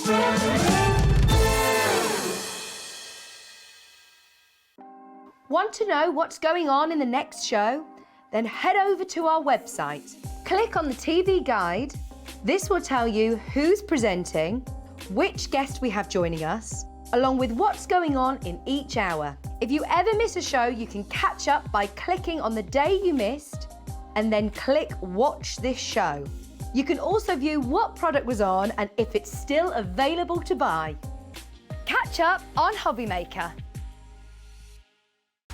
Want to know what's going on in the next show? Then head over to our website. Click on the TV guide. This will tell you who's presenting, which guest we have joining us, along with what's going on in each hour. If you ever miss a show, you can catch up by clicking on the day you missed and then click Watch This Show. You can also view what product was on and if it's still available to buy. Catch up on Hobbymaker.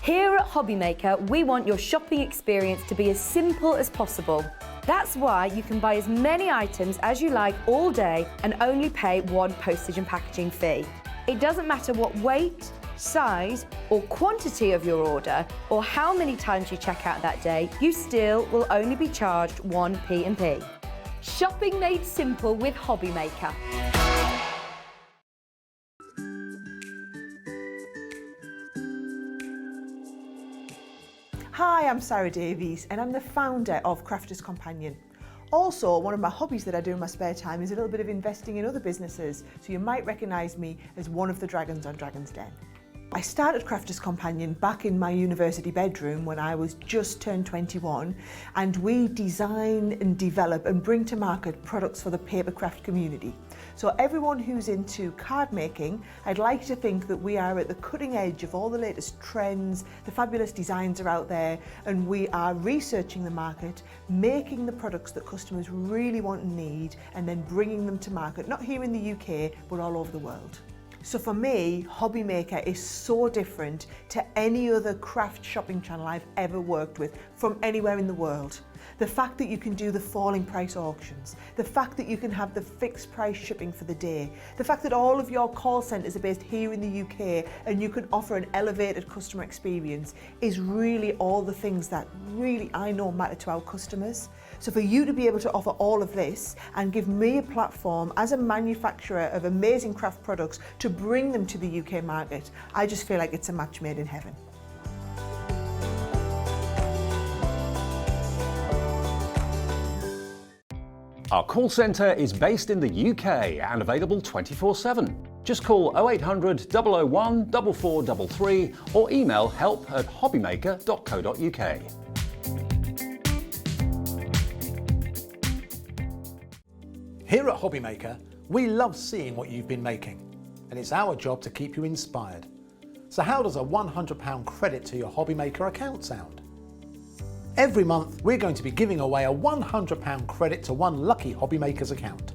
Here at Hobbymaker, we want your shopping experience to be as simple as possible. That's why you can buy as many items as you like all day and only pay one postage and packaging fee. It doesn't matter what weight, size or quantity of your order or how many times you check out that day, you still will only be charged one P&P. Shopping made simple with Hobbymaker. Hi, I'm Sarah Davies and I'm the founder of Crafter's Companion. Also, one of my hobbies that I do in my spare time is a little bit of investing in other businesses, so you might recognise me as one of the dragons on Dragon's Den. I started Crafter's Companion back in my university bedroom when I was just turned 21, and we design and develop and bring to market products for the papercraft community. So everyone who's into card making, I'd like to think that we are at the cutting edge of all the latest trends, the fabulous designs are out there, and we are researching the market, making the products that customers really want and need, and then bringing them to market, not here in the UK, but all over the world. So for me, Hobbymaker is so different to any other craft shopping channel I've ever worked with from anywhere in the world. The fact that you can do the falling price auctions, the fact that you can have the fixed price shipping for the day, the fact that all of your call centres are based here in the UK and you can offer an elevated customer experience is really all the things that really I know matter to our customers. So for you to be able to offer all of this and give me a platform as a manufacturer of amazing craft products to bring them to the UK market, I just feel like it's a match made in heaven. Our call centre is based in the UK and available 24/7. Just call 0800 001 4433 or email help@hobbymaker.co.uk. Here at Hobbymaker, we love seeing what you've been making, and it's our job to keep you inspired. So how does a £100 credit to your Hobbymaker account sound? Every month, we're going to be giving away a £100 credit to one lucky Hobbymaker's account.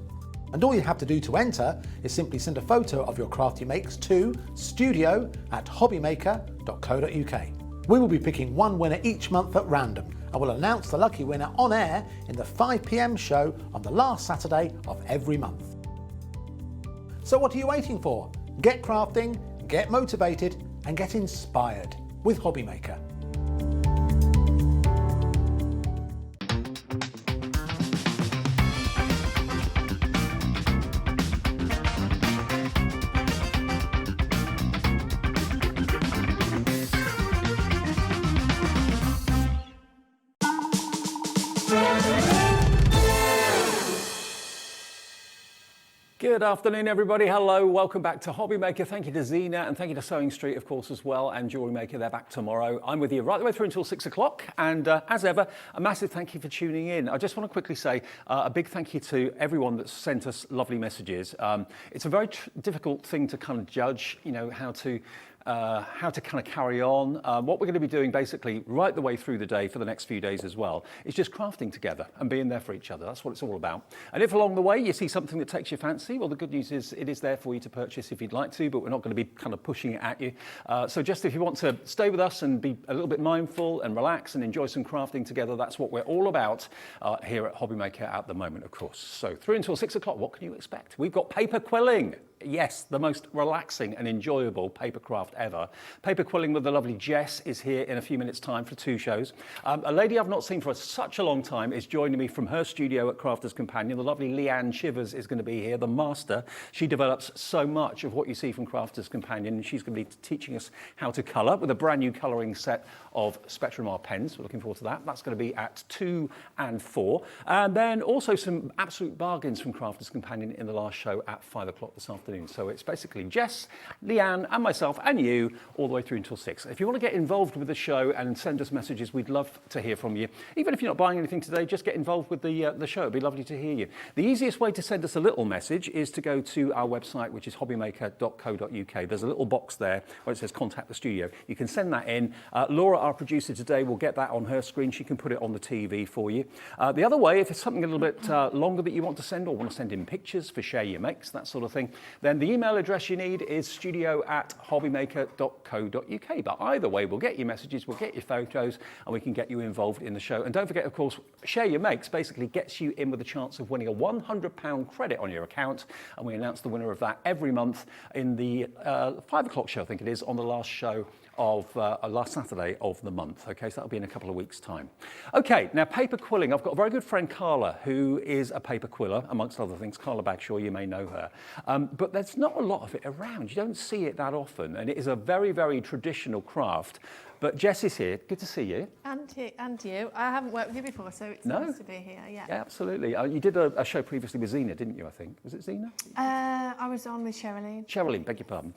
And all you have to do to enter is simply send a photo of your craft you makes to studio@hobbymaker.co.uk. We will be picking one winner each month at random, and we'll announce the lucky winner on air in the 5 PM show on the last Saturday of every month. So what are you waiting for? Get crafting, get motivated, and get inspired with Hobbymaker. Good afternoon, everybody. Hello, welcome back to Hobbymaker. Thank you to Zena and thank you to Sewing Street, of course, as well, and Jewelry Maker. They're back tomorrow. I'm with you right the way through until 6 o'clock. And as ever, a massive thank you for tuning in. I just want to quickly say a big thank you to everyone that's sent us lovely messages. It's a very difficult thing to kind of judge, you know, how to kind of carry on. What we're going to be doing basically right the way through the day for the next few days as well is just crafting together and being there for each other. That's what it's all about. And if along the way you see something that takes your fancy, well, the good news is it is there for you to purchase if you'd like to, but we're not going to be kind of pushing it at you. So just if you want to stay with us and be a little bit mindful and relax and enjoy some crafting together, that's what we're all about here at Hobbymaker at the moment, of course. So through until 6 o'clock, what can you expect? We've got paper quilling. Yes, the most relaxing and enjoyable paper craft ever. Paper quilling with the lovely Jess is here in a few minutes' time for 2 shows. A lady I've not seen for such a long time is joining me from her studio at Crafters Companion. The lovely Leanne Shivers is going to be here, the master. She develops so much of what you see from Crafters Companion, and she's going to be teaching us how to colour with a brand new colouring set of Spectrum R pens. We're looking forward to that. That's going to be at 2 and 4. And then also some absolute bargains from Crafters Companion in the last show at 5 o'clock this afternoon. So it's basically Jess, Leanne and myself and you all the way through until 6. If you want to get involved with the show and send us messages, we'd love to hear from you. Even if you're not buying anything today, just get involved with the show. It'd be lovely to hear you. The easiest way to send us a little message is to go to our website, which is hobbymaker.co.uk. There's a little box there where it says contact the studio. You can send that in. Laura, our producer today, will get that on her screen. She can put it on the TV for you. The other way, if it's something a little bit longer that you want to send or want to send in pictures for Share Your Makes, that sort of thing, then the email address you need is studio@hobbymaker.co.uk. But either way, we'll get your messages, we'll get your photos, and we can get you involved in the show. And don't forget, of course, Share Your Makes basically gets you in with a chance of winning a £100 credit on your account. And we announce the winner of that every month in the 5 o'clock show, I think it is, on the last show of last Saturday of the month. Okay, so that'll be in a couple of weeks' time. Okay, now paper quilling. I've got a very good friend, Carla, who is a paper quiller, amongst other things. Carla Bagshaw, you may know her. But there's not a lot of it around. You don't see it that often. And it is a very, very traditional craft. But Jess is here. Good to see you. And you. I haven't worked with you before, so it's nice to be here. Yeah, absolutely. You did a show previously with Zena, didn't you, I think? Was it Zena? I was on with Sherilyn. Sherilyn, beg your pardon.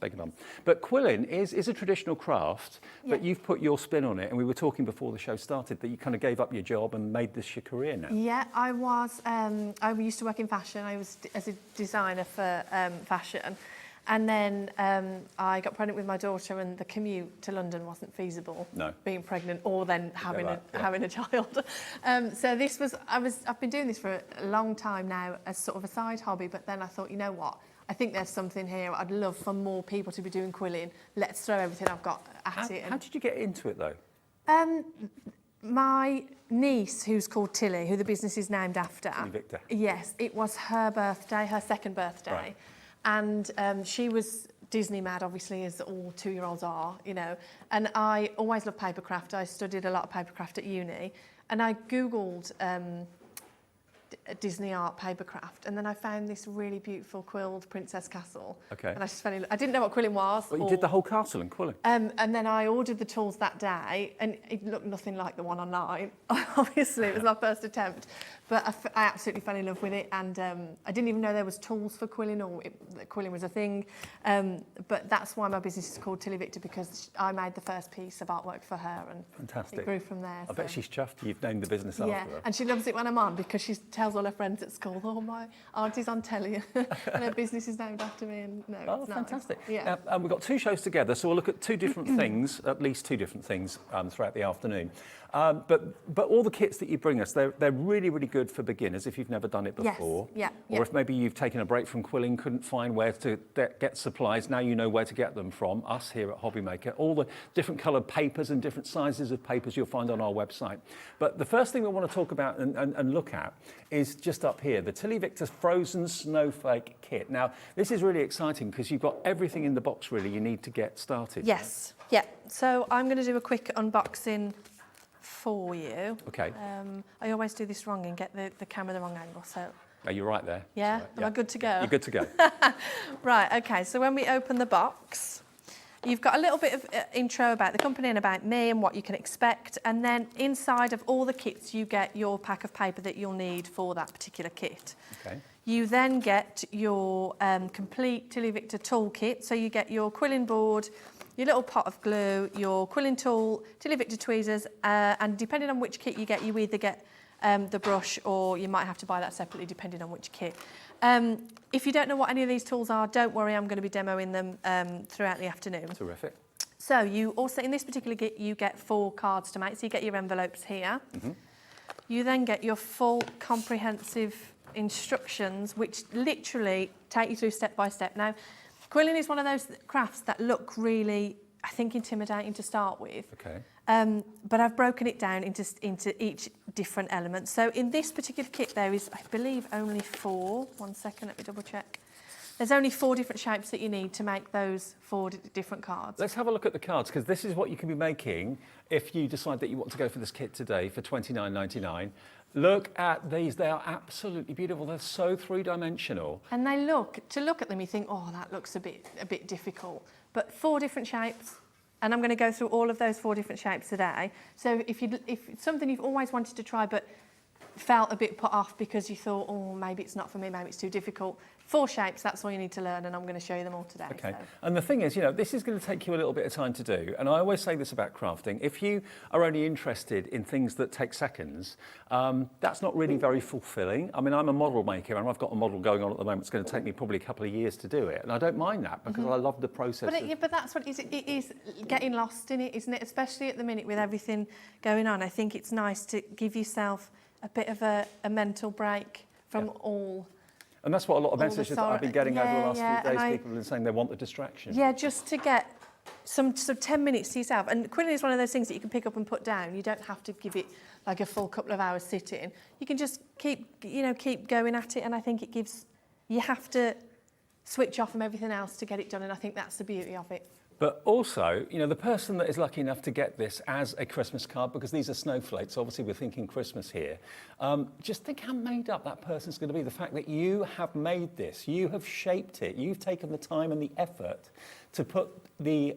But quilling is a traditional craft, but you've put your spin on it. And we were talking before the show started that you kind of gave up your job and made this your career now. Yeah, I was. I used to work in fashion. I was as a designer for fashion. And then I got pregnant with my daughter, and the commute to London wasn't feasible. No. Being pregnant or then having a child. So this was I've been doing this for a long time now as sort of a side hobby. But then I thought, you know what? I think there's something here. I'd love for more people to be doing quilling. Let's throw everything I've got at it. How did you get into it though? My niece, who's called Tilly, who the business is named after. TillyViktor. Yes, it was her birthday, her second birthday. Right. And she was Disney mad, obviously, as all 2-year-olds are, you know. And I always loved papercraft. I studied a lot of papercraft at uni. And I Googled Disney art papercraft, and then I found this really beautiful quilled Princess Castle. Okay. And I just fell in love. I didn't know what quilling was. Well, you did the whole castle in quilling. And then I ordered the tools that day, and it looked nothing like the one online. Obviously, it was my first attempt, but I absolutely fell in love with it. And I didn't even know there was tools for quilling, or that quilling was a thing. But that's why my business is called TillyViktor, because I made the first piece of artwork for her, and fantastic. It grew from there. I bet she's chuffed you've named the business after her. And she loves it when I'm on, because she tells all her friends at school, "Oh, my auntie's on telly, and her business is named after me." And no, oh, it's fantastic! Nice. Yeah. And we've got 2 shows together, so we'll look at 2 different things, at least 2 different things throughout the afternoon. But all the kits that you bring us, they're really, really good for beginners if you've never done it before. Yes. Or if maybe you've taken a break from quilling, couldn't find where to get supplies, now you know where to get them from, us here at Hobbymaker. All the different coloured papers and different sizes of papers you'll find on our website. But the first thing we want to talk about and look at is just up here, the TillyViktor Frozen Snowflake Kit. Now, this is really exciting because you've got everything in the box really you need to get started. Yes. Yeah. So I'm going to do a quick unboxing for you. Okay. I always do this wrong and get the camera the wrong angle, so... Oh, you're right there. Yeah? Right. Am I good to go? You're good to go. Right, okay, so when we open the box, you've got a little bit of intro about the company and about me and what you can expect, and then inside of all the kits you get your pack of paper that you'll need for that particular kit. Okay. You then get your complete TillyViktor toolkit, so you get your quilling board, your little pot of glue, your quilling tool, TillyViktor tweezers, and depending on which kit you get, you either get the brush, or you might have to buy that separately depending on which kit. If you don't know what any of these tools are, don't worry, I'm going to be demoing them throughout the afternoon. Terrific. So you also, in this particular kit, you get 4 cards to make, so you get your envelopes here. Mm-hmm. You then get your full comprehensive instructions, which literally take you through step by step. Now, quilling is one of those crafts that look really, I think, intimidating to start with. Okay. But I've broken it down into each different element. So in this particular kit, there is, I believe, only 4. 1 second, let me double check. There's only 4 different shapes that you need to make those 4 different cards. Let's have a look at the cards, because this is what you can be making if you decide that you want to go for this kit today for $29.99. Look at these, they are absolutely beautiful. They're so three-dimensional. And to look at them, you think, oh, that looks a bit difficult. But 4 different shapes, and I'm going to go through all of those 4 different shapes today. So if it's something you've always wanted to try but felt a bit put off because you thought, oh, maybe it's not for me, maybe it's too difficult, 4 shapes, that's all you need to learn, and I'm going to show you them all today. Okay, so. And the thing is, you know, this is going to take you a little bit of time to do, and I always say this about crafting: if you are only interested in things that take seconds, that's not really very fulfilling. I mean, I'm a model maker, and I've got a model going on at the moment. It's going to take me probably a couple of years to do it, and I don't mind that because I love the process. But that's what it is getting lost in it, isn't it? Especially at the minute with everything going on. I think it's nice to give yourself a bit of a mental break from all. And that's what a lot of messages that I've been getting over the last few days. People have been saying they want the distraction. Yeah, just to get some 10 minutes to yourself. And quilling is one of those things that you can pick up and put down. You don't have to give it like a full couple of hours sitting. You can just keep going at it. And I think you have to switch off from everything else to get it done. And I think that's the beauty of it. But also, you know, the person that is lucky enough to get this as a Christmas card, because these are snowflakes, obviously we're thinking Christmas here, just think how made up that person's going to be. The fact that you have made this, you have shaped it, you've taken the time and the effort to put the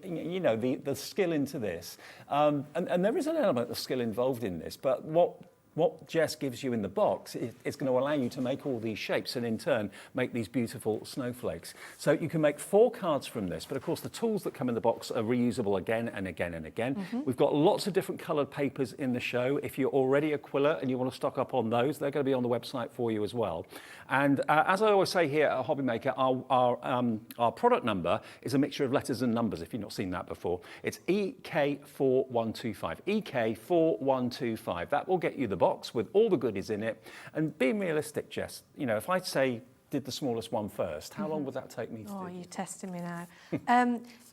skill into this. And there is an element of skill involved in this, but what Jess gives you in the box is going to allow you to make all these shapes and in turn make these beautiful snowflakes. So you can make 4 cards from this, but of course the tools that come in the box are reusable again and again and again. We've got lots of different coloured papers in the show. If you're already a quiller and you want to stock up on those, they're going to be on the website for you as well. And as I always say here at Hobby Maker, our product number is a mixture of letters and numbers, if you've not seen that before. It's EK4125, EK4125. That will get you the box with all the goodies in it. And being realistic, Jess, you know, if I say did the smallest one first, how long would that take me to do? Oh, you're testing me now.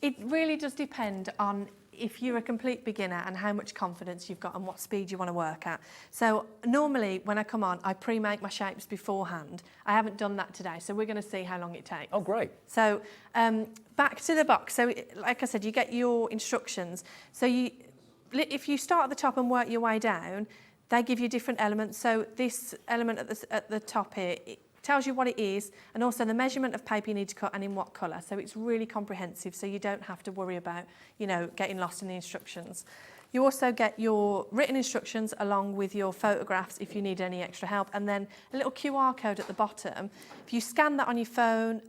It really does depend on if you're a complete beginner and how much confidence you've got and what speed you want to work at. So normally when I come on, I pre-make my shapes beforehand. I haven't done that today, so we're going to see how long it takes. Oh, great. So back to the box. So like I said, you get your instructions. So if you start at the top and work your way down, they give you different elements. So this element at the top here, it tells you what it is and also the measurement of paper you need to cut and in what colour. So it's really comprehensive, so you don't have to worry about, getting lost in the instructions. You also get your written instructions along with your photographs if you need any extra help, and then a little QR code at the bottom. If you scan that on your phone,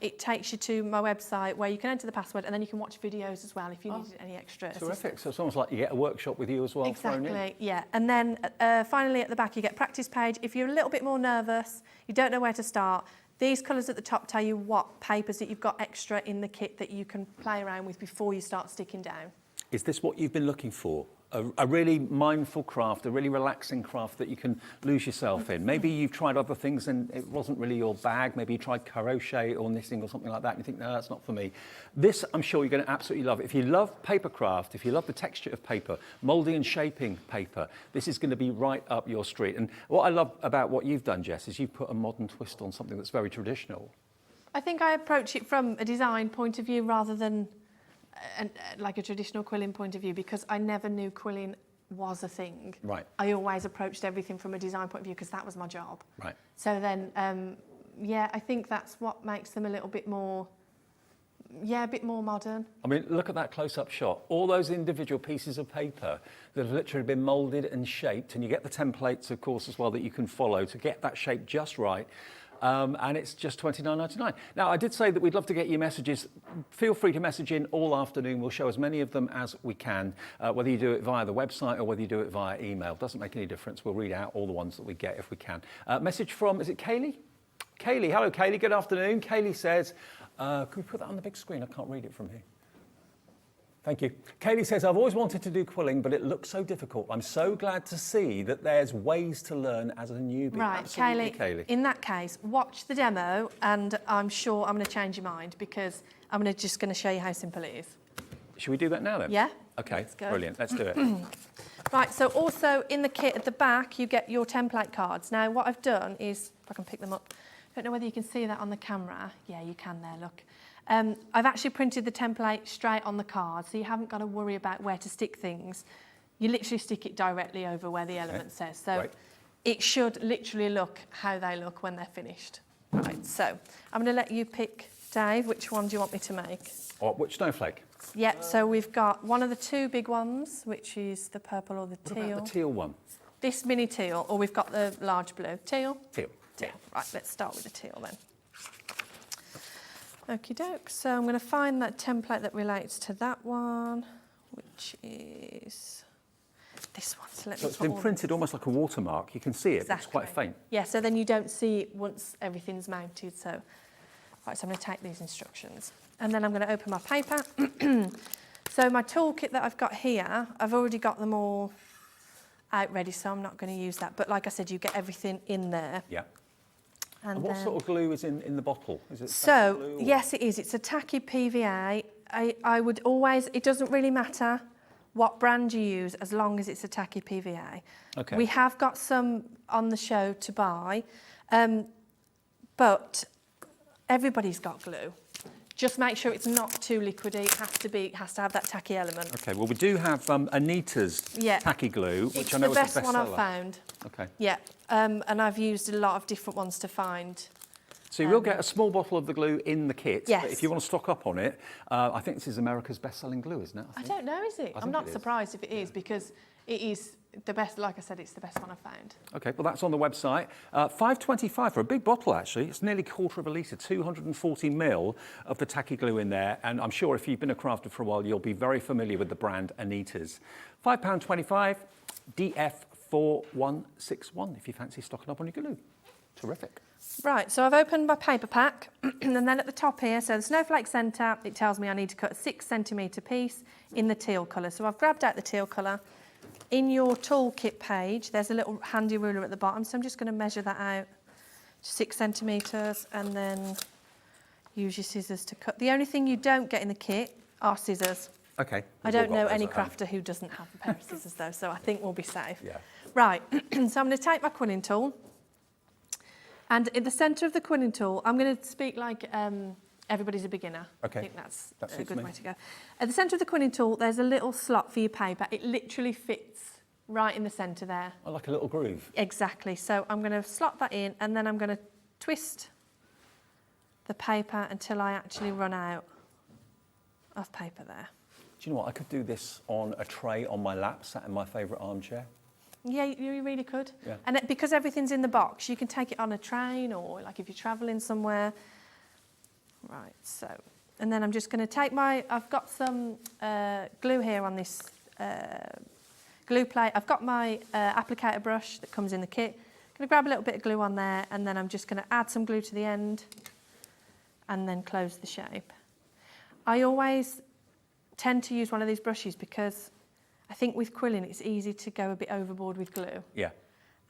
it takes you to my website where you can enter the password and then you can watch videos as well if you need any extra Terrific. assistance. So it's almost like you get a workshop with you as well. Exactly, yeah. And then finally at the back you get practice page. If you're a little bit more nervous, you don't know where to start, these colours at the top tell you what papers that you've got extra in the kit that you can play around with before you start sticking down. Is this what you've been looking for? A really mindful craft, a really relaxing craft that you can lose yourself in. Maybe you've tried other things and it wasn't really your bag. Maybe you tried crochet or knitting or something like that and you think, no, that's not for me. This, I'm sure you're going to absolutely love. If you love paper craft, if you love the texture of paper, moulding and shaping paper, this is going to be right up your street. And what I love about what you've done, Jess, is you've put a modern twist on something that's very traditional. I think I approach it from a design point of view rather than like a traditional quilling point of view, because I never knew quilling was a thing. Right. I always approached everything from a design point of view because that was my job. Right. So then, I think that's what makes them a little bit more, a bit more modern. I mean, look at that close-up shot. All those individual pieces of paper that have literally been moulded and shaped, and you get the templates, of course, as well, that you can follow to get that shape just right. And it's just $29.99. Now, I did say that we'd love to get your messages. Feel free to message in all afternoon. We'll show as many of them as we can, whether you do it via the website or whether you do it via email. Doesn't make any difference. We'll read out all the ones that we get if we can. Message from, is it Kaylee? Kaylee, hello Kaylee, good afternoon. Kaylee says, can we put that on the big screen? I can't read it from here. Thank you. Kaylee says, I've always wanted to do quilling, but it looks so difficult. I'm so glad to see that there's ways to learn as a newbie. Right, Absolutely, Kaylee. In that case, watch the demo and I'm sure I'm going to change your mind because I'm just going to show you how simple it is. Should we do that now then? Yeah. Okay, Let's go. brilliant. Let's do it. Right, so also in the kit at the back, you get your template cards. Now, what I've done is, if I can pick them up, Don't know whether you can see that on the camera. Yeah, you can there, look. I've actually printed the template straight on the card, so you haven't got to worry about where to stick things. You literally stick it directly over where the element says. So Right. it should literally look how they look when they're finished. Right, so I'm going to let you pick, Dave, which one do you want me to make? Or which snowflake? Yep, so we've got one of the two big ones, which is the purple or the What teal. about the teal one? This mini teal, or we've got the large blue. Teal? Teal. Teal. Right, let's start with the teal then. Okie doke, so I'm going to find that template that relates to that one, which is this one. So, let So me it's put been all printed almost like a watermark. You can see it, but it's quite Exactly. faint. Yeah, so then you don't see it once everything's mounted. So, right, so I'm going to take these instructions. And then I'm going to open my paper. So my toolkit that I've got here, I've already got them all out ready, so I'm not going to use that. But like I said, you get everything in there. Yeah. And And what then- sort of glue is in the bottle? Is it So, tacky glue or- yes, it is. It's a tacky PVA. I would always, it doesn't really matter what brand you use as long as it's a tacky PVA. Okay. We have got some on the show to buy, but everybody's got glue. Just make sure it's not too liquidy. It has to have that tacky element. Okay, well, we do have Anita's Yeah. tacky glue, which It's I know the is best a bestseller. one I've found. Okay. Yeah, and I've used a lot of different ones to find. So you will get a small bottle of the glue in the kit. Yes. But if you want to stock up on it, I think this is America's best-selling glue, isn't it? I don't know, is it? I I'm think not it is. surprised if it is, because it is the best. Like I said, it's the best one I've found. Okay, well, that's on the website. $5.25 for a big bottle, actually. It's nearly a quarter of a litre, 240 ml of the tacky glue in there. And I'm sure if you've been a crafter for a while, you'll be very familiar with the brand Anita's. £5.25, DF4161, if you fancy stocking up on your glue. Terrific. Right, so I've opened my paper pack, and then at the top here, so the Snowflake Centre, it tells me I need to cut a 6 centimetre piece in the teal colour. So I've grabbed out the teal colour. In your toolkit page, there's a little handy ruler at the bottom, so I'm just going to measure that out to 6 centimetres, and then use your scissors to cut. The only thing you don't get in the kit are scissors. Okay. I don't know any crafter who doesn't have a pair of scissors though, so I think we'll be safe. Yeah. Right, so I'm going to take my quilling tool, and in the centre of the quilling tool, I'm going to speak like everybody's a beginner. Okay. I think that's That a suits good me. way to go. At the centre of the quilling tool, there's a little slot for your paper. It literally fits right in the centre there. I like a little groove. Exactly. So I'm going to slot that in, and then I'm going to twist the paper until I actually run out of paper there. Do you know what? I could do this on a tray on my lap, sat in my favourite armchair. Yeah, you really could. Yeah. And because everything's in the box, you can take it on a train, or like if you're travelling somewhere. Right, so, and then I'm just going to take I've got some glue here on this glue plate. I've got my applicator brush that comes in the kit. I'm going to grab a little bit of glue on there, and then I'm just going to add some glue to the end and then close the shape. I always tend to use one of these brushes because I think with quilling it's easy to go a bit overboard with glue. Yeah.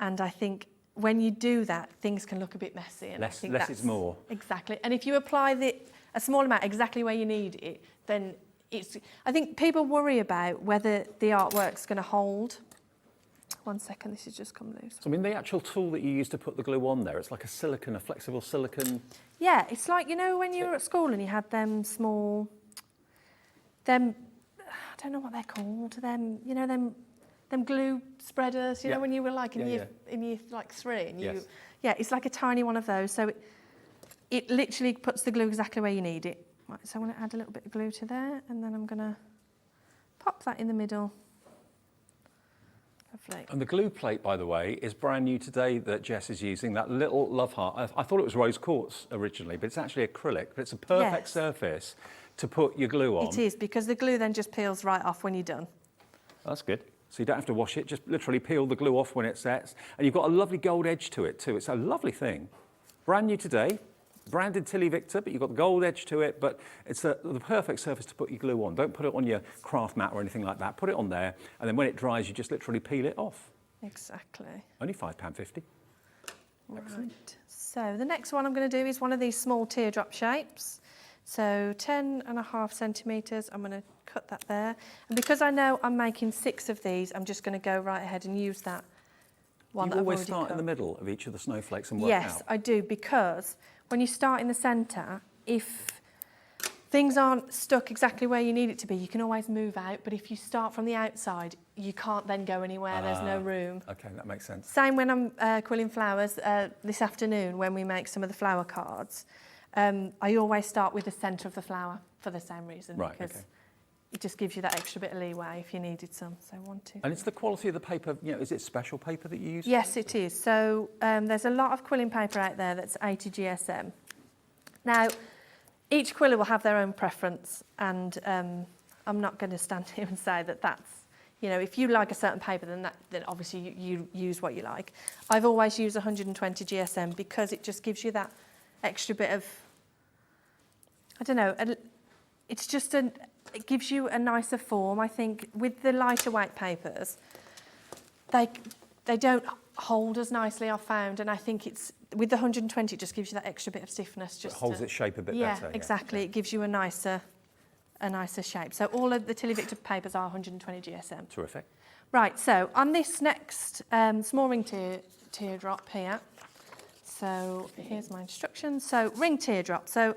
And I think when you do that, things can look a bit messy. And I Less- think less that's is more. Exactly. And if you apply a small amount exactly where you need it, then I think people worry about whether the artwork's going to hold. 1 second, this has just come loose. So, I mean, the actual tool that you use to put the glue on there, it's like a flexible silicone. Yeah, it's like, when you were at school and you had them small, I don't know what they're called, them glue spreaders, you Yeah. know, when you were like in Yeah, year like 3, and Yes. yeah, it's like a tiny one of those. So it literally puts the glue exactly where you need it. Right, so I'm going to add a little bit of glue to there, and then I'm going to pop that in the middle. Lovely. And the glue plate, by the way, is brand new today that Jess is using, that little love heart. I thought it was rose quartz originally, but it's actually acrylic. But it's a perfect Yes. surface to put your glue on. It is, because the glue then just peels right off when you're done. That's good. So you don't have to wash it, just literally peel the glue off when it sets. And you've got a lovely gold edge to it too. It's a lovely thing. Brand new today, branded TillyViktor, but you've got the gold edge to it, but it's the perfect surface to put your glue on. Don't put it on your craft mat or anything like that. Put it on there, and then when it dries, you just literally peel it off. Exactly. Only £5.50. Right. So the next one I'm going to do is one of these small teardrop shapes. So 10.5 centimetres, I'm going to cut that there. And because I know I'm making 6 of these, I'm just going to go right ahead and use that one Do that you I've always already start cut. in the middle of each of the snowflakes and work Yes, out? I do, because when you start in the centre, if things aren't stuck exactly where you need it to be, you can always move out, but if you start from the outside, you can't then go anywhere, there's no room. Okay, that makes sense. Same when I'm quilling flowers this afternoon when we make some of the flower cards. I always start with the centre of the flower for the same reason, Right, because okay. it just gives you that extra bit of leeway if you needed some. So 1, 2. And it's the quality of the paper, you know, is it special paper that you use? Yes, it is. So there's a lot of quilling paper out there that's 80 GSM. Now, each quiller will have their own preference, and I'm not going to stand here and say that that's, you know, if you like a certain paper, then obviously you use what you like. I've always used 120 GSM because it just gives you that extra bit of, I don't know, it's just it gives you a nicer form. I think with the lighter weight papers, they don't hold as nicely, I've found, and I think it's with the 120 it just gives you that extra bit of stiffness. Just It holds its shape a bit yeah, better. exactly. It gives you a nicer shape. So all of the TillyViktor papers are 120 GSM. Terrific. Right, so on this next small ring teardrop here, so here's my instructions. So ring teardrop. So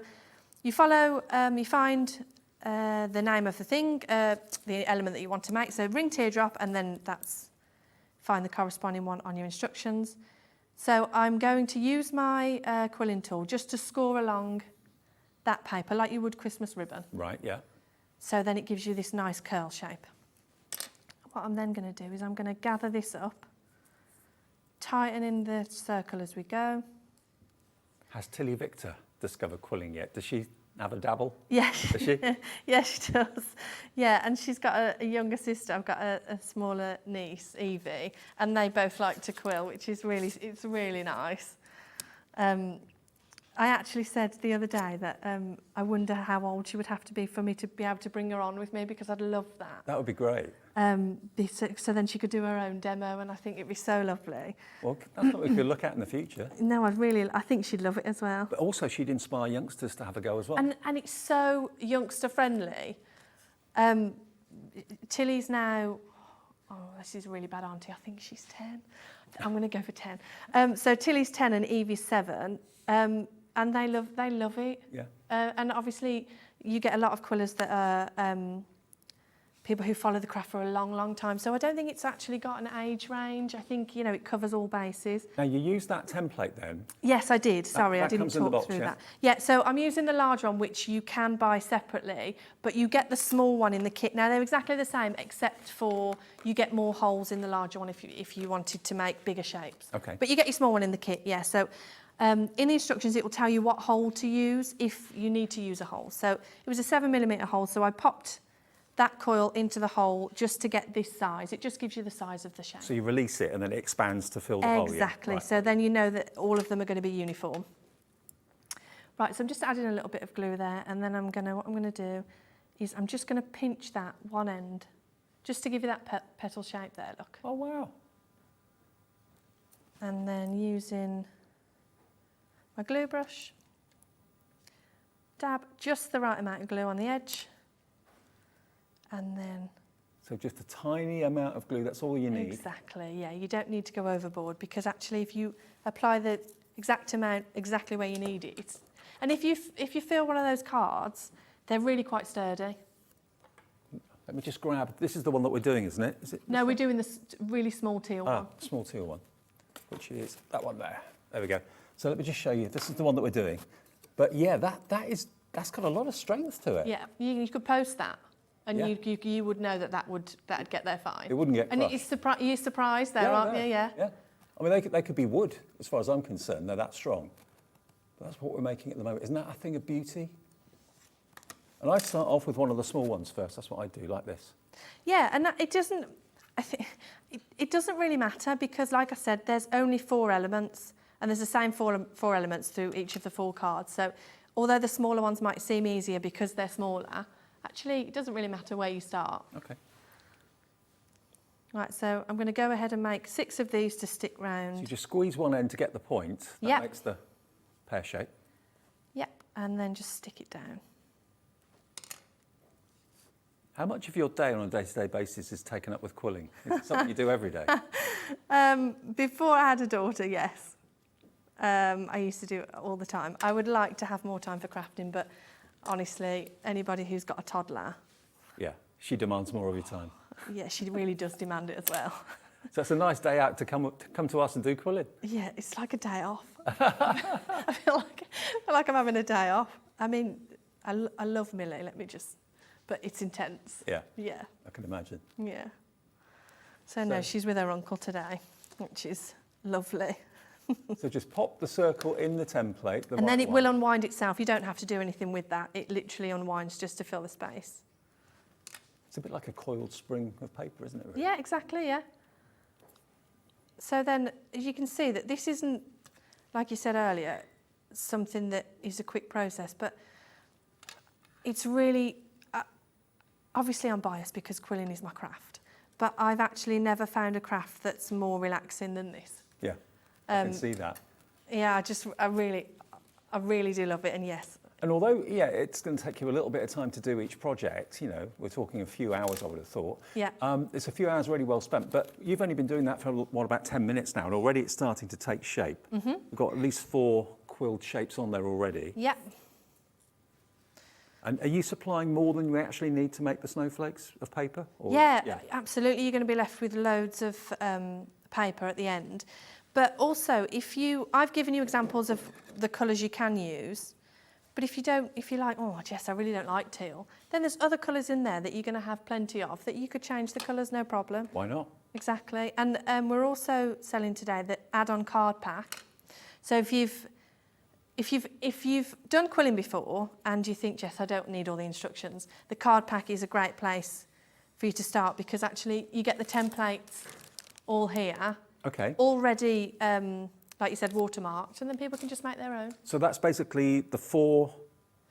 you follow, you find the name of the thing, the element that you want to make. So ring teardrop, and then find the corresponding one on your instructions. So I'm going to use my quilling tool just to score along that paper like you would Christmas ribbon. Right, yeah. So then it gives you this nice curl shape. What I'm then going to do is I'm going to gather this up, tighten in the circle as we go. Has TillyViktor discovered quilling yet? Does she have a dabble? Yes, Does she? yeah, she does. Yeah, and she's got a younger sister. I've got a smaller niece, Evie, and they both like to quill, which is it's really nice. I actually said the other day that I wonder how old she would have to be for me to be able to bring her on with me, because I'd love that. That would be great. So then she could do her own demo, and I think it'd be so lovely. Well, that's what we could look at in the future. No, I think she'd love it as well. But also she'd inspire youngsters to have a go as well. And it's so youngster friendly. Tilly's now, oh, this is a really bad auntie. I think she's 10. I'm going to go for 10. So Tilly's 10 and Evie's 7. And they love it. Yeah. And obviously, you get a lot of quillers that are people who follow the craft for a long, long time. So I don't think it's actually got an age range. I think, you know, it covers all bases. Now, you use that template then? Yes, I did. Sorry, that I didn't comes in the talk box, through yeah? that. Yeah, so I'm using the large one, which you can buy separately, but you get the small one in the kit. Now, they're exactly the same, except for you get more holes in the larger one if you wanted to make bigger shapes. Okay. But you get your small one in the kit, yeah. So in the instructions, it will tell you what hole to use if you need to use a hole. So it was a 7mm hole, so I popped that coil into the hole just to get this size. It just gives you the size of the shape. So you release it and then it expands to fill the hole, yeah? Exactly. Right. So then you know that all of them are going to be uniform. Right, so I'm just adding a little bit of glue there, and then what I'm going to do is I'm just going to pinch that one end just to give you that petal shape there, look. Oh, wow. And then using my glue brush, dab just the right amount of glue on the edge, and then So just a tiny amount of glue, that's all you need? exactly, yeah, you don't need to go overboard, because actually if you apply the exact amount exactly where you need it, and if you feel one of those cards, they're really quite sturdy. Let me just grab, this is the one that we're doing, isn't it? Is it No, we're doing this really small teal one. small teal one, which is that one there. There we go. So let me just show you, this is the one that we're doing. But yeah, that's got a lot of strength to it. Yeah, you could post that, and Yeah. you would know that'd get there fine. It wouldn't get And crushed. you're surprised there, aren't you? Yeah. Yeah. I mean, they could be wood, as far as I'm concerned. They're that strong. But that's what we're making at the moment. Isn't that a thing of beauty? And I start off with one of the small ones first. That's what I do, like this. Yeah, and it doesn't. I think it doesn't really matter, because, like I said, there's only 4 elements, and there's the same four elements through each of the 4 cards. So, although the smaller ones might seem easier because they're smaller, actually it doesn't really matter where you start. Okay. Right, so I'm going to go ahead and make 6 of these to stick So round. you just squeeze one end to get the point. That Yep. makes the pear shape. Yep, and then just stick it down. How much of your day on a day-to-day basis is taken up with quilling? Is it something you do every day? Before I had a daughter, yes. I used to do it all the time. I would like to have more time for crafting, but honestly, anybody who's got a toddler, Yeah, she demands more of your time. yeah, she really does demand it as well. So it's a nice day out to come to us and do quilling. Yeah, it's like a day off. I feel like I'm having a day off. I mean, I love Millie, but it's intense. Yeah. Yeah. I can imagine. Yeah. So no, she's with her uncle today, which is lovely. So just pop the circle in the template. And then it will unwind itself. You don't have to do anything with that. It literally unwinds just to fill the space. It's a bit like a coiled spring of paper, isn't it? Really? Yeah, exactly, yeah. So then you can see that this isn't, like you said earlier, something that is a quick process, but it's really, obviously I'm biased because quilling is my craft, but I've actually never found a craft that's more relaxing than this. Yeah, I can see that. Yeah, I really do love it, and yes. And although, yeah, it's going to take you a little bit of time to do each project, you know, we're talking a few hours, I would have thought. Yeah. It's a few hours really well spent, but you've only been doing that for, what, about 10 minutes now, and already it's starting to take shape. Mm-hmm. We've got at least 4 quilled shapes on there already. Yeah. And are you supplying more than you actually need to make the snowflakes of paper? Or, yeah, absolutely. You're going to be left with loads of paper at the end. But also, I've given you examples of the colours you can use. But if you're like, oh, Jess, I really don't like teal, then there's other colours in there that you're going to have plenty of that you could change the colours, no problem. Why not? Exactly. And we're also selling today the add-on card pack. So if you've done quilling before and you think, Jess, I don't need all the instructions, the card pack is a great place for you to start because actually you get the templates all here. Okay. Already, like you said, watermarked, and then people can just make their own. So that's basically the 4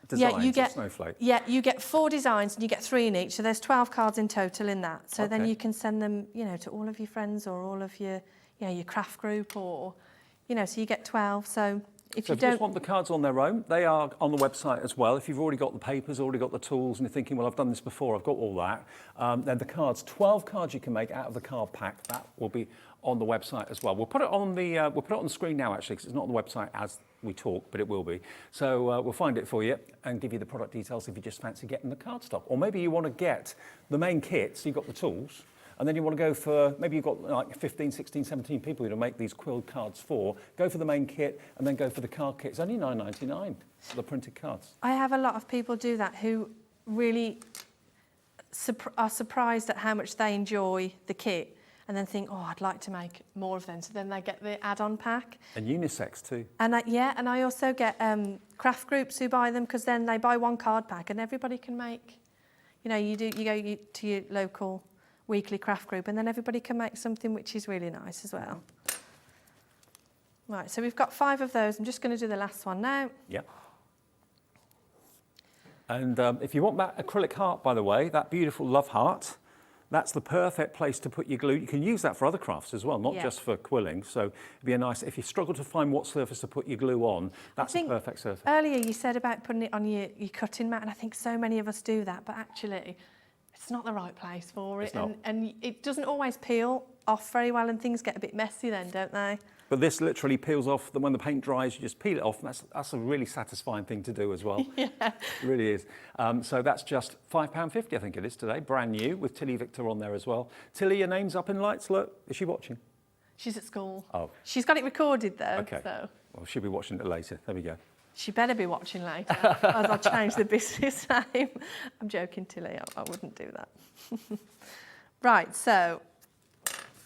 designs of Snowflake? Yeah, you get 4 designs and you get 3 in each, so there's 12 cards in total in that. So then you can send them, you know, to all of your friends or all of your, you know, your craft group or, you know, so you get 12. So if you just want the cards on their own, they are on the website as well. If you've already got the papers, already got the tools, and you're thinking, well, I've done this before, I've got all that, then the cards, 12 cards you can make out of the card pack, that will be on the website as well. We'll put it on the screen now actually, because it's not on the website as we talk, but it will be. So we'll find it for you and give you the product details if you just fancy getting the cardstock, or maybe you want to get the main kit, so you've got the tools. And then you want to go for, maybe you've got like 15, 16, 17 people who to make these quilled cards for. Go for the main kit and then go for the card kit. It's only $9.99 for the printed cards. I have a lot of people do that who really are surprised at how much they enjoy the kit and then think, oh, I'd like to make more of them. So then they get the add-on pack. And unisex too. And I also get craft groups who buy them because then they buy one card pack and everybody can make, you know, you go to your local weekly craft group and then everybody can make something which is really nice as well. Right, so we've got 5 of those. I'm just going to do the last one now. Yeah. And if you want that acrylic heart, by the way, that beautiful love heart, that's the perfect place to put your glue. You can use that for other crafts as well, not just for quilling. So it'd be a nice, if you struggle to find what surface to put your glue on, that's the perfect surface. Earlier you said about putting it on your cutting mat, and I think so many of us do that, but actually it's not the right place for it. And it doesn't always peel off very well and things get a bit messy then, don't they? But this literally peels off. When the paint dries, you just peel it off. And that's a really satisfying thing to do as well. Yeah. It really is. So that's just £5.50, I think it is today. Brand new with TillyViktor on there as well. Tilly, your name's up in lights. Look, is she watching? She's at school. Oh. She's got it recorded though. Okay. So. Well, she'll be watching it later. There we go. She better be watching later, as I'll change the business name. I'm joking, Tilly, I wouldn't do that. Right, so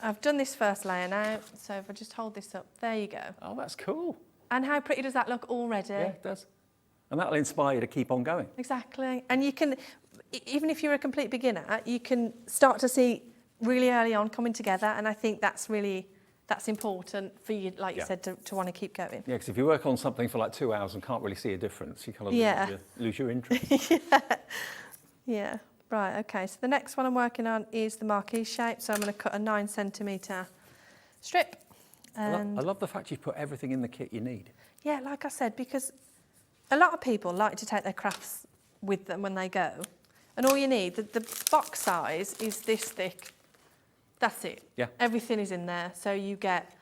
I've done this first layer now, so if I just hold this up, there you go. Oh, that's cool. And how pretty does that look already? Yeah, it does. And that'll inspire you to keep on going. Exactly. And you can, even if you're a complete beginner, you can start to see really early on coming together, and I think that's important for you, like you said, to want to keep going. Yeah, because if you work on something for like 2 hours and can't really see a difference, you kind of lose your interest. Yeah. Right, okay. So the next one I'm working on is the Marquee Shape. So I'm going to cut a 9 centimetre strip. And I love the fact you've put everything in the kit you need. Yeah, like I said, because a lot of people like to take their crafts with them when they go. And all you need, the box size is this thick. That's it. Yeah. Everything is in there. So you get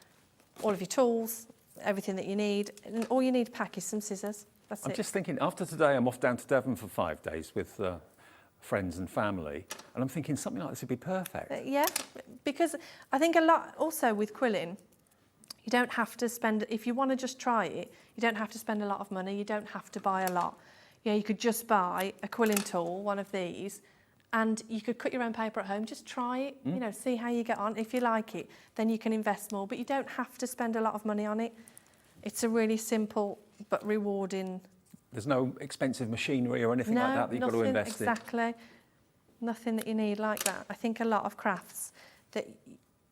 all of your tools, everything that you need. And all you need to pack is some scissors. That's I'm it. just thinking, after today, I'm off down to Devon for 5 days with friends and family, and I'm thinking something like this would be perfect. Yeah, because I think a lot, also with quilling, you don't have to spend, if you want to just try it, you don't have to spend a lot of money, you don't have to buy a lot. You know, you could just buy a quilling tool, one of these, and you could cut your own paper at home, just try it, you know, see how you get on. If you like it, then you can invest more, but you don't have to spend a lot of money on it. It's a really simple but rewarding. There's no expensive machinery or anything like that you've got to invest exactly. Nothing that you need like that. I think a lot of crafts that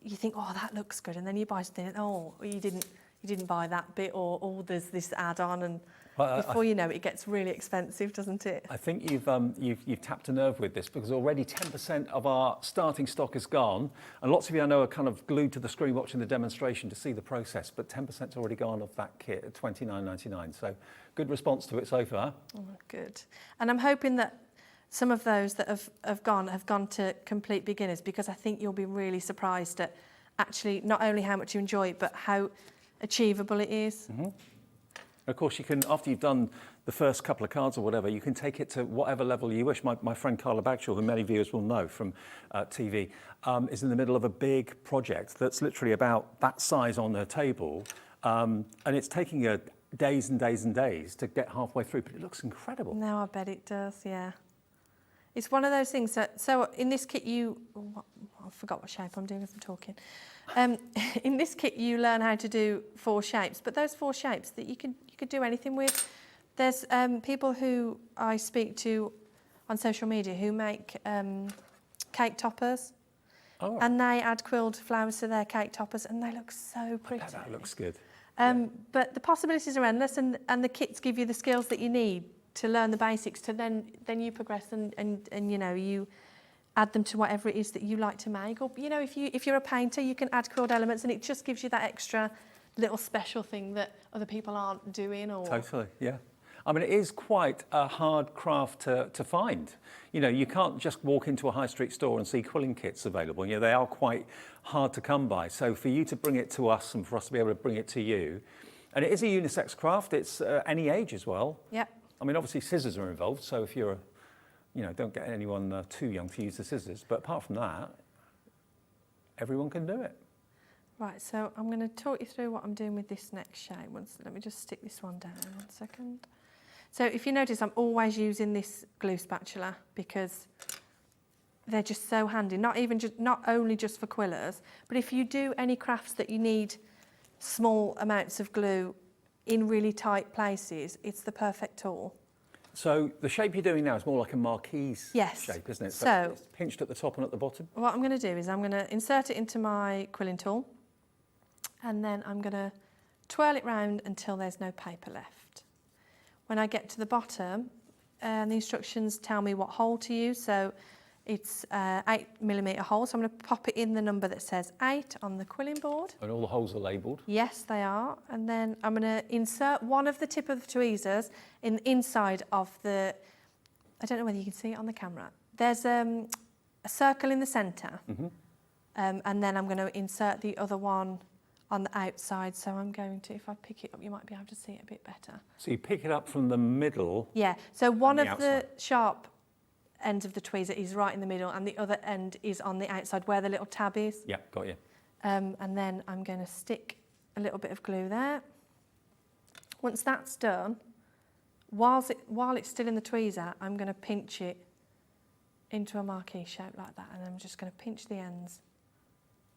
you think, oh, that looks good, and then you buy something, oh, you didn't buy that bit, or oh, there's this add-on, and before you know it, it gets really expensive, doesn't it? I think you've tapped a nerve with this, because already 10% of our starting stock is gone, and lots of you I know are kind of glued to the screen watching the demonstration to see the process, but 10%'s already gone of that kit at $29.99. So good response to it so far. Oh, good. And I'm hoping that some of those that have gone to complete beginners, because I think you'll be really surprised at actually not only how much you enjoy it, but how achievable it is. Mm-hmm. Of course, you can, after you've done the first couple of cards or whatever, you can take it to whatever level you wish. My friend Carla Bagshaw, who many viewers will know from TV, is in the middle of a big project that's literally about that size on her table, and it's taking her days and days and days to get halfway through, but it looks incredible. No, I bet it does, yeah. It's one of those things that, so in this kit I forgot what shape I'm doing as I'm talking. In this kit you learn how to do 4 shapes, but those 4 shapes that you could do anything with. There's people who I speak to on social media who make cake toppers. Oh. And they add quilled flowers to their cake toppers, and they look so pretty. I bet that looks good. But the possibilities are endless, and the kits give you the skills that you need to learn the basics, to then you progress and you know, you add them to whatever it is that you like to make. Or, you know, if you're a painter, you can add quilled elements, and it just gives you that extra little special thing that other people aren't doing. Or Totally, yeah. I mean, it is quite a hard craft to find. You know, you can't just walk into a high street store and see quilling kits available. You know, they are quite hard to come by. So for you to bring it to us and for us to be able to bring it to you, and it is a unisex craft, it's any age as well. Yeah. I mean, obviously scissors are involved, so if you're, you know, don't get anyone too young to use the scissors. But apart from that, everyone can do it. Right, so I'm going to talk you through what I'm doing with this next shape. Let me just stick this one down 1 second. So if you notice, I'm always using this glue spatula because they're just so handy. Not only just for quillers, but if you do any crafts that you need small amounts of glue in really tight places, it's the perfect tool. So the shape you're doing now is more like a marquee shape, isn't it? So it's pinched at the top and at the bottom. What I'm going to do is I'm going to insert it into my quilling tool, and then I'm going to twirl it round until there's no paper left. When I get to the bottom, the instructions tell me what hole to use. So it's 8mm hole, so I'm going to pop it in the number that says 8 on the quilling board. And all the holes are labelled? Yes, they are. And then I'm going to insert one of the tip of the tweezers in the inside of the, I don't know whether you can see it on the camera. There's a circle in the centre, and then I'm going to insert the other one on the outside. So I'm going to, if I pick it up, you might be able to see it a bit better. So you pick it up from the middle? Yeah, so one of the outside. sharp end of the tweezer is right in the middle, and the other end is on the outside where the little tab is. Yeah, got you. And then I'm going to stick a little bit of glue there. Once that's done, while it's still in the tweezer, I'm going to pinch it into a marquee shape like that, and I'm just going to pinch the ends.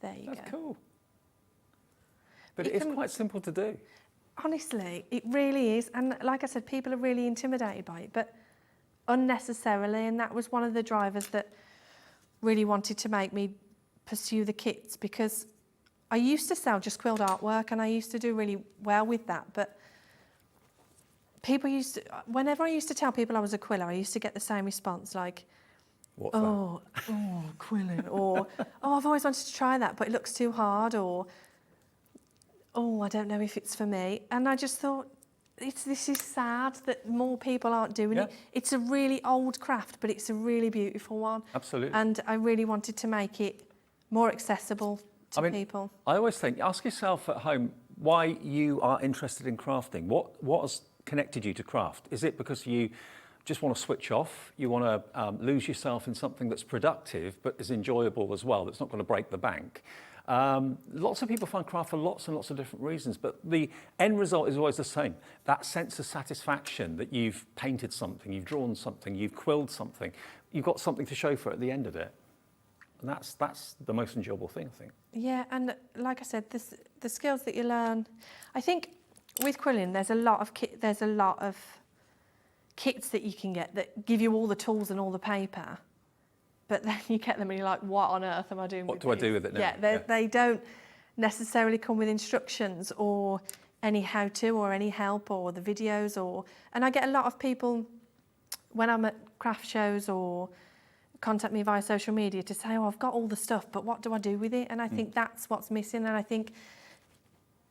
There you go. That's cool. But it is quite simple to do. Honestly, it really is. And like I said, people are really intimidated by it, but unnecessarily, and that was one of the drivers that really wanted to make me pursue the kits, because I used to sell just quilled artwork and I used to do really well with that, but people whenever I used to tell people I was a quiller, I used to get the same response, like, What's oh, quilling, or oh, I've always wanted to try that, but it looks too hard, or oh, I don't know if it's for me. And I just thought, this is sad that more people aren't doing Yeah. it. It's a really old craft, but it's a really beautiful one. Absolutely. And I really wanted to make it more accessible to people. I always think, ask yourself at home why you are interested in crafting. What has connected you to craft? Is it because you just want to switch off? You want to lose yourself in something that's productive but is enjoyable as well, that's not going to break the bank? Lots of people find craft for lots and lots of different reasons, but the end result is always the same. That sense of satisfaction that you've painted something, you've drawn something, you've quilled something, you've got something to show for it at the end of it. And that's the most enjoyable thing, I think. Yeah, and like I said, the skills that you learn, I think with quilling, there's a lot of kits that you can get that give you all the tools and all the paper, but then you get them and you're like, what on earth am I doing with this? What do I do with it now? Yeah, they don't necessarily come with instructions or any how-to or any help or the videos and I get a lot of people when I'm at craft shows or contact me via social media to say, oh, I've got all the stuff, but what do I do with it? And I think that's what's missing. And I think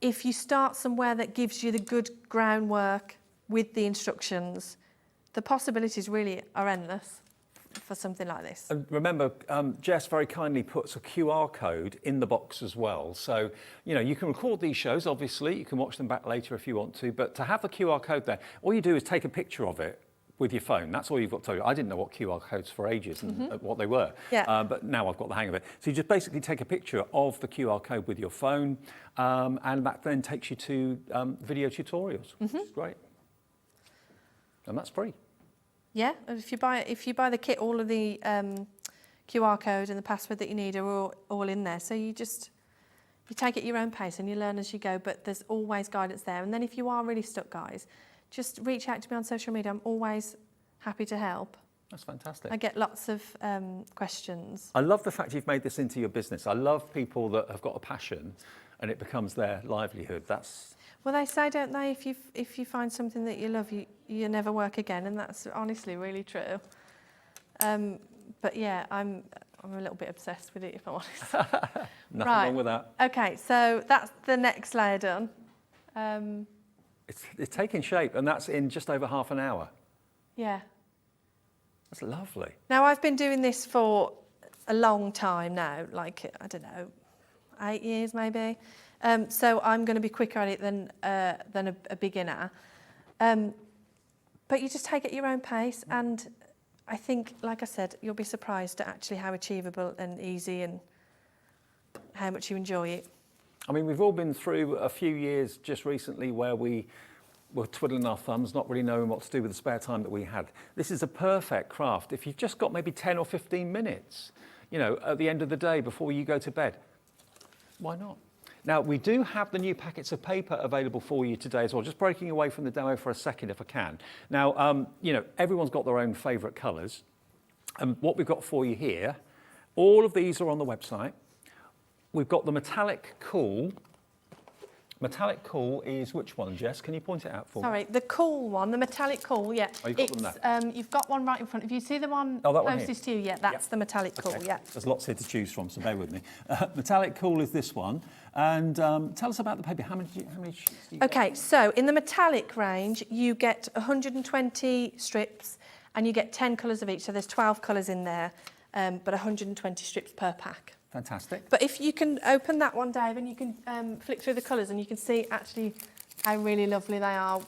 if you start somewhere that gives you the good groundwork with the instructions, the possibilities really are endless for something like this. And remember, Jess very kindly puts a QR code in the box as well. So, you know, you can record these shows, obviously. You can watch them back later if you want to. But to have the QR code there, all you do is take a picture of it with your phone. That's all you've got to do. I didn't know what QR codes for ages and what they were. Yeah. But now I've got the hang of it. So you just basically take a picture of the QR code with your phone, and that then takes you to video tutorials, which is great. And that's free. Yeah, and if you buy the kit, all of the QR code and the password that you need are all in there. So you take it at your own pace and you learn as you go, but there's always guidance there. And then if you are really stuck, guys, just reach out to me on social media. I'm always happy to help. That's fantastic. I get lots of questions. I love the fact you've made this into your business. I love people that have got a passion and it becomes their livelihood. Well, they say, don't they, if you find something that you love, you never work again, and that's honestly really true. But yeah, I'm a little bit obsessed with it, if I'm honest. Nothing Right. wrong with that. Okay, so that's the next layer done. It's taking shape, and that's in just over half an hour. Yeah. That's lovely. Now, I've been doing this for a long time now, like, I don't know, 8 years maybe. So I'm going to be quicker at it than a beginner. But you just take it at your own pace, and I think, like I said, you'll be surprised at actually how achievable and easy and how much you enjoy it. I mean, we've all been through a few years just recently where we were twiddling our thumbs, not really knowing what to do with the spare time that we had. This is a perfect craft. If you've just got maybe 10 or 15 minutes, you know, at the end of the day before you go to bed, why not? Now, we do have the new packets of paper available for you today as well. Just breaking away from the demo for a second if I can. Now, you know, everyone's got their own favourite colours. And what we've got for you here, all of these are on the website. We've got the Metallic Cool. Metallic Cool is which one, Jess? Can you point it out for me? Sorry, the cool one, the metallic cool, yeah. Oh, you've got them there. You've got one right in front of you. See the one Oh, that one closest to you? Yeah, that's the metallic cool, Okay. yeah. There's lots here to choose from, so bear with me. Metallic Cool is this one. And tell us about the paper. How many sheets do you get? Okay, so in the metallic range, you get 120 strips and you get 10 colours of each. So there's 12 colours in there, but 120 strips per pack. Fantastic. But if you can open that one, Dave, and you can flick through the colours and you can see actually how really lovely they are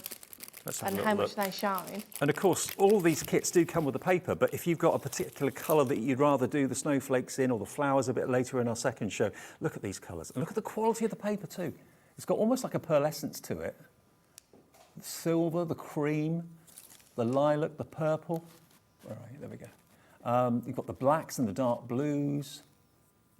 and how much they shine. And of course, all these kits do come with the paper, but if you've got a particular colour that you'd rather do the snowflakes in or the flowers a bit later in our second show, look at these colours. And look at the quality of the paper too. It's got almost like a pearlescence to it. The silver, the cream, the lilac, the purple. All right, there we go. You've got the blacks and the dark blues.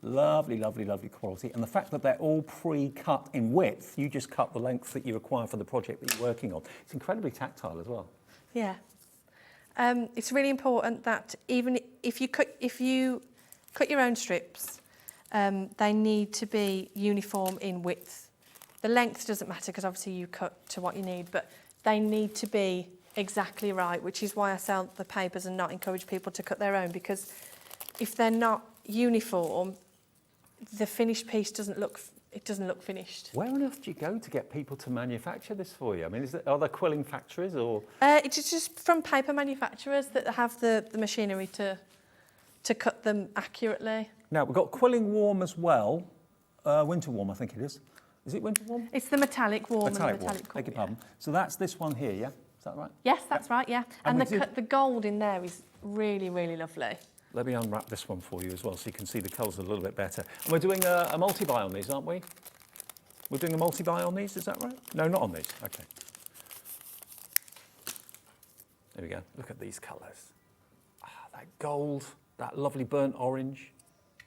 Lovely, lovely, lovely quality. And the fact that they're all pre-cut in width, you just cut the length that you require for the project that you're working on. It's incredibly tactile as well. Yeah. It's really important that even if you cut your own strips, they need to be uniform in width. The length doesn't matter because obviously you cut to what you need, but they need to be exactly right, which is why I sell the papers and not encourage people to cut their own, because if they're not uniform, the finished piece doesn't look it doesn't look finished. Where on earth do you go to get people to manufacture this for you? I mean, are there quilling factories or? It's just from paper manufacturers that have the machinery to cut them accurately. Now, we've got quilling warm as well. Winter warm, I think it is. Is it winter warm? It's the metallic warm Metallic and the warm, metallic cool. beg your pardon. So that's this one here, yeah? Is that right? Yes, that's right, yeah. And And we the gold in there is really, really lovely. Let me unwrap this one for you as well so you can see the colours a little bit better. And we're doing a multi-buy on these, aren't we? We're doing a multi-buy on these, is that right? No, not on these, okay. There we go, look at these colours. Ah, that gold, that lovely burnt orange.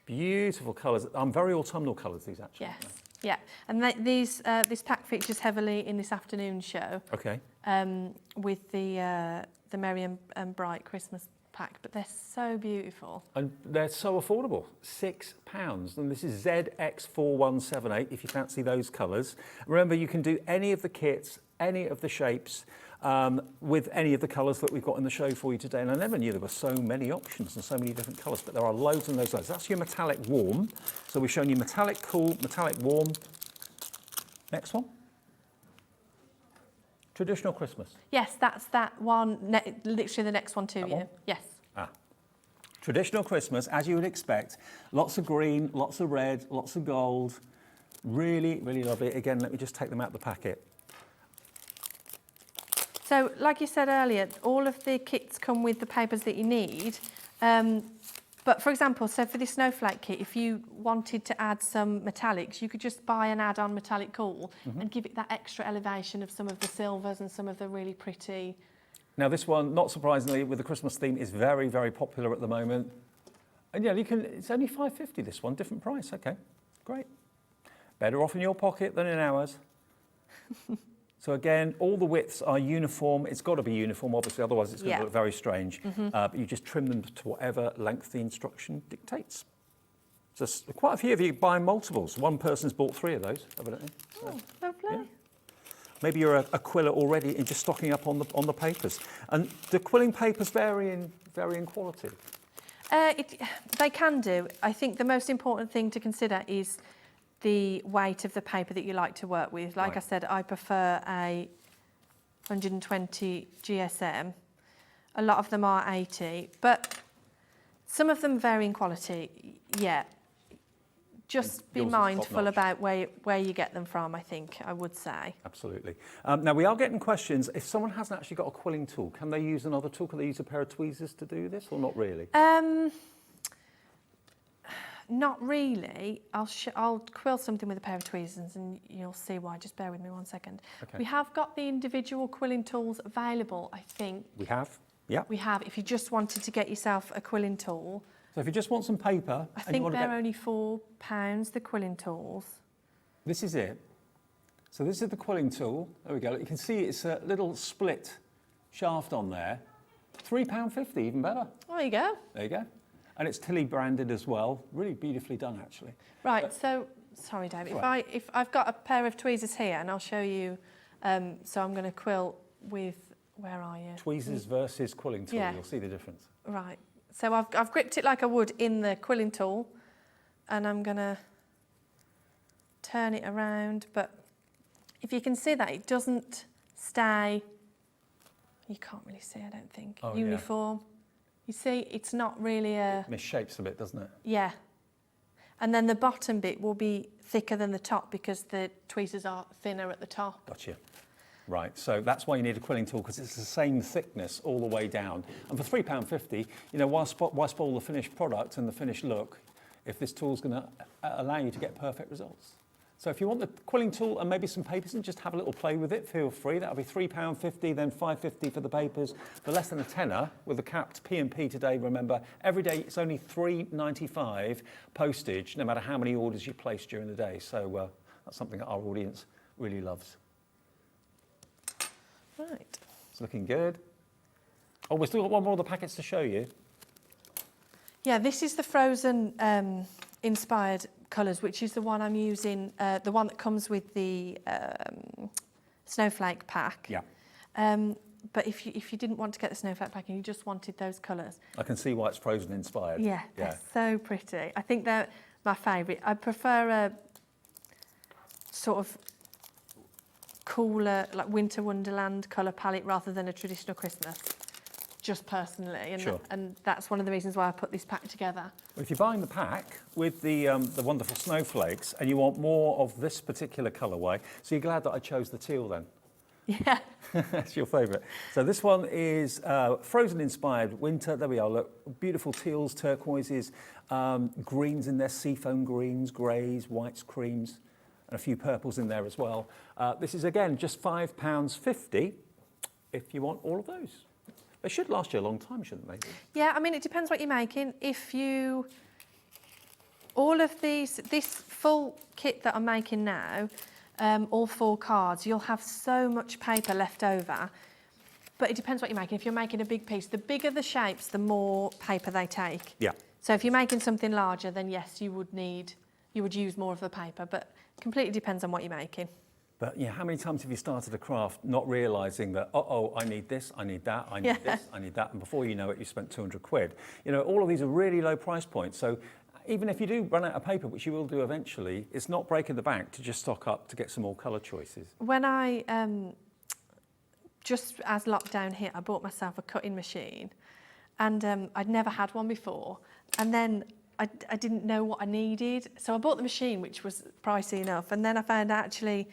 Beautiful colours. Very autumnal colours, these actually. Yes, yeah. And this pack features heavily in this afternoon show. Okay. With the Merry and Bright Christmas pack, but they're so beautiful. And they're so affordable, £6. And this is ZX4178 if you fancy those colours. Remember, you can do any of the kits, any of the shapes, with any of the colours that we've got in the show for you today. And I never knew there were so many options and so many different colours, but there are loads and loads. That's your metallic warm. So we've shown you metallic cool, metallic warm. Next one. Traditional Christmas. Yes, that's that one, literally the next one to you. one? Yes. Traditional Christmas, as you would expect. Lots of green, lots of red, lots of gold. Really, really lovely. Again, let me just take them out of the packet. So, like you said earlier, all of the kits come with the papers that you need. But for example, so for this Snowflake kit, if you wanted to add some metallics, you could just buy an add-on metallic cool and give it that extra elevation of some of the silvers and some of the really pretty. Now this one, not surprisingly, with the Christmas theme, is very, very popular at the moment. And yeah, it's only $5.50 this one, different price, okay, great. Better off in your pocket than in ours. So again, all the widths are uniform. It's got to be uniform, obviously, otherwise it's going to look very strange. But you just trim them to whatever length the instruction dictates. So quite a few of you buy multiples. One person's bought 3 of those, evidently. So, Oh, lovely. yeah. Maybe you're a quiller already and just stocking up on the papers. And do quilling papers vary in quality? They can do. I think the most important thing to consider is the weight of the paper that you like to work with. Like I said, I prefer a 120 GSM. A lot of them are 80, but some of them vary in quality. Yeah. Just be mindful about where you get them from, I think, I would say. Absolutely. Now, we are getting questions. If someone hasn't actually got a quilling tool, can they use another tool? Can they use a pair of tweezers to do this, or not really? Not really. I'll quill something with a pair of tweezers and you'll see why. Just bear with me 1 second. Okay. We have got the individual quilling tools available, I think. We have, yeah. We have, if you just wanted to get yourself a quilling tool. So if you just want some paper... I think they're only £4, the quilling tools. This is it. So this is the quilling tool. There we go. You can see it's a little split shaft on there. £3.50, even better. There you go. There you go. And it's Tilly branded as well. Really beautifully done, actually. Right, so, sorry, Dave. If I've got a pair of tweezers here, and I'll show you, so I'm going to quill with, where are you? Tweezers versus quilling tool, you'll see the difference. Right, so I've gripped it like I would in the quilling tool, and I'm going to turn it around, but if you can see that, it doesn't stay, you can't really see, I don't think, uniform. Yeah. You see, it's not really a... It misshapes a bit, doesn't it? Yeah. And then the bottom bit will be thicker than the top because the tweezers are thinner at the top. Gotcha. Right, so that's why you need a quilling tool, because it's the same thickness all the way down. And for £3.50, you know, why spoil the finished product and the finished look if this tool's going to allow you to get perfect results? So if you want the quilling tool and maybe some papers and just have a little play with it, feel free. That'll be £3.50, then £5.50 for the papers. For less than a tenner with the capped P&P today, remember, every day it's only £3.95 postage, no matter how many orders you place during the day. So that's something that our audience really loves. Right. It's looking good. Oh, we've still got one more of the packets to show you. Yeah, this is the Frozen inspired colours, which is the one I'm using, the one that comes with the Snowflake pack. Yeah. But if you didn't want to get the Snowflake pack and you just wanted those colours. I can see why it's Frozen inspired. Yeah, they're so pretty. I think they're my favourite. I prefer sort of cooler, like winter wonderland colour palette rather than a traditional Christmas, just personally. And, Sure. and that's one of the reasons why I put this pack together. Well, if you're buying the pack with the wonderful snowflakes and you want more of this particular colourway, so you're glad that I chose the teal then? Yeah. That's your favourite. So this one is Frozen inspired winter. There we are, look, beautiful teals, turquoises, greens in there, seafoam greens, greys, whites, creams, and a few purples in there as well. This is again just £5.50 if you want all of those. They should last you a long time, shouldn't they? Yeah, I mean, it depends what you're making. All of this full kit that I'm making now, all 4 cards, you'll have so much paper left over, but it depends what you're making. If you're making a big piece, the bigger the shapes, the more paper they take. Yeah. So if you're making something larger, then yes, you would use more of the paper, but completely depends on what you're making. But yeah, how many times have you started a craft not realising that, uh-oh, I need this, I need that, I need this, I need that, and before you know it, you spent 200 quid. You know, all of these are really low price points, so even if you do run out of paper, which you will do eventually, it's not breaking the bank to just stock up to get some more colour choices. When I, just as lockdown hit, I bought myself a cutting machine, and I'd never had one before, and then I didn't know what I needed, so I bought the machine, which was pricey enough, and then I found actually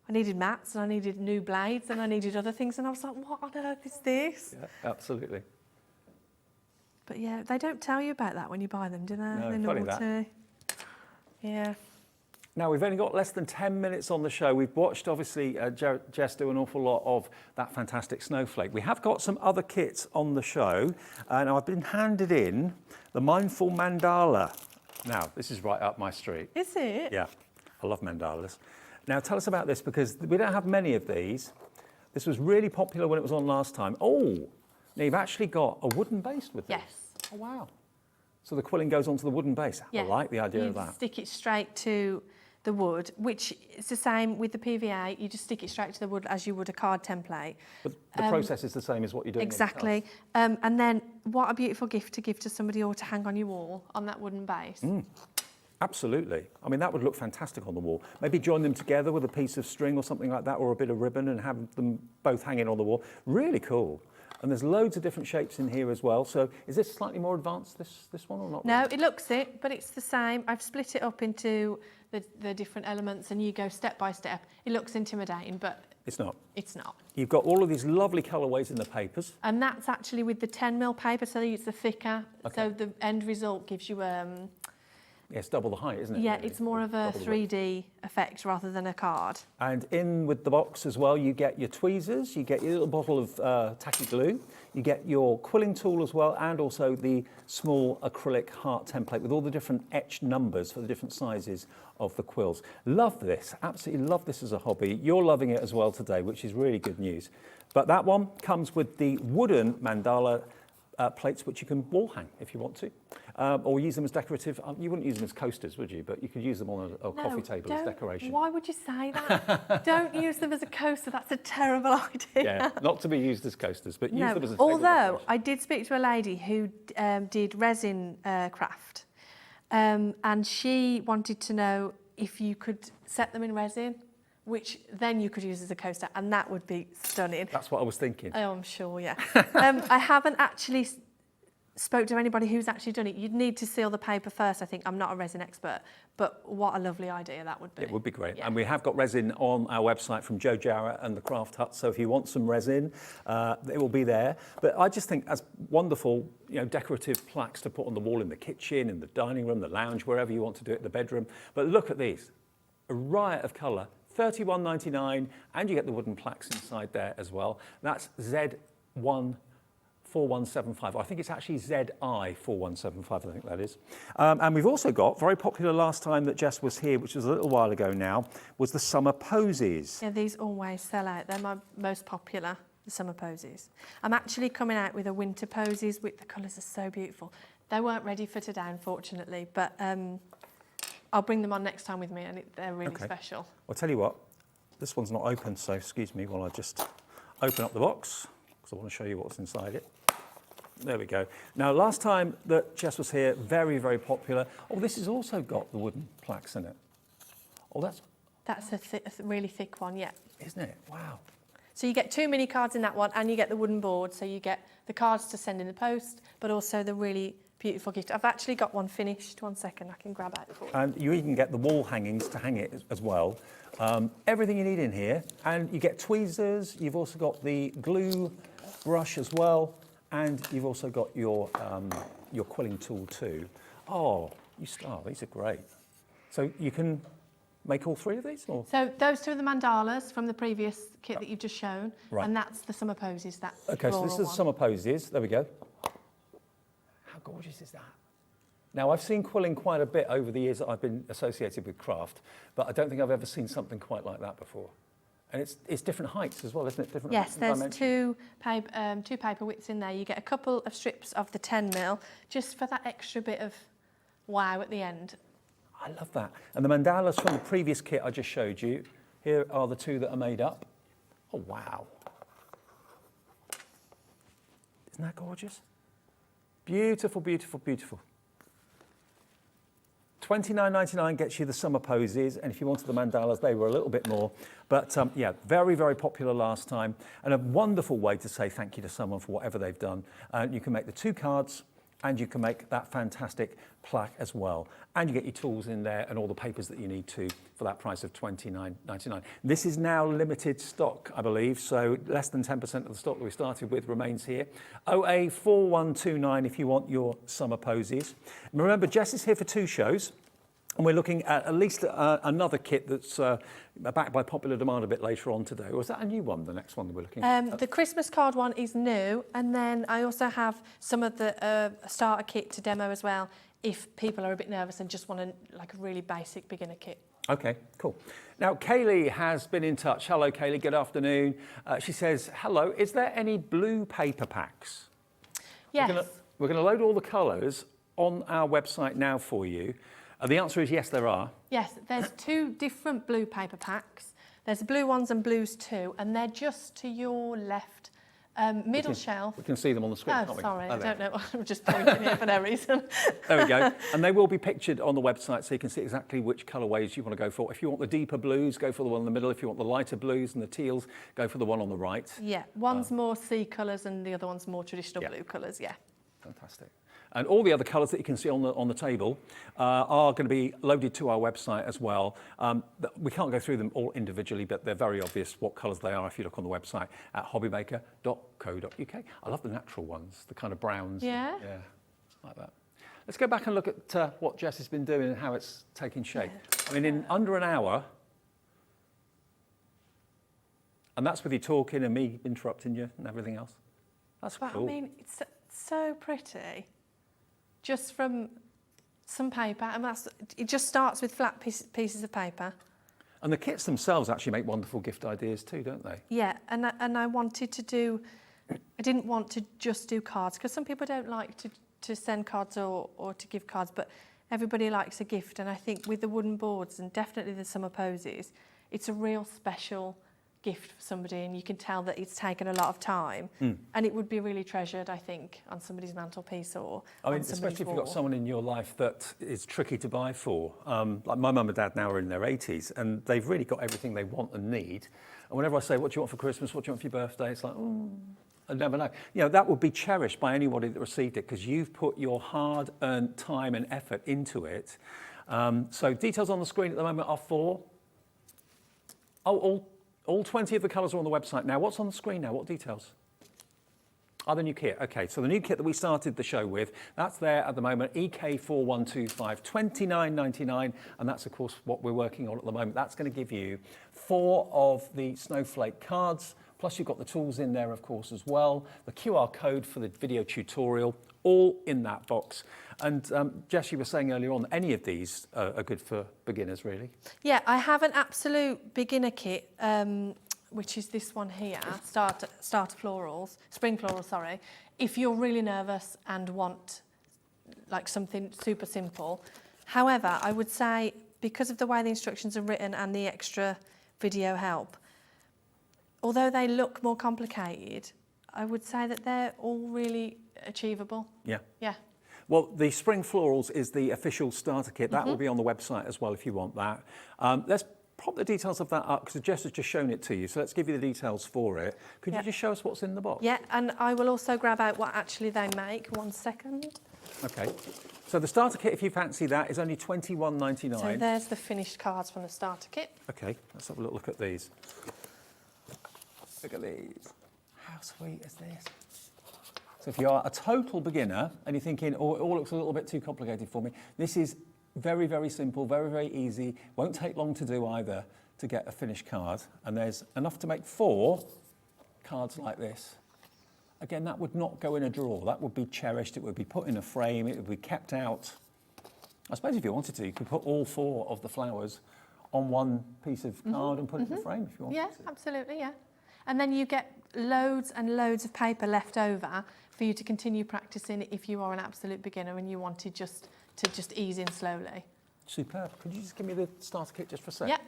I needed mats and I needed new blades and I needed other things, and I was like, what on earth is this? Yeah, absolutely. But yeah, they don't tell you about that when you buy them, do they? No, They're funny naughty. Yeah. Now, we've only got less than 10 minutes on the show. We've watched, obviously, Jess do an awful lot of that fantastic snowflake. We have got some other kits on the show, and I've been handed in the Mindful Mandala. Now, this is right up my street. Is it? Yeah, I love mandalas. Now, tell us about this, because we don't have many of these. This was really popular when it was on last time. Oh, now you've actually got a wooden base with this. Yes. Oh, wow. So the quilling goes onto the wooden base. Yeah. I like the idea you of that. Stick it straight to the wood, which is the same with the PVA. You just stick it straight to the wood as you would a card template. But the process is the same as what you're doing. Exactly. And then what a beautiful gift to give to somebody or to hang on your wall on that wooden base. Absolutely. I mean, that would look fantastic on the wall. Maybe join them together with a piece of string or something like that, or a bit of ribbon, and have them both hanging on the wall. Really cool. And there's loads of different shapes in here as well. So is this slightly more advanced, this one, or not? No, it looks it, but it's the same. I've split it up into the different elements, and you go step by step. It looks intimidating, but It's not. it's not. You've got all of these lovely colourways in the papers. And that's actually with the 10mm paper, so it's the thicker. Okay. So the end result gives you Yeah, it's double the height, isn't it? yeah, really? it's more of a Double the width. 3D effect rather than a card. And in with the box as well, you get your tweezers, you get your little bottle of tacky glue, you get your quilling tool as well, and also the small acrylic heart template with all the different etched numbers for the different sizes of the quills. Love this, absolutely love this as a hobby. You're loving it as well today, which is really good news. But that one comes with the wooden mandala plates, which you can wall hang if you want to, or use them as decorative. You wouldn't use them as coasters, would you? But you could use them on a coffee table as decoration. Why would you say that? Don't use them as a coaster. That's a terrible idea. Yeah, not to be used as coasters, but use them as a table although decoration. I did speak to a lady who did resin craft, and she wanted to know if you could set them in resin, which then you could use as a coaster, and that would be stunning. That's what I was thinking. Oh, I'm sure, yeah. I haven't actually spoke to anybody who's actually done it. You'd need to seal the paper first, I think. I'm not a resin expert, but what a lovely idea that would be. It would be great. Yeah. And we have got resin on our website from Joe Jarrett and the Craft Hut, so if you want some resin, it will be there. But I just think as wonderful, decorative plaques to put on the wall in the kitchen, in the dining room, the lounge, wherever you want to do it, the bedroom. But look at these, a riot of colour. $31.99, and you get the wooden plaques inside there as well. That's Z14175. I think it's actually ZI4175, I think that is. And we've also got, very popular last time that Jess was here, which was a little while ago now, was the summer posies. Yeah, these always sell out. They're my most popular, the summer posies. I'm actually coming out with a winter posies, with the colours are so beautiful. They weren't ready for today, unfortunately, but I'll bring them on next time with me, and they're really special. I'll tell you what, this one's not open, so excuse me while I just open up the box, because I want to show you what's inside it. There we go. Now, last time that Jess was here, very, very popular. Oh, this has also got the wooden plaques in it. Oh, That's a really thick one, yeah. Isn't it? Wow. So you get 2 mini cards in that one, and you get the wooden board. So you get the cards to send in the post, but also the really beautiful gift. I've actually got one finished. 1 second, I can grab it for you. And you even get the wall hangings to hang it as well. Everything you need in here. And you get tweezers. You've also got the glue brush as well. And you've also got your quilling tool too. Oh, these are great. So you can make all 3 of these? Or? So those 2 are the mandalas from the previous kit that you've just shown. Right. And that's the summer posies. That Okay, so this is one. summer posies. There we go. How gorgeous is that? Now, I've seen quilling quite a bit over the years that I've been associated with craft, but I don't think I've ever seen something quite like that before. And it's different heights as well, isn't it? Different Yes, there's dimensions. two paper widths in there. You get a couple of strips of the 10mm just for that extra bit of wow at the end. I love that. And the mandalas from the previous kit I just showed you, here are the 2 that are made up. Oh, wow. Isn't that gorgeous? Beautiful, beautiful, beautiful. $29.99 gets you the summer posies, and if you wanted the mandalas, they were a little bit more. But yeah, very, very popular last time, and a wonderful way to say thank you to someone for whatever they've done. You can make the 2 cards, and you can make that fantastic plaque as well. And you get your tools in there and all the papers that you need to for that price of $29.99. This is now limited stock, I believe, so less than 10% of the stock that we started with remains here. OA4129 if you want your summer posies. And remember, Jess is here for 2 shows. And we're looking at least another kit that's backed by popular demand a bit later on today. Or is that a new one, the next one that we're looking at? The Christmas card one is new, and then I also have some of the starter kit to demo as well, if people are a bit nervous and just want a really basic beginner kit. Okay, cool. Now, Kaylee has been in touch. Hello, Kaylee, good afternoon. She says, hello, is there any blue paper packs? Yes. We're going to load all the colours on our website now for you. The answer is yes, there are. Yes, there's 2 different blue paper packs. There's blue ones and blues too, and they're just to your left middle shelf. We can see them on the screen, Oh, can't we? sorry, I there. don't know. I'm just pointing here for no reason. There we go. And they will be pictured on the website so you can see exactly which colourways you want to go for. If you want the deeper blues, go for the one in the middle. If you want the lighter blues and the teals, go for the one on the right. Yeah, one's more sea colours and the other one's more traditional blue colours, yeah. Fantastic. And all the other colours that you can see on the table are going to be loaded to our website as well. We can't go through them all individually, but they're very obvious what colours they are if you look on the website at hobbymaker.co.uk. I love the natural ones, the kind of browns. Yeah? Yeah, like that. Let's go back and look at what Jess has been doing and how it's taking shape. Yeah. I mean, in under an hour, and that's with you talking and me interrupting you and everything else. That's But cool. I mean, it's so pretty. Just from some paper, and it just starts with flat pieces of paper. And the kits themselves actually make wonderful gift ideas too, don't they? Yeah, and I wanted to do, I didn't want to just do cards, because some people don't like to send cards or to give cards, but everybody likes a gift, and I think with the wooden boards and definitely the summer posies, it's a real special gift for somebody, and you can tell that it's taken a lot of time, and it would be really treasured, I think, on somebody's mantelpiece or I mean, on somebody's especially if you've got wall. someone in your life that is tricky to buy for. Like my mum and dad now are in their 80s, and they've really got everything they want and need. And whenever I say, what do you want for Christmas? What do you want for your birthday? It's like, I never know. You know, that would be cherished by anybody that received it, because you've put your hard-earned time and effort into it. So details on the screen at the moment are for... All 20 of the colours are on the website now. What's on the screen now? What details? Oh, the new kit. Okay, so the new kit that we started the show with, that's there at the moment, EK4125, $29.99, and that's, of course, what we're working on at the moment. That's going to give you 4 of the Snowflake cards, plus you've got the tools in there, of course, as well, the QR code for the video tutorial, all in that box. And Jess, you were saying earlier on, any of these are good for beginners, really? Yeah, I have an absolute beginner kit, which is this one here, Starter Florals, Spring Florals, sorry. If you're really nervous and want like something super simple. However, I would say, because of the way the instructions are written and the extra video help, although they look more complicated, I would say that they're all really achievable. Yeah. Yeah. Well, the Spring Florals is the official starter kit. That will be on the website as well if you want that. Let's pop the details of that up because Jess has just shown it to you. So let's give you the details for it. Could you just show us what's in the box? Yeah, and I will also grab out what actually they make. 1 second. Okay. So the starter kit, if you fancy that, is only £21.99. So there's the finished cards from the starter kit. Okay, let's have a look at these. Look at these. How sweet is this? So if you are a total beginner and you're thinking, oh, it all looks a little bit too complicated for me, this is very, very simple, very, very easy. Won't take long to do either to get a finished card. And there's enough to make 4 cards like this. Again, that would not go in a drawer. That would be cherished. It would be put in a frame. It would be kept out. I suppose if you wanted to, you could put all 4 of the flowers on one piece of card and put it in a frame if you wanted to. Yeah, absolutely, yeah. And then you get loads and loads of paper left over for you to continue practicing if you are an absolute beginner and you wanted to just ease in slowly. Superb. Could you just give me the starter kit just for a sec? Yeah.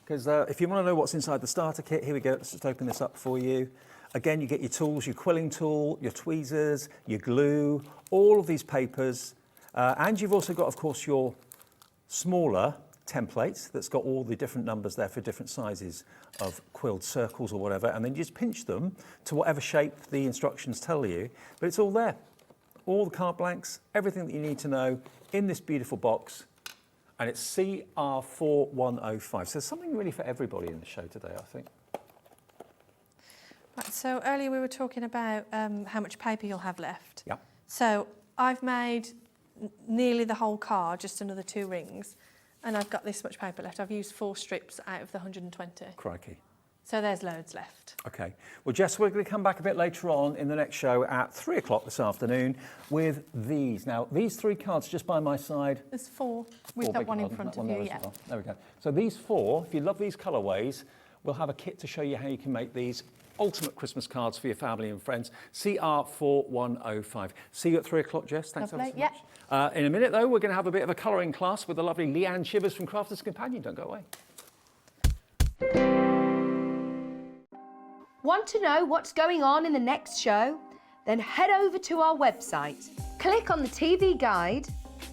Because if you want to know what's inside the starter kit, here we go. Let's just open this up for you. Again, you get your tools, your quilling tool, your tweezers, your glue, all of these papers. And you've also got, of course, your smaller templates that's got all the different numbers there for different sizes of quilled circles or whatever. And then you just pinch them to whatever shape the instructions tell you. But it's all there. All the card blanks, everything that you need to know in this beautiful box. And it's CR4105. So there's something really for everybody in the show today, I think. Right, so earlier we were talking about how much paper you'll have left. Yeah. So I've made nearly the whole card, just another 2 rings, and I've got this much paper left. I've used 4 strips out of the 120. Crikey. So there's loads left. Okay. Well, Jess, we're going to come back a bit later on in the next show at 3 o'clock this afternoon with these. Now, these 3 cards just by my side. There's 4 with 4, that beg one your in pardon, front that of one you, there as yeah. well. There we go. So these 4, if you love these colourways, we'll have a kit to show you how you can make these ultimate Christmas cards for your family and friends. CR4105. See you at 3 o'clock, Jess. Thanks ever so Lovely, much. In a minute, though, we're going to have a bit of a colouring class with the lovely Leanne Shivers from Crafter's Companion. Don't go away. Want to know what's going on in the next show? Then head over to our website. Click on the TV guide.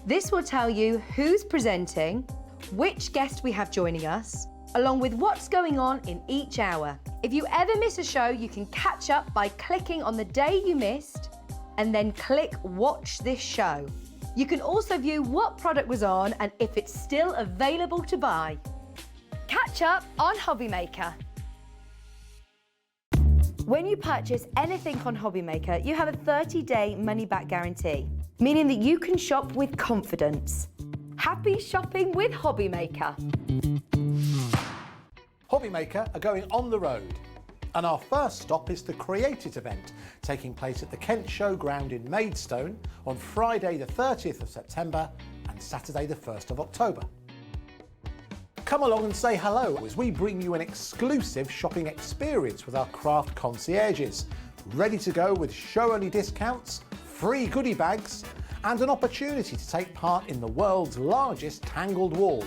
This will tell you who's presenting, which guest we have joining us, along with what's going on in each hour. If you ever miss a show, you can catch up by clicking on the day you missed and then click Watch This Show. You can also view what product was on and if it's still available to buy. Catch up on Hobby Maker. When you purchase anything on Hobby Maker, you have a 30-day money-back guarantee, meaning that you can shop with confidence. Happy shopping with Hobby Maker. Hobby Maker are going on the road, and our first stop is the Create It event, taking place at the Kent Showground in Maidstone on Friday the 30th of September and Saturday the 1st of October. Come along and say hello as we bring you an exclusive shopping experience with our craft concierges, ready to go with show-only discounts, free goodie bags, and an opportunity to take part in the world's largest tangled wall.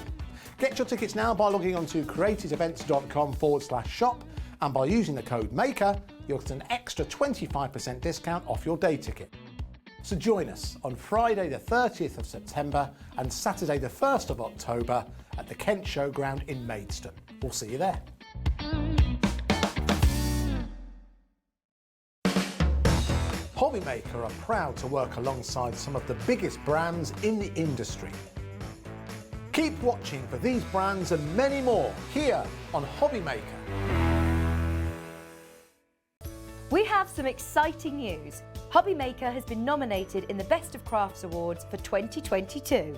Get your tickets now by logging on to createitevents.com/shop, and by using the code MAKER, you'll get an extra 25% discount off your day ticket. So join us on Friday the 30th of September and Saturday the 1st of October at the Kent Showground in Maidstone. We'll see you there. Hobby Maker are proud to work alongside some of the biggest brands in the industry. Keep watching for these brands and many more here on Hobby Maker. We have some exciting news. Hobby Maker has been nominated in the Best of Crafts Awards for 2022.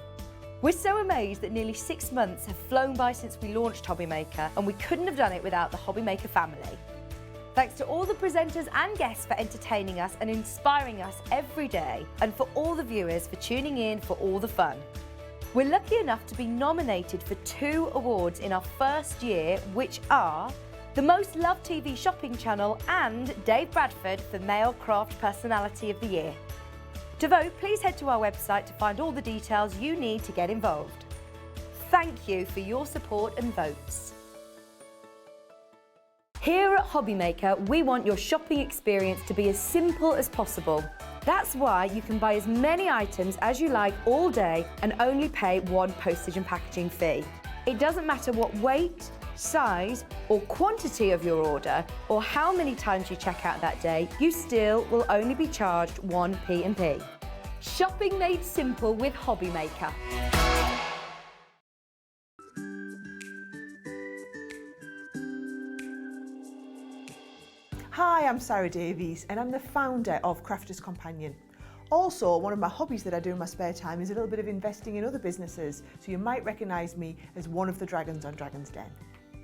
We're so amazed that nearly 6 months have flown by since we launched Hobby Maker, and we couldn't have done it without the Hobby Maker family. Thanks to all the presenters and guests for entertaining us and inspiring us every day, and for all the viewers for tuning in for all the fun. We're lucky enough to be nominated for 2 awards in our first year, which are the Most Loved TV Shopping Channel and Dave Bradford for Male Craft Personality of the Year. To vote, please head to our website to find all the details you need to get involved. Thank you for your support and votes. Here at Hobby Maker, we want your shopping experience to be as simple as possible. That's why you can buy as many items as you like all day and only pay 1 postage and packaging fee. It doesn't matter what weight, size, or quantity of your order, or how many times you check out that day, you still will only be charged 1 P&P. Shopping made simple with HobbyMaker. Hi, I'm Sarah Davies and I'm the founder of Crafter's Companion. Also, one of my hobbies that I do in my spare time is a little bit of investing in other businesses, so you might recognise me as one of the dragons on Dragon's Den.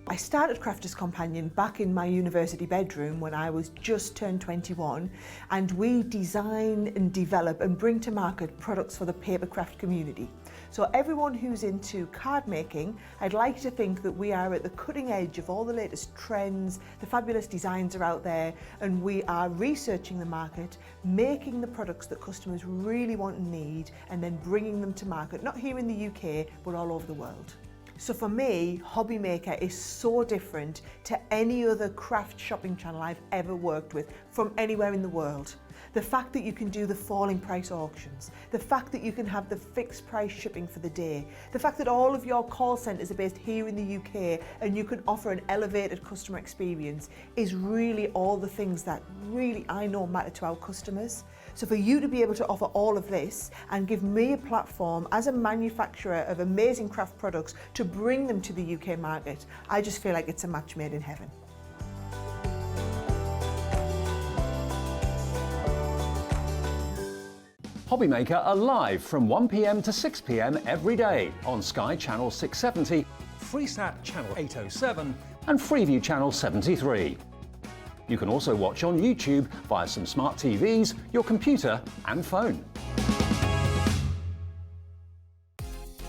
I started Crafter's Companion back in my university bedroom when I was just turned 21, and we design and develop and bring to market products for the papercraft community. So everyone who's into card making, I'd like to think that we are at the cutting edge of all the latest trends, the fabulous designs are out there, and we are researching the market, making the products that customers really want and need, and then bringing them to market, not here in the UK, but all over the world. So for me, HobbyMaker is so different to any other craft shopping channel I've ever worked with from anywhere in the world. The fact that you can do the falling price auctions, the fact that you can have the fixed price shipping for the day, the fact that all of your call centres are based here in the UK and you can offer an elevated customer experience is really all the things that really I know matter to our customers. So for you to be able to offer all of this and give me a platform as a manufacturer of amazing craft products to bring them to the UK market, I just feel like it's a match made in heaven. HobbyMaker are live from 1 p.m. to 6 p.m. every day on Sky Channel 670, Freesat Channel 807 and Freeview Channel 73. You can also watch on YouTube via some smart TVs, your computer and phone.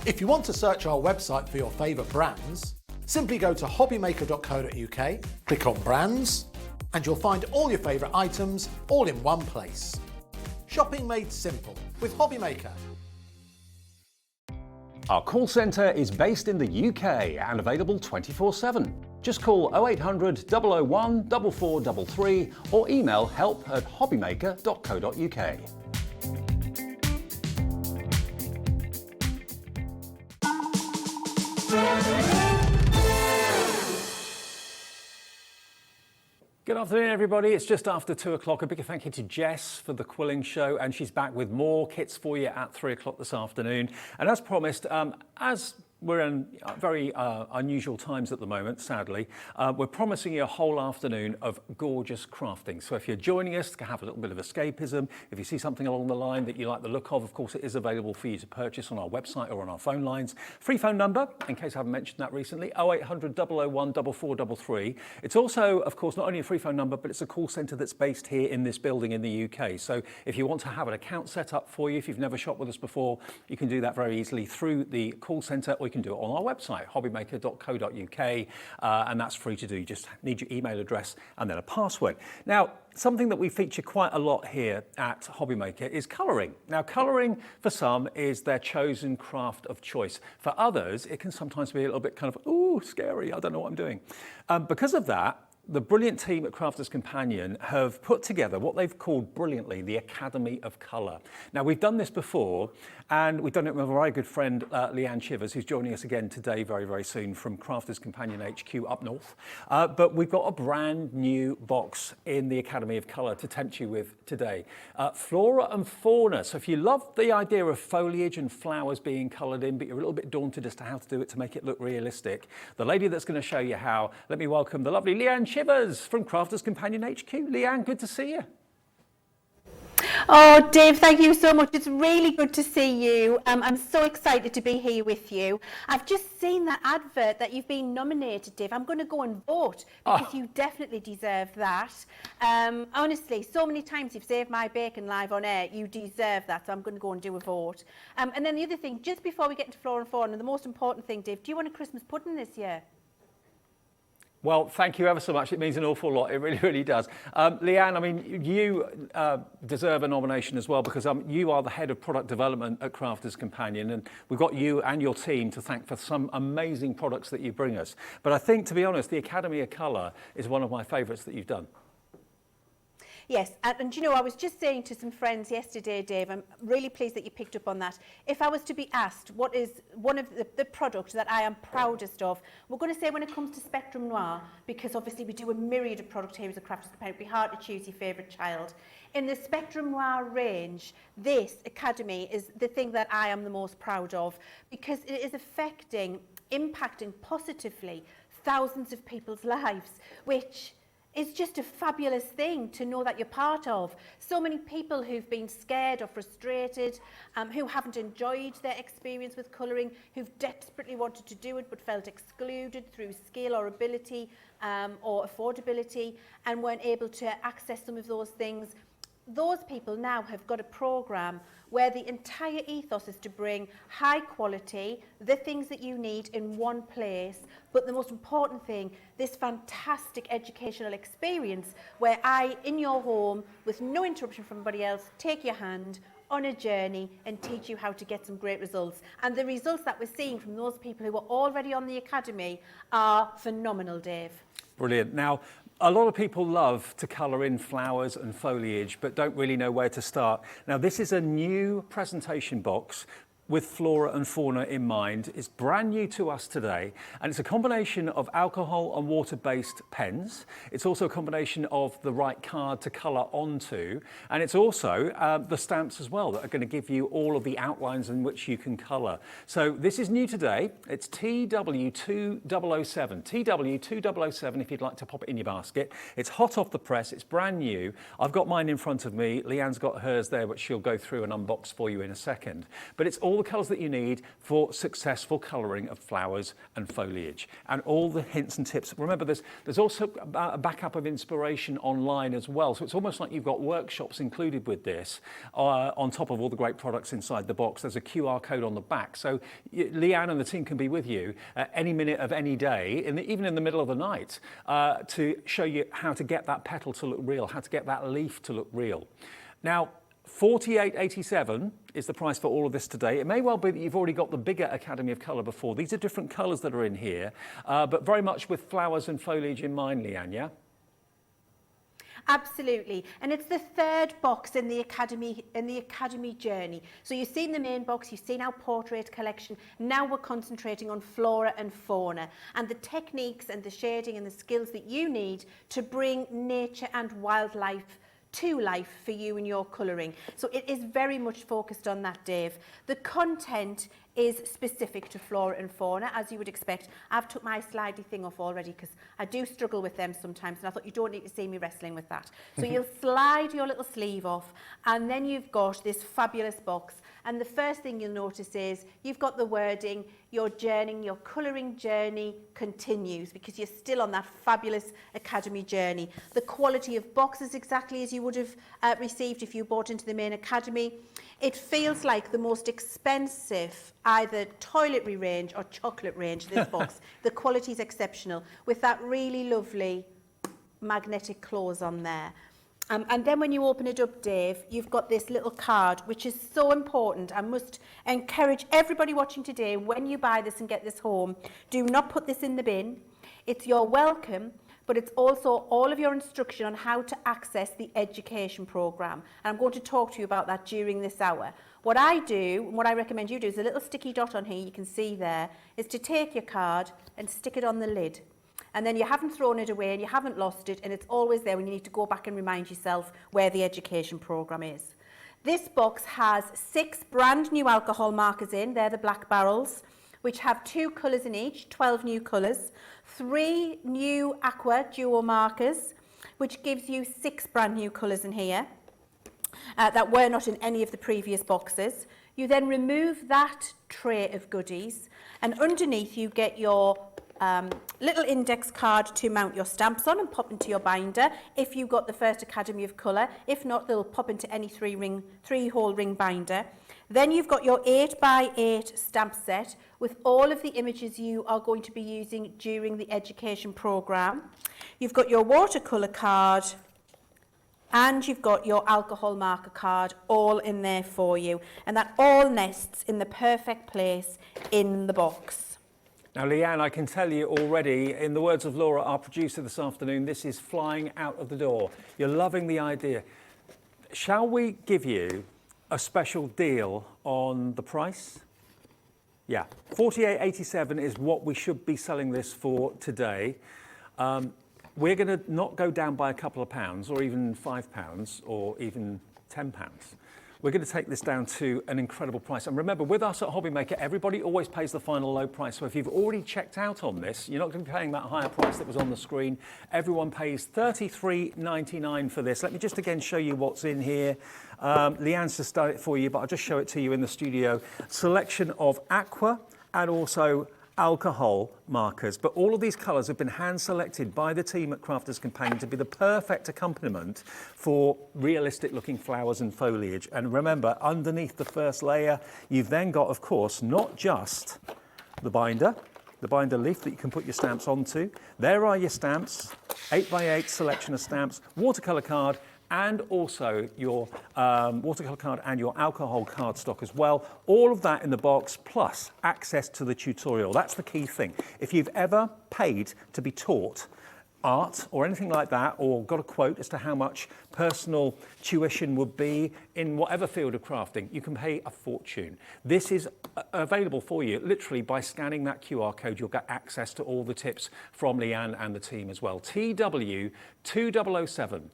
If you want to search our website for your favourite brands, simply go to hobbymaker.co.uk, click on brands, and you'll find all your favourite items all in one place. Shopping made simple with HobbyMaker. Our call centre is based in the UK and available 24/7. Just call 0800 001 4433 or email help@hobbymaker.co.uk. Good afternoon, everybody. It's just after 2 o'clock. A big thank you to Jess for the quilling show, and she's back with more kits for you at 3 o'clock this afternoon. And as promised, as we're in very unusual times at the moment, sadly. We're promising you a whole afternoon of gorgeous crafting. So if you're joining us to have a little bit of escapism, if you see something along the line that you like the look of course it is available for you to purchase on our website or on our phone lines. Free phone number, in case I haven't mentioned that recently, 0800 001 4433. It's also, of course, not only a free phone number, but it's a call centre that's based here in this building in the UK. So if you want to have an account set up for you, if you've never shopped with us before, you can do that very easily through the call centre, or you can do it on our website, hobbymaker.co.uk, and that's free to do. You just need your email address and then a password. Now, something that we feature quite a lot here at HobbyMaker is colouring. Now, colouring for some is their chosen craft of choice. For others, it can sometimes be a little bit kind of, ooh, scary, I don't know what I'm doing. Because of that, the brilliant team at Crafter's Companion have put together what they've called brilliantly the Academy of Colour. Now, we've done this before, and we've done it with a very good friend, Leanne Chivers, who's joining us again today very, very soon from Crafter's Companion HQ up north. But we've got a brand new box in the Academy of Colour to tempt you with today. Flora and fauna. So if you love the idea of foliage and flowers being coloured in, but you're a little bit daunted as to how to do it to make it look realistic, the lady that's going to show you how, let me welcome the lovely Leanne Chivers from Crafter's Companion HQ. Leanne, good to see you. Oh, Dave, thank you so much. It's really good to see you. I'm so excited to be here with you. I've just seen that advert that you've been nominated, Dave. I'm going to go and vote because you definitely deserve that. Honestly, so many times you've saved my bacon live on air. You deserve that, so I'm going to go and do a vote. And then the other thing, just before we get into Flora and Fauna, the most important thing, Dave, do you want a Christmas pudding this year? Well, thank you ever so much. It means an awful lot. It really, really does. Leanne, I mean, you deserve a nomination as well because you are the head of product development at Crafter's Companion, and we've got you and your team to thank for some amazing products that you bring us. But I think, to be honest, the Academy of Colour is one of my favourites that you've done. Yes, and you know, I was just saying to some friends yesterday, Dave, I'm really pleased that you picked up on that. If I was to be asked what is one of the products that I am proudest of, we're going to say when it comes to Spectrum Noir, because obviously we do a myriad of product here as a crafters companion. It'd be hard to choose your favourite child. In the Spectrum Noir range, this Academy is the thing that I am the most proud of, because it is impacting positively thousands of people's lives, which is just a fabulous thing to know that you're part of. So many people who've been scared or frustrated, who haven't enjoyed their experience with colouring, who've desperately wanted to do it but felt excluded through skill or ability or affordability and weren't able to access some of those things. Those people now have got a programme where the entire ethos is to bring high quality, the things that you need in one place, but the most important thing, this fantastic educational experience where I, in your home, with no interruption from anybody else, take your hand on a journey and teach you how to get some great results. And the results that we're seeing from those people who are already on the Academy are phenomenal, Dave. Brilliant. Now, a lot of people love to colour in flowers and foliage, but don't really know where to start. Now, this is a new presentation box with flora and fauna in mind. It's brand new to us today, and it's a combination of alcohol and water-based pens. It's also a combination of the right card to colour onto, and it's also the stamps as well that are going to give you all of the outlines in which you can colour. So this is new today. It's TW2007. TW2007 if you'd like to pop it in your basket. It's hot off the press. It's brand new. I've got mine in front of me. Leanne's got hers there, which she'll go through and unbox for you in a second. But it's all the colours that you need for successful colouring of flowers and foliage, and all the hints and tips. Remember, there's also a backup of inspiration online as well, so it's almost like you've got workshops included with this on top of all the great products inside the box. There's a QR code on the back, so Leanne and the team can be with you at any minute of any day, even in the middle of the night, to show you how to get that petal to look real, how to get that leaf to look real. Now, $48.87 is the price for all of this today. It may well be that you've already got the bigger Academy of Colour before. These are different colours that are in here, but very much with flowers and foliage in mind, Leanne, yeah? Absolutely, and it's the third box in the Academy journey. So you've seen the main box, you've seen our portrait collection. Now we're concentrating on flora and fauna and the techniques and the shading and the skills that you need to bring nature and wildlife to life for you and your colouring. So it is very much focused on that, Dave. The content is specific to flora and fauna, as you would expect. I've took my slidey thing off already because I do struggle with them sometimes, and I thought you don't need to see me wrestling with that. So you'll slide your little sleeve off, and then you've got this fabulous box. And the first thing you'll notice is you've got the wording, your journey, your colouring journey continues, because you're still on that fabulous Academy journey. The quality of box is exactly as you would have received if you bought into the main Academy. It feels like the most expensive either toiletry range or chocolate range, this box. The quality is exceptional, with that really lovely magnetic close on there. And then when you open it up, Dave, you've got this little card, which is so important. I must encourage everybody watching today, when you buy this and get this home, do not put this in the bin. It's your welcome, but it's also all of your instruction on how to access the education programme. And I'm going to talk to you about that during this hour. What I do, and what I recommend you do, is a little sticky dot on here, you can see there, is to take your card and stick it on the lid. And then you haven't thrown it away and you haven't lost it, and it's always there when you need to go back and remind yourself where the education programme is. This box has 6 brand new alcohol markers in, they're the black barrels, which have 2 colours in each, 12 new colours, 3 new aqua duo markers, which gives you 6 brand new colours in here that were not in any of the previous boxes. You then remove that tray of goodies, and underneath you get your little index card to mount your stamps on and pop into your binder if you got the first Academy of Colour. If not, they'll pop into any 3-hole ring binder. Then you've got your 8x8 stamp set with all of the images you are going to be using during the education programme. You've got your watercolour card, and you've got your alcohol marker card all in there for you, and that all nests in the perfect place in the box. Now, Leanne, I can tell you already, in the words of Laura, our producer this afternoon, this is flying out of the door. You're loving the idea. Shall we give you a special deal on the price? Yeah, $48.87 is what we should be selling this for today. We're going to not go down by a couple of pounds, or even £5, or even £10. We're going to take this down to an incredible price. And remember, with us at Hobbymaker, everybody always pays the final low price. So if you've already checked out on this, you're not going to be paying that higher price that was on the screen. Everyone pays $33.99 for this. Let me just again show you what's in here. Leanne's just done it for you, but I'll just show it to you in the studio. Selection of aqua and also alcohol markers, but all of these colours have been hand selected by the team at Crafters Companion to be the perfect accompaniment for realistic looking flowers and foliage. And remember, underneath the first layer, you've then got, of course, not just the binder leaf that you can put your stamps onto. There are your stamps, 8x8 selection of stamps, watercolour card, and also your watercolour card and your alcohol cardstock as well. All of that in the box, plus access to the tutorial. That's the key thing. If you've ever paid to be taught art or anything like that, or got a quote as to how much personal tuition would be in whatever field of crafting, you can pay a fortune. This is available for you literally by scanning that QR code. You'll get access to all the tips from Leanne and the team as well. TW2007,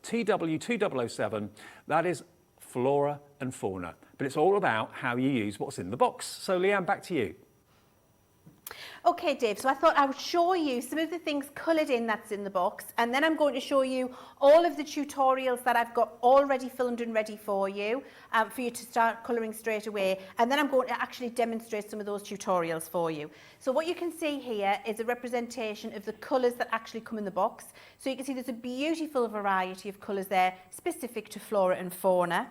TW2007, that is flora and fauna, but it's all about how you use what's in the box. So Leanne, back to you. Okay, Dave, so I thought I would show you some of the things coloured in that's in the box, and then I'm going to show you all of the tutorials that I've got already filmed and ready for you to start colouring straight away, and then I'm going to actually demonstrate some of those tutorials for you. So what you can see here is a representation of the colours that actually come in the box. So you can see there's a beautiful variety of colours there specific to flora and fauna.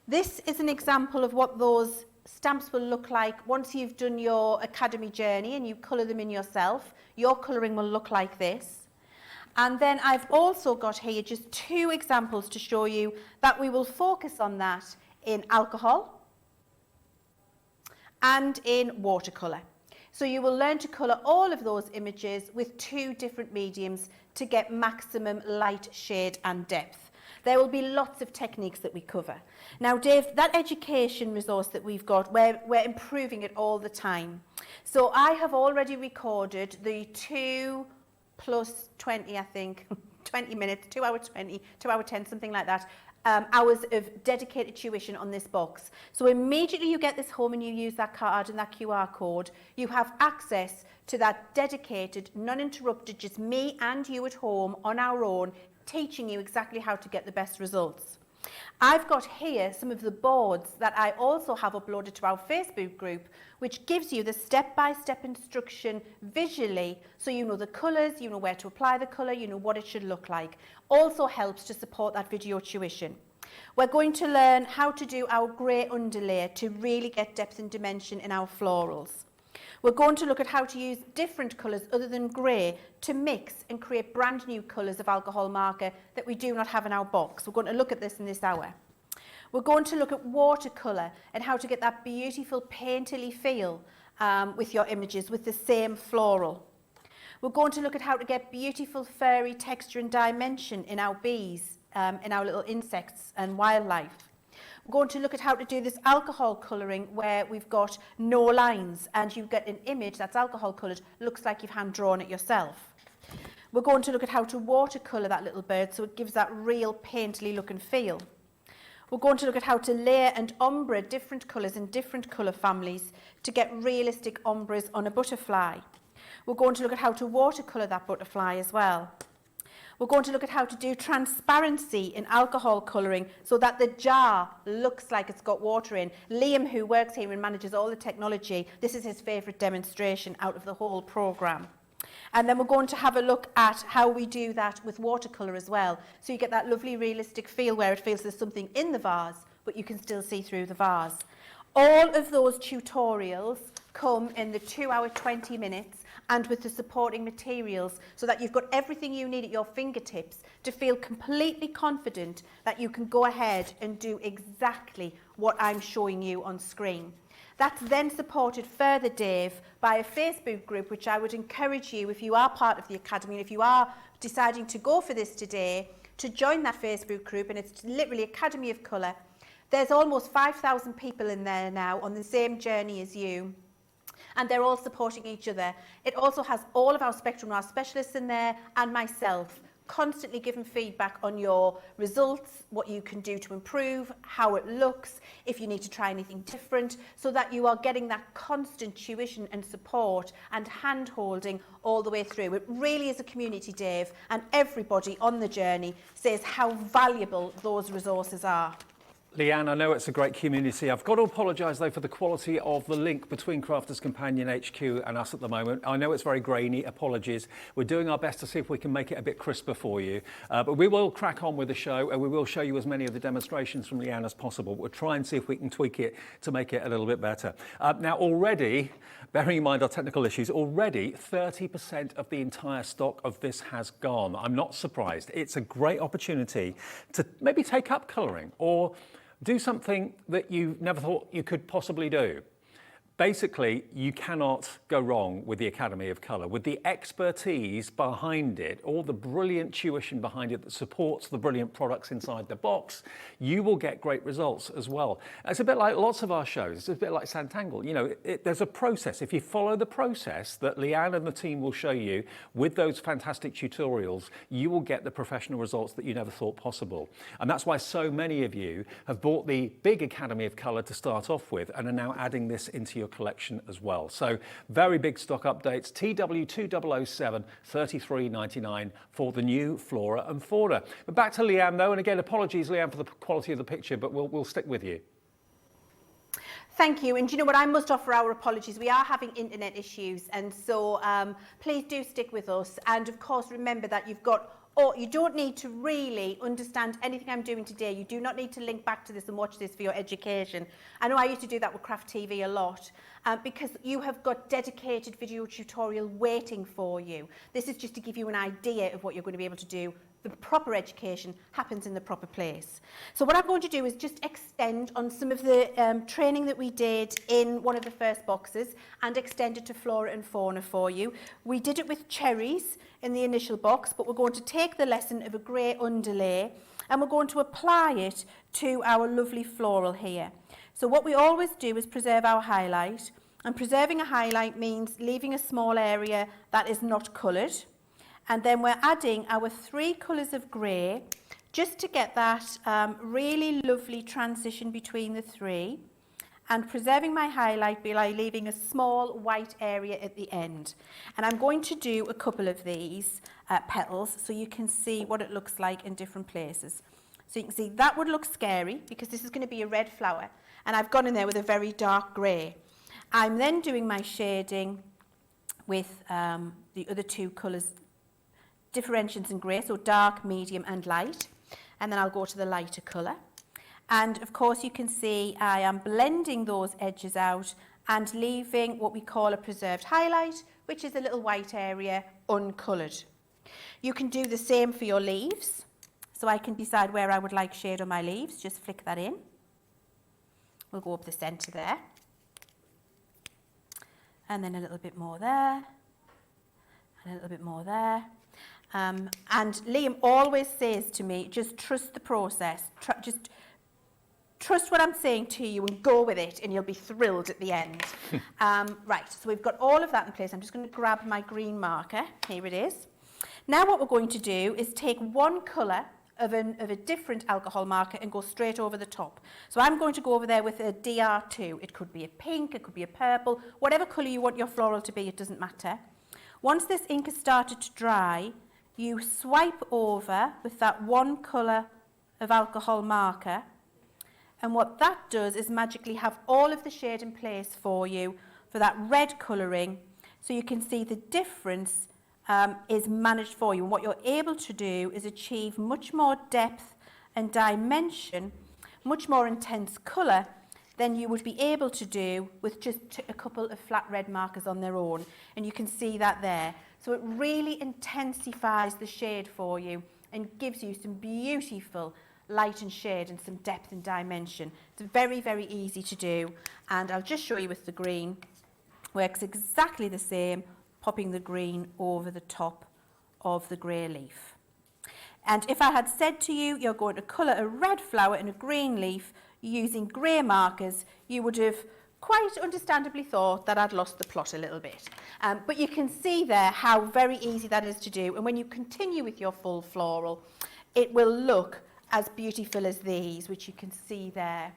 This is an example of what those stamps will look like once you've done your academy journey and you colour them in yourself. Your colouring will look like this. And then I've also got here just two examples to show you that we will focus on that in alcohol and in watercolour. So you will learn to colour all of those images with two different mediums to get maximum light, shade and depth. There will be lots of techniques that we cover. Now, Dave, that education resource that we've got, we're improving it all the time. So I have already recorded the 2 plus 20, I think, 20 minutes, 2 hour 20, 2 hour 10, something like that, hours of dedicated tuition on this box. So immediately you get this home and you use that card and that QR code, you have access to that dedicated, non-interrupted, just me and you at home on our own, teaching you exactly how to get the best results. I've got here some of the boards that I also have uploaded to our Facebook group, which gives you the step-by-step instruction visually, so you know the colours, you know where to apply the colour, you know what it should look like. Also helps to support that video tuition. We're going to learn how to do our grey underlay to really get depth and dimension in our florals. We're going to look at how to use different colours other than grey to mix and create brand new colours of alcohol marker that we do not have in our box. We're going to look at this in this hour. We're going to look at watercolour and how to get that beautiful painterly feel with your images with the same floral. We're going to look at how to get beautiful furry texture and dimension in our bees, in our little insects and wildlife. We're going to look at how to do this alcohol colouring where we've got no lines and you get an image that's alcohol coloured, looks like you've hand drawn it yourself. We're going to look at how to watercolour that little bird so it gives that real painterly look and feel. We're going to look at how to layer and ombre different colours in different colour families to get realistic ombres on a butterfly. We're going to look at how to watercolour that butterfly as well. We're going to look at how to do transparency in alcohol colouring so that the jar looks like it's got water in. Liam, who works here and manages all the technology, this is his favourite demonstration out of the whole programme. And then we're going to have a look at how we do that with watercolour as well. So you get that lovely realistic feel where it feels there's something in the vase, but you can still see through the vase. All of those tutorials come in the 2 hour 20 minutes and with the supporting materials so that you've got everything you need at your fingertips to feel completely confident that you can go ahead and do exactly what I'm showing you on screen. That's then supported further, Dave, by a Facebook group, which I would encourage you, if you are part of the Academy, and if you are deciding to go for this today, to join that Facebook group, and it's literally Academy of Colour. There's almost 5,000 people in there now on the same journey as you, and they're all supporting each other. It also has all of our Spectrum Art specialists in there, and myself, constantly giving feedback on your results, what you can do to improve, how it looks, if you need to try anything different, so that you are getting that constant tuition and support and hand-holding all the way through. It really is a community, Dave, and everybody on the journey says how valuable those resources are. Leanne, I know it's a great community. I've got to apologise, though, for the quality of the link between Crafters Companion HQ and us at the moment. I know it's very grainy. Apologies. We're doing our best to see if we can make it a bit crisper for you. But we will crack on with the show, and we will show you as many of the demonstrations from Leanne as possible. We'll try and see if we can tweak it to make it a little bit better. Now, already, bearing in mind our technical issues, already 30% of the entire stock of this has gone. I'm not surprised. It's a great opportunity to maybe take up colouring or do something that you never thought you could possibly do. Basically, you cannot go wrong with the Academy of Colour. With the expertise behind it, all the brilliant tuition behind it that supports the brilliant products inside the box, you will get great results as well. It's a bit like lots of our shows. It's a bit like Santangle. You know, there's a process. If you follow the process that Leanne and the team will show you with those fantastic tutorials, you will get the professional results that you never thought possible. And that's why so many of you have bought the big Academy of Colour to start off with and are now adding this into your collection as well. So very big stock updates. TW2007 $33.99 for the new Flora and Fauna. But back to Leanne though, and again apologies Leanne for the quality of the picture, but we'll stick with you. Thank you. And you know what, I must offer our apologies. We are having internet issues, and so please do stick with us. And of course, remember that you don't need to really understand anything I'm doing today. You do not need to link back to this and watch this for your education. I know I used to do that with Craft TV a lot, because you have got dedicated video tutorial waiting for you. This is just to give you an idea of what you're going to be able to do. The proper education happens in the proper place. So what I'm going to do is just extend on some of the training that we did in one of the first boxes and extend it to Flora and Fauna for you. We did it with cherries in the initial box, but we're going to take the lesson of a grey underlay and we're going to apply it to our lovely floral here. So what we always do is preserve our highlight, and preserving a highlight means leaving a small area that is not coloured. And then we're adding our 3 colours of grey just to get that really lovely transition between the 3, and preserving my highlight by leaving a small white area at the end. And I'm going to do a couple of these petals so you can see what it looks like in different places. So you can see that would look scary because this is going to be a red flower, and I've gone in there with a very dark grey. I'm then doing my shading with the other 2 colours, differentiations in grey, so dark, medium and light, and then I'll go to the lighter colour. And of course you can see I am blending those edges out and leaving what we call a preserved highlight, which is a little white area uncoloured. You can do the same for your leaves, so I can decide where I would like shade on my leaves, just flick that in. We'll go up the centre there, and then a little bit more there, and a little bit more there. And Liam always says to me, just trust the process, just trust what I'm saying to you and go with it and you'll be thrilled at the end. Right, so we've got all of that in place. I'm just going to grab my green marker. Here it is. Now what we're going to do is take one colour of a different alcohol marker and go straight over the top. So I'm going to go over there with a DR2. It could be a pink, it could be a purple, whatever colour you want your floral to be, it doesn't matter. Once this ink has started to dry, you swipe over with that one colour of alcohol marker, and what that does is magically have all of the shade in place for you for that red colouring, so you can see the difference is managed for you. And what you're able to do is achieve much more depth and dimension, much more intense colour than you would be able to do with just a couple of flat red markers on their own. And you can see that there. So it really intensifies the shade for you and gives you some beautiful light and shade and some depth and dimension. It's very, very easy to do, and I'll just show you with the green. Works exactly the same, popping the green over the top of the grey leaf. And if I had said to you, you're going to colour a red flower in a green leaf using grey markers, you would have quite understandably thought that I'd lost the plot a little bit. But you can see there how very easy that is to do, and when you continue with your full floral, it will look as beautiful as these, which you can see there.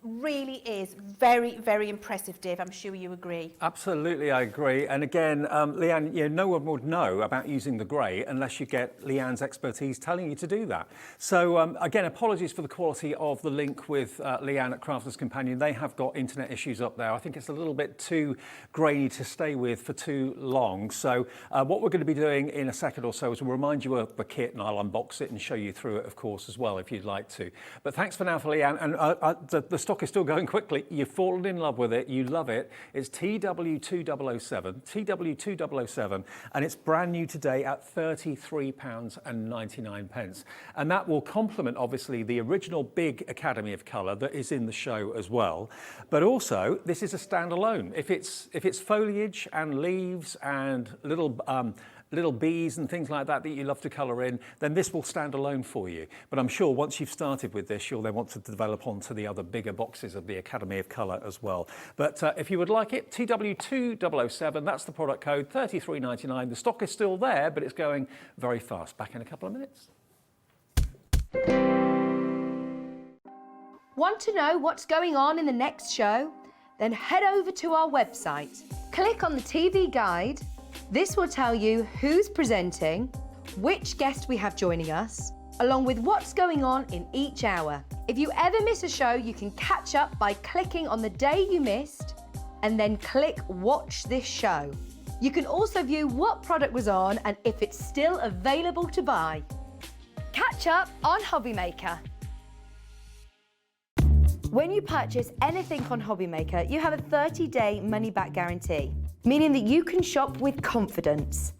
Really is very, very impressive, Dave. I'm sure you agree. Absolutely, I agree. And again, Leanne, no one would know about using the grey unless you get Leanne's expertise telling you to do that. So again, apologies for the quality of the link with Leanne at Crafter's Companion. They have got internet issues up there. I think it's a little bit too grainy to stay with for too long. So what we're going to be doing in a second or so is we'll remind you of the kit, and I'll unbox it and show you through it, of course, as well, if you'd like to. But thanks for now for Leanne. And the stock is still going quickly. You've fallen in love with it. You love it. It's TW2007, and it's brand new today at £33.99. And that will complement, obviously, the original big Academy of Colour that is in the show as well. But also, this is a standalone. If it's foliage and leaves and little bees and things like that that you love to colour in, then this will stand alone for you. But I'm sure once you've started with this, you'll then want to develop onto the other bigger boxes of the Academy of Colour as well. But if you would like it, TW2007, that's the product code, $33.99. The stock is still there, but it's going very fast. Back in a couple of minutes. Want to know what's going on in the next show? Then head over to our website. Click on the TV guide. This will tell you who's presenting, which guest we have joining us, along with what's going on in each hour. If you ever miss a show, you can catch up by clicking on the day you missed and then click Watch This Show. You can also view what product was on and if it's still available to buy. Catch up on Hobby Maker. When you purchase anything on Hobby Maker, you have a 30-day money-back guarantee, meaning that you can shop with confidence.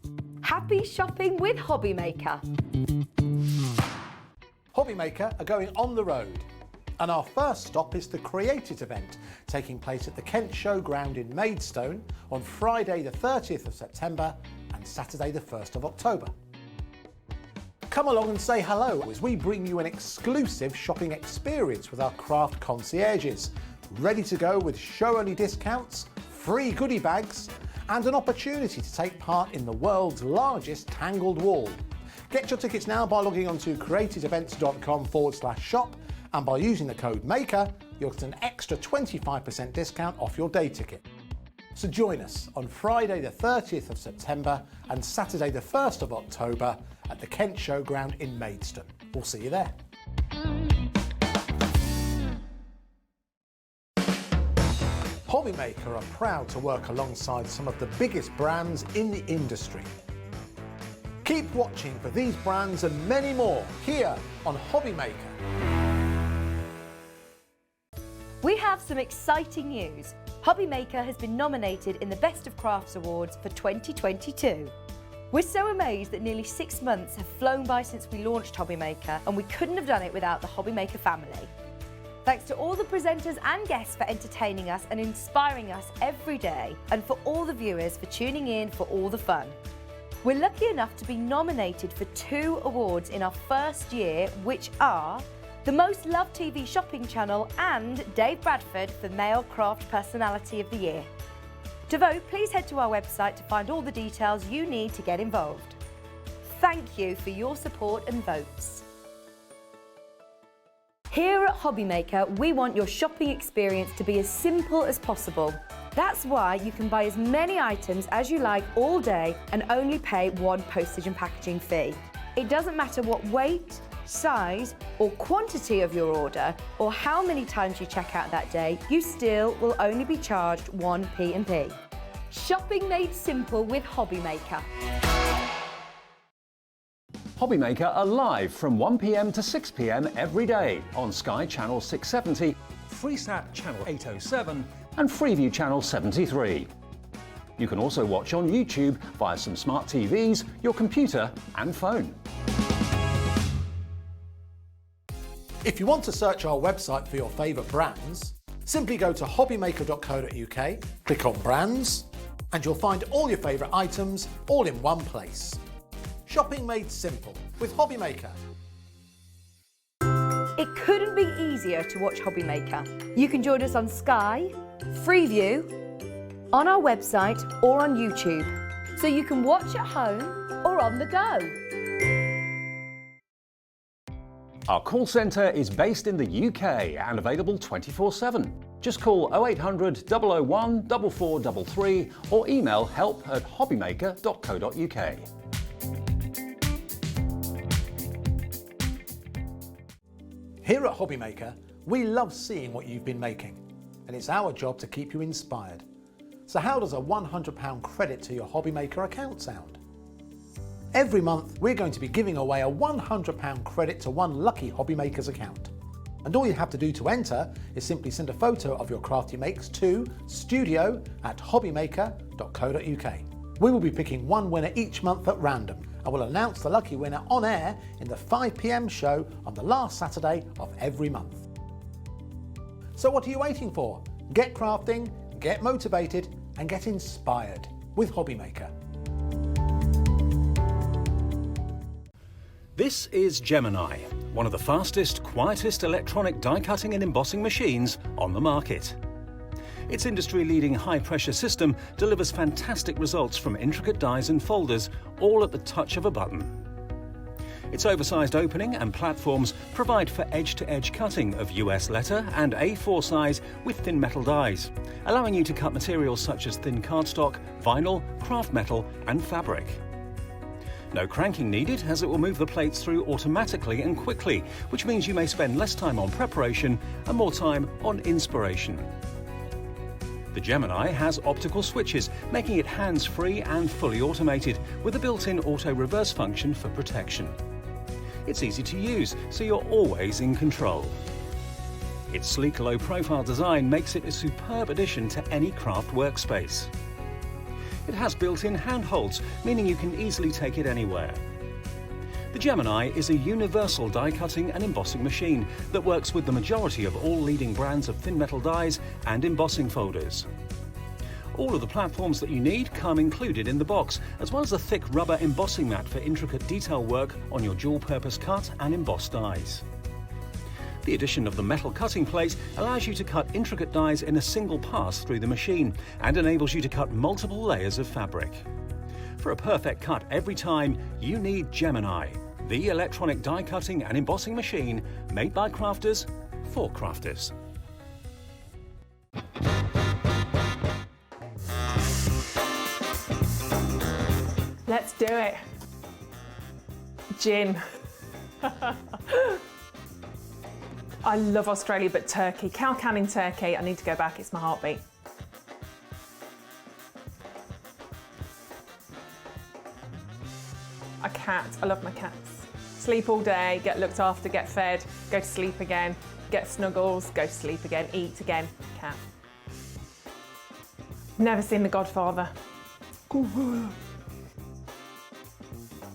Happy shopping with Hobby Maker. Hobby Maker are going on the road, and our first stop is the Create It event, taking place at the Kent Showground in Maidstone on Friday the 30th of September and Saturday the 1st of October. Come along and say hello as we bring you an exclusive shopping experience with our craft concierges, ready to go with show-only discounts, free goodie bags, and an opportunity to take part in the world's largest tangled wall. Get your tickets now by logging on to createevents.com/shop, and by using the code MAKER, you'll get an extra 25% discount off your day ticket. So join us on Friday the 30th of September and Saturday the 1st of October at the Kent Showground in Maidstone. We'll see you there. Hobby Maker are proud to work alongside some of the biggest brands in the industry. Keep watching for these brands and many more here on Hobby Maker. We have some exciting news. Hobby Maker has been nominated in the Best of Crafts Awards for 2022. We're so amazed that nearly 6 months have flown by since we launched Hobby Maker, and we couldn't have done it without the Hobby Maker family. Thanks to all the presenters and guests for entertaining us and inspiring us every day, and for all the viewers for tuning in for all the fun. We're lucky enough to be nominated for 2 awards in our first year, which are the Most Loved TV Shopping Channel and Dave Bradford for Male Craft Personality of the Year. To vote, please head to our website to find all the details you need to get involved. Thank you for your support and votes. Here at Hobby Maker, we want your shopping experience to be as simple as possible. That's why you can buy as many items as you like all day and only pay 1 postage and packaging fee. It doesn't matter what weight, size or quantity of your order or how many times you check out that day, you still will only be charged 1 P&P. Shopping made simple with Hobby Maker. Hobby Maker are live from 1 p.m. to 6 p.m. every day on Sky Channel 670, Freesat Channel 807 and Freeview Channel 73. You can also watch on YouTube via some smart TVs, your computer and phone. If you want to search our website for your favourite brands, simply go to hobbymaker.co.uk, click on brands, and you'll find all your favourite items all in one place. Shopping made simple with Hobbymaker. It couldn't be easier to watch Hobbymaker. You can join us on Sky, Freeview, on our website or on YouTube, so you can watch at home or on the go. Our call centre is based in the UK and available 24/7. Just call 0800 001 4433 or email help@hobbymaker.co.uk. Here at Hobbymaker, we love seeing what you've been making, and it's our job to keep you inspired. So how does a £100 credit to your Hobbymaker account sound? Every month, we're going to be giving away a £100 credit to one lucky Hobbymaker's account. And all you have to do to enter is simply send a photo of your craft you makes to studio@hobbymaker.co.uk. We will be picking one winner each month at random, and we'll announce the lucky winner on air in the 5 PM show on the last Saturday of every month. So what are you waiting for? Get crafting, get motivated, and get inspired with Hobbymaker. This is Gemini, one of the fastest, quietest electronic die cutting and embossing machines on the market. Its industry-leading high-pressure system delivers fantastic results from intricate dies and folders, all at the touch of a button. Its oversized opening and platforms provide for edge-to-edge cutting of US letter and A4 size with thin metal dies, allowing you to cut materials such as thin cardstock, vinyl, craft metal and fabric. No cranking needed, as it will move the plates through automatically and quickly, which means you may spend less time on preparation and more time on inspiration. The Gemini has optical switches, making it hands-free and fully automated, with a built-in auto-reverse function for protection. It's easy to use, so you're always in control. Its sleek, low-profile design makes it a superb addition to any craft workspace. It has built-in handholds, meaning you can easily take it anywhere. The Gemini is a universal die-cutting and embossing machine that works with the majority of all leading brands of thin metal dies and embossing folders. All of the platforms that you need come included in the box, as well as a thick rubber embossing mat for intricate detail work on your dual-purpose cut and embossed dies. The addition of the metal cutting plate allows you to cut intricate dies in a single pass through the machine and enables you to cut multiple layers of fabric. For a perfect cut every time, you need Gemini, the electronic die cutting and embossing machine made by crafters for crafters. Let's do it. Gin. I love Australia, but Turkey. Cow canning turkey. I need to go back. It's my heartbeat. A cat. I love my cats. Sleep all day, get looked after, get fed, go to sleep again, get snuggles, go to sleep again, eat again. Cat. Never seen The Godfather.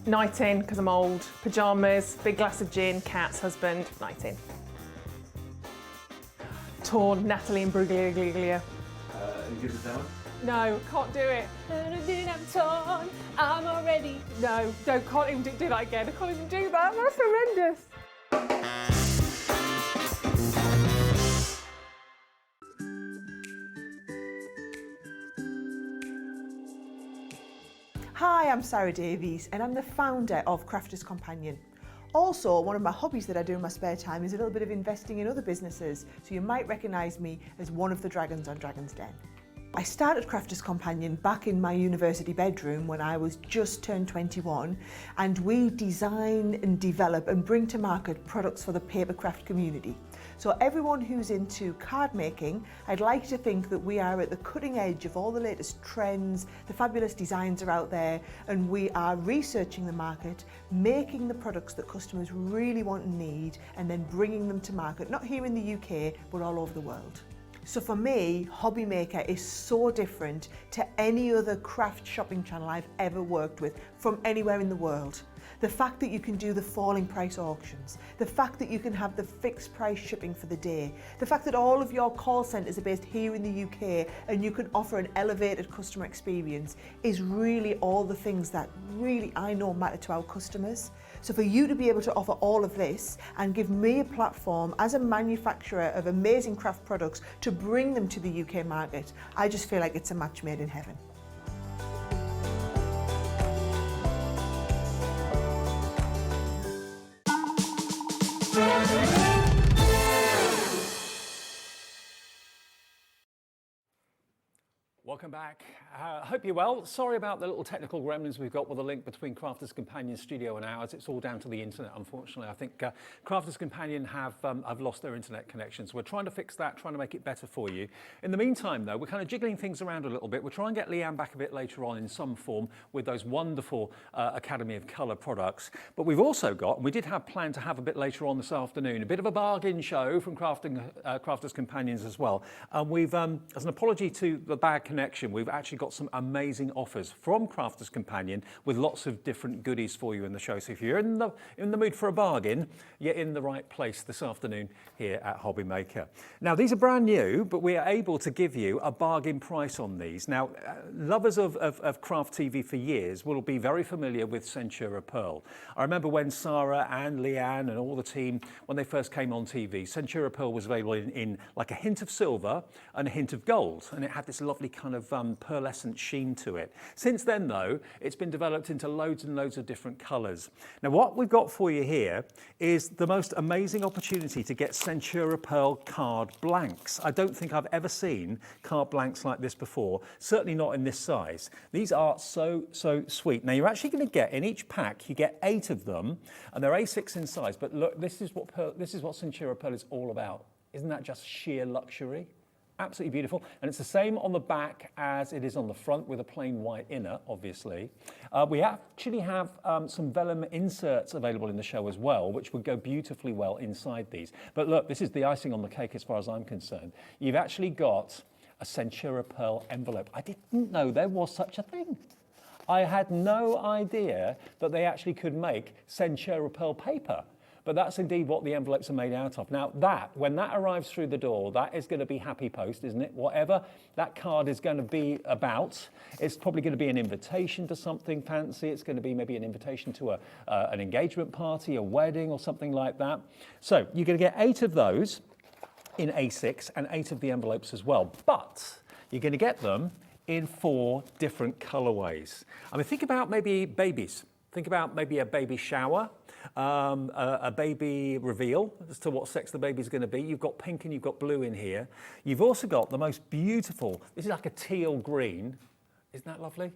Night in, because I'm old. Pyjamas, big glass of gin, cats, husband, night in. Torn, Natalie and Bruglia. You give it down? No, can't do it. I'm torn, I'm already. No, can't even do that again. I can't even do that. That's horrendous. Hi, I'm Sarah Davies and I'm the founder of Crafters Companion. Also, one of my hobbies that I do in my spare time is a little bit of investing in other businesses, so you might recognise me as one of the dragons on Dragon's Den. I started Crafters Companion back in my university bedroom when I was just turned 21, and we design and develop and bring to market products for the papercraft community. So everyone who's into card making, I'd like to think that we are at the cutting edge of all the latest trends, the fabulous designs are out there, and we are researching the market, making the products that customers really want and need, and then bringing them to market, not here in the UK, but all over the world. So for me, Hobbymaker is so different to any other craft shopping channel I've ever worked with from anywhere in the world. the fact that you can do the falling price auctions, the fact that you can have the fixed price shipping for the day, the fact that all of your call centres are based here in the UK and you can offer an elevated customer experience is really all the things that really I know matter to our customers. So for you to be able to offer all of this and give me a platform as a manufacturer of amazing craft products to bring them to the UK market, I just feel like it's a match made in heaven. Welcome back. Hope you're well. Sorry about the little technical gremlins we've got with the link between Crafters Companion Studio and ours. It's all down to the internet, unfortunately. I think Crafters Companion have lost their internet connection, so we're trying to fix that, trying to make it better for you. In the meantime, though, we're kind of jiggling things around a little bit. We'll try and get Leanne back a bit later on in some form with those wonderful Academy of Colour products. But we've also got, and we did have planned to have a bit later on this afternoon, a bit of a bargain show from Crafters Companions as well. And we've, as an apology to the bad connection, we've actually got some amazing offers from Crafters Companion with lots of different goodies for you in the show. So if you're in the mood for a bargain, you're in the right place this afternoon here at Hobby Maker. Now, these are brand new, but we are able to give you a bargain price on these. Now, lovers of craft TV for years will be very familiar with Centura Pearl. I remember when Sarah and Leanne and all the team, when they first came on TV, Centura Pearl was available in like a hint of silver and a hint of gold, and it had this lovely kind of pearlescent sheen to it. Since then, though, it's been developed into loads and loads of different colours. Now, what we've got for you here is the most amazing opportunity to get Centura Pearl card blanks. I don't think I've ever seen card blanks like this before, certainly not in this size. These are so sweet. Now, you're actually going to get, in each pack, you get 8 of them, and they're A6 in size, but look, this is what Centura Pearl is all about. Isn't that just sheer luxury? Absolutely beautiful, and it's the same on the back as it is on the front with a plain white inner, obviously. We actually have some vellum inserts available in the show as well, which would go beautifully well inside these. But look, this is the icing on the cake as far as I'm concerned. You've actually got a Centura Pearl envelope. I didn't know there was such a thing. I had no idea that they actually could make Centura Pearl paper. But that's indeed what the envelopes are made out of. Now when that arrives through the door, that is going to be happy post, isn't it? Whatever that card is going to be about, it's probably going to be an invitation to something fancy. It's going to be maybe an invitation to an engagement party, a wedding or something like that. So you're going to get 8 of those in A6 and 8 of the envelopes as well. But you're going to get them in 4 different colorways. I mean, think about maybe babies. Think about maybe a baby shower, a baby reveal as to what sex the baby's going to be. You've got pink and you've got blue in here. You've also got the most beautiful, this is like a teal green. Isn't that lovely?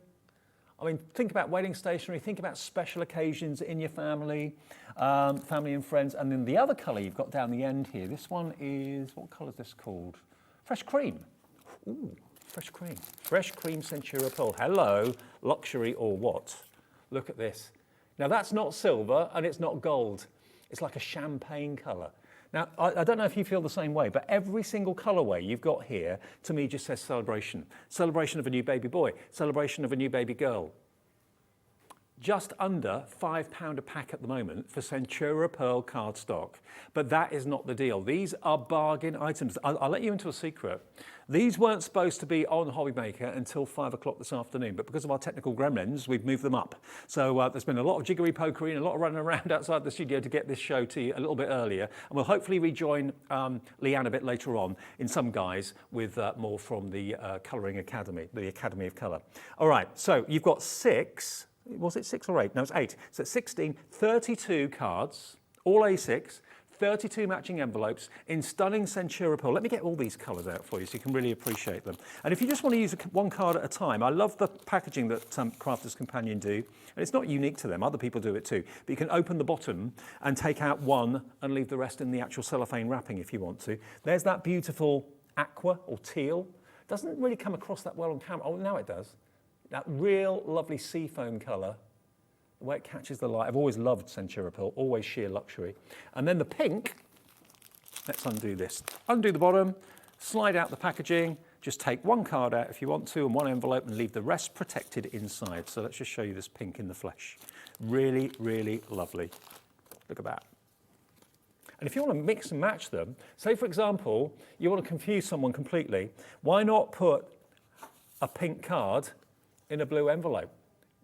I mean, think about wedding stationery, think about special occasions in your family, family and friends. And then the other colour you've got down the end here, this one is, what colour is this called? Fresh cream. Ooh, fresh cream. Fresh cream Centura Pearl. Hello, luxury or what? Look at this. Now that's not silver and it's not gold. It's like a champagne colour. Now, I don't know if you feel the same way, but every single colourway you've got here, to me, just says celebration. Celebration of a new baby boy, celebration of a new baby girl. Just under £5 a pack at the moment for Centura Pearl cardstock. But that is not the deal. These are bargain items. I'll let you into a secret. These weren't supposed to be on Hobby Maker until 5 o'clock this afternoon, but because of our technical gremlins, we've moved them up. So there's been a lot of jiggery pokery and a lot of running around outside the studio to get this show to you a little bit earlier. And we'll hopefully rejoin Leanne a bit later on in some guise with more from the Colouring Academy, the Academy of Colour. All right, so you've got 6. Was it 6 or 8? No, it's 8. So it's 16, 32 cards, all A6, 32 matching envelopes in stunning Centura Pearl. Let me get all these colours out for you so you can really appreciate them. And if you just want to use one card at a time, I love the packaging that Crafters Companion do. And it's not unique to them, other people do it too. But you can open the bottom and take out one and leave the rest in the actual cellophane wrapping if you want to. There's that beautiful aqua or teal. Doesn't really come across that well on camera. Oh, now it does. That real lovely seafoam colour, the way it catches the light. I've always loved Centura Pearl, always sheer luxury. And then the pink, let's undo this. Undo the bottom, slide out the packaging, just take one card out if you want to and one envelope and leave the rest protected inside. So let's just show you this pink in the flesh. Really, really lovely. Look at that. And if you want to mix and match them, say for example, you want to confuse someone completely, why not put a pink card in a blue envelope?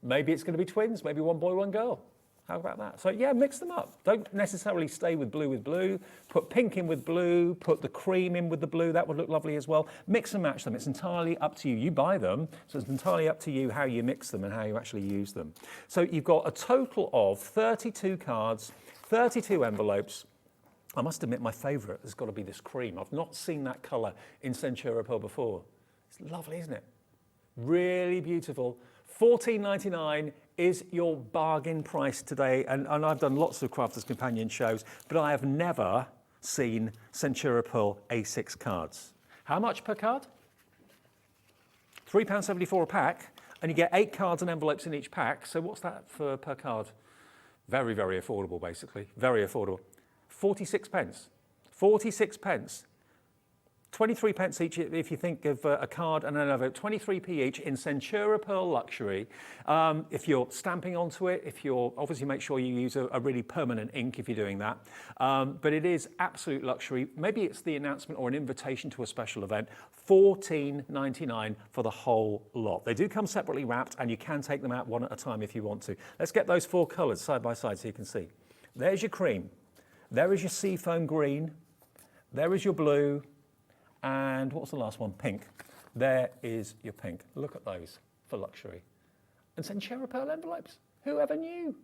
Maybe it's going to be twins, maybe one boy, one girl. How about that? So yeah, mix them up. Don't necessarily stay with blue. Put pink in with blue, put the cream in with the blue. That would look lovely as well. Mix and match them. It's entirely up to you. You buy them, so it's entirely up to you how you mix them and how you actually use them. So you've got a total of 32 cards, 32 envelopes. I must admit my favourite has got to be this cream. I've not seen that colour in Centura Pearl before. It's lovely, isn't it? Really beautiful. $14.99 is your bargain price today. And I've done lots of Crafters Companion shows, but I have never seen Centura Pearl A6 cards. How much per card? £3.74 a pack, and you get 8 cards and envelopes in each pack. So what's that for per card? Very, very affordable, basically. Very affordable. 46 pence. 46 pence. 23 pence each if you think of a card and an envelope, 23p each in Centura Pearl Luxury. If you're stamping onto it, if you're, obviously make sure you use a really permanent ink if you're doing that. But it is absolute luxury. Maybe it's the announcement or an invitation to a special event. $14.99 for the whole lot. They do come separately wrapped and you can take them out one at a time if you want to. Let's get those 4 colours side by side so you can see. There's your cream. There is your seafoam green. There is your blue. And what's the last one? Pink. There is your pink. Look at those for luxury. And Centura Pearl envelopes. Who ever knew?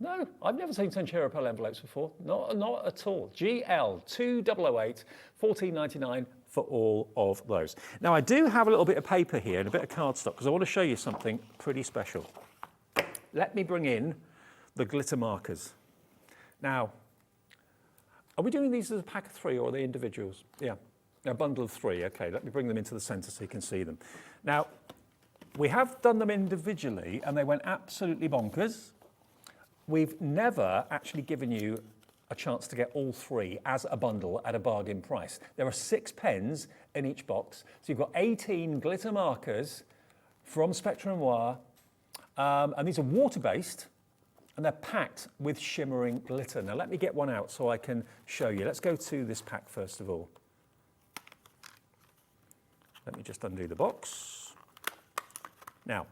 No, I've never seen Centura Pearl envelopes before. Not at all. GL2008, $14.99 for all of those. Now, I do have a little bit of paper here and a bit of cardstock because I want to show you something pretty special. Let me bring in the glitter markers. Now, are we doing these as a pack of 3 or are they individuals? Yeah, a bundle of 3. Okay, let me bring them into the centre so you can see them. Now, we have done them individually and they went absolutely bonkers. We've never actually given you a chance to get all 3 as a bundle at a bargain price. There are 6 pens in each box. So you've got 18 glitter markers from Spectrum Noir, and these are water-based. And they're packed with shimmering glitter. Now let me get one out so I can show you. Let's go to this pack first of all. Let me just undo the box. Now,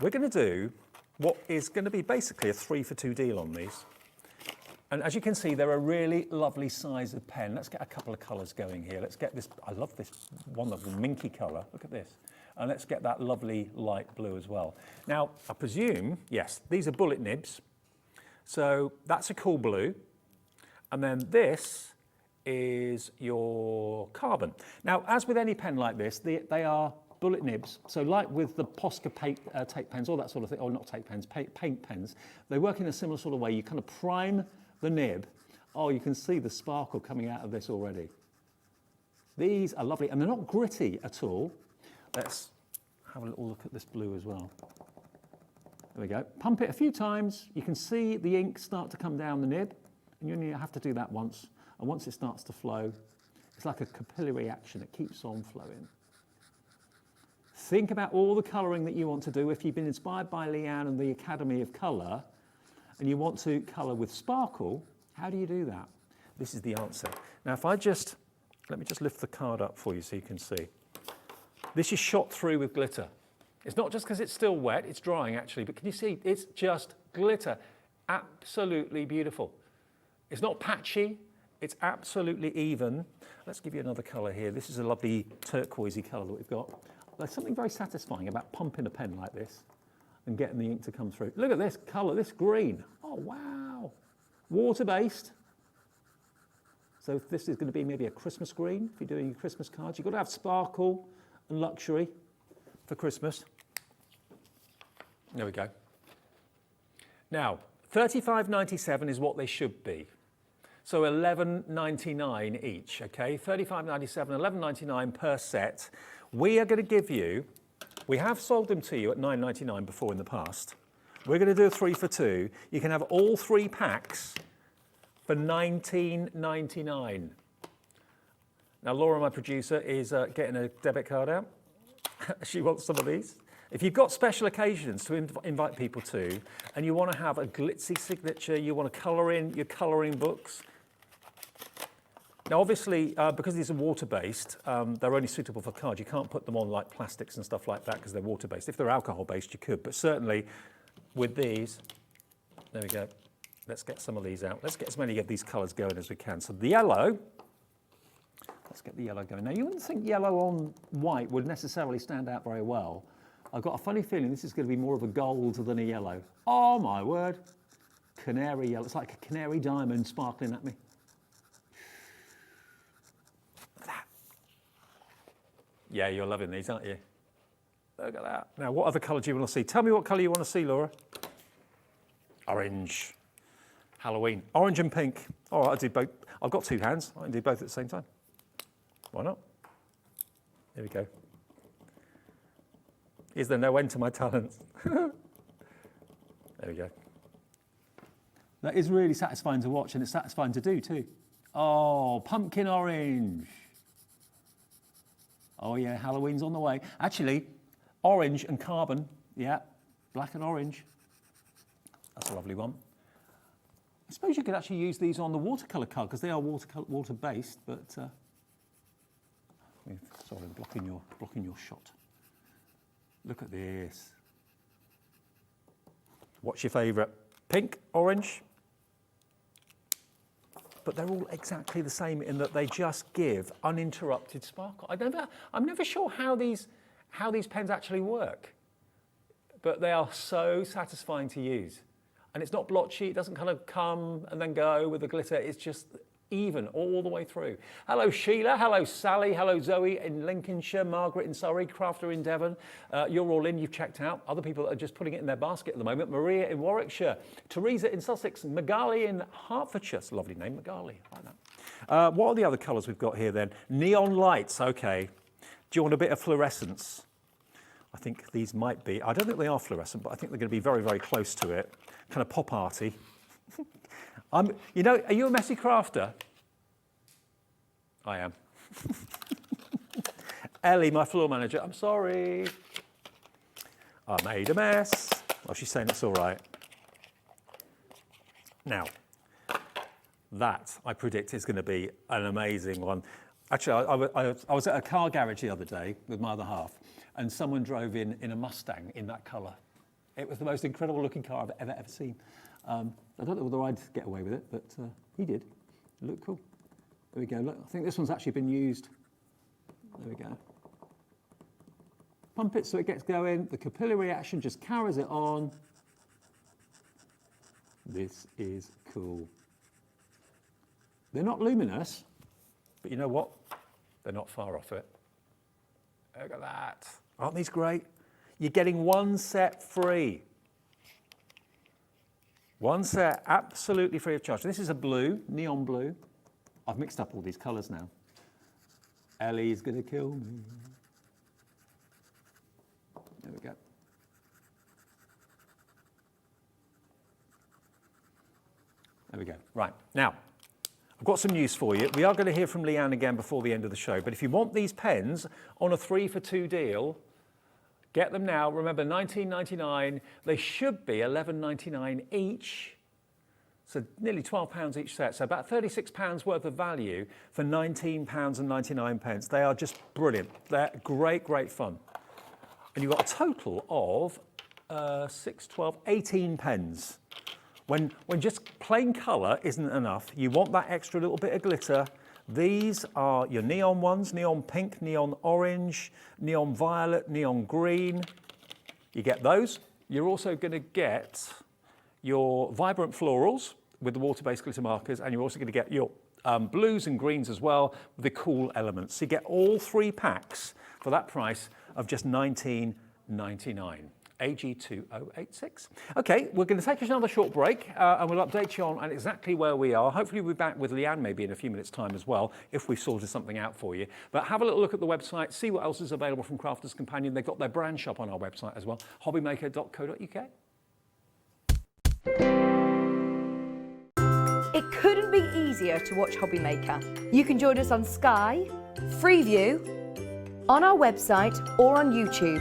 we're going to do what is going to be basically a 3 for 2 deal on these. And as you can see, they're a really lovely size of pen. Let's get a couple of colours going here. Let's get this, I love this wonderful minky colour. Look at this. And let's get that lovely light blue as well. Now, I presume, yes, these are bullet nibs. So that's a cool blue. And then this is your carbon. Now, as with any pen like this, they are bullet nibs. So like with the Posca tape pens, all that sort of thing, or not tape pens, paint pens, they work in a similar sort of way. You kind of prime the nib. Oh, you can see the sparkle coming out of this already. These are lovely, and they're not gritty at all. Let's have a little look at this blue as well. There we go. Pump it a few times. You can see the ink start to come down the nib, and you only have to do that once. And once it starts to flow, it's like a capillary action. It keeps on flowing. Think about all the colouring that you want to do. If you've been inspired by Leanne and the Academy of Colour, and you want to colour with sparkle, how do you do that? This is the answer. Now, if I just, let me just lift the card up for you so you can see. This is shot through with glitter. It's not just because it's still wet, it's drying actually, but can you see, it's just glitter. Absolutely beautiful. It's not patchy, it's absolutely even. Let's give you another colour here. This is a lovely turquoisey colour that we've got. There's something very satisfying about pumping a pen like this and getting the ink to come through. Look at this colour, this green. Oh, wow. Water-based. So this is going to be maybe a Christmas green if you're doing your Christmas cards. You've got to have sparkle and luxury for Christmas. There we go. Now, $35.97 is what they should be. So $11.99 each, okay? $35.97, $11.99 per set. We are going to give you, we have sold them to you at $9.99 before in the past. We're going to do a 3 for 2. You can have all 3 packs for $19.99. Now, Laura, my producer, is getting a debit card out. She wants some of these. If you've got special occasions to invite people to, and you want to have a glitzy signature, you want to colour in your colouring books. Now obviously, because these are water-based, they're only suitable for cards. You can't put them on like plastics and stuff like that because they're water-based. If they're alcohol-based, you could, but certainly with these, there we go. Let's get some of these out. Let's get as many of these colours going as we can. So the yellow, let's get the yellow going. Now you wouldn't think yellow on white would necessarily stand out very well. I've got a funny feeling this is going to be more of a gold than a yellow. Oh my word. Canary yellow. It's like a canary diamond sparkling at me. Yeah, you're loving these, aren't you? Look at that. Now, what other colour do you want to see? Tell me what colour you want to see, Laura. Orange. Halloween. Orange and pink. All right, I'll do both. I've got two hands. I can do both at the same time. Why not? There we go. Is there no end to my talents? There we go. That is really satisfying to watch, and it's satisfying to do too. Oh, pumpkin orange. Oh yeah, Halloween's on the way. Actually, orange and carbon, yeah, black and orange. That's a lovely one. I suppose you could actually use these on the watercolour card because they are water-based, but sorry, I'm blocking your shot. Look at this. What's your favourite? Pink, orange? But they're all exactly the same in that they just give uninterrupted sparkle. I'm never sure how these pens actually work, but they are so satisfying to use. And it's not blotchy, it doesn't kind of come and then go with the glitter, it's just even all the way through. Hello Sheila, hello Sally, hello Zoe in Lincolnshire, Margaret in Surrey, Crafter in Devon. You're all in, you've checked out. Other people are just putting it in their basket at the moment. Maria in Warwickshire, Teresa in Sussex, Magali in Hertfordshire. It's a lovely name, Magali, I like that. What are the other colours we've got here then? Neon lights, okay. Do you want a bit of fluorescence? I think these might be, I don't think they are fluorescent, but I think they're going to be very, very close to it. Kind of pop arty. You know, are you a messy crafter? I am. Ellie, my floor manager, I'm sorry. I made a mess. Well, she's saying it's all right. Now, that, I predict, is going to be an amazing one. Actually, I was at a car garage the other day with my other half, and someone drove in a Mustang in that colour. It was the most incredible looking car I've ever seen. I don't know whether I'd get away with it, but he did. It looked cool. There we go. Look, I think this one's actually been used. There we go. Pump it so it gets going. The capillary reaction just carries it on. This is cool. They're not luminous, but you know what? They're not far off it. Look at that. Aren't these great? You're getting one set free. One set absolutely free of charge. This is a blue, neon blue. I've mixed up all these colours now. Ellie's gonna kill me. There we go. There we go. Right, now, I've got some news for you. We are going to hear from Leanne again before the end of the show, but if you want these pens on a 3-for-2 deal, get them now. Remember, $19.99. They should be $11.99 each. So nearly £12 each set. So about £36 worth of value for £19.99. They are just brilliant. They're great, great fun. And you've got a total of 6, 12, 18 pens. When just plain colour isn't enough, you want that extra little bit of glitter. These are your neon ones, neon pink, neon orange, neon violet, neon green. You get those. You're also going to get your vibrant florals with the water-based glitter markers, and you're also going to get your blues and greens as well with the cool elements. So you get all 3 packs for that price of just $19.99. AG2086. Okay, we're going to take another short break and we'll update you on exactly where we are. Hopefully we'll be back with Leanne maybe in a few minutes' time as well, if we've sorted something out for you. But have a little look at the website, see what else is available from Crafters Companion. They've got their brand shop on our website as well, hobbymaker.co.uk. It couldn't be easier to watch Hobbymaker. You can join us on Sky, Freeview, on our website or on YouTube.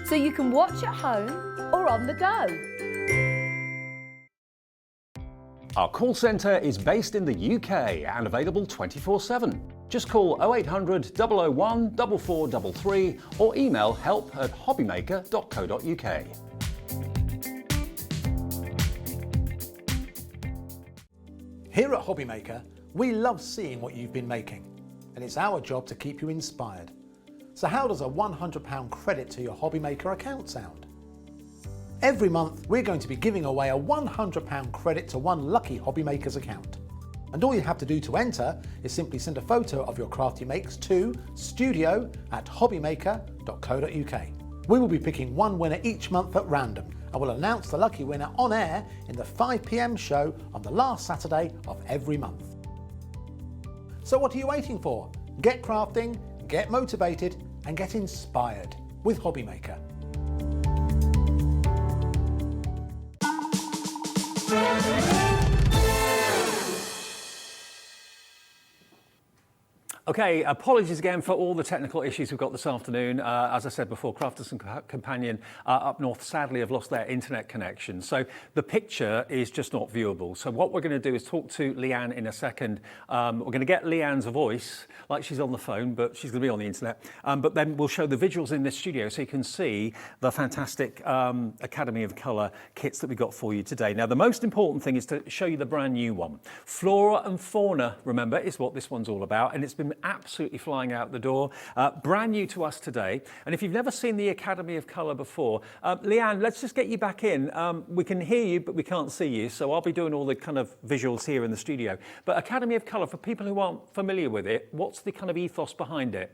so you can watch at home or on the go. Our call centre is based in the UK and available 24/7. Just call 0800 001 4433 or email help@hobbymaker.co.uk. Here at Hobbymaker, we love seeing what you've been making, and it's our job to keep you inspired. So how does a £100 credit to your Hobbymaker account sound? Every month, we're going to be giving away a £100 credit to one lucky Hobbymaker's account. And all you have to do to enter is simply send a photo of your craft you makes to studio@hobbymaker.co.uk. We will be picking one winner each month at random, and we'll announce the lucky winner on air in the 5 PM show on the last Saturday of every month. So what are you waiting for? Get crafting, get motivated, and get inspired with Hobbymaker. Okay, apologies again for all the technical issues we've got this afternoon. As I said before, Crafters and Companion up north sadly have lost their internet connection. So the picture is just not viewable. So what we're going to do is talk to Leanne in a second. We're going to get Leanne's voice, like she's on the phone, but she's going to be on the internet. But then we'll show the visuals in this studio so you can see the fantastic Academy of Colour kits that we've got for you today. Now, the most important thing is to show you the brand new one. Flora and Fauna, remember, is what this one's all about, and it's been absolutely flying out the door. Brand new to us today. And if you've never seen the Academy of Colour before, Leanne, let's just get you back in. We can hear you, but we can't see you. So I'll be doing all the kind of visuals here in the studio. But Academy of Colour, for people who aren't familiar with it, what's the kind of ethos behind it?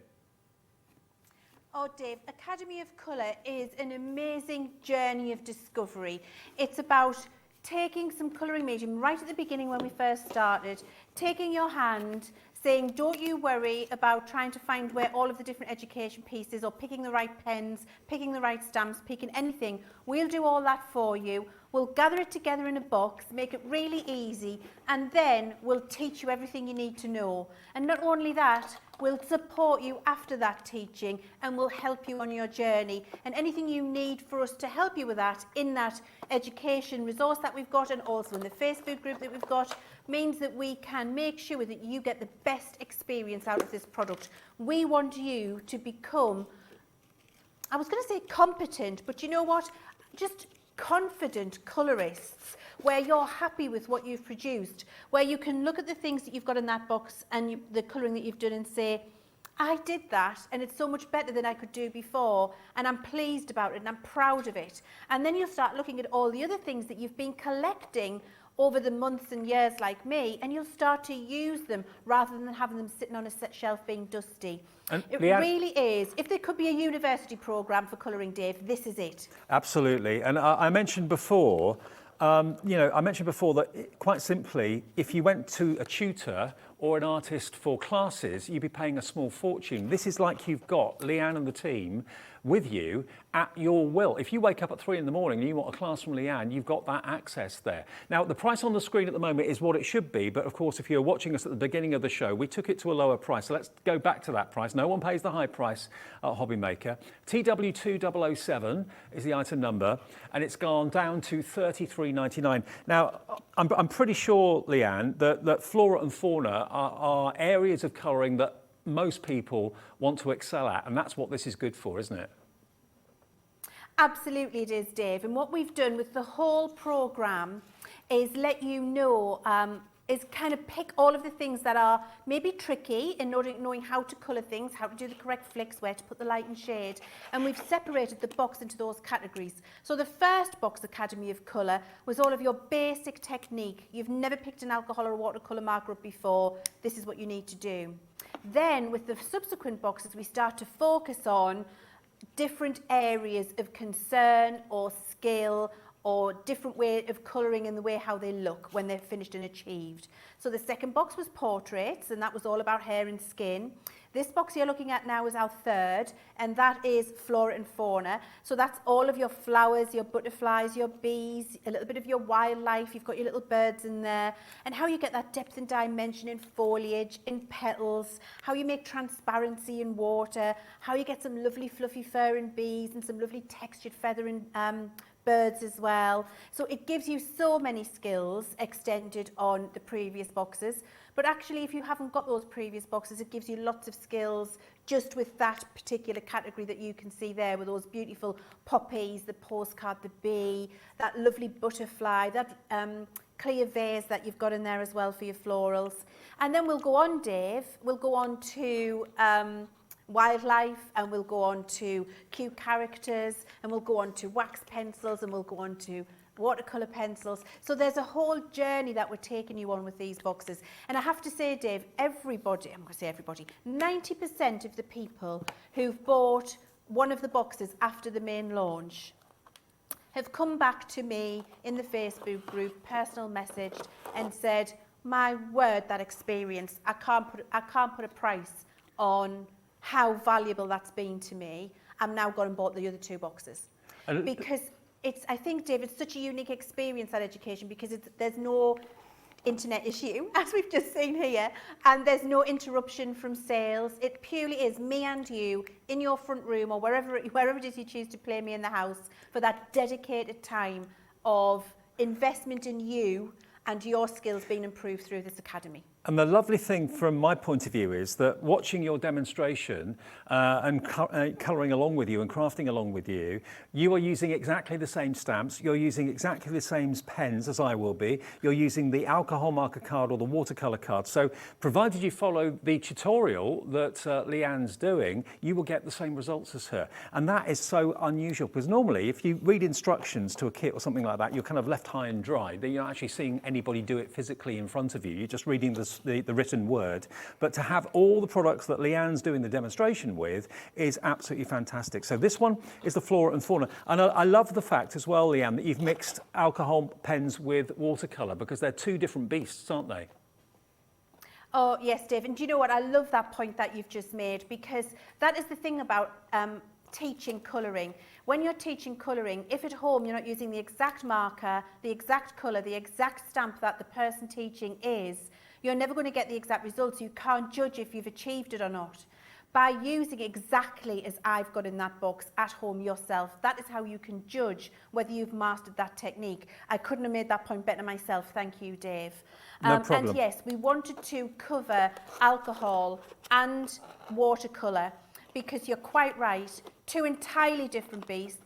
Oh, Dave, Academy of Colour is an amazing journey of discovery. It's about taking some colouring medium right at the beginning when we first started, taking your hand, saying, don't you worry about trying to find where all of the different education pieces or picking the right pens, picking the right stamps, picking anything. We'll do all that for you. We'll gather it together in a box, make it really easy, and then we'll teach you everything you need to know. And not only that, we'll support you after that teaching and we'll help you on your journey. And anything you need for us to help you with that in that education resource that we've got and also in the Facebook group that we've got means that we can make sure that you get the best experience out of this product. We want you to become, I was going to say competent, but you know what? Just confident colourists where you're happy with what you've produced, where you can look at the things that you've got in that box and the colouring that you've done and say, I did that and it's so much better than I could do before and I'm pleased about it and I'm proud of it. And then you'll start looking at all the other things that you've been collecting over the months and years like me, and you'll start to use them rather than having them sitting on a set shelf being dusty. And it really is. If there could be a university programme for colouring, Dave, this is it. Absolutely. And I mentioned before, that quite simply, if you went to a tutor or an artist for classes, you'd be paying a small fortune. This is like you've got Leanne and the team with you at your will. If you wake up at 3 in the morning and you want a class from Leanne, you've got that access there. Now, the price on the screen at the moment is what it should be, but of course, if you're watching us at the beginning of the show, we took it to a lower price. So let's go back to that price. No one pays the high price at Hobbymaker. TW2007 is the item number, and it's gone down to $33.99. Now, I'm pretty sure, Leanne, that Flora and Fauna are areas of colouring that most people want to excel at, and that's what this is good for, isn't it? Absolutely it is, Dave. And what we've done with the whole programme is let you know, is kind of pick all of the things that are maybe tricky in knowing how to colour things, how to do the correct flicks, where to put the light and shade. And we've separated the box into those categories. So the first box, Academy of Colour, was all of your basic technique. You've never picked an alcohol or a watercolour marker up before. This is what you need to do. Then with the subsequent boxes, we start to focus on different areas of concern or skill or different way of colouring and the way how they look when they're finished and achieved. So the second box was portraits, and that was all about hair and skin. This box you're looking at now is our third, and that is Flora and Fauna. So that's all of your flowers, your butterflies, your bees, a little bit of your wildlife. You've got your little birds in there, and how you get that depth and dimension in foliage, in petals, how you make transparency in water, how you get some lovely fluffy fur in bees and some lovely textured feather in birds as well. So it gives you so many skills extended on the previous boxes. But actually, if you haven't got those previous boxes, it gives you lots of skills just with that particular category that you can see there, with those beautiful poppies, the postcard, the bee, that lovely butterfly, that clear vase that you've got in there as well for your florals. And then we'll go on, Dave, we'll go on to wildlife, and we'll go on to cute characters, and we'll go on to wax pencils, and we'll go on to watercolor pencils. So there's a whole journey that we're taking you on with these boxes. And I have to say, Dave, everybody, I'm going to say everybody, 90% of the people who've bought one of the boxes after the main launch have come back to me in the Facebook group, personal messaged, and said, my word, that experience, I can't put a price on how valuable that's been to me. I'm now gone and bought the other two boxes. Because it's, I think, Dave, it's such a unique experience, that education, because there's no internet issue, as we've just seen here, and there's no interruption from sales. It purely is me and you in your front room, or wherever it is you choose to play me in the house, for that dedicated time of investment in you and your skills being improved through this academy. And the lovely thing from my point of view is that watching your demonstration and colouring along with you and crafting along with you, you are using exactly the same stamps, you're using exactly the same pens as I will be, you're using the alcohol marker card or the watercolour card. So provided you follow the tutorial that Leanne's doing, you will get the same results as her. And that is so unusual, because normally if you read instructions to a kit or something like that, you're kind of left high and dry. You're not actually seeing anybody do it physically in front of you. You're just reading the written word. But to have all the products that Leanne's doing the demonstration with is absolutely fantastic. So this one is the Flora and Fauna. And I love the fact as well, Leanne, that you've mixed alcohol pens with watercolour, because they're two different beasts, aren't they? Oh, yes, Dave. And do you know what? I love that point that you've just made, because that is the thing about teaching colouring. When you're teaching colouring, if at home you're not using the exact marker, the exact colour, the exact stamp that the person teaching is, you're never going to get the exact results. You can't judge if you've achieved it or not. By using exactly as I've got in that box at home yourself, that is how you can judge whether you've mastered that technique. I couldn't have made that point better myself. Thank you, Dave. No problem. And yes, we wanted to cover alcohol and watercolour, because you're quite right, two entirely different beasts,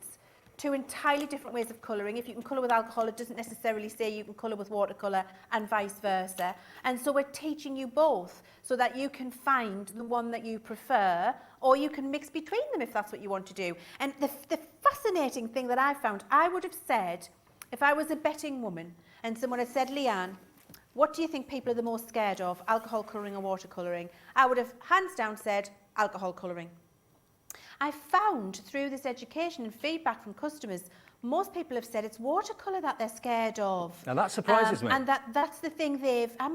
two entirely different ways of colouring. If you can colour with alcohol, it doesn't necessarily say you can colour with watercolour, and vice versa. And so we're teaching you both so that you can find the one that you prefer, or you can mix between them if that's what you want to do. And the fascinating thing that I found, I would have said, if I was a betting woman and someone had said, Leanne, what do you think people are the most scared of, alcohol colouring or watercolouring? I would have hands down said alcohol colouring. I found through this education and feedback from customers, most people have said it's watercolour that they're scared of. Now that surprises me. And that's the thing I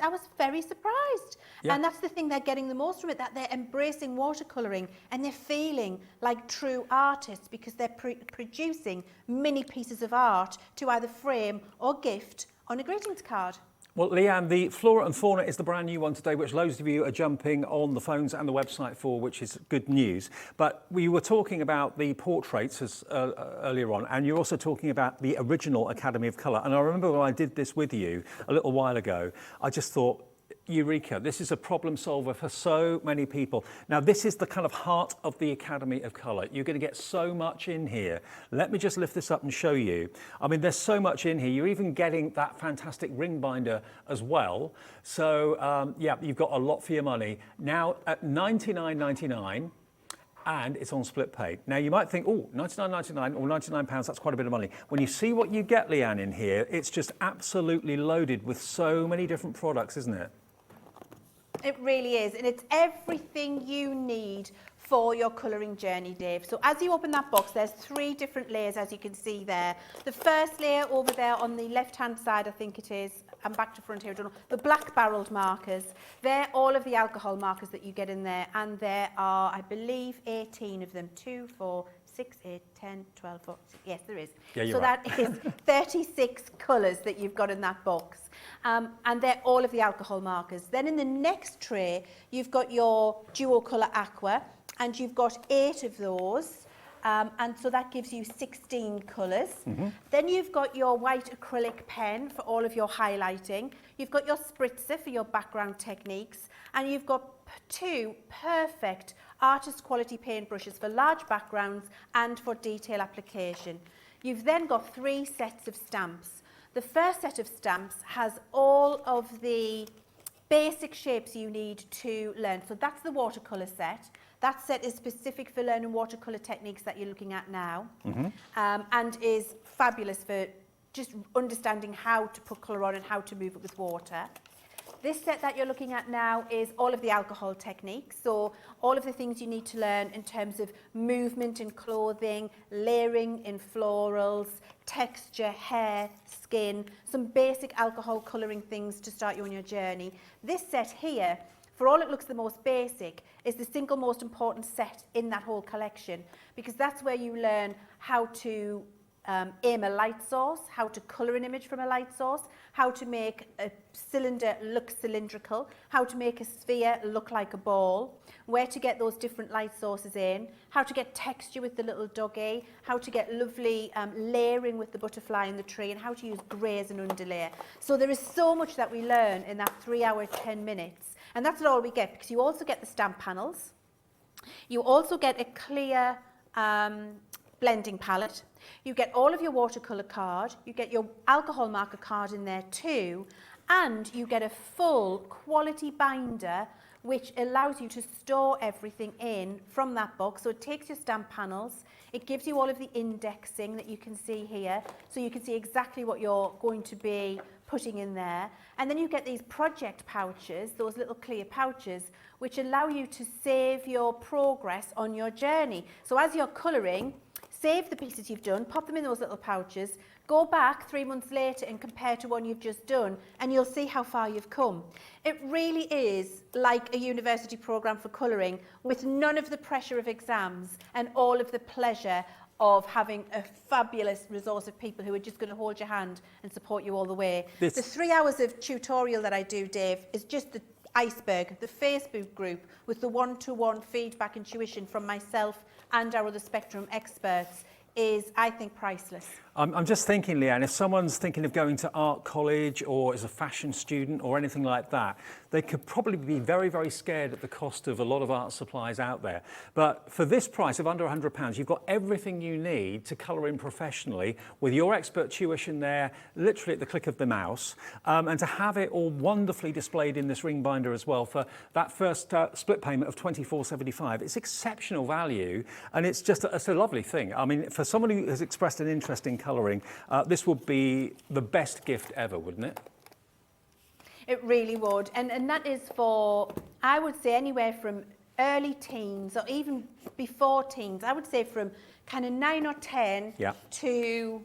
was very surprised. Yeah. And that's the thing they're getting the most from it, that they're embracing watercolouring and they're feeling like true artists, because they're producing mini pieces of art to either frame or gift on a greetings card. Well, Leanne, the Flora and Fauna is the brand new one today, which loads of you are jumping on the phones and the website for, which is good news. But we were talking about the portraits earlier on, and you're also talking about the original Academy of Colour. And I remember when I did this with you a little while ago, I just thought, Eureka, this is a problem solver for so many people. Now, this is the kind of heart of the Academy of Colour. You're going to get so much in here. Let me just lift this up and show you. I mean, there's so much in here. You're even getting that fantastic ring binder as well. So, yeah, you've got a lot for your money. Now, at $99.99, and it's on split pay. Now, you might think, oh, $99.99 or £99, that's quite a bit of money. When you see what you get, Leanne, in here, it's just absolutely loaded with so many different products, isn't it? It really is, and it's everything you need for your colouring journey, Dave. So as you open that box, there's 3 different layers, as you can see there. The first layer over there on the left-hand side, I think it is, I'm back to front here, I don't know, the black-barreled markers. They're all of the alcohol markers that you get in there, and there are, I believe, 18 of them. 2, 4, 6, 8, 10, 12, 14. Yes, there is. Yeah, you're so right. that is 36 colours that you've got in that box. And they're all of the alcohol markers. Then in the next tray, you've got your duo colour aqua, and you've got 8 of those. And so that gives you 16 colours. Then you've got your white acrylic pen for all of your highlighting. You've got your spritzer for your background techniques. And you've got 2 perfect artist quality paintbrushes for large backgrounds and for detail application. You've then got 3 sets of stamps. The first set of stamps has all of the basic shapes you need to learn. So that's the watercolour set. That set is specific for learning watercolour techniques that you're looking at now, and is fabulous for just understanding how to put colour on and how to move it with water. This set that you're looking at now is all of the alcohol techniques, so all of the things you need to learn in terms of movement in clothing, layering in florals, texture, hair, skin, some basic alcohol colouring things to start you on your journey. This set here, for all it looks the most basic, is the single most important set in that whole collection, because that's where you learn how to aim a light source, how to colour an image from a light source, how to make a cylinder look cylindrical, how to make a sphere look like a ball, where to get those different light sources in, how to get texture with the little doggy, how to get lovely layering with the butterfly in the tree, and how to use grey as an underlayer. So there is so much that we learn in that 3 hour, 10 minutes. And that's not all we get, because you also get the stamp panels. You also get a clear blending palette. You get all of your watercolour card. You get your alcohol marker card in there too. And you get a full quality binder which allows you to store everything in from that box. So it takes your stamp panels. It gives you all of the indexing that you can see here. So you can see exactly what you're going to be putting in there. And then you get these project pouches, those little clear pouches, which allow you to save your progress on your journey. So as you're colouring, save the pieces you've done, pop them in those little pouches, go back 3 months later and compare to one you've just done, and you'll see how far you've come. It really is like a university programme for colouring, with none of the pressure of exams and all of the pleasure of having a fabulous resource of people who are just going to hold your hand and support you all the way. The 3 hours of tutorial that I do, Dave, is just the iceberg. The Facebook group with the one-to-one feedback and tuition from myself and our other Spectrum experts is, I think, priceless. I'm just thinking, Leanne, if someone's thinking of going to art college or as a fashion student or anything like that, they could probably be very, very scared at the cost of a lot of art supplies out there. But for this price of under £100, you've got everything you need to colour in professionally with your expert tuition there, literally at the click of the mouse, and to have it all wonderfully displayed in this ring binder as well for that first split payment of £24.75. It's exceptional value, and it's just it's a lovely thing. I mean, for someone who has expressed an interest in colouring, this would be the best gift ever, wouldn't it? It really would. And that is for, I would say, anywhere from early teens or even before teens. I would say from kind of 9 or 10 to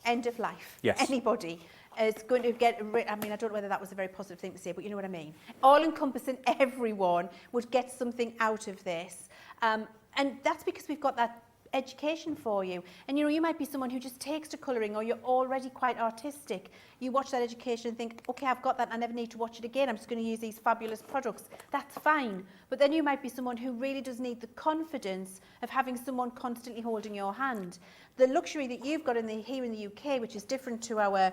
end of life. Yes. Anybody is going to get, I mean, I don't know whether that was a very positive thing to say, but you know what I mean. All-encompassing, everyone would get something out of this. And that's because we've got that education for you. And you know, you might be someone who just takes to colouring, or you're already quite artistic. You watch that education and think, okay, I've got that, I never need to watch it again, I'm just going to use these fabulous products. That's fine. But then you might be someone who really does need the confidence of having someone constantly holding your hand. The luxury that you've got here in the UK, which is different to our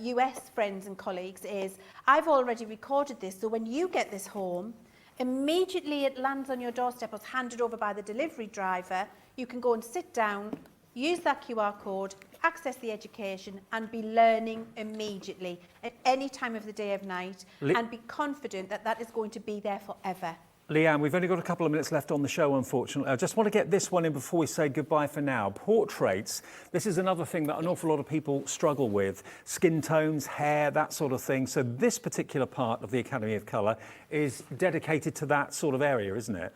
US friends and colleagues, is I've already recorded this, so when you get this home, immediately it lands on your doorstep or is handed over by the delivery driver. You can go and sit down, use that QR code, access the education and be learning immediately at any time of the day or night, and be confident that that is going to be there forever. Leanne, we've only got a couple of minutes left on the show, unfortunately. I just want to get this one in before we say goodbye for now. Portraits, this is another thing that an awful lot of people struggle with. Skin tones, hair, that sort of thing. So this particular part of the Academy of Colour is dedicated to that sort of area, isn't it?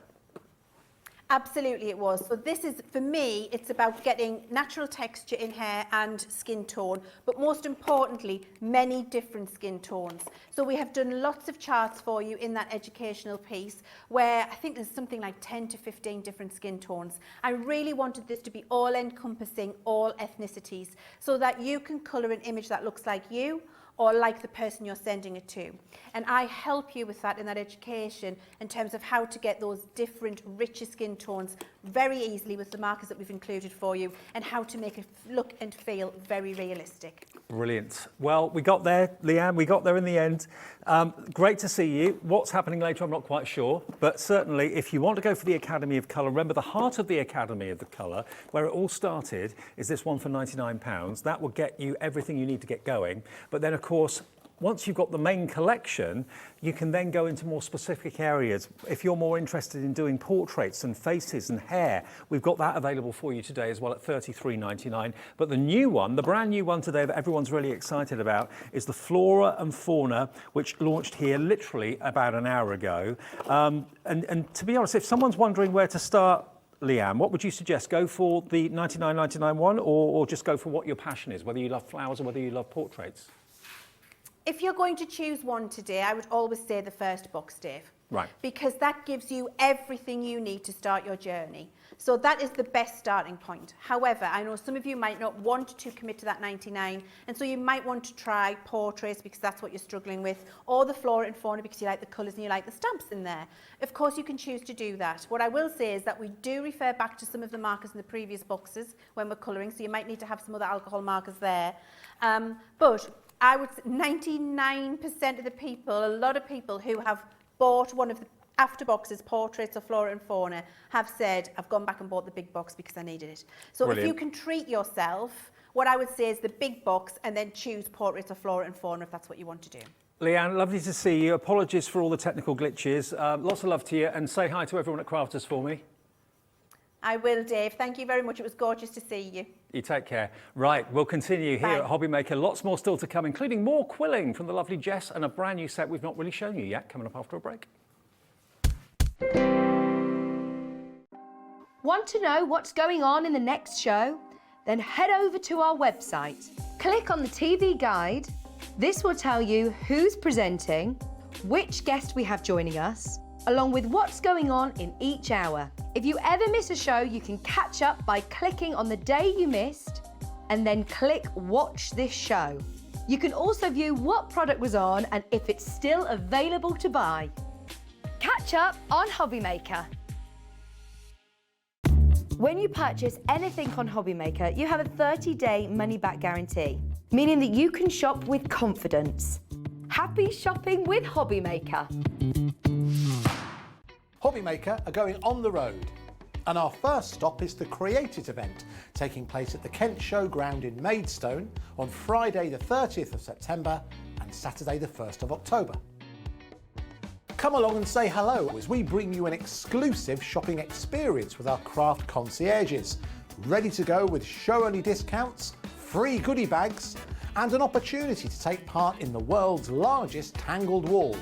Absolutely it was. So this is, for me, it's about getting natural texture in hair and skin tone, but most importantly, many different skin tones. So we have done lots of charts for you in that educational piece where I think there's something like 10 to 15 different skin tones. I really wanted this to be all encompassing all ethnicities so that you can colour an image that looks like you or like the person you're sending it to. And I help you with that in that education in terms of how to get those different richer skin tones very easily with the markers that we've included for you and how to make it look and feel very realistic. Brilliant. Well, we got there, Leanne, we got there in the end. Great to see you. What's happening later, I'm not quite sure, but certainly if you want to go for the Academy of Colour, remember the heart of the Academy of the Colour, where it all started, is this one for £99. That will get you everything you need to get going. But then, of course, once you've got the main collection, you can then go into more specific areas. If you're more interested in doing portraits and faces and hair, we've got that available for you today as well at $33.99. But the new one, the brand new one today that everyone's really excited about is the Flora and Fauna, which launched here literally about an hour ago. And to be honest, if someone's wondering where to start, Leanne, what would you suggest? Go for the $99.99 one or just go for what your passion is, whether you love flowers or whether you love portraits? If you're going to choose one today, I would always say the first box, Dave. Right. Because that gives you everything you need to start your journey. So that is the best starting point. However, I know some of you might not want to commit to that 99, and so you might want to try portraits because that's what you're struggling with, or the Flora and Fauna because you like the colours and you like the stamps in there. Of course, you can choose to do that. What I will say is that we do refer back to some of the markers in the previous boxes when we're colouring, so you might need to have some other alcohol markers there. But I would say 99% of the people, a lot of people who have bought one of the after boxes, portraits or Flora and Fauna, have said, I've gone back and bought the big box because I needed it. So Brilliant. If you can treat yourself, what I would say is the big box and then choose portraits or Flora and Fauna if that's what you want to do. Leanne, lovely to see you. Apologies for all the technical glitches. Lots of love to you, and say hi to everyone at Crafters for me. I will, Dave. Thank you very much. It was gorgeous to see you. You take care. Right, we'll continue here at Hobby Maker. Lots more still to come, including more quilling from the lovely Jess and a brand new set we've not really shown you yet, coming up after a break. Want to know what's going on in the next show? Then head over to our website. Click on the TV guide. This will tell you who's presenting, which guest we have joining us, along with what's going on in each hour. If you ever miss a show, you can catch up by clicking on the day you missed and then click Watch This Show. You can also view what product was on and if it's still available to buy. Catch up on Hobby Maker. When you purchase anything on Hobby Maker, you have a 30-day money-back guarantee, meaning that you can shop with confidence. Happy shopping with Hobby Maker. Hobby Maker are going on the road, and our first stop is the Create It event taking place at the Kent Showground in Maidstone on Friday the 30th of September and Saturday the 1st of October. Come along and say hello as we bring you an exclusive shopping experience with our craft concierges, ready to go with show-only discounts, free goodie bags and an opportunity to take part in the world's largest tangled wall.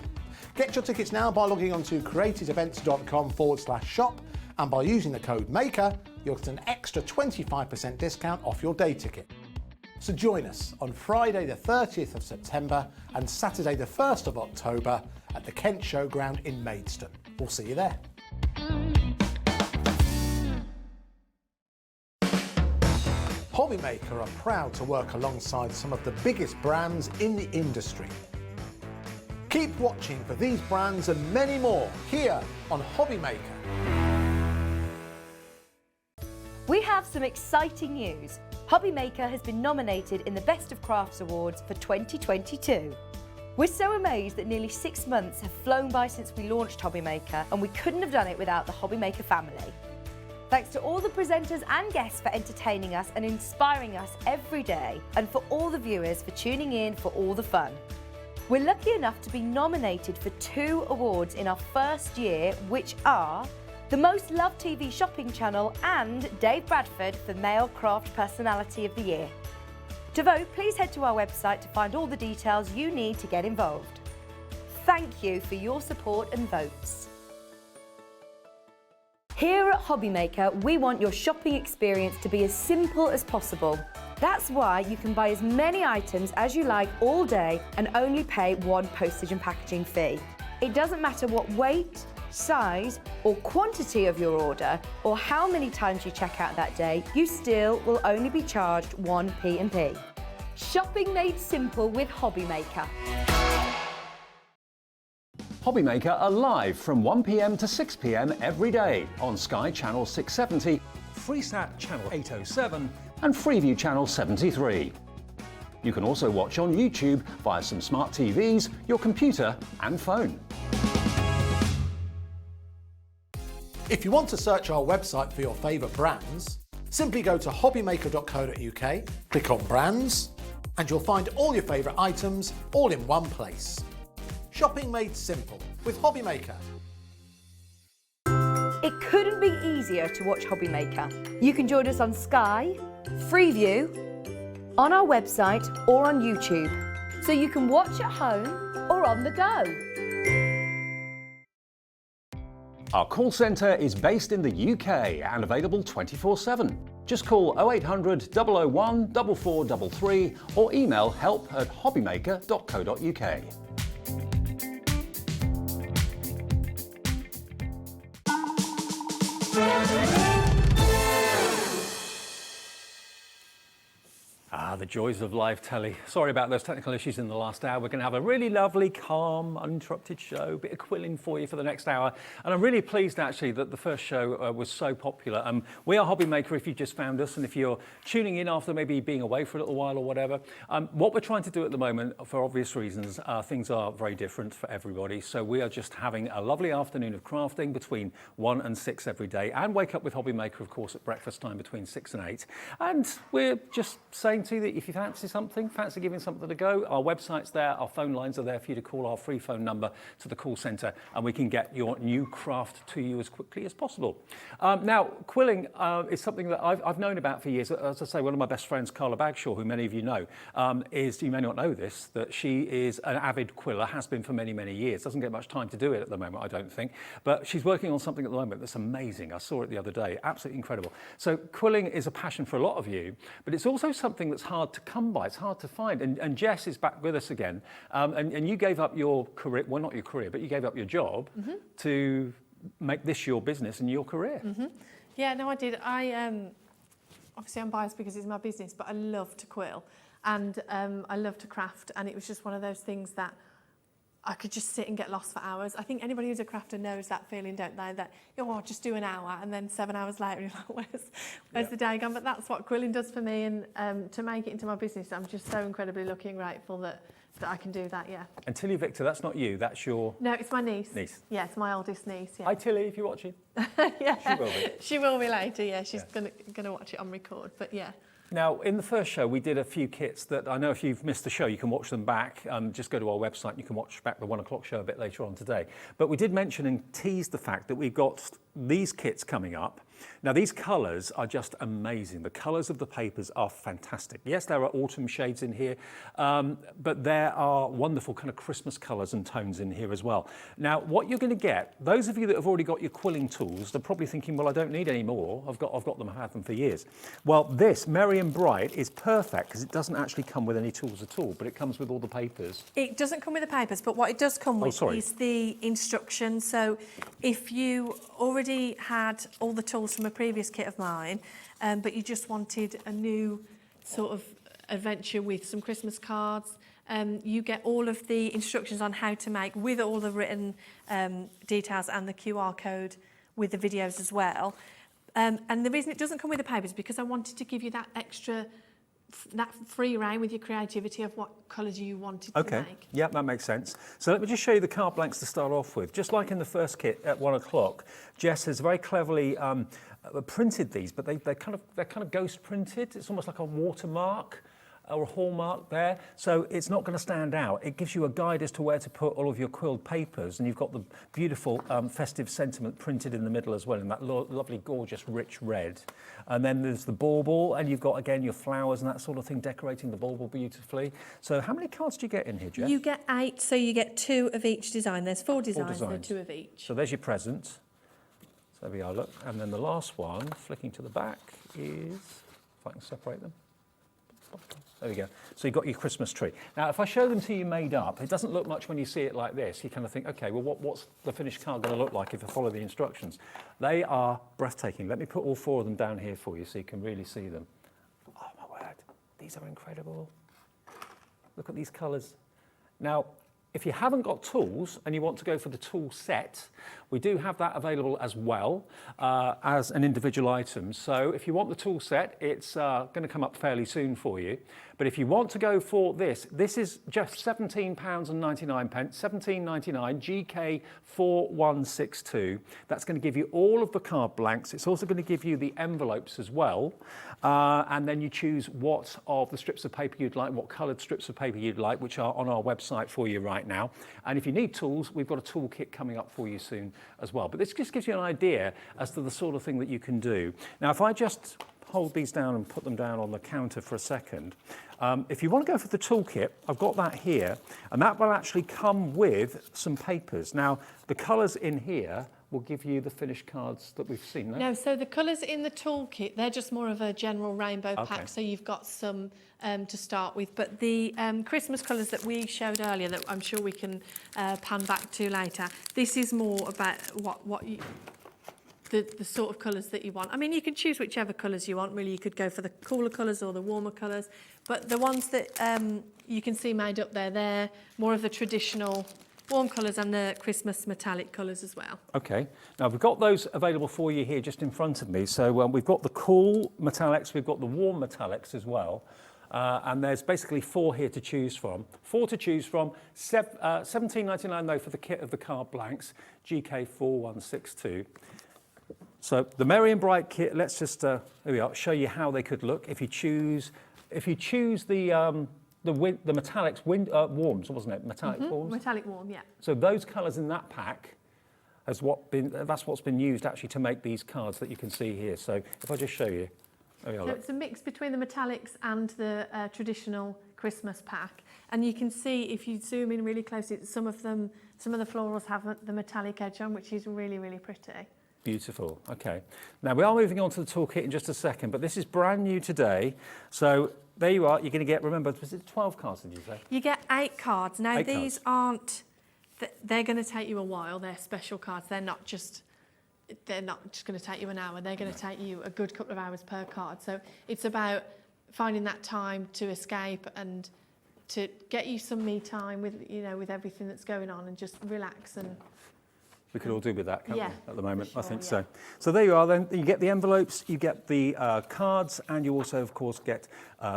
Get your tickets now by logging on to createevents.com/shop, and by using the code MAKER, you'll get an extra 25% discount off your day ticket. So join us on Friday the 30th of September and Saturday the 1st of October at the Kent Showground in Maidstone. We'll see you there. Hobby Maker are proud to work alongside some of the biggest brands in the industry. Keep watching for these brands and many more here on Hobby Maker. We have some exciting news. Hobby Maker has been nominated in the Best of Crafts Awards for 2022. We're so amazed that nearly 6 months have flown by since we launched Hobby Maker, and we couldn't have done it without the Hobby Maker family. Thanks to all the presenters and guests for entertaining us and inspiring us every day, and for all the viewers for tuning in for all the fun. We're lucky enough to be nominated for 2 awards in our first year, which are the Most Loved TV Shopping Channel and Dave Bradford for Male Craft Personality of the Year. To vote, please head to our website to find all the details you need to get involved. Thank you for your support and votes. Here at Hobbymaker, we want your shopping experience to be as simple as possible. That's why you can buy as many items as you like all day and only pay one postage and packaging fee. It doesn't matter what weight, size or quantity of your order or how many times you check out that day, you still will only be charged one P&P. Shopping made simple with Hobbymaker. Hobbymaker are live from 1 p.m. to 6 p.m. every day on Sky Channel 670, Freesat Channel 807 and Freeview Channel 73. You can also watch on YouTube via some smart TVs, your computer and phone. If you want to search our website for your favourite brands, simply go to hobbymaker.co.uk, click on brands, and you'll find all your favourite items all in one place. Shopping made simple with Hobbymaker. It couldn't be easier to watch Hobbymaker. You can join us on Sky, Freeview, on our website or on YouTube, so you can watch at home or on the go. Our call centre is based in the UK and available 24/7. Just call 0800 001 4433 or email help@hobbymaker.co.uk. The joys of live telly. Sorry about those technical issues in the last hour. We're going to have a really lovely, calm, uninterrupted show, a bit of quilling for you for the next hour. And I'm really pleased actually that the first show was so popular. We are Hobbymaker if you just found us, and if you're tuning in after maybe being away for a little while or whatever. What we're trying to do at the moment, for obvious reasons, things are very different for everybody. So we are just having a lovely afternoon of crafting between 1 and 6 every day, and wake up with Hobbymaker, of course, at breakfast time between 6 and 8. And we're just saying to you that if you fancy something, fancy giving something a go, our website's there, our phone lines are there for you to call our free phone number to the call centre, and we can get your new craft to you as quickly as possible. Now, quilling is something that I've known about for years. As I say, one of my best friends, Carla Bagshaw, who many of you know, you may not know this, that she is an avid quiller, has been for many, many years. Doesn't get much time to do it at the moment, I don't think, but she's working on something at the moment that's amazing. I saw it the other day, absolutely incredible. So quilling is a passion for a lot of you, but it's also something that's hard to come by, it's hard to find. And Jess is back with us again, and you gave up your career, well, not your career, but you gave up your job to make this your business and your career. Yeah, no, I did. Obviously I'm biased because it's my business, but I love to quill and I love to craft, and it was just one of those things that I could just sit and get lost for hours. I think anybody who's a crafter knows that feeling, don't they? That, oh, I'll just do an hour, and then 7 hours later, you're like, where's the day gone? But that's what quilling does for me, and to make it into my business, I'm just so incredibly lucky and grateful that I can do that, yeah. And TillyViktor, that's not you, that's your... No, it's my niece. Niece. Yeah, it's my oldest niece, yeah. Hi Tilly, if you're watching. Yeah. She will be. She will be later, yeah. She's gonna watch it on record, but yeah. Now, in the first show, we did a few kits that I know if you've missed the show, you can watch them back. Just go to our website and you can watch back the 1 o'clock show a bit later on today. But we did mention and tease the fact that we've got these kits coming up. Now, these colours are just amazing. The colours of the papers are fantastic. Yes, there are autumn shades in here, but there are wonderful kind of Christmas colours and tones in here as well. Now, what you're going to get, those of you that have already got your quilling tools, they're probably thinking, well, I don't need any more. I've got them, I've had them for years. Well, this, Merry and Bright, is perfect because it doesn't actually come with any tools at all, but it comes with all the papers. It doesn't come with the papers, but what it does come with is the instructions. So if you already had all the tools from a previous kit of mine, but you just wanted a new sort of adventure with some Christmas cards, you get all of the instructions on how to make, with all the written details and the QR code with the videos as well. And the reason it doesn't come with the papers is because I wanted to give you that extra, that free rein with your creativity of what colours you wanted to make. Yeah, that makes sense. So let me just show you the card blanks to start off with. Just like in the first kit at 1 o'clock, Jess has very cleverly printed these, but they're kind of ghost printed. It's almost like a watermark or a hallmark there, so it's not going to stand out. It gives you a guide as to where to put all of your quilled papers, and you've got the beautiful festive sentiment printed in the middle as well, in that lovely, gorgeous, rich red. And then there's the bauble, and you've got, again, your flowers and that sort of thing, decorating the bauble beautifully. So how many cards do you get in here, Jess? You get 8, so you get 2 of each design. There's 4 designs, so 2 of each. So there's your present. So there we are, look. And then the last one, flicking to the back, is, if I can separate them. There we go. So you've got your Christmas tree. Now, if I show them to you made up, it doesn't look much when you see it like this. You kind of think, okay, well, what's the finished card going to look like if I follow the instructions? They are breathtaking. Let me put all 4 of them down here for you so you can really see them. Oh, my word. These are incredible. Look at these colours. Now, if you haven't got tools and you want to go for the tool set, we do have that available as well as an individual item. So if you want the tool set, it's going to come up fairly soon for you. But if you want to go for this is just £17.99, £17.99, GK4162. That's going to give you all of the card blanks. It's also going to give you the envelopes as well. And then you choose what of the strips of paper you'd like, what coloured strips of paper you'd like, which are on our website for you right now. And if you need tools, we've got a tool kit coming up for you soon as well. But this just gives you an idea as to the sort of thing that you can do. Now, if I just hold these down and put them down on the counter for a second, if you want to go for the toolkit, I've got that here, and that will actually come with some papers. Now, the colours in here will give you the finished cards that we've seen. No, so the colours in the toolkit, they're just more of a general rainbow pack, so you've got some to start with. But the Christmas colours that we showed earlier, that I'm sure we can pan back to later, this is more about what you... The sort of colours that you want. I mean, you can choose whichever colours you want, really. You could go for the cooler colours or the warmer colours, but the ones that you can see made up there, they're more of the traditional warm colours and the Christmas metallic colours as well. Okay, now we've got those available for you here just in front of me. So we've got the cool metallics, we've got the warm metallics as well. And there's basically 4 here to choose from. 4 to choose from, £17.99 though for the kit of the card blanks, GK4162. So the Merry and Bright kit, let's just here we are, show you how they could look. If you choose the metallics warms, wasn't it? Metallic warms. Metallic warm, yeah. So those colours in that pack that's what's been used actually to make these cards that you can see here. So if I just show you, there we are. So it's a mix between the metallics and the traditional Christmas pack, and you can see if you zoom in really closely, some of the florals have the metallic edge on, which is really, really pretty. Beautiful. Okay. Now we are moving on to the toolkit in just a second, but this is brand new today. So there you are. You're going to get, remember, was it 12 cards, did you say? You get 8 cards. Now 8 these cards. they're going to take you a while. They're special cards. They're not just going to take you an hour. They're going to take you a good couple of hours per card. So it's about finding that time to escape and to get you some me time with, with everything that's going on, and just relax. And we could all do with that, can't we, at the moment? Sure, I think so. So there you are then. You get the envelopes, you get the cards, and you also, of course, get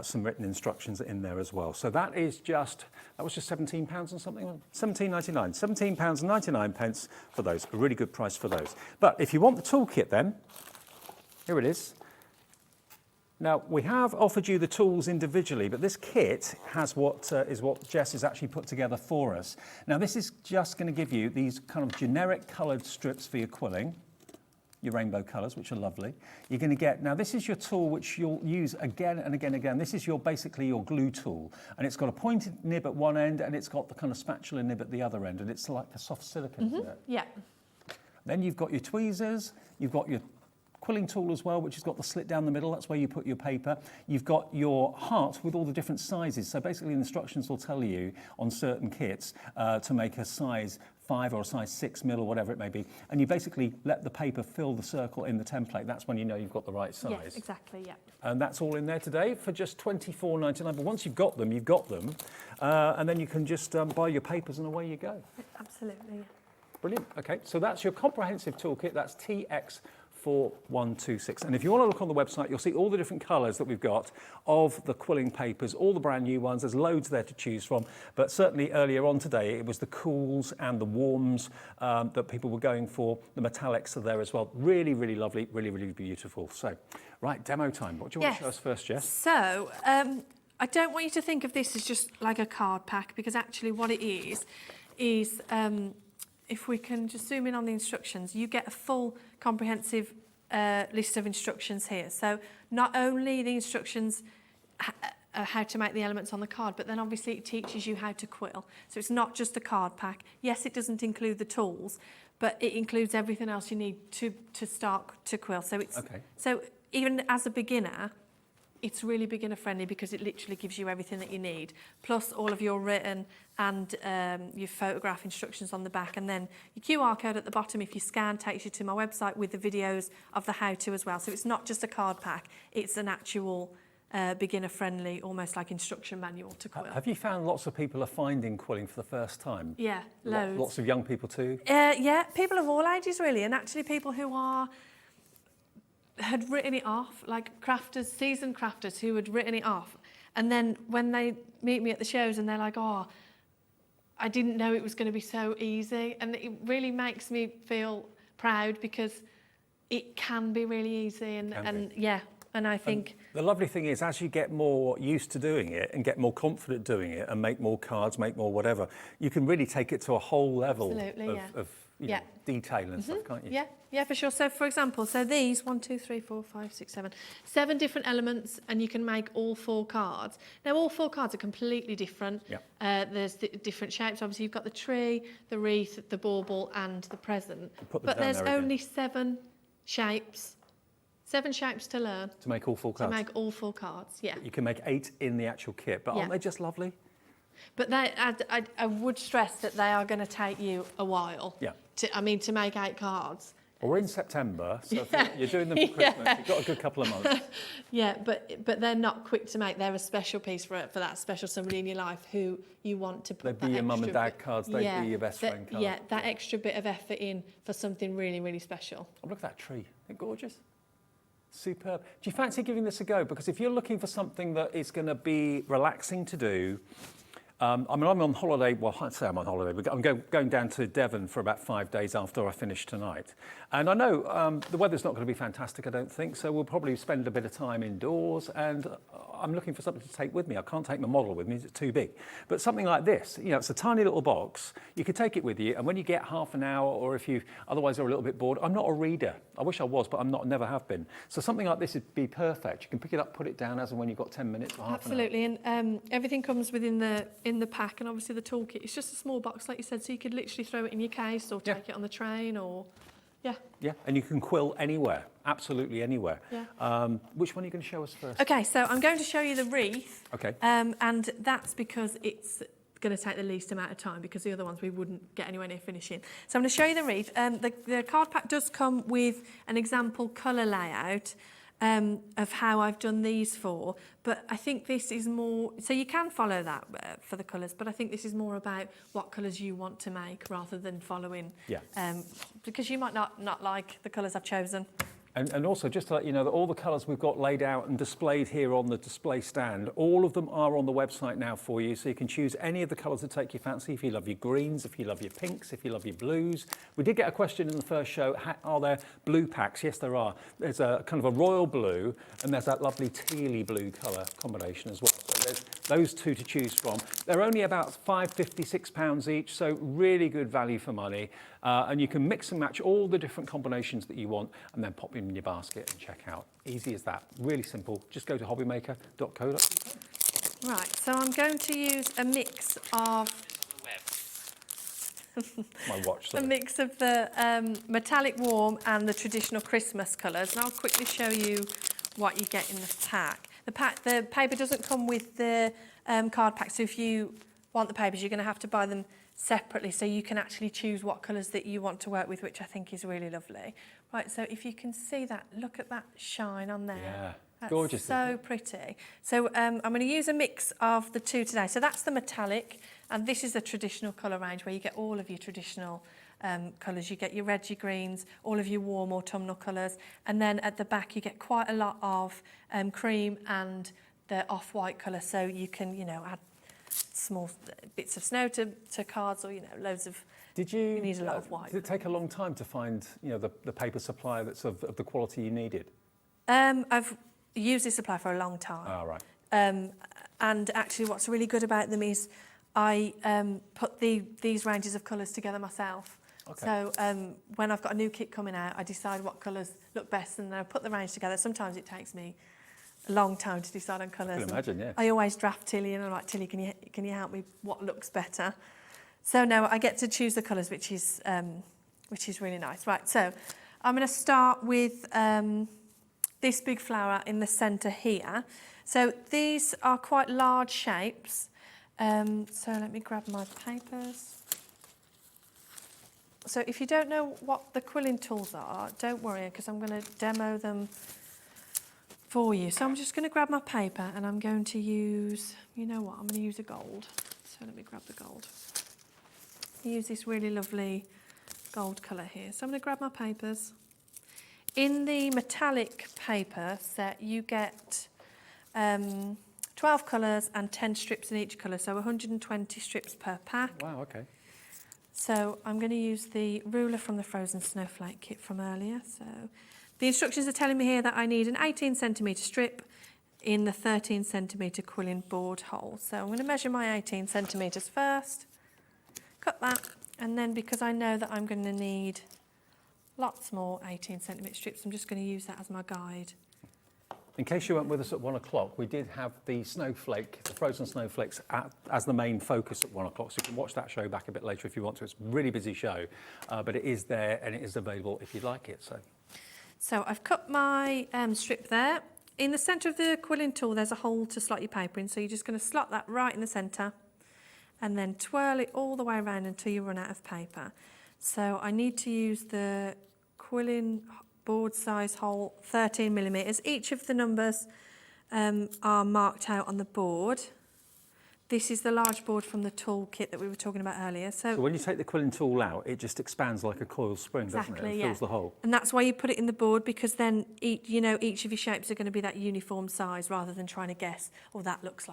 some written instructions in there as well. So that was just £17 and something? £17.99. £17.99 for those. A really good price for those. But if you want the toolkit then, here it is. Now, we have offered you the tools individually, but this kit has what Jess has actually put together for us. Now, this is just going to give you these kind of generic coloured strips for your quilling, your rainbow colours, which are lovely. You're going to get, now this is your tool which you'll use again and again and again. This is basically your glue tool, and it's got a pointed nib at one end, and it's got the kind of spatula nib at the other end, and it's like a soft silicone, isn't it? Yeah. Then you've got your tweezers, you've got your quilling tool as well, which has got the slit down the middle. That's where you put your paper. You've got your heart with all the different sizes. So basically the instructions will tell you on certain kits to make a size 5 or a size 6 mil or whatever it may be. And you basically let the paper fill the circle in the template. That's when you know you've got the right size. Yes, exactly, yeah. And that's all in there today for just £24.99. But once you've got them, you've got them. And then you can just buy your papers and away you go. Absolutely. Brilliant. Okay, so that's your comprehensive toolkit. That's TX4126. And if you want to look on the website, you'll see all the different colours that we've got of the quilling papers, all the brand new ones. There's loads there to choose from. But certainly earlier on today, it was the cools and the warms that people were going for. The metallics are there as well. Really, really lovely, really, really beautiful. So, right, demo time. What do you want to show us first, Jess? So, I don't want you to think of this as just like a card pack, because actually what it is if we can just zoom in on the instructions, you get a full comprehensive list of instructions here. So not only the instructions how to make the elements on the card, but then obviously it teaches you how to quill. So it's not just a card pack. Yes, it doesn't include the tools, but it includes everything else you need to start to quill. So it's Okay. so even as a beginner, it's really beginner friendly because it literally gives you everything that you need, plus all of your written and your photograph instructions on the back, and then your QR code at the bottom, if you scan, takes you to my website with the videos of the how-to as well. So it's not just a card pack, it's an actual beginner friendly, almost like instruction manual to quill. Have you found lots of people are finding quilling for the first time? Yeah, loads. Lots of young people too? Yeah, people of all ages really, and actually people who had written it off, like crafters, seasoned crafters who had written it off. And then when they meet me at the shows and they're like, oh, I didn't know it was going to be so easy. And it really makes me feel proud because it can be really easy. And yeah, and I think... The lovely thing is, as you get more used to doing it and get more confident doing it and make more cards, make more whatever, you can really take it to a whole level of you know, detail and stuff, can't you? Yeah, for sure. So for example, so these 1, 2, 3, 4, 5, 6, 7 different elements, and you can make all 4 cards. Now all 4 cards are completely different. There's different shapes. Obviously you've got the tree, the wreath, the bauble and the present. But there's only 7 shapes. 7 shapes to learn. To make all 4 cards? To make all 4 cards, yeah. You can make 8 in the actual kit, but aren't they just lovely? But I would stress that they are going to take you a while. Yeah. To make 8 cards. Well, we're in September, so if you're doing them for Christmas, you've got a good couple of months. Yeah, but they're not quick to make. They're a special piece for that special somebody in your life who you want to put. They'd be your mum and dad cards, they'd be your best friend cards. Yeah, that extra bit of effort in for something really, really special. Oh, look at that tree. Isn't it gorgeous? Superb. Do you fancy giving this a go? Because if you're looking for something that is going to be relaxing to do, I mean, I'm on holiday. Well, I'd say I'm on holiday. I'm going down to Devon for about 5 days after I finish tonight. And I know the weather's not going to be fantastic, I don't think, so we'll probably spend a bit of time indoors. And I'm looking for something to take with me. I can't take my model with me, it's too big. But something like this, you know, it's a tiny little box. You can take it with you, and when you get half an hour, or if you otherwise are a little bit bored, I'm not a reader. I wish I was, but I'm not, never have been. So something like this would be perfect. You can pick it up, put it down as and when you've got 10 minutes or half an hour. Absolutely, and everything comes within the pack, and obviously the toolkit. It's just a small box, like you said, so you could literally throw it in your case or take it on the train, or yeah, and you can quill anywhere, absolutely anywhere. Yeah. Which one are you going to show us first? Okay, so I'm going to show you the wreath. Okay. And that's because it's going to take the least amount of time, because the other ones we wouldn't get anywhere near finishing. So I'm going to show you the wreath. The card pack does come with an example colour layout of how I've done these 4, but I think this is more, so you can follow that for the colours, but I think this is more about what colours you want to make rather than following, because you might not like the colours I've chosen. And also, just to let you know that all the colours we've got laid out and displayed here on the display stand, all of them are on the website now for you, so you can choose any of the colours that take your fancy. If you love your greens, if you love your pinks, if you love your blues. We did get a question in the first show, are there blue packs? Yes, there are. There's a kind of a royal blue, and there's that lovely tealy blue colour combination as well. So there's those 2 to choose from. They're only about £5.56 each, so really good value for money. And you can mix and match all the different combinations that you want and then pop them in your basket and check out. Easy as that. Really simple. Just go to hobbymaker.co.uk. Right, so I'm going to use a mix of... My watch, sorry. A mix of the metallic warm and the traditional Christmas colours. And I'll quickly show you what you get in the pack. The paper doesn't come with the card pack, so if you want the papers, you're going to have to buy them separately, so you can actually choose what colours that you want to work with, which I think is really lovely. Right, so if you can see that, look at that shine on there. Yeah, that's gorgeous. So pretty. So I'm going to use a mix of the 2 today. So that's the metallic, and this is the traditional colour range where you get all of your traditional colours. You get your reds, your greens, all of your warm autumnal colours, and then at the back you get quite a lot of cream and the off-white colour, so you can, you know, add small bits of snow to cards, or, you know, loads of... You need a lot of white. Did it take a long time to find, you know, the paper supply that's of the quality you needed? I've used this supply for a long time. Oh, right. And actually what's really good about them is I put these ranges of colours together myself. Okay. So when I've got a new kit coming out, I decide what colours look best, and then I put the range together. Sometimes it takes me a long time to decide on colours. I can imagine, yeah. I always draft Tilly, and I'm like, Tilly, can you help me? What looks better? So now I get to choose the colours, which is which is really nice. Right, so I'm going to start with this big flower in the centre here. So these are quite large shapes. So let me grab my papers. So if you don't know what the quilling tools are, don't worry, because I'm going to demo them for you. So I'm just going to grab my paper and I'm going to use, you know what, I'm going to use a gold. So let me grab the gold. Use this really lovely gold colour here. So I'm going to grab my papers. In the metallic paper set, you get 12 colours and 10 strips in each colour, so 120 strips per pack. Wow, okay. So I'm going to use the ruler from the Frozen Snowflake Kit from earlier. So the instructions are telling me here that I need an 18 centimetre strip in the 13 centimetre quilling board hole. So I'm going to measure my 18 centimetres first, cut that, and then because I know that I'm going to need lots more 18 centimetre strips, I'm just going to use that as my guide. In case you weren't with us at 1 o'clock, we did have the snowflake, the frozen snowflakes as the main focus at 1 o'clock. So you can watch that show back a bit later if you want to. It's a really busy show, but it is there and it is available if you'd like it. So I've cut my strip there. In the centre of the quilling tool, there's a hole to slot your paper in. So you're just going to slot that right in the centre and then twirl it all the way around until you run out of paper. So I need to use the quilling board size hole, 13 millimetres. Each of the numbers are marked out on the board. This is the large board from the tool kit that we were talking about earlier. So when you take the quilling tool out, it just expands like a coiled spring, doesn't it? And fills the hole. And that's why you put it in the board, because then each of your shapes are going to be that uniform size, rather than trying to guess, oh, that looks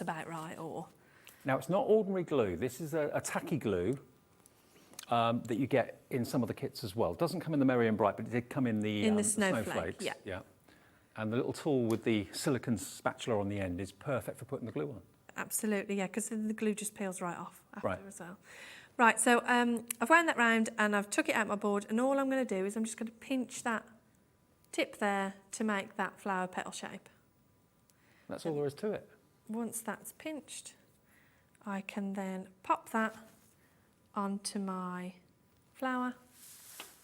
about right, or... Now, it's not ordinary glue. This is a tacky glue that you get in some of the kits as well. It doesn't come in the Merry and Bright, but it did come in the Snowflakes. Yeah. And the little tool with the silicone spatula on the end is perfect for putting the glue on. Absolutely, yeah, because then the glue just peels right off after as well. Right, so I've wound that round and I've took it out my board, and all I'm going to do is I'm just going to pinch that tip there to make that flower petal shape. That's all there is to it. Once that's pinched, I can then pop that onto my flower,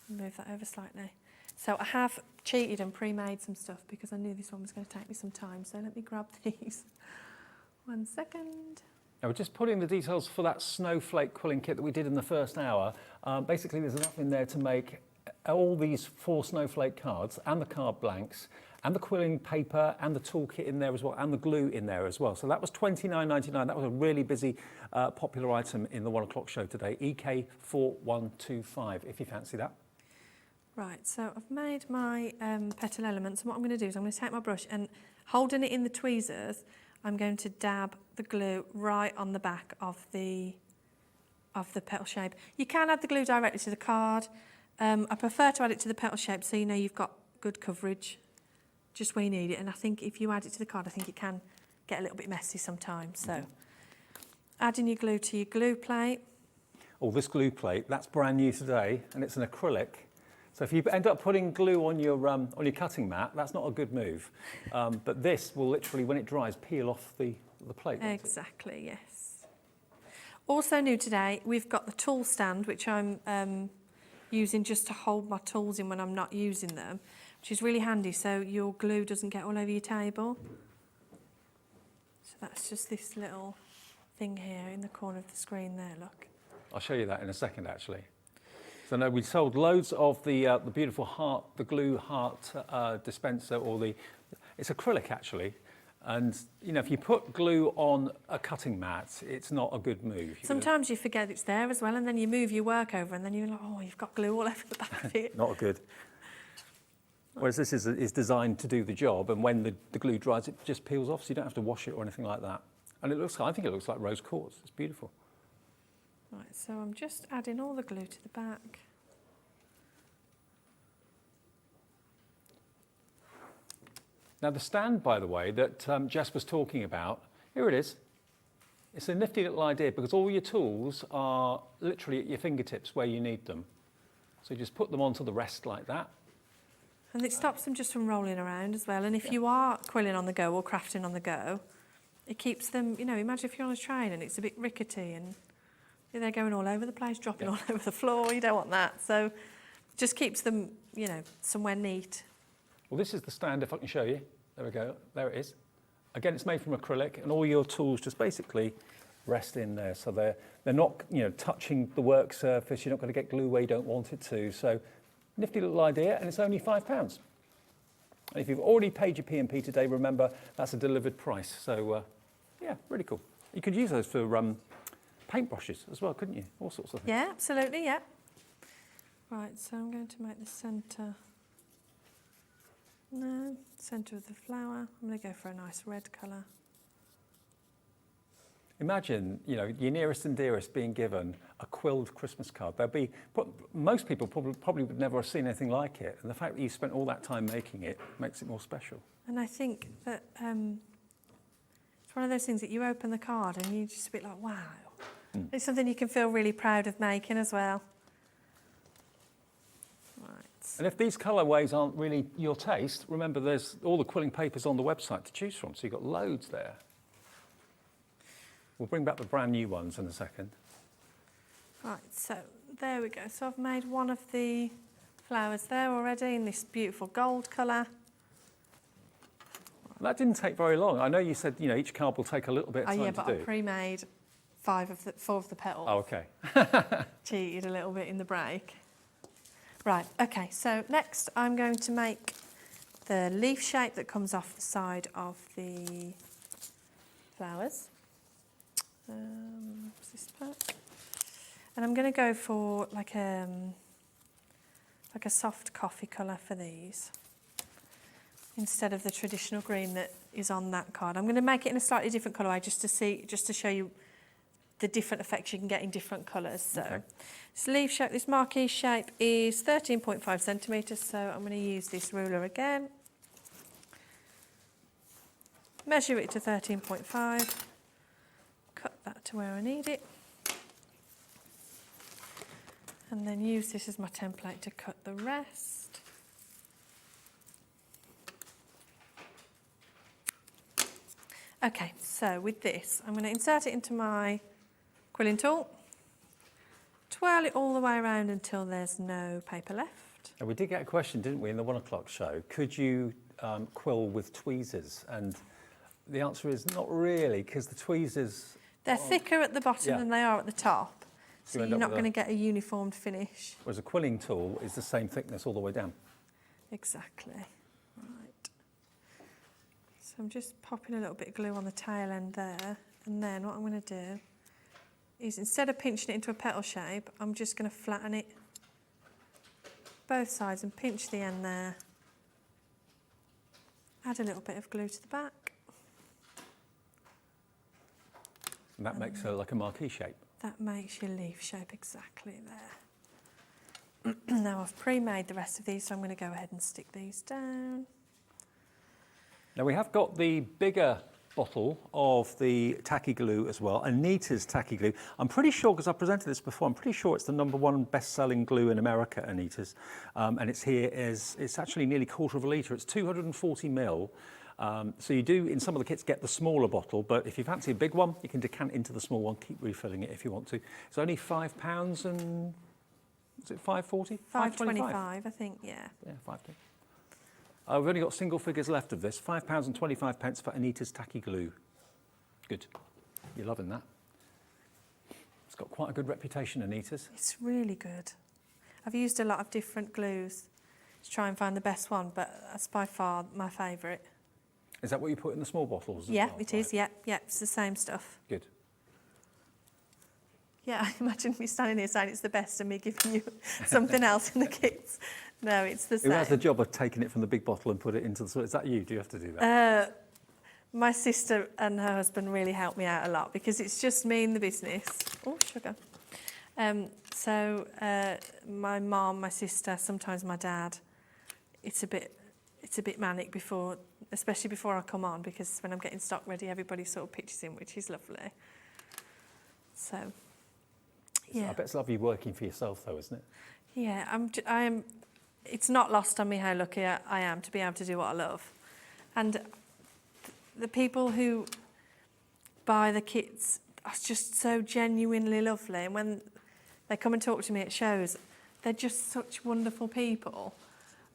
move that over slightly. So I have cheated and pre-made some stuff because I knew this one was going to take me some time. So let me grab these. 1 second. Now we're just putting the details for that snowflake quilling kit that we did in the first hour. Basically, there's enough in there to make all these 4 snowflake cards and the card blanks and the quilling paper and the toolkit in there as well, and the glue in there as well. So that was $29.99. That was a really busy, popular item in the 1 o'clock show today, EK4125, if you fancy that. Right, so I've made my petal elements, and what I'm going to do is I'm going to take my brush and, holding it in the tweezers, I'm going to dab the glue right on the back of the petal shape. You can add the glue directly to the card. I prefer to add it to the petal shape so you know you've got good coverage just where you need it. And I think if you add it to the card, I think it can get a little bit messy sometimes. So adding your glue to your glue plate. Oh, this glue plate, that's brand new today, and it's an acrylic. So if you end up putting glue on your cutting mat, that's not a good move. But this will literally, when it dries, peel off the plate. Exactly, yes. Also new today, we've got the tool stand, which I'm using just to hold my tools in when I'm not using them, which is really handy so your glue doesn't get all over your table. So that's just this little thing here in the corner of the screen there, look. I'll show you that in a second, actually. So no, we sold loads of the beautiful heart, the glue heart dispenser, or it's acrylic actually. And you know, if you put glue on a cutting mat, it's not a good move. Sometimes you forget it's there as well, and then you move your work over, and then you're like, oh, you've got glue all over the back of it. Not good. Whereas this is designed to do the job, and when the glue dries, it just peels off, so you don't have to wash it or anything like that. And I think it looks like rose quartz. It's beautiful. Right, so I'm just adding all the glue to the back. Now the stand, by the way, that Jess was talking about, here it is. It's a nifty little idea because all your tools are literally at your fingertips where you need them. So you just put them onto the rest like that. And it stops them just from rolling around as well. And if you are quilling on the go or crafting on the go, it keeps them, you know, imagine if you're on a train and it's a bit rickety and They're going all over the place, dropping all over the floor. You don't want that. So just keeps them, you know, somewhere neat. Well, this is the stand, if I can show you. There we go. There it is. Again, it's made from acrylic, and all your tools just basically rest in there. So they're not, you know, touching the work surface. You're not going to get glue where you don't want it to. So nifty little idea, and it's only £5. And if you've already paid your P&P today, remember that's a delivered price. So yeah, really cool. You could use those for paintbrushes as well, couldn't you? All sorts of things. Yeah, absolutely, yeah. Right, so I'm going to make the centre. No, centre of the flower. I'm going to go for a nice red colour. Imagine, you know, your nearest and dearest being given a quilled Christmas card. Most people probably would never have seen anything like it, and the fact that you spent all that time making it makes it more special. And I think that it's one of those things that you open the card and you're just a bit like, wow. It's something you can feel really proud of making as well. Right. And if these colourways aren't really your taste, remember there's all the quilling papers on the website to choose from, so you've got loads there. We'll bring back the brand new ones in a second. Right, so there we go. So I've made one of the flowers there already in this beautiful gold colour. That didn't take very long. I know you said, you know, each card will take a little bit of time to do. Oh yeah, but I pre-made 4 of the petals. Oh, okay. Cheated a little bit in the break. Right, okay, so next I'm going to make the leaf shape that comes off the side of the flowers. What's this pack? And I'm going to go for like a soft coffee colour for these, instead of the traditional green that is on that card. I'm going to make it in a slightly different colour just to show you the different effects you can get in different colours. So okay. This leaf shape, this marquee shape is 13.5 centimetres, so I'm going to use this ruler again. Measure it to 13.5. Cut that to where I need it. And then use this as my template to cut the rest. Okay, so with this, I'm going to insert it into my quilling tool, twirl it all the way around until there's no paper left. And we did get a question, didn't we, in the 1 o'clock show? Could you quill with tweezers? And the answer is not really, because the tweezers... They're thicker at the bottom than they are at the top, so you're not going to get a uniformed finish. Whereas a quilling tool is the same thickness all the way down. Exactly. Right. So I'm just popping a little bit of glue on the tail end there, and then what I'm going to do is, instead of pinching it into a petal shape, I'm just going to flatten it both sides and pinch the end there. Add a little bit of glue to the back. And that makes it like a marquee shape. That makes your leaf shape exactly there. Now I've pre-made the rest of these, so I'm going to go ahead and stick these down. Now we have got the bigger bottle of the tacky glue as well, Anita's tacky glue. I'm pretty sure, because I presented this before, I'm pretty sure it's the #1 best-selling glue in America, Anita's. And it's actually nearly 1/4 of a litre. It's 240 ml. So you do, in some of the kits, get the smaller bottle, but if you fancy a big one, you can decant into the small one, keep refilling it if you want to. It's only £5 and, is it 5.40? 5.25, I think, yeah. Yeah, 5.20. We've only got single figures left of this, £5.25 for Anita's tacky glue. Good, you're loving that. It's got quite a good reputation, Anita's. It's really good. I've used a lot of different glues to try and find the best one, but that's by far my favourite. Is that what you put in the small bottles? Yeah, well? it is, yeah, it's the same stuff. Good. Yeah, I imagine me standing here saying it's the best and me giving you something else in the kits. No, it's the same. Who has the job of taking it from the big bottle and put it into the small? Is that you? Do you have to do that? My sister and her husband really help me out a lot, because it's just me in the business. Oh, sugar. My mum, my sister, sometimes my dad, it's a bit manic before, especially before I come on, because when I'm getting stock ready, everybody sort of pitches in, which is lovely. So, yeah. I bet it's lovely working for yourself, though, isn't it? Yeah, I am. It's not lost on me how lucky I am to be able to do what I love, and the people who buy the kits that's just so genuinely lovely. And when they come and talk to me at shows, they're just such wonderful people.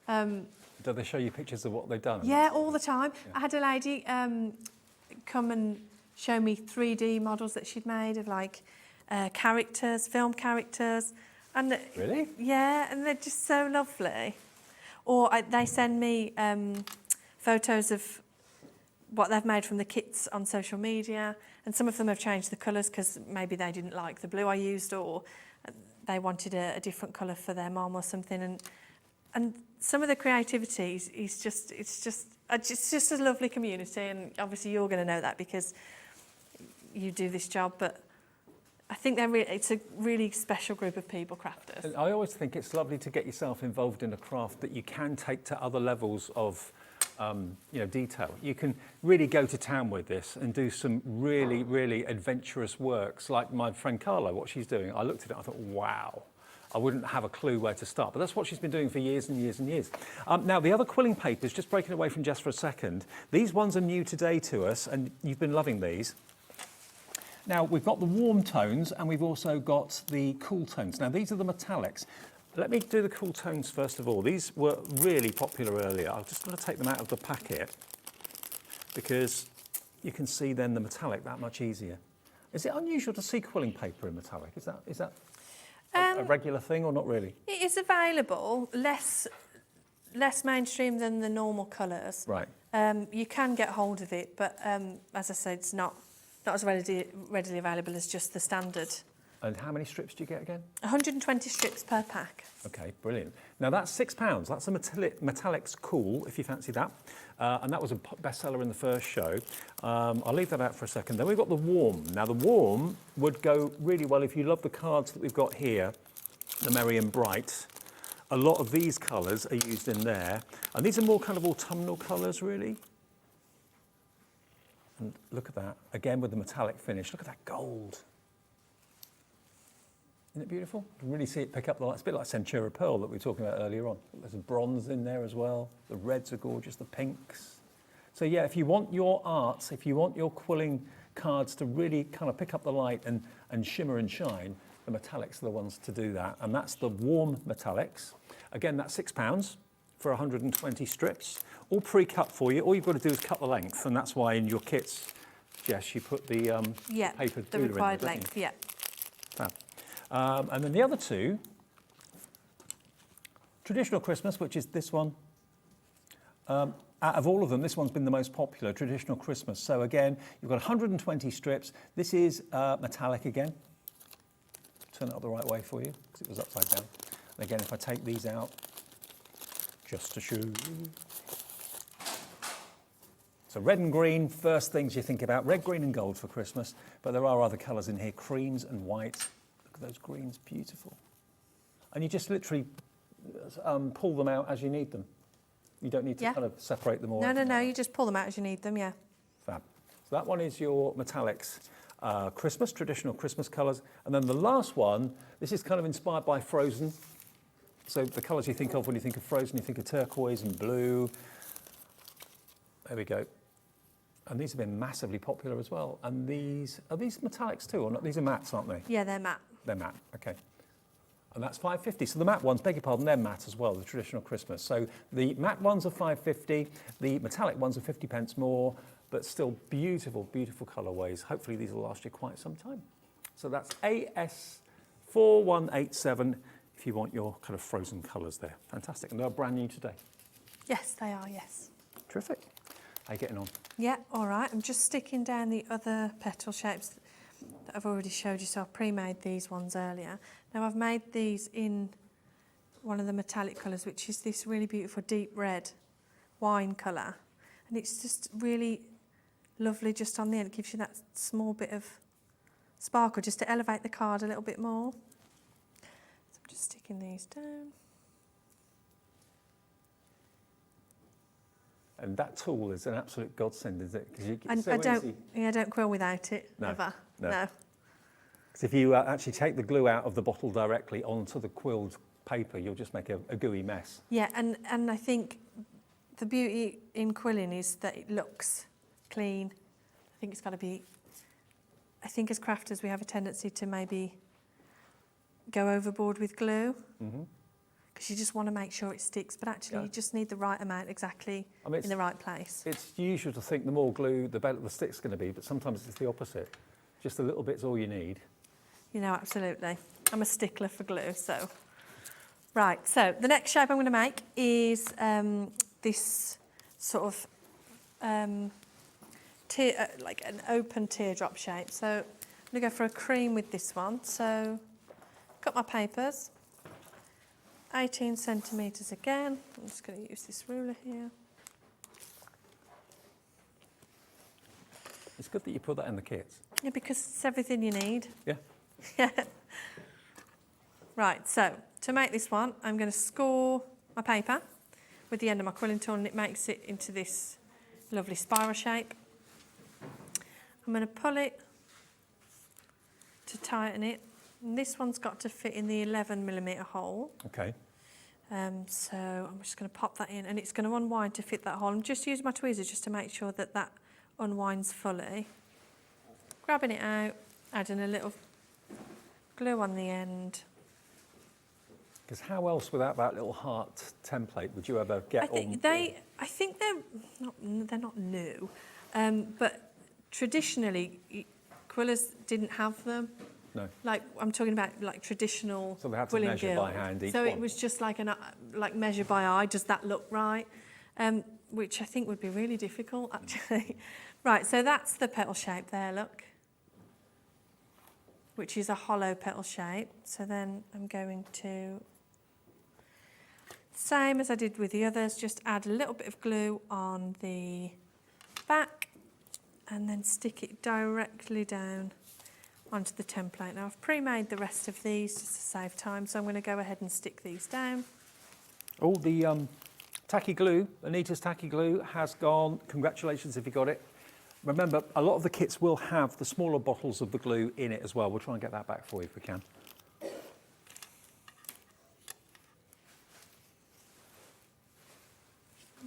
Do they show you pictures of what they've done? Yeah, all the time. I had a lady come and show me 3D models that she'd made of like characters, film characters. And Really? Yeah, and they're just so lovely. Or they send me photos of what they've made from the kits on social media, and some of them have changed the colours because maybe they didn't like the blue I used, or they wanted a different colour for their mum or something. And some of the creativity is just it's just a lovely community, and obviously you're going to know that because you do this job, but I think it's a really special group of people, crafters. And I always think it's lovely to get yourself involved in a craft that you can take to other levels of detail. You can really go to town with this and do some really, really adventurous works, like my friend Carla, what she's doing. I looked at it, I thought, wow. I wouldn't have a clue where to start, but that's what she's been doing for years and years and years. Now, the other quilling papers, just breaking away from Jess for a second, these ones are new today to us, and you've been loving these. Now, we've got the warm tones, and we've also got the cool tones. Now, these are the metallics. Let me do the cool tones first of all. These were really popular earlier. I'm just going to take them out of the packet because you can see then the metallic that much easier. Is it unusual to see quilling paper in metallic? Is that a regular thing or not really? It is available, less mainstream than the normal colours. Right. You can get hold of it, but as I said, it's not as readily available as just the standard. And how many strips do you get again? 120 strips per pack. Okay, brilliant. Now that's £6. That's a Metallics Cool, if you fancy that. And that was a bestseller in the first show. I'll leave that out for a second. Then we've got the Warm. Now the Warm would go really well if you love the cards that we've got here, the Merry and Bright. A lot of these colours are used in there. And these are more kind of autumnal colours, really. And look at that, again with the metallic finish. Look at that gold. Isn't it beautiful? You can really see it pick up the light. It's a bit like Centura Pearl that we were talking about earlier on. There's a bronze in there as well. The reds are gorgeous, the pinks. So yeah, if you want your arts, if you want your quilling cards to really kind of pick up the light and shimmer and shine, the metallics are the ones to do that. And that's the Warm Metallics. Again, that's £6 for 120 strips, all pre-cut for you. All you've got to do is cut the length, and that's why in your kits, Jess, you put the paper the required length, yeah. Fab. And then the other two, Traditional Christmas, which is this one. Out of all of them, this one's been the most popular, Traditional Christmas. So again, you've got 120 strips. This is metallic again. Turn it up the right way for you, because it was upside down. And again, if I take these out, just to show you. So red and green, first things you think about. Red, green and gold for Christmas. But there are other colours in here, creams and whites. Look at those greens, beautiful. And you just literally pull them out as you need them. You don't need to kind of separate them all. No, you just pull them out as you need them, yeah. Fab. So that one is your metallics, Christmas, traditional Christmas colours. And then the last one, this is kind of inspired by Frozen. So the colours you think of when you think of Frozen, you think of turquoise and blue. There we go. And these have been massively popular as well. And these, are these metallics too or not? These are mattes, aren't they? Yeah, they're matte. They're matte, okay. And that's £5.50. So the matte ones, beg your pardon, they're matte as well, the traditional Christmas. So the matte ones are £5.50, the metallic ones are 50 pence more, but still beautiful, beautiful colourways. Hopefully these will last you quite some time. So that's AS4187 if you want your kind of Frozen colours there. Fantastic. And they're brand new today. Yes, they are, yes. Terrific. How are you getting on? Yeah, all right. I'm just sticking down the other petal shapes that I've already showed you. So I pre-made these ones earlier. Now I've made these in one of the metallic colours, which is this really beautiful deep red wine colour. And it's just really lovely just on the end. It gives you that small bit of sparkle just to elevate the card a little bit more. So I'm just sticking these down. And that tool is an absolute godsend, is it? Because it's so I easy. don't quill without it, ever. No. Because if you actually take the glue out of the bottle directly onto the quilled paper, you'll just make a gooey mess. Yeah, and I think the beauty in quilling is that it looks clean. I think it's got to be I think as crafters we have a tendency to maybe go overboard with glue because you just want to make sure it sticks, but actually you just need the right amount exactly in the right place. It's usual to think the more glue, the better the stick's going to be, but sometimes it's the opposite. Just a little bit's all you need. You know, absolutely. I'm a stickler for glue, so. Right, so the next shape I'm going to make is this sort of like an open teardrop shape. So I'm going to go for a cream with this one. So got my papers, 18 centimetres again. I'm just going to use this ruler here. It's good that you put that in the kits. Yeah, because it's everything you need. Yeah. Yeah. Right, so to make this one, I'm going to score my paper with the end of my quilling tool, and it makes it into this lovely spiral shape. I'm going to pull it to tighten it, and this one's got to fit in the 11mm hole. Okay. So I'm just going to pop that in, and it's going to unwind to fit that hole. I'm just using my tweezers just to make sure that that unwinds fully. Grabbing it out, adding a little glue on the end. Because how else, without that little heart template, would you ever get on? I think they're not new, but traditionally quillers didn't have them. No. Like I'm talking about like traditional. So they had to quilling measure gill. by hand each So one. it was just like like measure by eye. Does that look right? Which I think would be really difficult actually. Right. So that's the petal shape there. Look. Which is a hollow petal shape. So then I'm going to, same as I did with the others, just add a little bit of glue on the back and then stick it directly down onto the template. Now I've pre-made the rest of these just to save time, so I'm going to go ahead and stick these down. Oh, the tacky glue, Anita's tacky glue has gone. Congratulations if you got it. Remember, a lot of the kits will have the smaller bottles of the glue in it as well. We'll try and get that back for you if we can.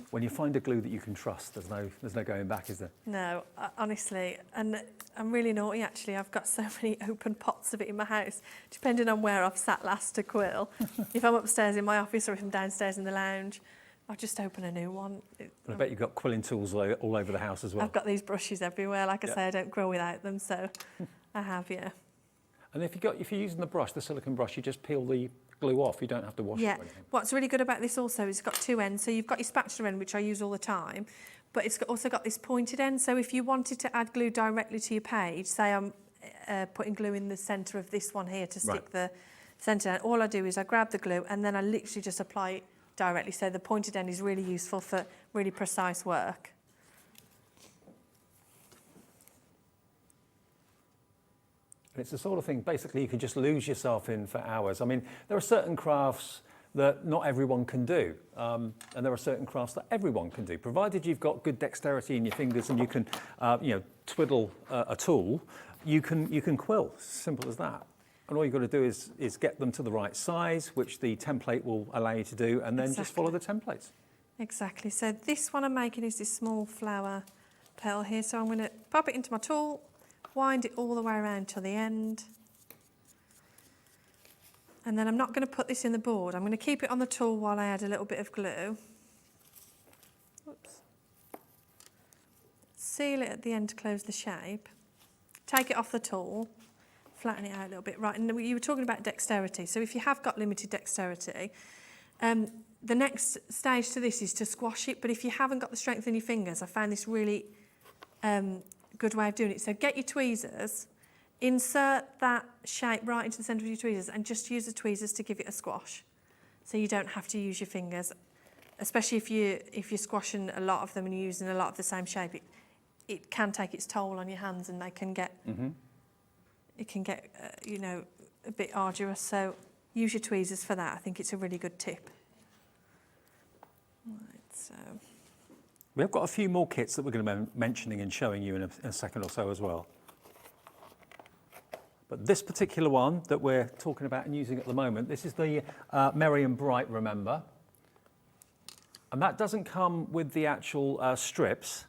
When you find a glue that you can trust, there's no going back, is there? No, honestly, and I'm really naughty actually. I've got so many open pots of it in my house, depending on where I've sat last to quill. If I'm upstairs in my office or if I'm downstairs in the lounge, I'll just open a new one. And I bet you've got quilling tools all over the house as well. I've got these brushes everywhere. Like I say, I don't quill without them, so I have, yeah. And if you're using the brush, the silicone brush, you just peel the glue off. You don't have to wash it or anything. What's really good about this also is it's got two ends. So you've got your spatula end, which I use all the time, but it's also got this pointed end. So if you wanted to add glue directly to your page, say I'm putting glue in the centre of this one here to stick the centre end, all I do is I grab the glue and then I literally just apply it directly. So the pointed end is really useful for really precise work. And it's the sort of thing, basically, you can just lose yourself in for hours. I mean, there are certain crafts that not everyone can do, and there are certain crafts that everyone can do, provided you've got good dexterity in your fingers and you can, twiddle a tool. You can quill. Simple as that. And all you've got to do is get them to the right size, which the template will allow you to do, and then just follow the templates. Exactly. So this one I'm making is this small flower petal here. So I'm going to pop it into my tool, wind it all the way around till the end. And then I'm not going to put this in the board. I'm going to keep it on the tool while I add a little bit of glue. Oops. Seal it at the end to close the shape. Take it off the tool. Flatten it out a little bit. Right, and you were talking about dexterity. So if you have got limited dexterity, the next stage to this is to squash it. But if you haven't got the strength in your fingers, I found this really good way of doing it. So get your tweezers, insert that shape right into the centre of your tweezers and just use the tweezers to give it a squash. So you don't have to use your fingers, especially if you're squashing a lot of them and you're using a lot of the same shape. It can take its toll on your hands and they can get... It can get, a bit arduous, so use your tweezers for that. I think it's a really good tip. Right, so. We've got a few more kits that we're going to be mentioning and showing you in a second or so as well. But this particular one that we're talking about and using at the moment, this is the Merry and Bright Remember. And that doesn't come with the actual strips.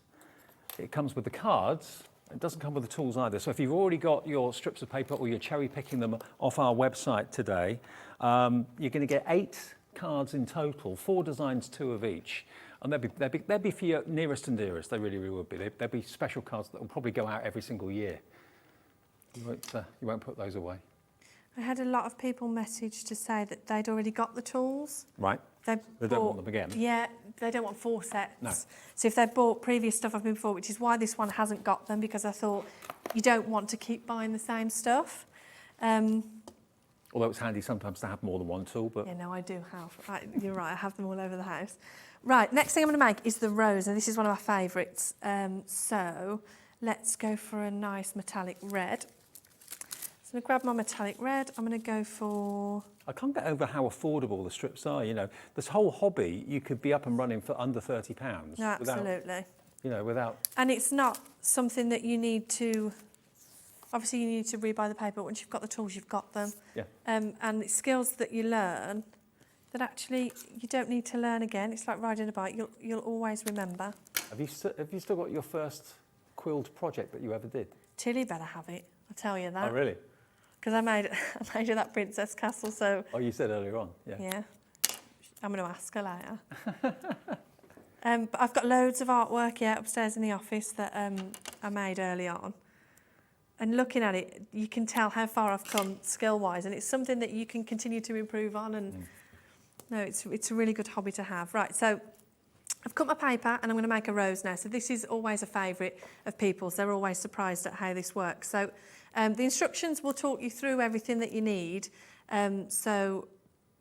It comes with the cards. It doesn't come with the tools either. So if you've already got your strips of paper or you're cherry picking them off our website today, you're going to get 8 cards in total, 4 designs, 2 of each. And they'd be for your nearest and dearest. They really, really would be. They'd be special cards that will probably go out every single year. You won't put those away. I had a lot of people message to say that they'd already got the tools. Right. They don't want them again. Yeah, they don't want 4 sets. No. So if they bought previous stuff I've been before, which is why this one hasn't got them, because I thought you don't want to keep buying the same stuff. Although it's handy sometimes to have more than one tool, but... Yeah, no, I do have. You're right, I have them all over the house. Right, next thing I'm going to make is the rose, and this is one of my favourites. So let's go for a nice metallic red. So I'm going to grab my metallic red. I'm going to go for... I can't get over how affordable the strips are. You know, this whole hobby, you could be up and running for under £30. No, absolutely. Without... And it's not something that you need to... Obviously, you need to rebuy the paper, but once you've got the tools, you've got them. Yeah. And it's skills that you learn that actually you don't need to learn again. It's like riding a bike. You'll always remember. Have you still got your first quilled project that you ever did? Tilly better have it, I'll tell you that. Oh, really? Because I made her that princess castle, so... Oh, you said earlier on, yeah. Yeah. I'm going to ask her later. But I've got loads of artwork, upstairs in the office that I made early on. And looking at it, you can tell how far I've come skill-wise, and it's something that you can continue to improve on. And no, it's a really good hobby to have. Right, so I've cut my paper, and I'm going to make a rose now. So this is always a favourite of people's. They're always surprised at how this works. So the instructions will talk you through everything that you need. So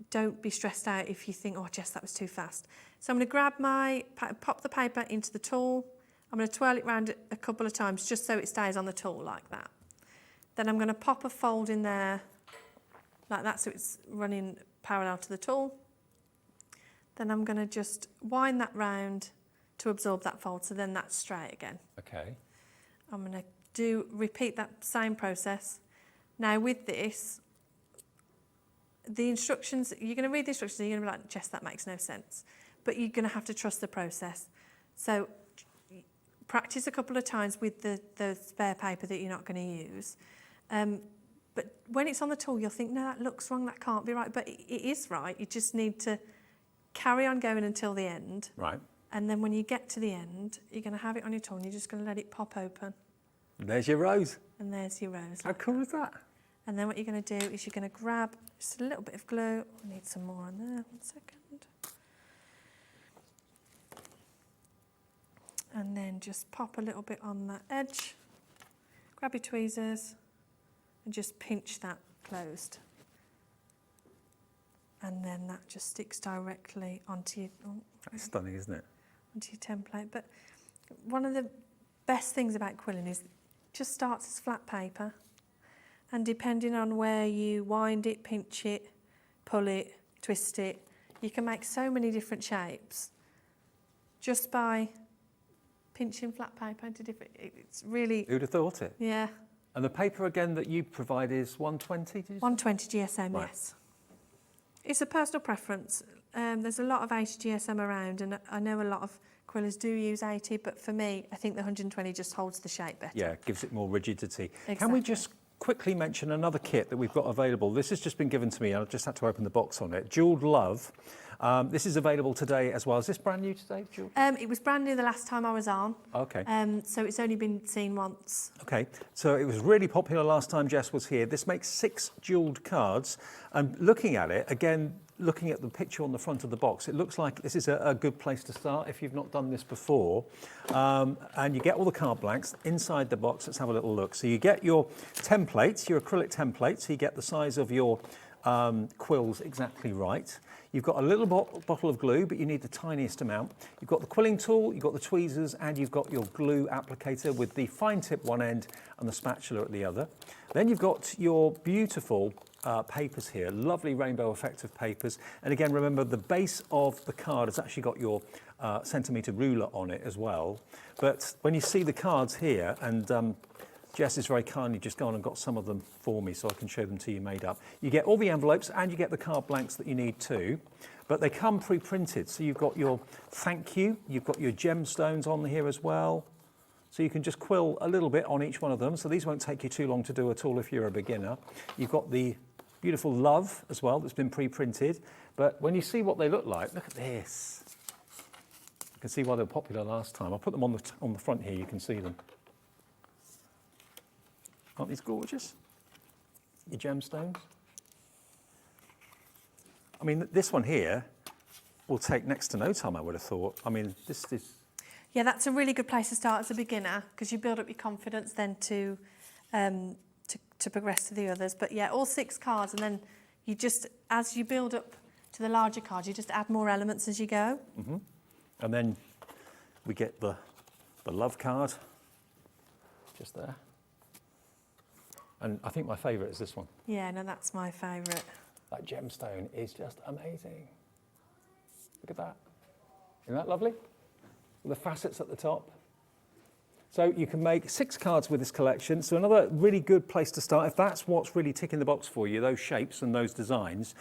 don't be stressed out if you think, oh, Jess, that was too fast. So I'm going to pop the paper into the tool. I'm going to twirl it around a couple of times just so it stays on the tool like that. Then I'm going to pop a fold in there like that so it's running parallel to the tool. Then I'm going to just wind that round to absorb that fold so then that's straight again. Okay. I'm going to repeat that same process. Now with this, the instructions, you're going to read the instructions and you're going to be like, Jess, that makes no sense. But you're going to have to trust the process. So practice a couple of times with the spare paper that you're not going to use. But when it's on the tool, you'll think, no, that looks wrong, that can't be right. But it is right. You just need to carry on going until the end. Right. And then when you get to the end, you're going to have it on your tool and you're just going to let it pop open. And there's your rose. And there's your rose. How cool is that? And then what you're going to do is you're going to grab just a little bit of glue. I need some more on there. 1 second. And then just pop a little bit on that edge. Grab your tweezers and just pinch that closed. And then that just sticks directly onto your... Oh, that's stunning, isn't it? Onto your template. But one of the best things about quilling is it just starts as flat paper. And depending on where you wind it, pinch it, pull it, twist it, you can make so many different shapes just by pinching flat paper into different... It's really... Who'd have thought it? Yeah. And the paper, again, that you provide is 120, did you say? 120 GSM, Right. yes. It's a personal preference. There's a lot of 80 GSM around, and I know a lot of quillers do use 80, but for me, I think the 120 just holds the shape better. Yeah, gives it more rigidity. Exactly. Can we just quickly mention another kit that we've got available? This has just been given to me. I just had to open the box on it. Jeweled Love. This is available today as well. Is this brand new today, Jewel? It was brand new the last time I was on. Okay. So it's only been seen once. Okay, so it was really popular last time Jess was here. This makes 6 jewelled cards. And looking at it, again, looking at the picture on the front of the box, it looks like this is a good place to start if you've not done this before. And you get all the card blanks inside the box. Let's have a little look. So you get your templates, your acrylic templates. So you get the size of your quills exactly right. You've got a little bottle of glue, but you need the tiniest amount. You've got the quilling tool, you've got the tweezers, and you've got your glue applicator with the fine tip one end and the spatula at the other. Then you've got your beautiful papers here, lovely rainbow effective papers. And again, remember the base of the card has actually got your centimetre ruler on it as well. But when you see the cards here, and Jess has very kindly just gone and got some of them for me so I can show them to you made up. You get all the envelopes and you get the card blanks that you need too, but they come pre-printed. So you've got your thank you, you've got your gemstones on here as well. So you can just quill a little bit on each one of them. So these won't take you too long to do at all if you're a beginner. You've got the beautiful love as well that's been pre-printed. But when you see what they look like, look at this. You can see why they were popular last time. I'll put them on the front here, you can see them. Aren't these gorgeous? Your gemstones. I mean, this one here will take next to no time, I would have thought. I mean, this is... Yeah, that's a really good place to start as a beginner because you build up your confidence then to progress to the others. But yeah, all 6 cards, and then you just, as you build up to the larger cards, you just add more elements as you go. Mm-hmm. And then we get the love card, just there. And I think my favourite is this one. Yeah, no, that's my favourite. That gemstone is just amazing. Look at that. Isn't that lovely? With the facets at the top. So you can make 6 cards with this collection. So another really good place to start, if that's what's really ticking the box for you, those shapes and those designs,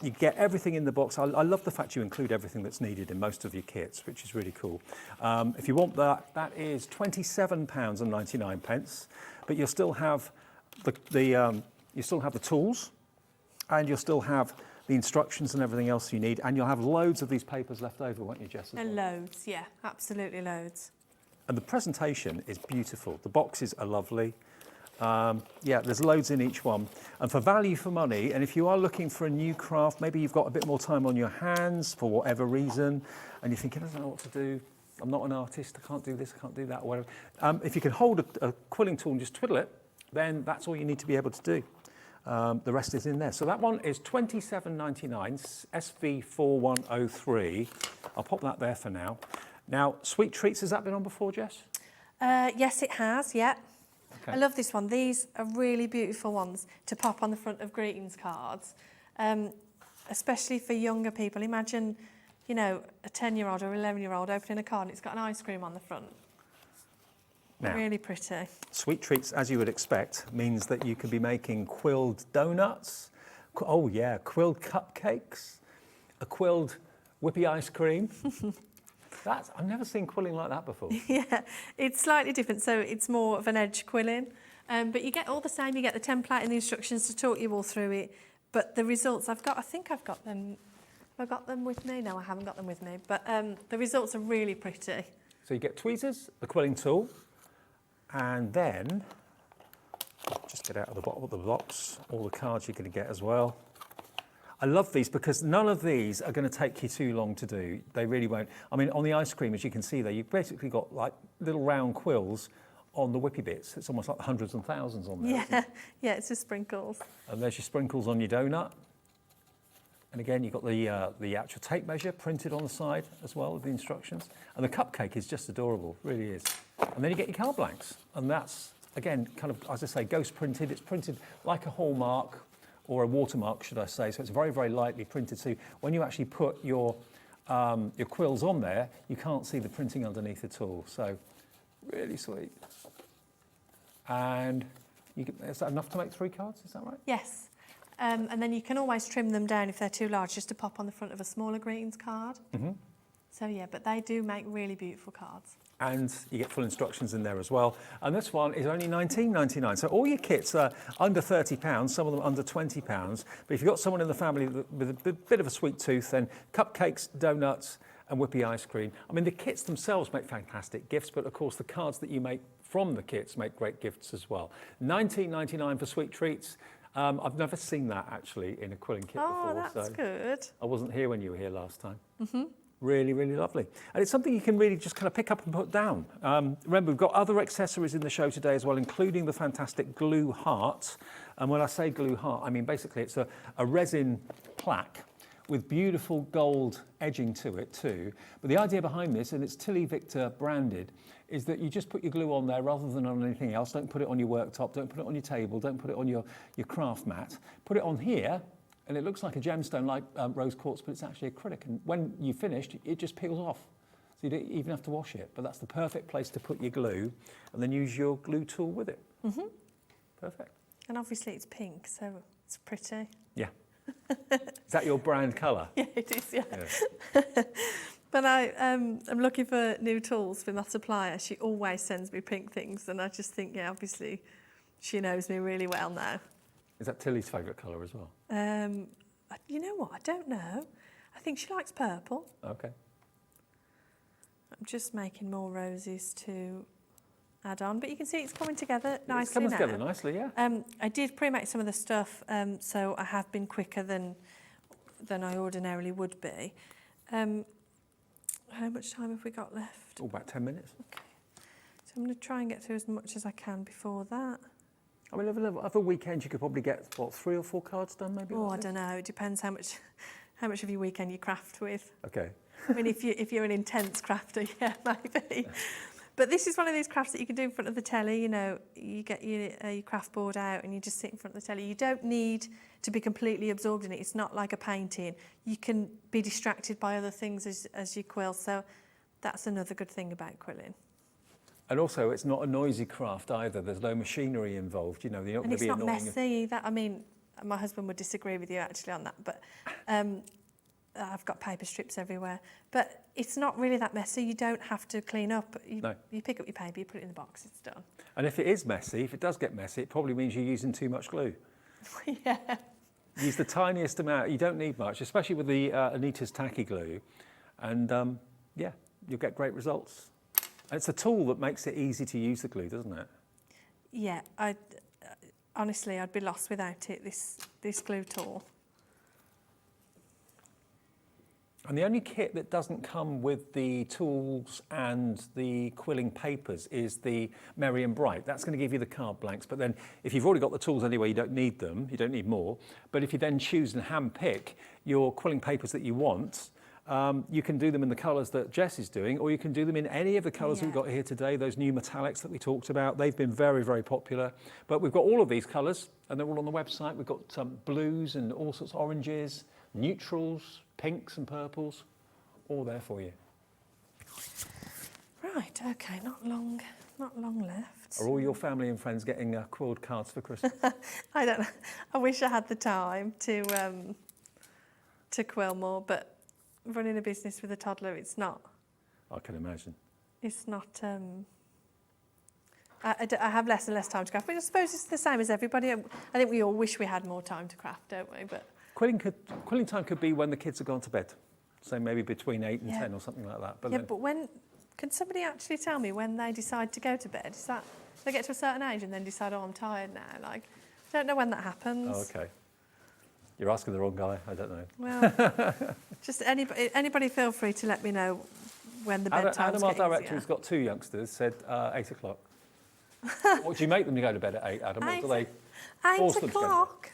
you get everything in the box. I love the fact you include everything that's needed in most of your kits, which is really cool. If you want that, that is £27.99, but you'll still have the tools, and you'll still have the instructions and everything else you need, and you'll have loads of these papers left over, won't you, Jess? And loads, yeah, absolutely loads. And the presentation is beautiful. The boxes are lovely. Yeah, there's loads in each one. And for value for money, and if you are looking for a new craft, maybe you've got a bit more time on your hands for whatever reason, and you're thinking, I don't know what to do. I'm not an artist, I can't do this, I can't do that, or whatever. If you can hold a quilling tool and just twiddle it, then that's all you need to be able to do. The rest is in there. So that one is £27.99, SV4103. I'll pop that there for now. Now, Sweet Treats, has that been on before, Jess? Yes, it has, yeah. Okay. I love this one. These are really beautiful ones to pop on the front of greetings cards, especially for younger people. Imagine, you know, a 10-year-old or 11-year-old opening a card and it's got an ice cream on the front. Now, really pretty. Sweet Treats, as you would expect, means that you can be making quilled donuts, quilled cupcakes, a quilled whippy ice cream. I've never seen quilling like that before. Yeah, it's slightly different, so it's more of an edge quilling. But you get all the same, you get the template and the instructions to talk you all through it. But the results, I think I've got them. Have I got them with me? No, I haven't got them with me. But the results are really pretty. So you get tweezers, the quilling tool, and then, just get out of the bottom of the box, all the cards you're going to get as well. I love these because none of these are going to take you too long to do. They really won't. I mean, on the ice cream, as you can see there, you've basically got like little round quills on the whippy bits. It's almost like hundreds and thousands on there. Yeah, yeah, it's just sprinkles. And there's your sprinkles on your donut. And again, you've got the actual tape measure printed on the side as well with the instructions. And the cupcake is just adorable, really is. And then you get your card blanks. And that's, again, kind of, as I say, ghost printed. It's printed like a hallmark, or a watermark, should I say. So it's very, very lightly printed. So when you actually put your quills on there, you can't see the printing underneath at all. So really sweet. And is that enough to make 3 cards? Is that right? Yes. And then you can always trim them down if they're too large, just to pop on the front of a smaller greetings card. Mm-hmm. So yeah, but they do make really beautiful cards. And you get full instructions in there as well. And this one is only £19.99. So all your kits are under £30, some of them under £20. But if you've got someone in the family with a bit of a sweet tooth, then cupcakes, donuts, and whippy ice cream. I mean, the kits themselves make fantastic gifts, but of course the cards that you make from the kits make great gifts as well. £19.99 for Sweet Treats. I've never seen that actually in a quilling kit before. Oh, that's so good. I wasn't here when you were here last time. Mm-hmm. Really, really lovely. And it's something you can really just kind of pick up and put down. Remember, we've got other accessories in the show today as well, including the fantastic glue heart. And when I say glue heart, I mean basically it's a resin plaque with beautiful gold edging to it too. But the idea behind this, and it's TillyViktor branded, is that you just put your glue on there rather than on anything else. Don't put it on your worktop, don't put it on your table, don't put it on your craft mat. Put it on here, and it looks like a gemstone like rose quartz, but it's actually acrylic. And when you've finished, it just peels off. So you don't even have to wash it. But that's the perfect place to put your glue, and then use your glue tool with it. Mm-hmm. Perfect. And obviously it's pink, so it's pretty. Yeah. Is that your brand colour? Yeah, it is, yeah. When I'm looking for new tools for my supplier, she always sends me pink things, and I just think, yeah, obviously, she knows me really well now. Is that Tilly's favourite colour as well? You know what? I don't know. I think she likes purple. Okay. I'm just making more roses to add on, but you can see it's coming together It's nicely coming now. together nicely, yeah. I did pre-make some of the stuff, so I have been quicker than I ordinarily would be. How much time have we got left? Oh, about 10 minutes. Okay. So I'm going to try and get through as much as I can before that. I mean, over a weekend, you could probably get, what, 3 or 4 cards done, maybe? Oh, I don't know. It depends how much of your weekend you craft with. Okay. I mean, if you're an intense crafter, yeah, maybe. But this is one of these crafts that you can do in front of the telly. You know, you get your craft board out and you just sit in front of the telly. You don't need to be completely absorbed in it. It's not like a painting. You can be distracted by other things as you quill. So that's another good thing about quilling. And also, it's not a noisy craft either. There's no machinery involved. You know, you're not And going to it's be not annoying. messy either. I mean, my husband would disagree with you actually on that, but I've got paper strips everywhere. But it's not really that messy. You don't have to clean up. No. You pick up your paper, you put it in the box, it's done. And if it is messy, if it does get messy, it probably means you're using too much glue. Yeah. Use the tiniest amount. You don't need much, especially with the Anita's tacky glue. And yeah, you'll get great results. And it's a tool that makes it easy to use the glue, doesn't it? Yeah, honestly, I'd be lost without it, this glue tool. And the only kit that doesn't come with the tools and the quilling papers is the Merry and Bright. That's going to give you the card blanks. But then if you've already got the tools anyway, you don't need them. You don't need more. But if you then choose and hand pick your quilling papers that you want, you can do them in the colours that Jess is doing, or you can do them in any of the colours we've got here today, those new metallics that we talked about. They've been very, very popular. But we've got all of these colours, and they're all on the website. We've got some blues and all sorts of oranges, neutrals, pinks and purples, all there for you. Right, okay, not long left. Are all your family and friends getting quilled cards for Christmas? I don't know. I wish I had the time to quill more, but running a business with a toddler, it's not. I can imagine. It's not. I have less and less time to craft, but I suppose it's the same as everybody. I think we all wish we had more time to craft, don't we? But Quilling time could be when the kids have gone to bed, so maybe between 8 and 10 or something like that. But yeah, then, but when can somebody actually tell me when they decide to go to bed? Is that they get to a certain age and then decide, oh, I'm tired now? Like, I don't know when that happens. oh, okay. You're asking the wrong guy. I don't know. Well, just anybody feel free to let me know when the bedtime's Adam, our getting director, easier. who's got 2 youngsters, said 8 o'clock. What do you make them to go to bed at 8, Adam? Or do they force 8 them to go to bed? o'clock.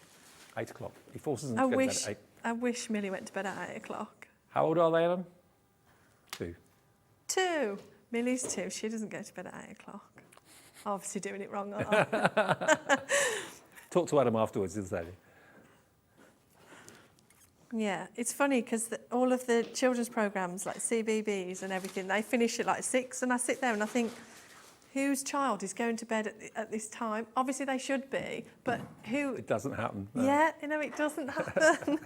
8 o'clock. He forces them I to go to bed wish. at 8. I wish Millie went to bed at 8 o'clock. How old are they, Adam? 2. 2. Millie's 2. She doesn't go to bed at 8 o'clock. Obviously doing it wrong, aren't I? Talk to Adam afterwards, isn't he? Yeah, it's funny because all of the children's programmes, like CBBS and everything, they finish at like 6, and I sit there and I think, whose child is going to bed at this time? Obviously they should be, but who? It doesn't happen. No. Yeah, you know, it doesn't happen.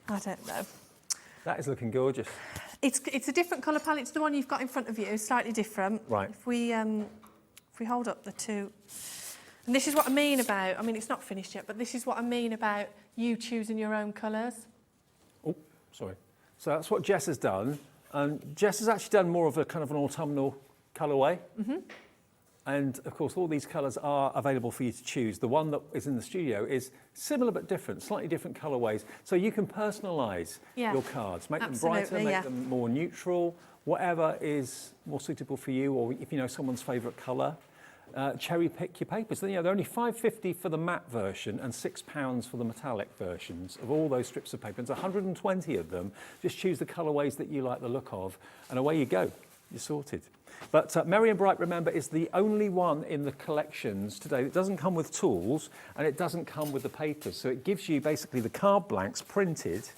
I don't know. That is looking gorgeous. It's a different colour palette to the one you've got in front of you, slightly different. Right. If we hold up the two, and this is what I mean about, I mean, it's not finished yet, but this is what I mean about you choosing your own colours. Oh, sorry. So that's what Jess has done. And Jess has actually done more of a kind of an autumnal colourway. Mm-hmm. And of course, all these colours are available for you to choose. The one that is in the studio is similar but different, slightly different colourways. So you can personalise your cards, make them brighter, make them more neutral, whatever is more suitable for you, or if you know someone's favourite colour. Cherry pick your papers. Then, they're only £5.50 for the matte version and £6 for the metallic versions of all those strips of paper. There's 120 of them. Just choose the colourways that you like the look of, and away you go. You're sorted. But Merry and Bright, remember, is the only one in the collections today that doesn't come with tools and it doesn't come with the papers. So it gives you basically the card blanks printed,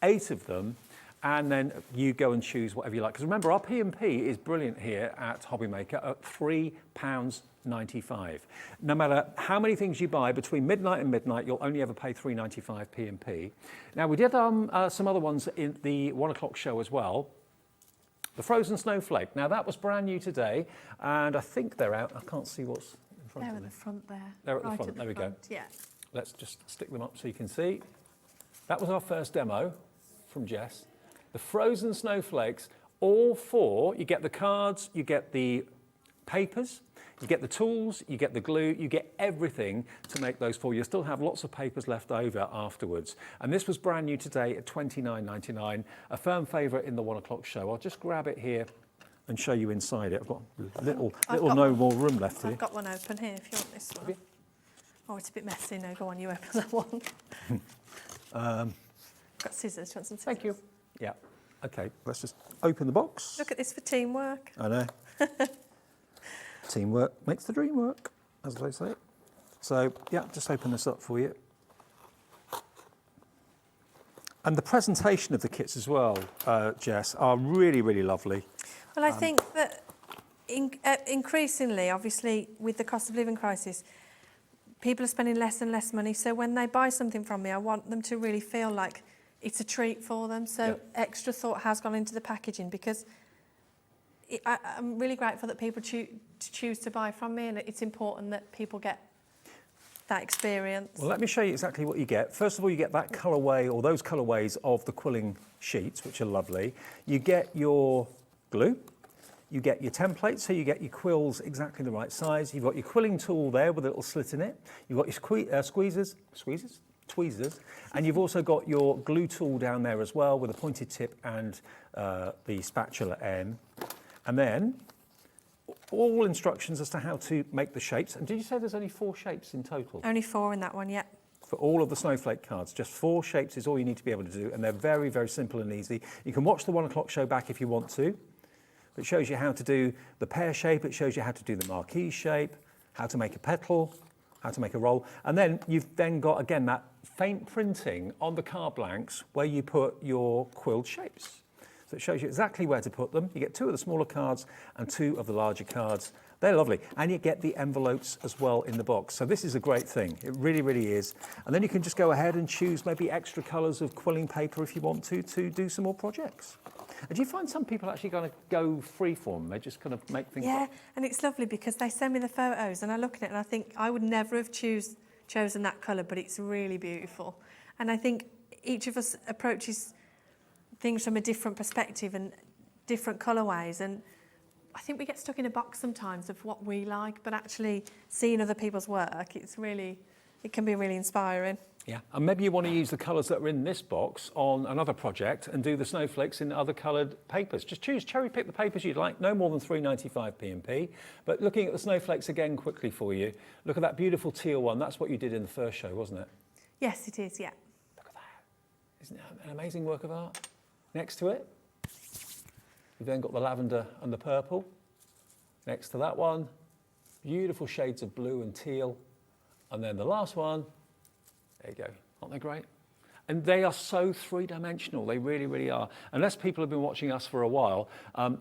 8 of them, and then you go and choose whatever you like. Because remember, our P&P is brilliant here at Hobbymaker at £3.95. No matter how many things you buy between midnight and midnight, you'll only ever pay £3.95 P&P. Now, we did some other ones in the 1 o'clock show as well. The Frozen Snowflake. Now, that was brand new today, and I think they're out. I can't see what's in front They're of me. at the front there. They're at the Right front, there we go. Yeah. Let's just stick them up so you can see. That was our first demo from Jess. The Frozen Snowflakes, all four, you get the cards, you get the papers, you get the tools, you get the glue, you get everything to make those four. You still have lots of papers left over afterwards. And this was brand new today at $29.99, a firm favourite in the 1 o'clock show. I'll just grab it here and show you inside it. I've got little more room left here. I've got one open here if you want this one. Oh, it's a bit messy. No, go on, you open that one. Got scissors. Do you want some scissors? Thank you. Yeah. Okay, let's just open the box. Look at this for teamwork. I know. Teamwork makes the dream work, as they say. So, yeah, just open this up for you. And the presentation of the kits as well, Jess, are really, really lovely. Well, I think that increasingly, obviously, with the cost of living crisis, people are spending less and less money. So when they buy something from me, I want them to really feel like it's a treat for them. So extra thought has gone into the packaging because I'm really grateful that people choose to buy from me, and it's important that people get that experience. Well, let me show you exactly what you get. First of all, you get that colourway, or those colourways of the quilling sheets, which are lovely. You get your glue. You get your template, so you get your quills exactly the right size. You've got your quilling tool there with a little slit in it. You've got your tweezers, and you've also got your glue tool down there as well with a pointed tip and the spatula end. And then all instructions as to how to make the shapes. And did you say there's only 4 shapes in total? Only 4 in that one, yeah. For all of the snowflake cards, just 4 shapes is all you need to be able to do, and they're very, very simple and easy. You can watch the 1 o'clock show back if you want to. It shows you how to do the pear shape, it shows you how to do the marquee shape, how to make a petal, how to make a roll. And then you've then got, again, that faint printing on the card blanks where you put your quilled shapes. So it shows you exactly where to put them. You get 2 of the smaller cards and 2 of the larger cards. They're lovely. And you get the envelopes as well in the box. So this is a great thing. It really, really is. And then you can just go ahead and choose maybe extra colours of quilling paper if you want to do some more projects. And do you find some people actually going to go freeform? They just kind of make things Yeah, up? and it's lovely because they send me the photos and I look at it and I think I would never have chosen that colour, but it's really beautiful. And I think each of us approaches things from a different perspective and different colourways, and I think we get stuck in a box sometimes of what we like, but actually seeing other people's work, it can be really inspiring. Yeah, and maybe you want to use the colours that are in this box on another project and do the snowflakes in other coloured papers. Just cherry pick the papers you'd like, no more than £3.95 P&P. But looking at the snowflakes again quickly for you, look at that beautiful teal one. That's what you did in the first show, wasn't it? Yes, it is, yeah. Look at that. Isn't that an amazing work of art? Next to it, you've then got the lavender and the purple. Next to that one, beautiful shades of blue and teal. And then the last one, there you go. Aren't they great? And they are so three-dimensional. They really, really are. Unless people have been watching us for a while,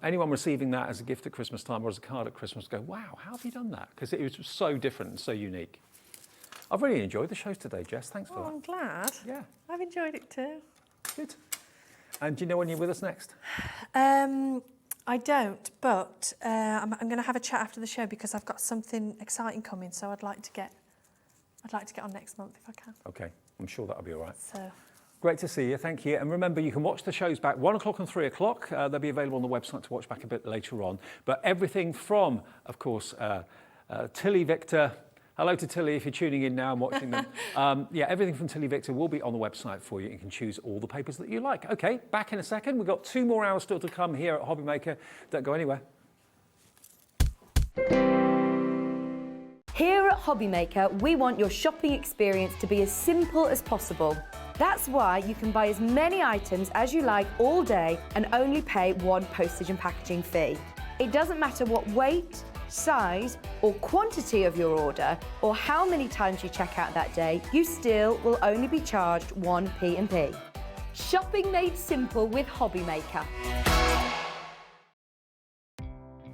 anyone receiving that as a gift at Christmas time or as a card at Christmas go, wow, how have you done that? Because it was so different and so unique. I've really enjoyed the shows today, Jess. Thanks for that. I'm glad. Yeah. I've enjoyed it too. Good. And do you know when you're with us next? I don't, but I'm going to have a chat after the show because I've got something exciting coming, so I'd like to get on next month if I can. Okay, I'm sure that'll be all right. So. Great to see you, thank you. And remember, you can watch the shows back 1 o'clock and 3 o'clock. They'll be available on the website to watch back a bit later on. But everything from, of course, TillyViktor. Hello to Tilly if you're tuning in now and watching them. Yeah, everything from TillyViktor will be on the website for you. You can choose all the papers that you like. Okay, back in a second. We've got 2 more hours still to come here at Hobbymaker. Don't go anywhere. Here at Hobbymaker, we want your shopping experience to be as simple as possible. That's why you can buy as many items as you like all day and only pay 1 postage and packaging fee. It doesn't matter what weight, size or quantity of your order or how many times you check out that day, you still will only be charged 1 P&P. Shopping made simple with Hobbymaker.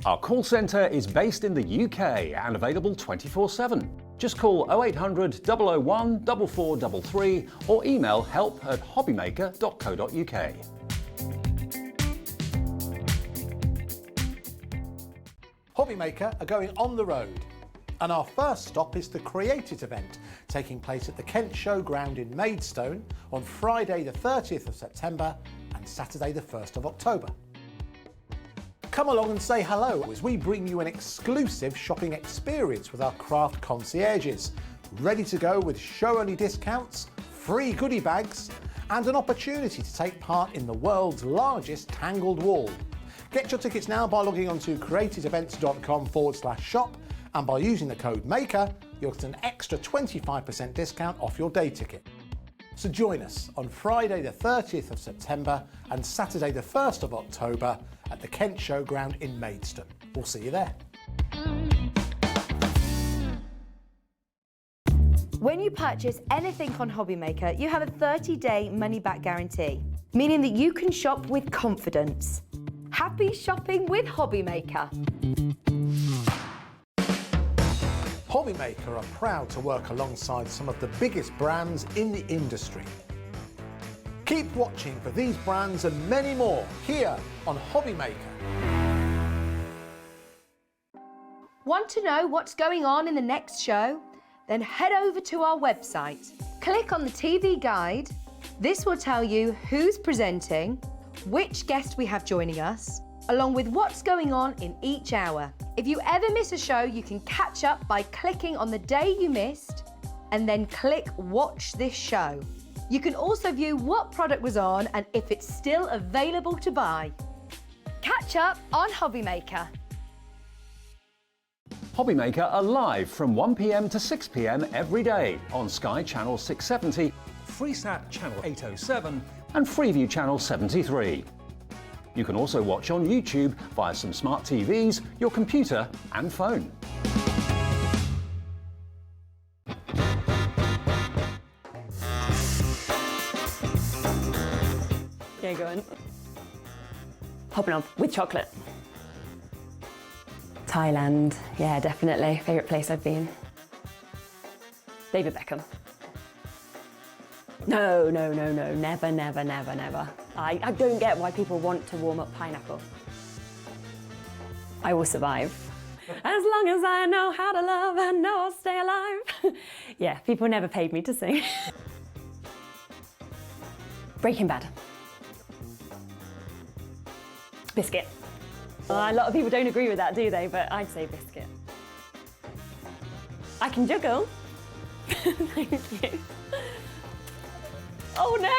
Our call centre is based in the UK and available 24/7. Just call 0800 001 4433 or email help@hobbymaker.co.uk. Hobbymaker are going on the road, and our first stop is the Create It event taking place at the Kent Showground in Maidstone on Friday the 30th of September and Saturday the 1st of October. Come along and say hello as we bring you an exclusive shopping experience with our craft concierges, ready to go with show-only discounts, free goodie bags and an opportunity to take part in the world's largest tangled wall. Get your tickets now by logging on to createitevents.com/shop, and by using the code MAKER, you'll get an extra 25% discount off your day ticket. So join us on Friday the 30th of September and Saturday the 1st of October at the Kent Showground in Maidstone. We'll see you there. When you purchase anything on Hobbymaker, you have a 30-day money-back guarantee, meaning that you can shop with confidence. Happy shopping with Hobbymaker. Hobbymaker are proud to work alongside some of the biggest brands in the industry. Keep watching for these brands and many more here on Hobbymaker. Want to know what's going on in the next show? Then head over to our website. Click on the TV guide. This will tell you who's presenting, which guest we have joining us, along with what's going on in each hour. If you ever miss a show, you can catch up by clicking on the day you missed and then click Watch This Show. You can also view what product was on and if it's still available to buy. Catch up on Hobbymaker. Hobbymaker are live from 1 p.m. to 6 p.m. every day on Sky Channel 670, Freesat Channel 807 and Freeview Channel 73. You can also watch on YouTube via some smart TVs, your computer and phone. Yeah, go on. Popping up with chocolate. Thailand, yeah, definitely. Favourite place I've been. David Beckham. No, never. I don't get why people want to warm up pineapple. I will survive. As long as I know how to love, I know I'll stay alive. Yeah, people never paid me to sing. Breaking Bad. Biscuit. A lot of people don't agree with that, do they? But I'd say biscuit. I can juggle. Thank you. Oh no!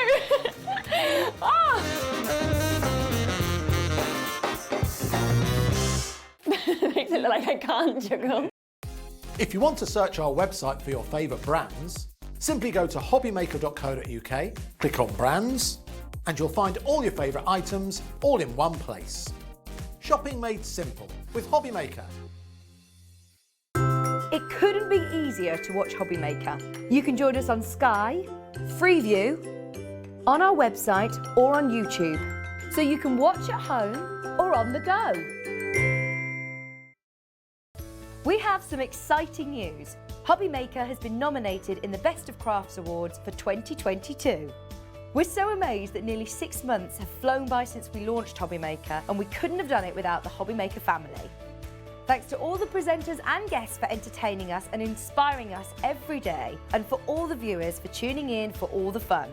Ah! Makes it look like I can't juggle. If you want to search our website for your favourite brands, simply go to hobbymaker.co.uk, click on brands, and you'll find all your favourite items all in one place. Shopping made simple with Hobbymaker. It couldn't be easier to watch Hobbymaker. You can join us on Sky, Freeview, on our website or on YouTube, so you can watch at home or on the go. We have some exciting news. Hobbymaker has been nominated in the Best of Crafts Awards for 2022. We're so amazed that nearly 6 months have flown by since we launched Hobbymaker, and we couldn't have done it without the Hobbymaker family. Thanks to all the presenters and guests for entertaining us and inspiring us every day, and for all the viewers for tuning in for all the fun.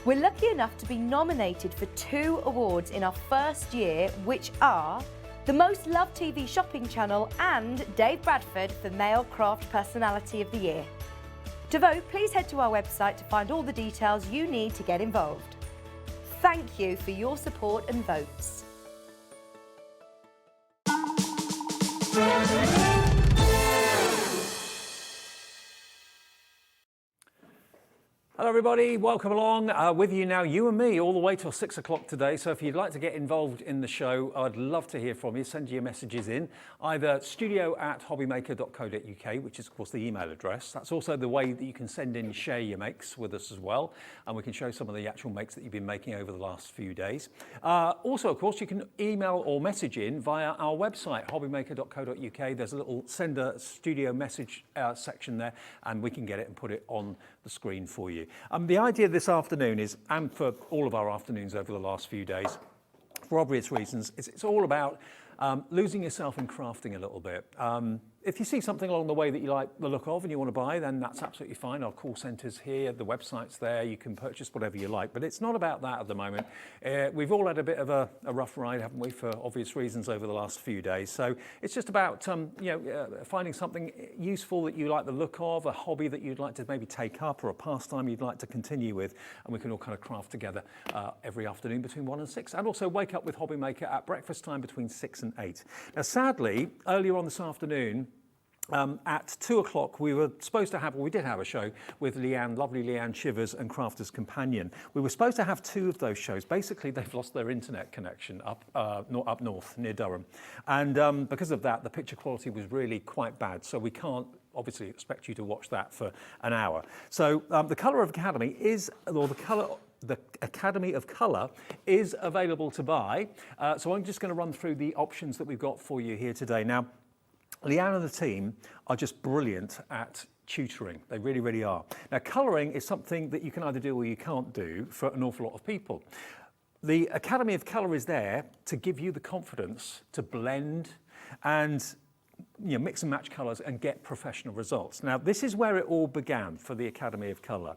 We're lucky enough to be nominated for 2 awards in our first year, which are the Most Loved TV Shopping Channel and Dave Bradford for Male Craft Personality of the Year. To vote, please head to our website to find all the details you need to get involved. Thank you for your support and votes. Hello everybody, welcome along. With you now, you and me, all the way till 6 o'clock today. So if you'd like to get involved in the show, I'd love to hear from you. Send your messages in, either studio@hobbymaker.co.uk, which is of course the email address. That's also the way that you can send in, share your makes with us as well. And we can show some of the actual makes that you've been making over the last few days. Also, of course, you can email or message in via our website, hobbymaker.co.uk. There's a little send a studio message section there, and we can get it and put it on the screen for you. The idea this afternoon is, and for all of our afternoons over the last few days, for obvious reasons, it's all about losing yourself in crafting a little bit. If you see something along the way that you like the look of and you want to buy, then that's absolutely fine. Our call centre's here, the website's there, you can purchase whatever you like, but it's not about that at the moment. We've all had a bit of a rough ride, haven't we, for obvious reasons over the last few days. So it's just about finding something useful that you like the look of, a hobby that you'd like to maybe take up, or a pastime you'd like to continue with, and we can all kind of craft together every afternoon between 1 and 6, and also wake up with Hobby Maker at breakfast time between 6 and 8. Now sadly, earlier on this afternoon, at 2 o'clock, we did have a show with Leanne, lovely Leanne Shivers and Crafter's Companion. We were supposed to have 2 of those shows. Basically, they've lost their internet connection up north near Durham. And because of that, the picture quality was really quite bad. So we can't obviously expect you to watch that for an hour. So the Colour of Academy the Academy of Colour is available to buy. So I'm just going to run through the options that we've got for you here today. Now, Leanne and the team are just brilliant at tutoring. They really, really are. Now, colouring is something that you can either do or you can't do for an awful lot of people. The Academy of Colour is there to give you the confidence to blend and mix and match colours and get professional results. Now, this is where it all began for the Academy of Colour.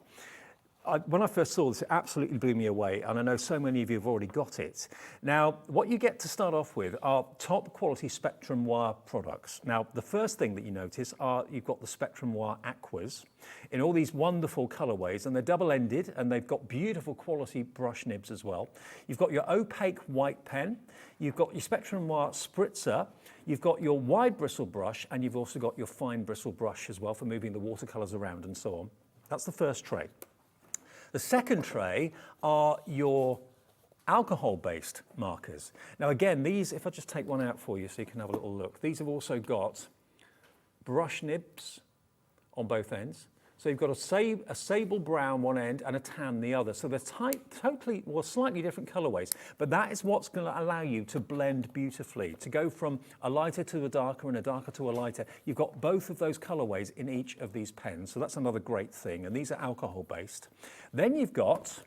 When I first saw this, it absolutely blew me away, and I know so many of you have already got it. Now, what you get to start off with are top quality Spectrum wire products. Now, the first thing that you notice are you've got the Spectrum wire Aquas in all these wonderful colorways, and they're double-ended, and they've got beautiful quality brush nibs as well. You've got your opaque white pen, you've got your Spectrum wire Spritzer, you've got your wide bristle brush, and you've also got your fine bristle brush as well for moving the watercolors around and so on. That's the first tray. The second tray are your alcohol-based markers. Now again, these, if I just take one out for you so you can have a little look, these have also got brush nibs on both ends. So you've got a sable brown one end and a tan the other. So they're slightly different colorways, but that is what's going to allow you to blend beautifully, to go from a lighter to a darker and a darker to a lighter. You've got both of those colorways in each of these pens, so that's another great thing, and these are alcohol-based. Then you've got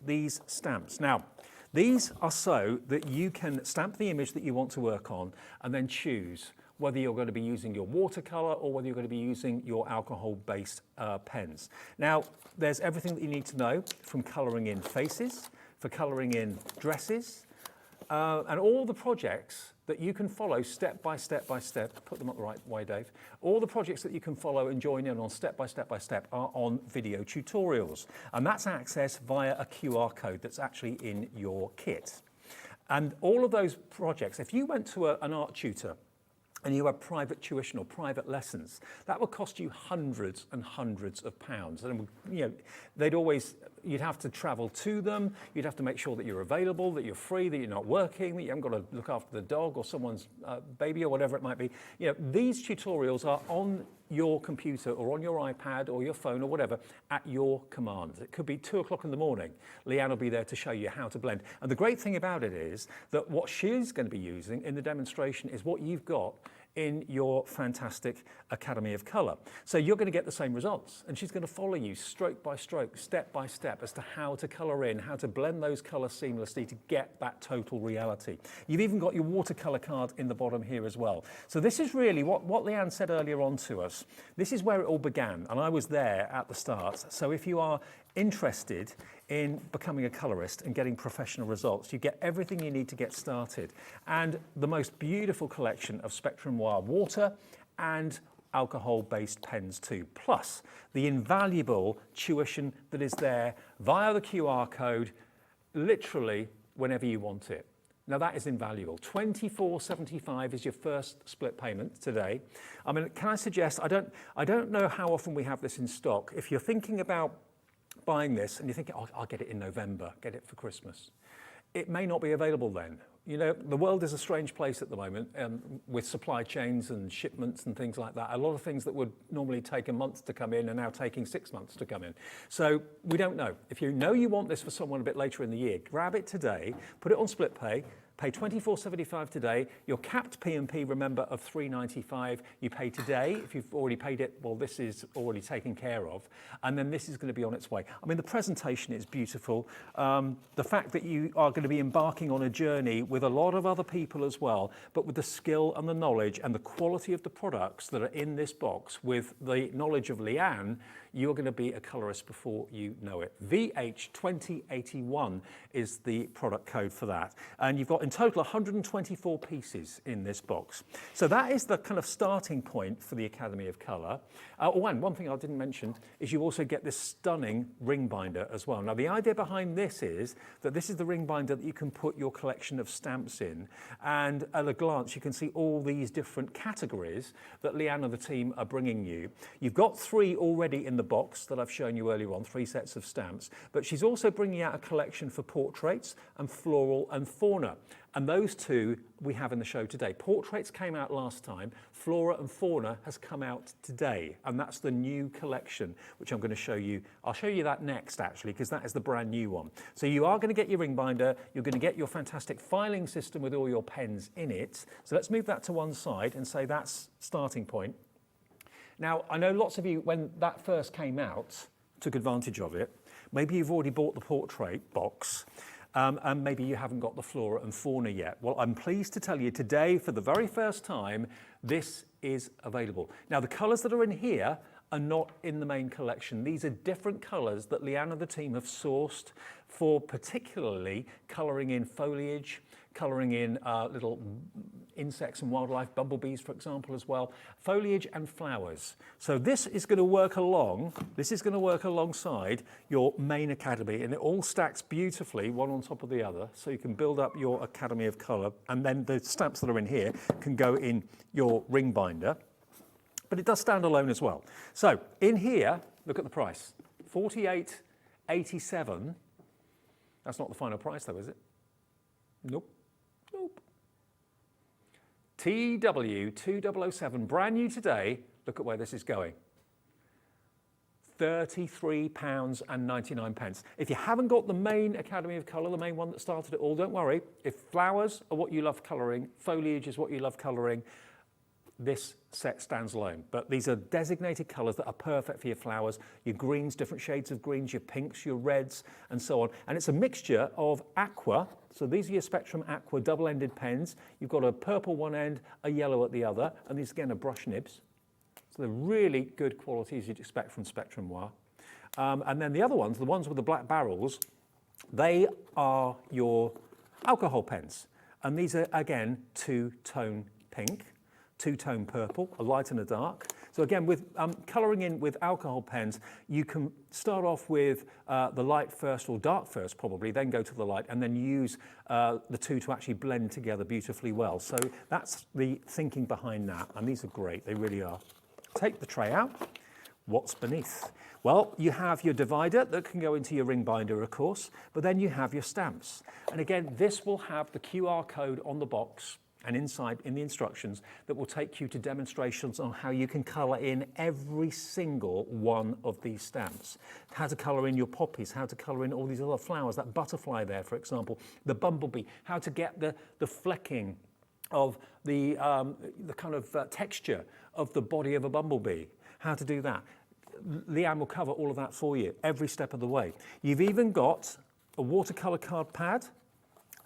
these stamps. Now, these are so that you can stamp the image that you want to work on and then choose whether you're going to be using your watercolor or whether you're going to be using your alcohol-based pens. Now, there's everything that you need to know from coloring in faces, for coloring in dresses, and all the projects that you can follow step by step by step. Put them up the right way, Dave. All the projects that you can follow and join in on step by step by step are on video tutorials. And that's accessed via a QR code that's actually in your kit. And all of those projects, if you went to an art tutor and you had private tuition or private lessons, that would cost you hundreds and hundreds of pounds. And you'd have to travel to them, you'd have to make sure that you're available, that you're free, that you're not working, that you haven't got to look after the dog or someone's baby or whatever it might be. These tutorials are on your computer or on your iPad or your phone or whatever at your command. It could be 2 o'clock in the morning. Leanne will be there to show you how to blend. And the great thing about it is that what she's going to be using in the demonstration is what you've got in your fantastic Academy of Colour. So you're going to get the same results, and she's going to follow you stroke by stroke, step by step as to how to colour in, how to blend those colours seamlessly to get that total reality. You've even got your watercolour card in the bottom here as well. So this is really what Leanne said earlier on to us. This is where it all began, and I was there at the start. So if you are interested in becoming a colorist and getting professional results, you get everything you need to get started, and the most beautiful collection of Spectrum wire water and alcohol-based pens too, plus the invaluable tuition that is there via the QR code literally whenever you want it. Now that is invaluable. $24.75 is your first split payment today. I mean, can I suggest, I don't know how often we have this in stock. If you're thinking about buying this and you're thinking, oh, I'll get it in November, get it for Christmas. It may not be available then. You know, the world is a strange place at the moment with supply chains and shipments and things like that. A lot of things that would normally take a month to come in are now taking 6 months to come in. So we don't know. If you know you want this for someone a bit later in the year, grab it today, put it on split pay, pay $24.75 today. Your capped P&P, remember, of $3.95. You pay today. If you've already paid it, well, this is already taken care of. And then this is going to be on its way. I mean, the presentation is beautiful. The fact that you are going to be embarking on a journey with a lot of other people as well, but with the skill and the knowledge and the quality of the products that are in this box, with the knowledge of Leanne, you're going to be a colorist before you know it. VH2081 is the product code for that. And you've got in total 124 pieces in this box. So that is the kind of starting point for the Academy of Colour. And one thing I didn't mention is you also get this stunning ring binder as well. Now the idea behind this is that this is the ring binder that you can put your collection of stamps in. And at a glance, you can see all these different categories that Leanne and the team are bringing you. You've got 3 already in the box that I've shown you earlier on, 3 sets of stamps, but she's also bringing out a collection for portraits and floral and fauna. And those 2 we have in the show today. Portraits came out last time, Flora and Fauna has come out today, and that's the new collection, which I'm going to show you. I'll show you that next, actually, because that is the brand new one. So you are going to get your ring binder, you're going to get your fantastic filing system with all your pens in it. So let's move that to one side and say that's starting point. Now, I know lots of you, when that first came out, took advantage of it. Maybe you've already bought the portrait box, and maybe you haven't got the Flora and Fauna yet. Well, I'm pleased to tell you today, for the very first time, this is available. Now, the colours that are in here are not in the main collection. These are different colours that Leanne and the team have sourced for particularly colouring in foliage, colouring in little insects and wildlife, bumblebees, for example, as well, foliage and flowers. So this is going to work alongside your main Academy, and it all stacks beautifully, one on top of the other, so you can build up your Academy of Colour, and then the stamps that are in here can go in your ring binder, but it does stand alone as well. So in here, look at the price, $48.87. That's not the final price though, is it? Nope. Nope. TW2007, brand new today. Look at where this is going. £33.99. If you haven't got the main Academy of Colour, the main one that started it all, don't worry. If flowers are what you love colouring, foliage is what you love colouring, this set stands alone. But these are designated colours that are perfect for your flowers, your greens, different shades of greens, your pinks, your reds, and so on. And it's a mixture of aqua. So these are your Spectrum Aqua double-ended pens. You've got a purple one end, a yellow at the other, and these again are brush nibs. So they're really good quality as you'd expect from Spectrum Noir. And then the other ones, the ones with the black barrels, they are your alcohol pens. And these are, again, 2-tone pink, 2-tone purple, a light and a dark. So again, with colouring in with alcohol pens, you can start off with the light first, or dark first probably, then go to the light, and then use the 2 to actually blend together beautifully well. So that's the thinking behind that, and these are great, they really are. Take the tray out. What's beneath? Well, you have your divider that can go into your ring binder, of course, but then you have your stamps. And again, this will have the QR code on the box and inside in the instructions that will take you to demonstrations on how you can colour in every single one of these stamps. How to colour in your poppies, how to colour in all these other flowers, that butterfly there, for example, the bumblebee, how to get the flecking of the kind of texture of the body of a bumblebee, how to do that. Leanne will cover all of that for you every step of the way. You've even got a watercolour card pad,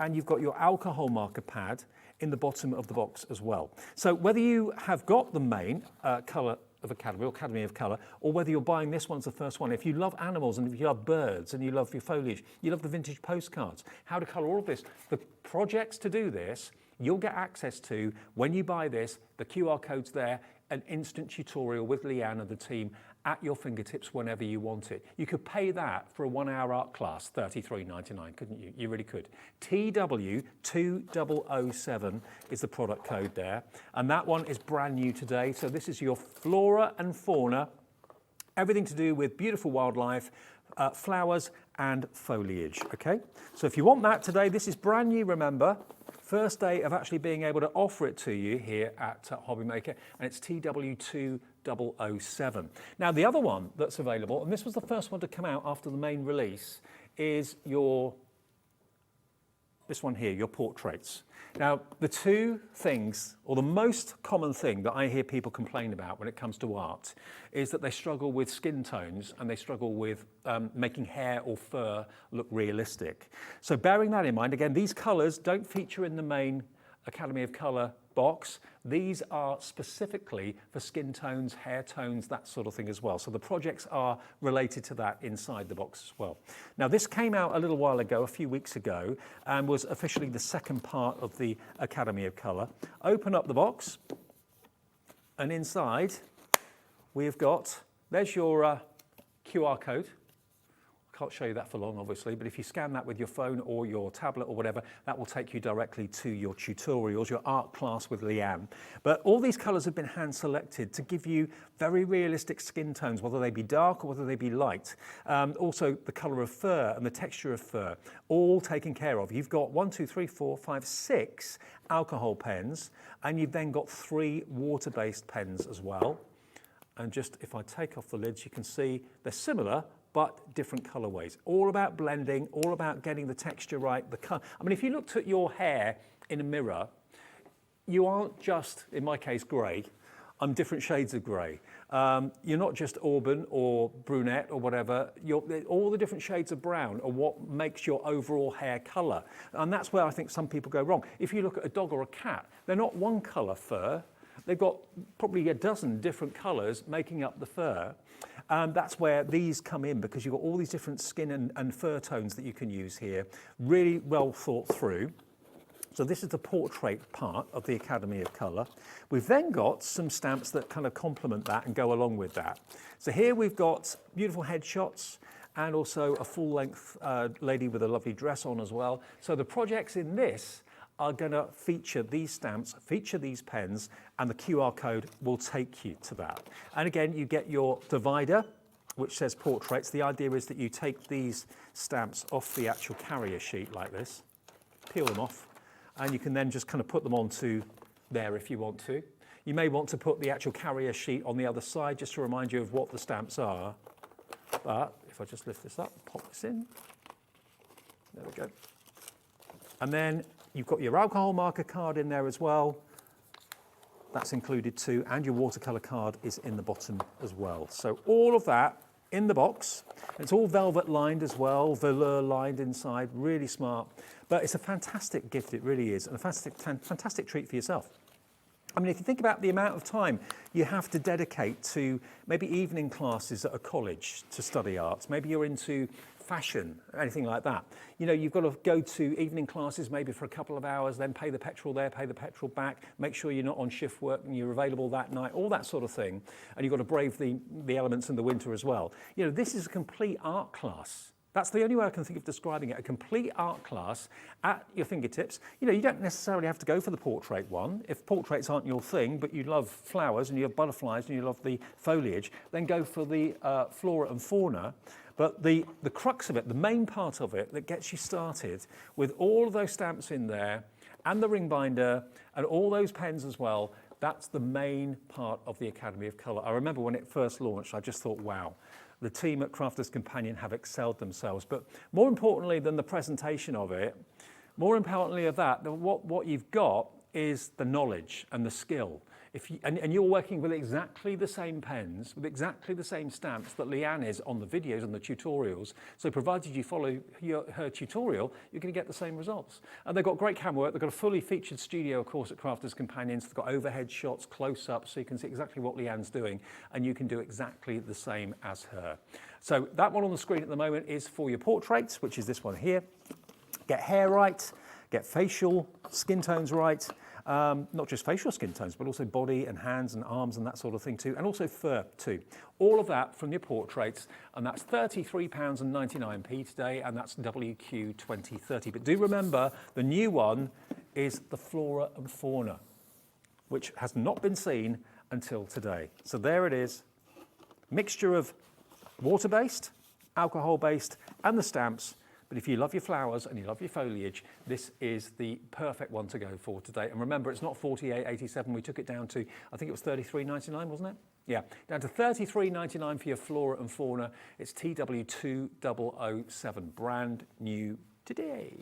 and you've got your alcohol marker pad in the bottom of the box as well. So whether you have got the main Colour of Academy or Academy of Colour, or whether you're buying this one as the first one, if you love animals and if you love birds and you love your foliage, you love the vintage postcards, how to colour all of this, the projects to do this, you'll get access to when you buy this, the QR code's there, an instant tutorial with Leanne and the team at your fingertips whenever you want it. You could pay that for a 1-hour art class, $33.99, couldn't you? You really could. TW2007 is the product code there, and that one is brand new today. So this is your Flora and Fauna Everything to do with beautiful wildlife, flowers and foliage, okay? So if you want that today, this is brand new, remember. First day of actually being able to offer it to you here at Hobby Maker, and it's TW2007. Now the other one that's available, and this was the first one to come out after the main release, is this one here, your portraits. Now, the two things, or the most common thing that I hear people complain about when it comes to art, is that they struggle with skin tones and they struggle with making hair or fur look realistic. So bearing that in mind, again, these colours don't feature in the main Academy of Colour box. These are specifically for skin tones, hair tones, that sort of thing as well. So the projects are related to that inside the box as well. Now this came out a little while ago, a few weeks ago, and was officially the second part of the Academy of Colour. Open up the box, and inside we've got, there's your QR code. Can't show you that for long, obviously, but if you scan that with your phone or your tablet or whatever, that will take you directly to your tutorials, your art class with Leanne. But all these colours have been hand selected to give you very realistic skin tones, whether they be dark or whether they be light. Also the colour of fur and the texture of fur, all taken care of. You've got 1, 2, 3, 4, 5, 6 alcohol pens, and you've then got 3 water-based pens as well. And just if I take off the lids, you can see they're similar, but different colorways. All about blending, all about getting the texture right. I mean, if you looked at your hair in a mirror, you aren't just, in my case, grey. I'm different shades of grey. You're not just auburn or brunette or whatever. All the different shades of brown are what makes your overall hair colour. And that's where I think some people go wrong. If you look at a dog or a cat, they're not one colour fur. They've got probably a dozen different colours making up the fur. That's where these come in, because you've got all these different skin and fur tones that you can use here. Really well thought through. So this is the portrait part of the Academy of Colour. We've then got some stamps that kind of complement that and go along with that. So here we've got beautiful headshots and also a full-length lady with a lovely dress on as well. So the projects in this are going to feature these stamps, feature these pens, and the QR code will take you to that. And again, you get your divider, which says portraits. The idea is that you take these stamps off the actual carrier sheet like this, peel them off, and you can then just kind of put them onto there if you want to. You may want to put the actual carrier sheet on the other side just to remind you of what the stamps are. But if I just lift this up, pop this in, there we go. And then you've got your alcohol marker card in there as well. That's included too, and your watercolor card is in the bottom as well. So all of that in the box. It's all velvet lined as well, velour lined inside, really smart. But it's a fantastic gift, it really is, and a fantastic treat for yourself. I mean, if you think about the amount of time you have to dedicate to maybe evening classes at a college to study arts, maybe you're into fashion, anything like that. You know, you've got to go to evening classes maybe for a couple of hours, then pay the petrol there, pay the petrol back, make sure you're not on shift work and you're available that night, all that sort of thing. And you've got to brave the elements in the winter as well. You know, this is a complete art class. That's the only way I can think of describing it, a complete art class at your fingertips. You know, you don't necessarily have to go for the portrait one. If portraits aren't your thing, but you love flowers and you have butterflies and you love the foliage, then go for the flora and fauna. But the crux of it, the main part of it that gets you started with all of those stamps in there and the ring binder and all those pens as well, that's the main part of the Academy of Colour. I remember when it first launched, I just thought, wow. The team at Crafters Companion have excelled themselves. But more importantly than the presentation of it, more importantly of that, what you've got is the knowledge and the skill. And you're working with exactly the same pens, with exactly the same stamps that Leanne is on the videos and the tutorials. So provided you follow her tutorial, you're going to get the same results. And they've got great camera work. They've got a fully featured studio, of course, at Crafters Companions. They've got overhead shots, close-up, so you can see exactly what Leanne's doing, and you can do exactly the same as her. So that one on the screen at the moment is for your portraits, which is this one here. Get hair right, get facial skin tones right. Not just facial skin tones, but also body and hands and arms and that sort of thing too, and also fur too. All of that from your portraits, and that's £33.99 today, and that's WQ 2030. But do remember, the new one is the flora and fauna, which has not been seen until today. So there it is, Mixture of water-based, alcohol-based, and the stamps. But if you love your flowers and you love your foliage, this is the perfect one to go for today. And remember, it's not $48.87. We took it down to, I think it was $33.99, wasn't it? Yeah, down to $33.99 for your flora and fauna. It's TW2007, brand new today.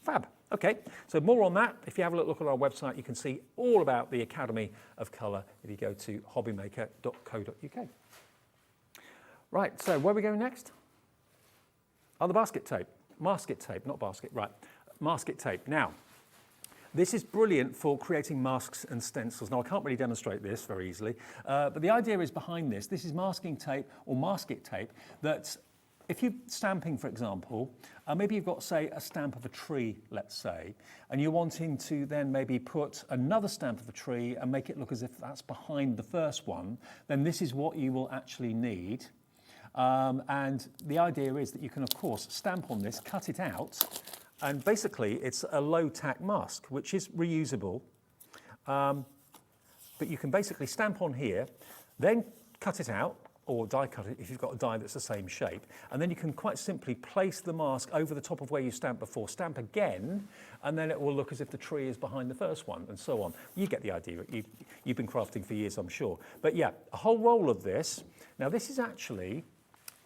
Fab. Okay, so more on that. If you have a look on our website, you can see all about the Academy of Colour if you go to hobbymaker.co.uk. Right, so where are we going next? Oh, the basket tape. Masket tape, not basket, right. Masket tape. Now, this is brilliant for creating masks and stencils. Now, I can't really demonstrate this very easily, but the idea is behind this. This is masking tape or masket tape that if you're stamping, for example, maybe you've got, say, a stamp of a tree, let's say, and you're wanting to then maybe put another stamp of a tree and make it look as if that's behind the first one, then this is what you will actually need. And the idea is that you can, of course, stamp on this, cut it out, and basically it's a low-tack mask, which is reusable. But you can basically stamp on here, then cut it out, or die cut it if you've got a die that's the same shape. And then you can quite simply place the mask over the top of where you stamped before, stamp again, and then it will look as if the tree is behind the first one, and so on. You get the idea. You've been crafting for years, I'm sure. But yeah, a whole roll of this. Now this is actually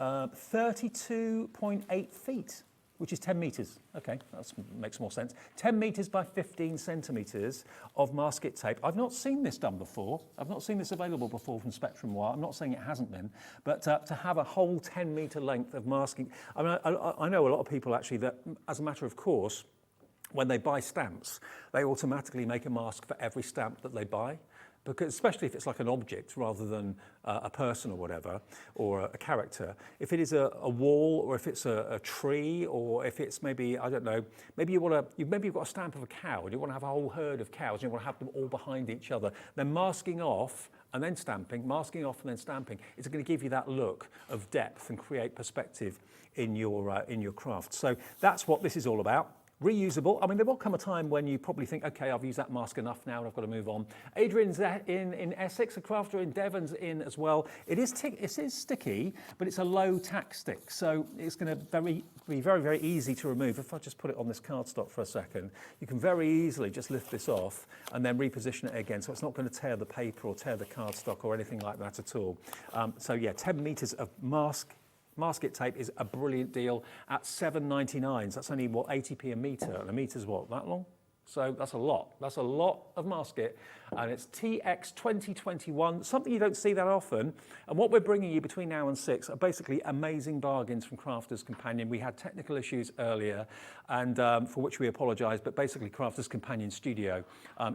32.8 feet, which is 10 meters. Okay, that makes more sense. 10 meters by 15 centimeters of masket tape. I've not seen this done before. I've not seen this available before from Spectrum Wire. I'm not saying it hasn't been, but to have a whole 10 meter length of masking. I mean, I know a lot of people actually that, as a matter of course, when they buy stamps, they automatically make a mask for every stamp that they buy. Because especially if it's like an object rather than a person or whatever, or a character. If it is a wall, or if it's a tree, or if it's maybe, I don't know, maybe you've got a stamp of a cow and you want to have a whole herd of cows and you want to have them all behind each other, then masking off and then stamping, masking off and then stamping, it's going to give you that look of depth and create perspective in your craft. So that's what this is all about. Reusable. I mean, there will come a time when you probably think, okay, I've used that mask enough now and I've got to move on. Adrian's in Essex, a crafter in Devon's in as well. It is sticky, but it's a low tack stick, so it's going to be very, very easy to remove. If I just put it on this cardstock for a second, you can very easily just lift this off and then reposition it again, so it's not going to tear the paper or tear the cardstock or anything like that at all. So yeah, 10 meters of masket tape is a brilliant deal at $7.99. So that's only, what, 80p a metre, and a metre's what, that long? So that's a lot. That's a lot of masket, and it's TX 2021, something you don't see that often. And what we're bringing you between now and 6 are basically amazing bargains from Crafters Companion. We had technical issues earlier, and for which we apologise, but basically Crafters Companion Studio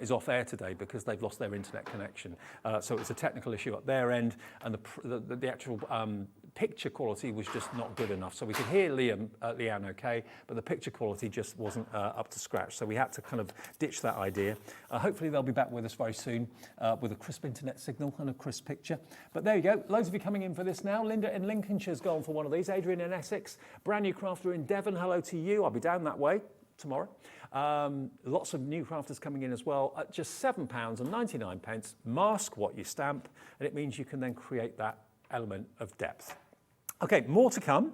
is off air today because they've lost their internet connection. So it's a technical issue at their end, and the actual picture quality was just not good enough. So we could hear Leanne okay, but the picture quality just wasn't up to scratch. So we had to kind of ditch that idea. Hopefully they'll be back with us very soon with a crisp internet signal and a crisp picture. But there you go. Loads of you coming in for this now. Linda in Lincolnshire's gone for one of these. Adrian in Essex. Brand new crafter in Devon. Hello to you. I'll be down that way tomorrow. Lots of new crafters coming in as well at just £7.99. Mask what you stamp, and it means you can then create that element of depth. Okay, more to come,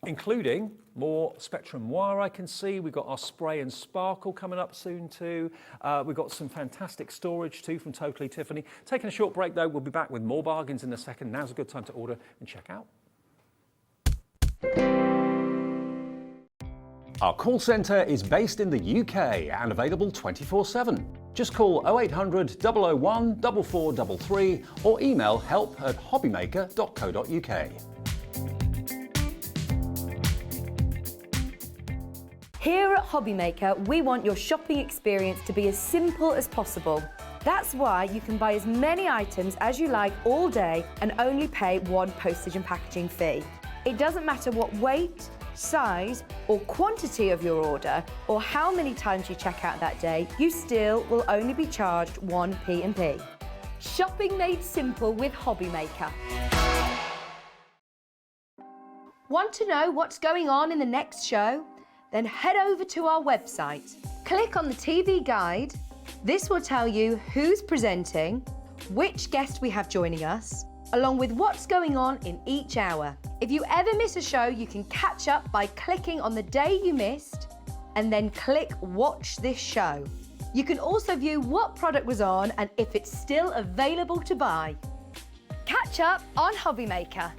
including more Spectrum Wire I can see. We've got our spray and sparkle coming up soon too. We've got some fantastic storage too from Totally Tiffany. Taking a short break though, we'll be back with more bargains in a second. Now's a good time to order and check out. Our call centre is based in the UK and available 24/7. Just call 0800 001 4433 or email help@hobbymaker.co.uk. Here at Hobbymaker, we want your shopping experience to be as simple as possible. That's why you can buy as many items as you like all day and only pay one postage and packaging fee. It doesn't matter what weight, size or quantity of your order or how many times you check out that day, you still will only be charged one P&P. Shopping made simple with Hobbymaker. Want to know what's going on in the next show? Then head over to our website. Click on the TV guide. This will tell you who's presenting, which guest we have joining us, along with what's going on in each hour. If you ever miss a show, you can catch up by clicking on the day you missed and then click Watch This Show. You can also view what product was on and if it's still available to buy. Catch up on Hobby Maker.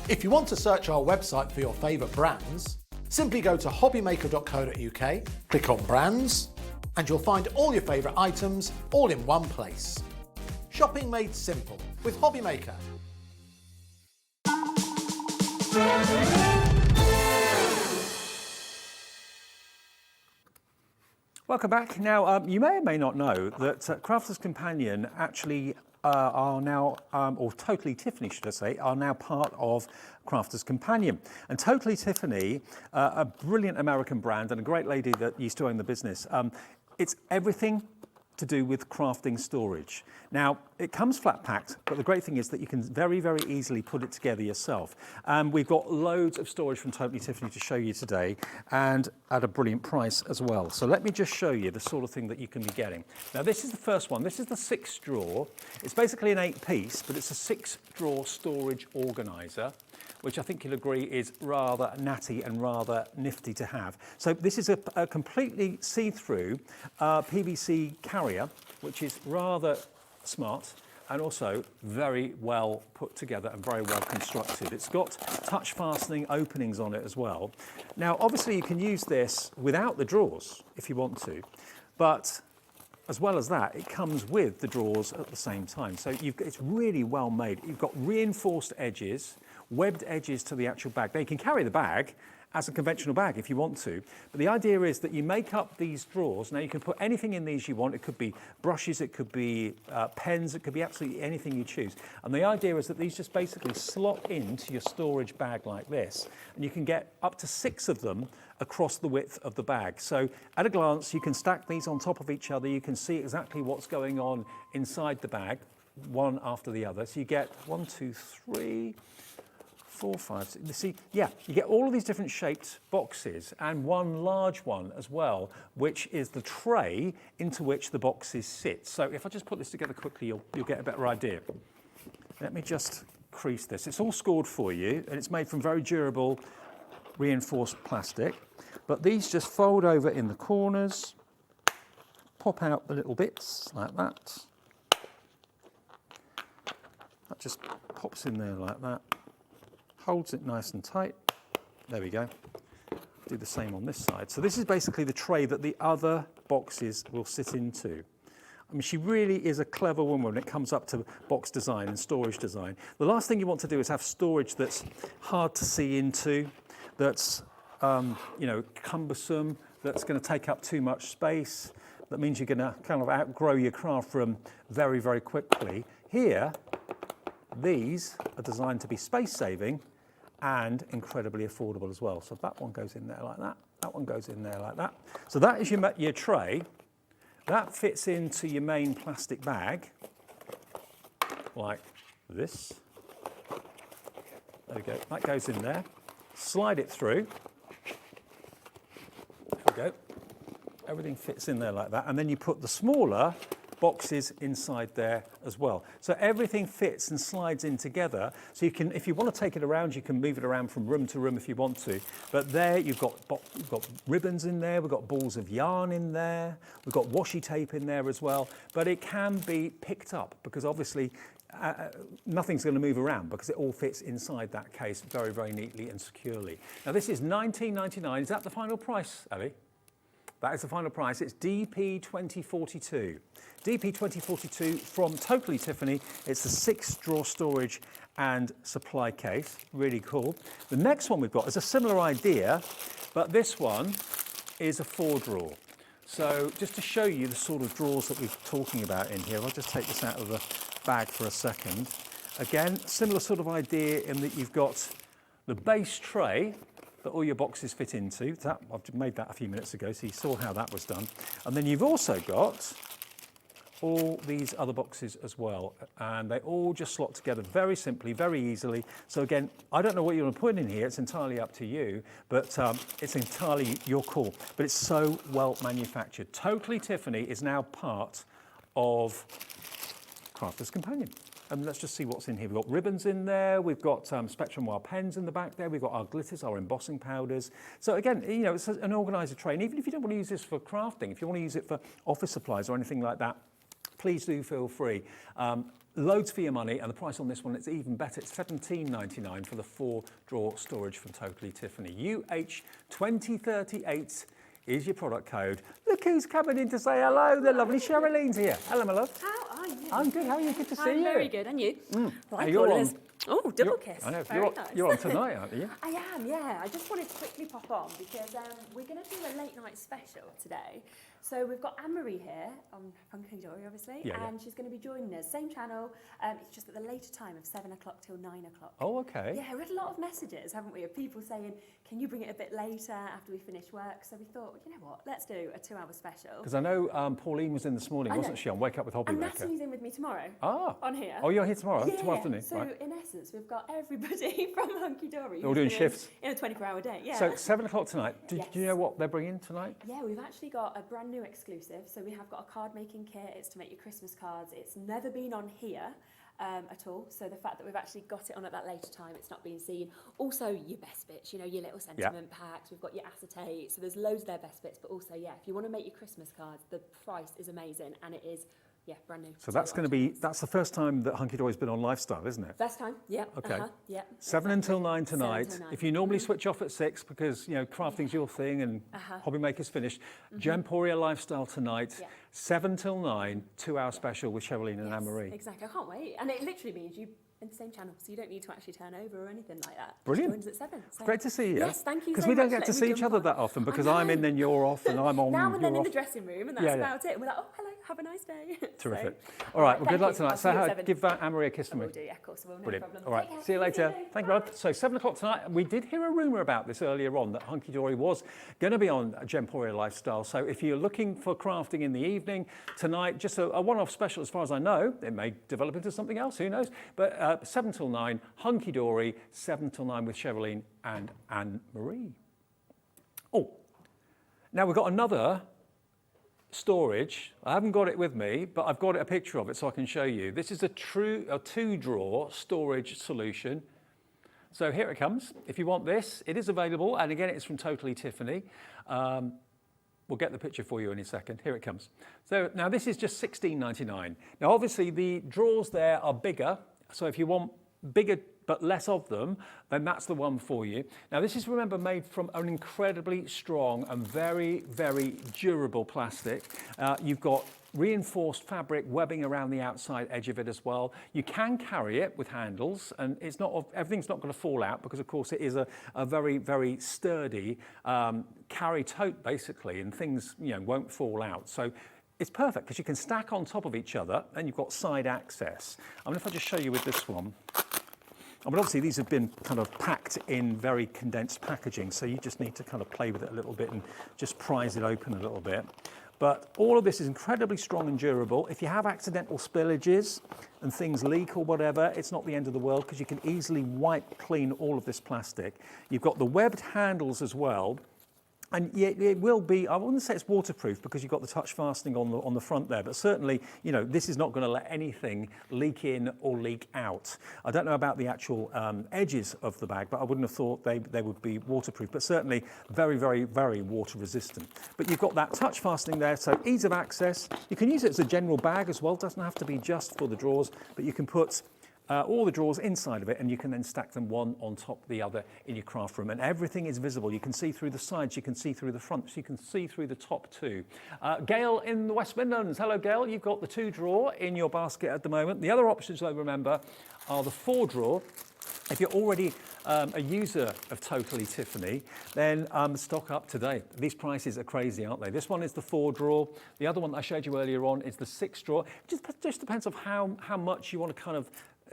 If you want to search our website for your favourite brands, simply go to hobbymaker.co.uk, click on brands, and you'll find all your favourite items all in one place. Shopping made simple with Hobby Maker. Welcome back. Now, you may or may not know that Crafter's Companion actually are now, or Totally Tiffany, should I say, are now part of Crafter's Companion. And Totally Tiffany, a brilliant American brand and a great lady that used to own the business, it's everything to do with crafting storage. Now, it comes flat packed, but the great thing is that you can very, very easily put it together yourself. We've got loads of storage from Totally Tiffany to show you today, and at a brilliant price as well. So let me just show you the sort of thing that you can be getting. Now, this is the first one. This is the 6-drawer. It's basically an 8-piece, but it's a 6-drawer storage organizer, which I think you'll agree is rather natty and rather nifty to have. So this is a completely see-through PVC carrier, which is rather smart and also very well put together and very well constructed. It's got touch fastening openings on it as well. Now, obviously you can use this without the drawers if you want to, but as well as that, it comes with the drawers at the same time. So it's really well made. You've got reinforced edges, webbed edges to the actual bag. Now you can carry the bag as a conventional bag if you want to, but the idea is that you make up these drawers. Now you can put anything in these you want. It could be brushes, it could be pens, it could be absolutely anything you choose. And the idea is that these just basically slot into your storage bag like this, and you can get up to 6 of them across the width of the bag. So at a glance, you can stack these on top of each other. You can see exactly what's going on inside the bag, one after the other. So you get 1, 2, 3, 4, 5, 6. You see, yeah, you get all of these different shaped boxes and one large one as well, which is the tray into which the boxes sit. So if I just put this together quickly, you'll get a better idea. Let me just crease this. It's all scored for you, and it's made from very durable reinforced plastic, but these just fold over in the corners, pop out the little bits like that. That just pops in there like that, holds it nice and tight. There we go. Do the same on this side. So this is basically the tray that the other boxes will sit into. I mean, she really is a clever woman when it comes up to box design and storage design. The last thing you want to do is have storage that's hard to see into, that's cumbersome, that's going to take up too much space. That means you're going to kind of outgrow your craft room very, very quickly. Here, these are designed to be space-saving and incredibly affordable as well. So that one goes in there like that. That one goes in there like that. So that is your tray. That fits into your main plastic bag like this. There we go. That goes in there. Slide it through. There we go. Everything fits in there like that. And then you put the smaller boxes inside there as well. So everything fits and slides in together. So you can, if you want to take it around, you can move it around from room to room if you want to. But there you've got ribbons in there, we've got balls of yarn in there, we've got washi tape in there as well. But it can be picked up because obviously nothing's going to move around because it all fits inside that case very, very neatly and securely. Now this is $19.99. Is that the final price, Ali? That is the final price. It's DP 2042. DP 2042 from Totally Tiffany. It's the 6-drawer storage and supply case. Really cool. The next one we've got is a similar idea, but this one is a 4-drawer. So just to show you the sort of drawers that we're talking about in here, I'll just take this out of the bag for a second. Again, similar sort of idea in that you've got the base tray that all your boxes fit into. I've made that a few minutes ago, so you saw how that was done. And then you've also got all these other boxes as well, and they all just slot together very simply, very easily. So again, I don't know what you want to put in here, it's entirely up to you, but it's entirely your call. But it's so well manufactured. Totally Tiffany is now part of Crafter's Companion. And let's just see what's in here. We've got ribbons in there, we've got Spectrum Wire pens in the back there, we've got our glitters, our embossing powders. So again, you know, it's an organiser tray. And even if you don't want to use this for crafting, if you want to use it for office supplies or anything like that, please do feel free. Loads for your money, and the price on this one is even better. It's $17.99 for the 4-drawer storage from Totally Tiffany. UH2038 is your product code. Look who's coming in to say hello. The lovely Sherilyn's here. Hello, my love. How are you? I'm good. How are you? Good to see you. Very good. And you? Right, You're all on. this. Oh, double kiss. I know. Very nice. You're on tonight, aren't you? I am, yeah. I just wanted to quickly pop on because we're going to do a late night special today. So we've got Anne-Marie here on Hunky Dory, obviously, and she's going to be joining us. Same channel, it's just at the later time of 7 o'clock till 9 o'clock. Oh, okay. Yeah, we had a lot of messages, haven't we, of people saying, can you bring it a bit later after we finish work? So we thought, you know what, let's do a 2-hour special. Because I know Pauline was in this morning, wasn't she, on Wake Up with Hobby And Maker? Natalie's in with me tomorrow. Ah. On here. Oh, you're here tomorrow? Yeah, Tomorrow afternoon, so right. in essence, we've got everybody from Hunky Dory. They're all doing shifts. In a 24-hour day, yeah. So 7 o'clock tonight. Do Yes. you know what they're bringing tonight? Yeah, we've actually got a brand new exclusive. So we have got a card making kit. It's to make your Christmas cards. It's never been on here at all. So the fact that we've actually got it on at that later time, it's not being seen. Also your best bits, you know, your little sentiment packs. We've got your acetate. So there's loads of their best bits. But also, yeah, if you want to make your Christmas cards, the price is amazing and it is, yeah, brand new. So that's going to be, that's the first time that Hunky Dory's been on Lifestyle, isn't it? First time, yeah. Okay. Yeah. 7 until 9 tonight. 7 till 9. If you normally switch off at 6 because, you know, crafting's your thing and Hobby Maker's finished, Gemporia Lifestyle tonight, 7 till 9, 2-hour special with Sherilyn and Anne-Marie. Exactly, I can't wait. And it literally means you in the same channel, so you don't need to actually turn over or anything like that. Brilliant. Just join us at 7. So. Great to see you. Yes, thank you Because so we don't much get for to letting see me each jump other on. that often because I I'm in, know. then you're off, and I'm on. Now and then you're in the off. dressing room, and that's about it. And we're like, oh, hello, have a nice day. Terrific. So, All right, well, thank good luck you. tonight. I'll see So you at 7. give Anne-Marie a kiss for me. We'll do, yeah, of course, we'll, no Brilliant. problem. All right, Take care. see you later. See you. Thank you, Rod. So 7 o'clock tonight, we did hear a rumour about this earlier on, that Hunky Dory was going to be on Gemporia Lifestyle. So if you're looking for crafting in the evening, tonight, just a one-off special as far as I know. It may develop into something else, who knows? But 7 till 9, Hunky Dory, 7 till 9 with Sherilyn and Anne-Marie. Oh, now we've got another storage. I haven't got it with me, but I've got a picture of it so I can show you. This is a 2-drawer storage solution. So here it comes. If you want this, it is available, and again, it's from Totally Tiffany. We'll get the picture for you in a second. Here it comes. So now this is just $16.99. Now obviously the drawers there are bigger, so if you want bigger but less of them, then that's the one for you. Now this is, remember, made from an incredibly strong and very, very durable plastic. You've got reinforced fabric webbing around the outside edge of it as well. You can carry it with handles, and it's not, everything's not going to fall out because of course it is a very, very sturdy carry tote basically, and things, you know, won't fall out. So it's perfect because you can stack on top of each other and you've got side access. I mean, if I just show you with this one, I mean, obviously these have been kind of packed in very condensed packaging, so you just need to kind of play with it a little bit and just prise it open a little bit. But all of this is incredibly strong and durable. If you have accidental spillages and things leak or whatever, it's not the end of the world because you can easily wipe clean all of this plastic. You've got the webbed handles as well. And yet it will be, I wouldn't say it's waterproof because you've got the touch fastening on the front there, but certainly, you know, this is not going to let anything leak in or leak out. I don't know about the actual edges of the bag, but I wouldn't have thought they would be waterproof, but certainly very, very, very water resistant. But you've got that touch fastening there, so ease of access. You can use it as a general bag as well. It doesn't have to be just for the drawers, but you can put all the drawers inside of it, and you can then stack them one on top of the other in your craft room, and everything is visible. You can see through the sides, you can see through the front, so you can see through the top too. Gail in the West Midlands. Hello, Gail. You've got the 2-drawer in your basket at the moment. The other options, though, remember, are the 4-drawer. If you're already a user of Totally Tiffany, then stock up today. These prices are crazy, aren't they? This one is the 4-drawer. The other one that I showed you earlier on is the 6-drawer. It just depends on how much you want to kind of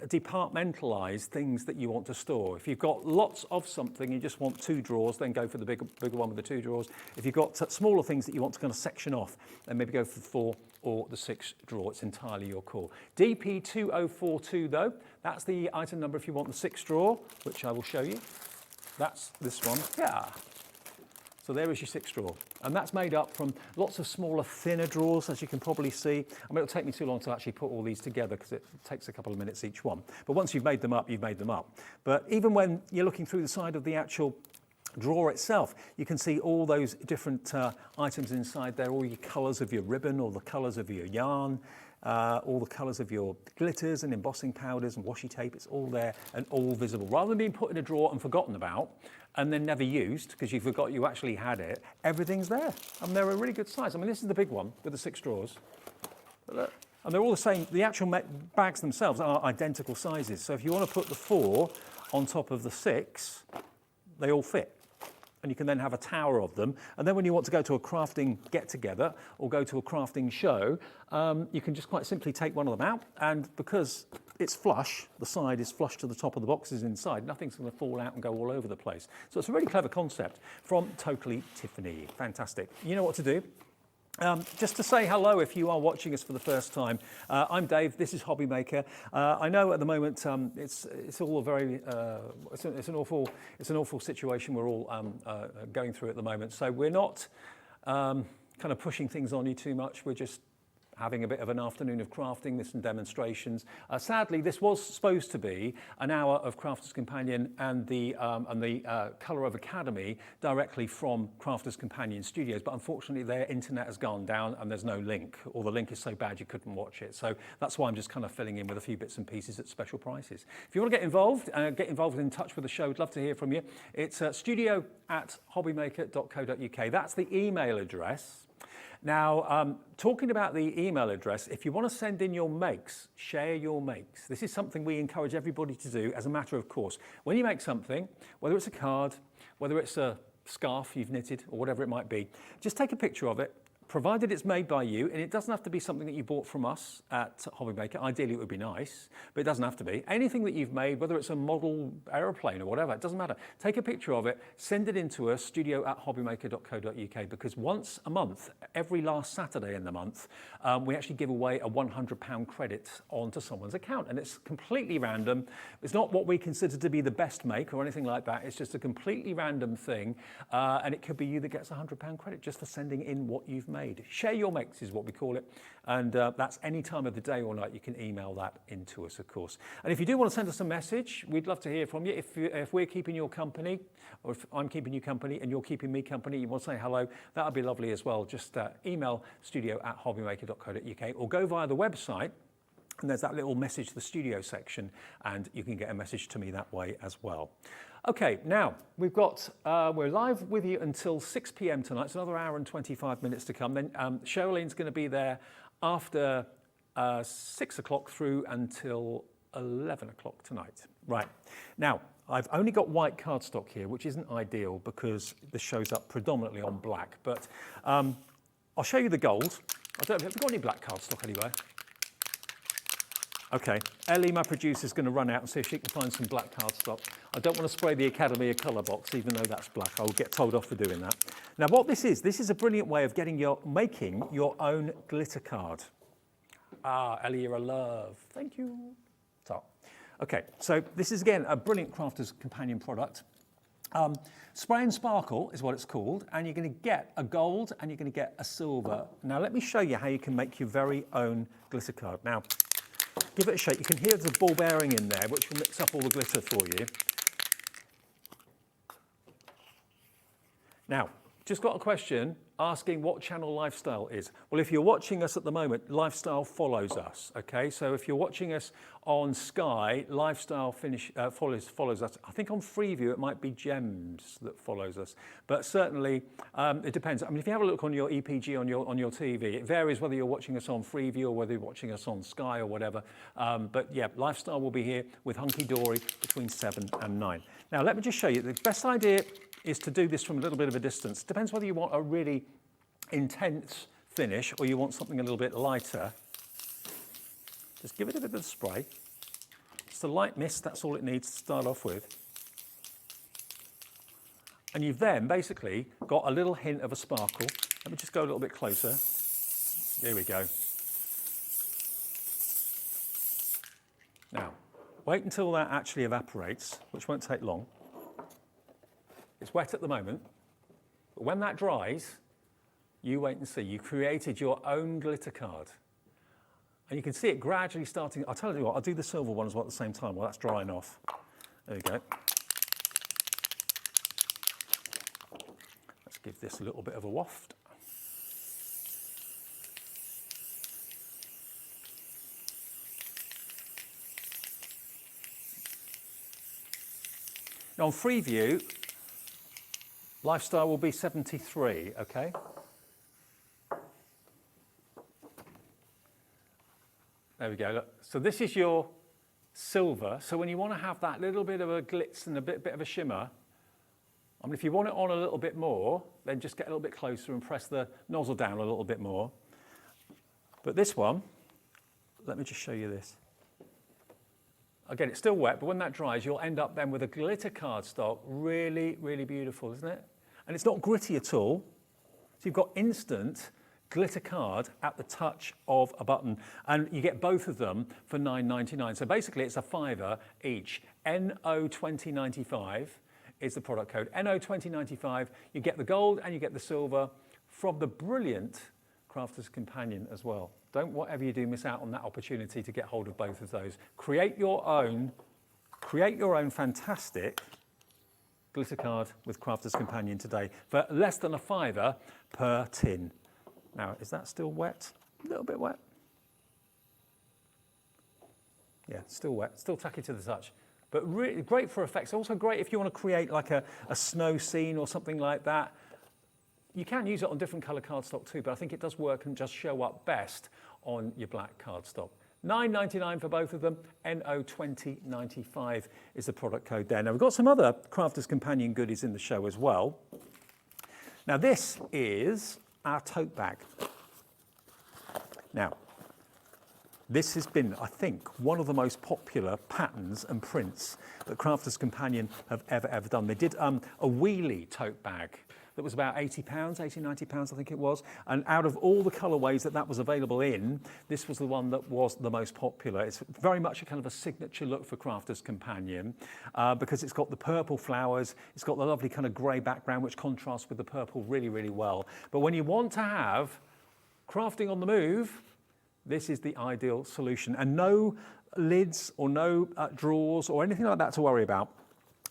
departmentalize things that you want to store. If you've got lots of something, you just want 2 drawers, then go for the bigger one with the 2 drawers. If you've got smaller things that you want to kind of section off, then maybe go for the 4 or the 6 drawer. It's entirely your call. DP2042 though, that's the item number if you want the 6 drawer, which I will show you. That's this one. Yeah. So there is your 6 drawer. And that's made up from lots of smaller, thinner drawers, as you can probably see. I mean, it'll take me too long to actually put all these together because it takes a couple of minutes each one. But once you've made them up, you've made them up. But even when you're looking through the side of the actual drawer itself, you can see all those different items inside there, all your colours of your ribbon, or the colours of your yarn, all the colours of your glitters and embossing powders and washi tape. It's all there and all visible. Rather than being put in a drawer and forgotten about and then never used because you forgot you actually had it, everything's there. And they're a really good size. I mean, this is the big one with the 6 drawers. But look, and they're all the same. The actual bags themselves are identical sizes. So if you want to put the 4 on top of the 6, they all fit. And you can then have a tower of them. And then when you want to go to a crafting get-together or go to a crafting show, you can just quite simply take one of them out. And because it's flush, the side is flush to the top of the boxes inside, nothing's going to fall out and go all over the place. So it's a really clever concept from Totally Tiffany. Fantastic. You know what to do. Just to say hello if you are watching us for the first time. I'm Dave, this is Hobby Maker. I know at the moment it's all a very, it's an awful situation we're all going through at the moment. So we're not kind of pushing things on you too much. We're just having a bit of an afternoon of crafting, there's some demonstrations. Sadly, this was supposed to be an hour of Crafters Companion and the Colour of Academy directly from Crafters Companion Studios, but unfortunately their internet has gone down and there's no link, or the link is so bad you couldn't watch it. So that's why I'm just kind of filling in with a few bits and pieces at special prices. If you want to get involved in touch with the show, I'd love to hear from you. It's studio@hobbymaker.co.uk. That's the email address. Now, talking about the email address, if you want to send in your makes, share your makes. This is something we encourage everybody to do as a matter of course. When you make something, whether it's a card, whether it's a scarf you've knitted or whatever it might be, just take a picture of it, provided it's made by you, and it doesn't have to be something that you bought from us at Hobby Maker. Ideally, it would be nice, but it doesn't have to be. Anything that you've made, whether it's a model aeroplane or whatever, it doesn't matter. Take a picture of it, send it in to us, studio@hobbymaker.co.uk, because once a month, every last Saturday in the month, we actually give away a £100 credit onto someone's account, and it's completely random. It's not what we consider to be the best make or anything like that. It's just a completely random thing, and it could be you that gets a £100 credit just for sending in what you've made. Share your makes is what we call it, and that's any time of the day or night. You can email that into us, of course. And if you do want to send us a message, we'd love to hear from you. If we're keeping your company, or if I'm keeping you company and you're keeping me company, you want to say hello, that would be lovely as well. Just email studio@hobbymaker.co.uk or go via the website. And there's that little message to the studio section, and you can get a message to me that way as well. Okay, now we're live with you until 6 p.m. tonight. It's another hour and 25 minutes to come. Then Cheryllene's going to be there after 6 o'clock through until 11 o'clock tonight. Right, now I've only got white cardstock here, which isn't ideal because this shows up predominantly on black, but I'll show you the gold. I don't know, have you got any black cardstock anywhere? Okay, Ellie, my producer, is going to run out and see if she can find some black cardstock. I don't want to spray the Academy of Colour box, even though that's black. I'll get told off for doing that. Now, what this is a brilliant way of making your own glitter card. Ah, Ellie, you're a love. Thank you. So, okay, so this is, again, a brilliant Crafters Companion product. Spray and Sparkle is what it's called, and you're going to get a gold and you're going to get a silver. Now, let me show you how you can make your very own glitter card. Now, give it a shake. You can hear the ball bearing in there, which will mix up all the glitter for you. Now, just got a question asking what channel Lifestyle is. Well, if you're watching us at the moment, Lifestyle follows us, okay? So if you're watching us on Sky, Lifestyle follows us. I think on Freeview it might be Gems that follows us, but certainly it depends. I mean, if you have a look on your EPG on your TV, it varies whether you're watching us on Freeview or whether you're watching us on Sky or whatever. But yeah, Lifestyle will be here with Hunky Dory between 7 and 9. Now, let me just show you. The best idea is to do this from a little bit of a distance. Depends whether you want a really intense finish or you want something a little bit lighter. Just give it a bit of spray. Just a light mist, that's all it needs to start off with. And you've then basically got a little hint of a sparkle. Let me just go a little bit closer. There we go. Now, wait until that actually evaporates, which won't take long. It's wet at the moment, but But when that dries, you wait and see. You created your own glitter card. And you can see it gradually starting. I'll tell you what, I'll do the silver one as well at the same time while that's drying off. There we go. Let's give this a little bit of a waft. Now on Freeview, lifestyle will be 73, okay? There we go, look. So this is your silver. So when you want to have that little bit of a glitz and a bit of a shimmer, I mean, if you want it on a little bit more, then just get a little bit closer and press the nozzle down a little bit more. But this one, let me just show you this. Again, it's still wet, but when that dries, you'll end up then with a glitter cardstock. Really, really beautiful, isn't it? And it's not gritty at all. So you've got instant glitter card at the touch of a button, and you get both of them for $9.99. So basically it's a $5 each. NO2095 is the product code. NO2095, you get the gold and you get the silver from the brilliant Crafter's Companion as well. Don't, whatever you do, miss out on that opportunity to get hold of both of those. Create your own fantastic glitter card with Crafter's Companion today for less than a $5 per tin. Now, is that still wet? A little bit wet. Yeah, still wet, still tacky to the touch. But really great for effects. Also great if you want to create like a snow scene or something like that. You can use it on different colour cardstock too, but I think it does work and just show up best on your black cardstock. $9.99 for both of them. NO2095 is the product code there. Now we've got some other Crafter's Companion goodies in the show as well. Now this is our tote bag. Now, this has been, I think, one of the most popular patterns and prints that Crafter's Companion have ever done. They did a wheelie tote bag that was about £80, £80, £90, I think it was. And out of all the colourways that was available in, this was the one that was the most popular. It's very much a kind of a signature look for Crafter's Companion because it's got the purple flowers, it's got the lovely kind of grey background which contrasts with the purple really, really well. But when you want to have crafting on the move, this is the ideal solution. And no lids or no drawers or anything like that to worry about.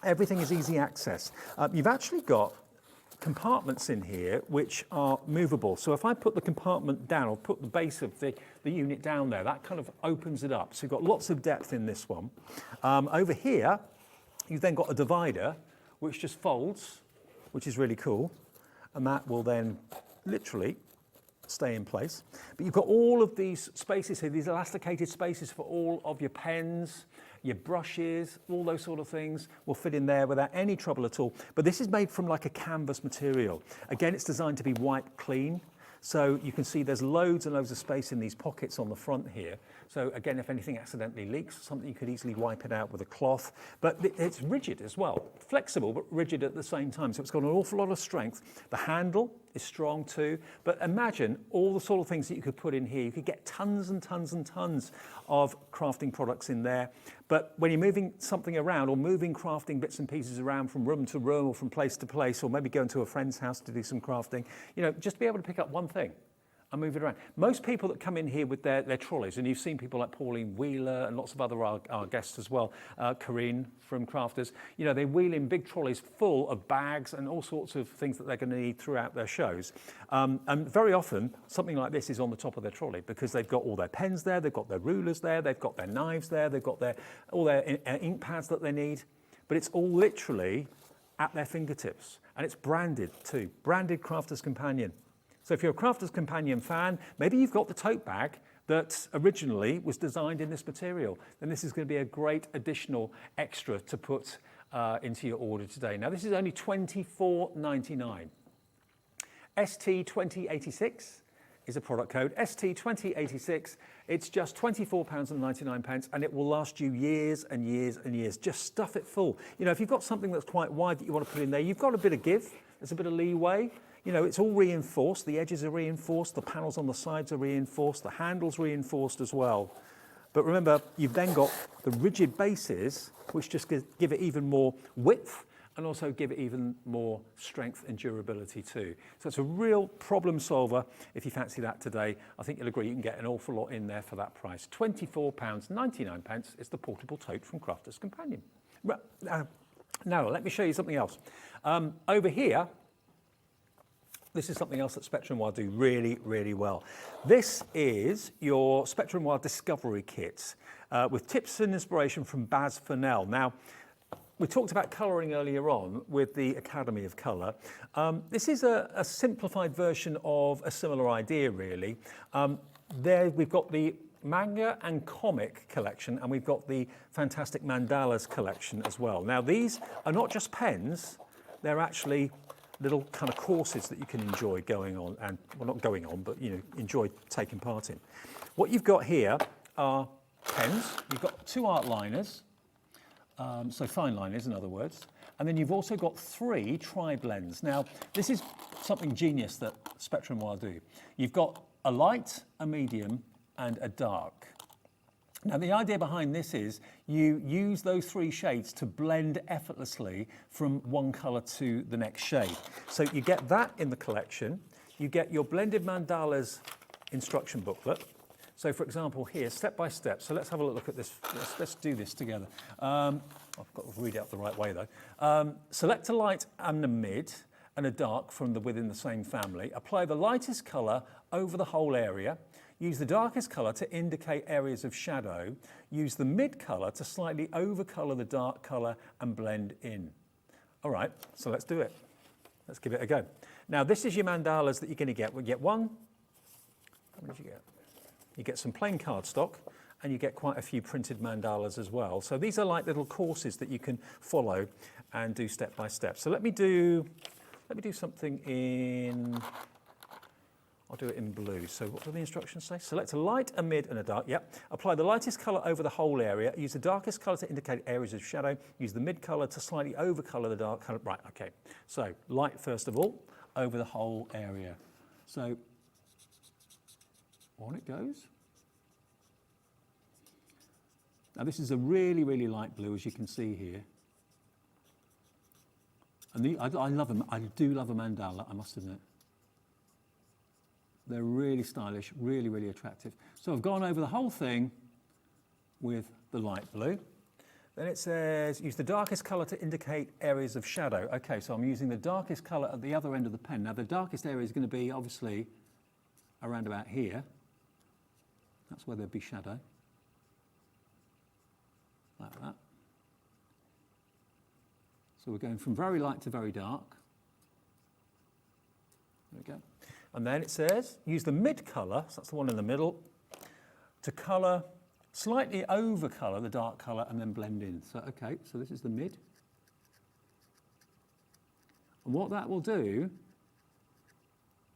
Everything is easy access. You've actually got compartments in here which are movable. So if I put the compartment down or put the base of the unit down there, that kind of opens it up. So you've got lots of depth in this one. Over here, you've then got a divider which just folds, which is really cool. And that will then literally stay in place. But you've got all of these spaces here, these elasticated spaces for all of your pens, your brushes, all those sort of things will fit in there without any trouble at all. But this is made from like a canvas material. Again, it's designed to be wiped clean. So you can see there's loads and loads of space in these pockets on the front here. So again, if anything accidentally leaks, something you could easily wipe it out with a cloth. But it's rigid as well, flexible but rigid at the same time. So it's got an awful lot of strength. The handle is strong too. But imagine all the sort of things that you could put in here. You could get tons and tons and tons of crafting products in there. But when you're moving something around or moving crafting bits and pieces around from room to room or from place to place, or maybe going to a friend's house to do some crafting, you know, just be able to pick up one thing and move it around. Most people that come in here with their trolleys, and you've seen people like Pauline Wheeler and lots of other our guests as well, Corinne from Crafters, you know, they wheel in big trolleys full of bags and all sorts of things that they're going to need throughout their shows. And very often, something like this is on the top of their trolley because they've got all their pens there, they've got their rulers there, they've got their knives there, they've got all their ink pads that they need, but it's all literally at their fingertips. And it's branded too, branded Crafter's Companion. So if you're a Crafter's Companion fan, maybe you've got the tote bag that originally was designed in this material, then this is going to be a great additional extra to put into your order today. Now this is only $24.99. ST2086 is a product code. ST2086, it's just £24.99 and it will last you years and years and years. Just stuff it full. You know, if you've got something that's quite wide that you want to put in there, you've got a bit of give, there's a bit of leeway. You know, it's all reinforced, the edges are reinforced, the panels on the sides are reinforced, the handle's reinforced as well. But remember, you've then got the rigid bases, which just give it even more width and also give it even more strength and durability too. So it's a real problem solver if you fancy that today. I think you'll agree you can get an awful lot in there for that price. £24.99 is the portable tote from Crafter's Companion. Now, let me show you something else. Over here, this is something else that Spectrum Noir do really, really well. This is your Spectrum Noir Discovery Kit with tips and inspiration from Baz Fennell. Now, we talked about colouring earlier on with the Academy of Colour. This is a simplified version of a similar idea, really. There we've got the manga and comic collection, and we've got the fantastic mandalas collection as well. Now, these are not just pens, they're actually little kind of courses that you can enjoy going on, and well, not going on, but enjoy taking part in. What you've got here are pens. You've got 2 art liners, so fine liners in other words, and then you've also got 3 tri-blends. Now, this is something genius that Spectrum Noir do. You've got a light, a medium, and a dark. Now, the idea behind this is you use those 3 shades to blend effortlessly from one colour to the next shade. So you get that in the collection. You get your Blended Mandalas instruction booklet. So, for example, here, step by step. So let's have a look at this. Let's do this together. I've got to read it out the right way, though. Select a light and a mid and a dark from within the same family. Apply the lightest colour over the whole area. Use the darkest colour to indicate areas of shadow. Use the mid colour to slightly overcolour the dark colour and blend in. All right, so let's do it. Let's give it a go. Now, this is your mandalas that you're going to get. We get one. How many did you get? You get some plain cardstock, and you get quite a few printed mandalas as well. So these are like little courses that you can follow and do step by step. So let me do something in. I'll do it in blue. So what do the instructions say? Select a light, a mid, and a dark. Yep. Apply the lightest colour over the whole area. Use the darkest colour to indicate areas of shadow. Use the mid colour to slightly overcolour the dark colour. Right, okay. So light first of all, over the whole area. So on it goes. Now this is a really, really light blue, as you can see here. And I love them. I do love a mandala, I must admit. They're really stylish, really, really attractive. So I've gone over the whole thing with the light blue. Then it says, use the darkest colour to indicate areas of shadow. Okay, so I'm using the darkest colour at the other end of the pen. Now the darkest area is going to be obviously around about here. That's where there'd be shadow. Like that. So we're going from very light to very dark. There we go. And then it says, use the mid colour, so that's the one in the middle, to colour, slightly over colour the dark colour and then blend in. So, okay, so this is the mid. And what that will do,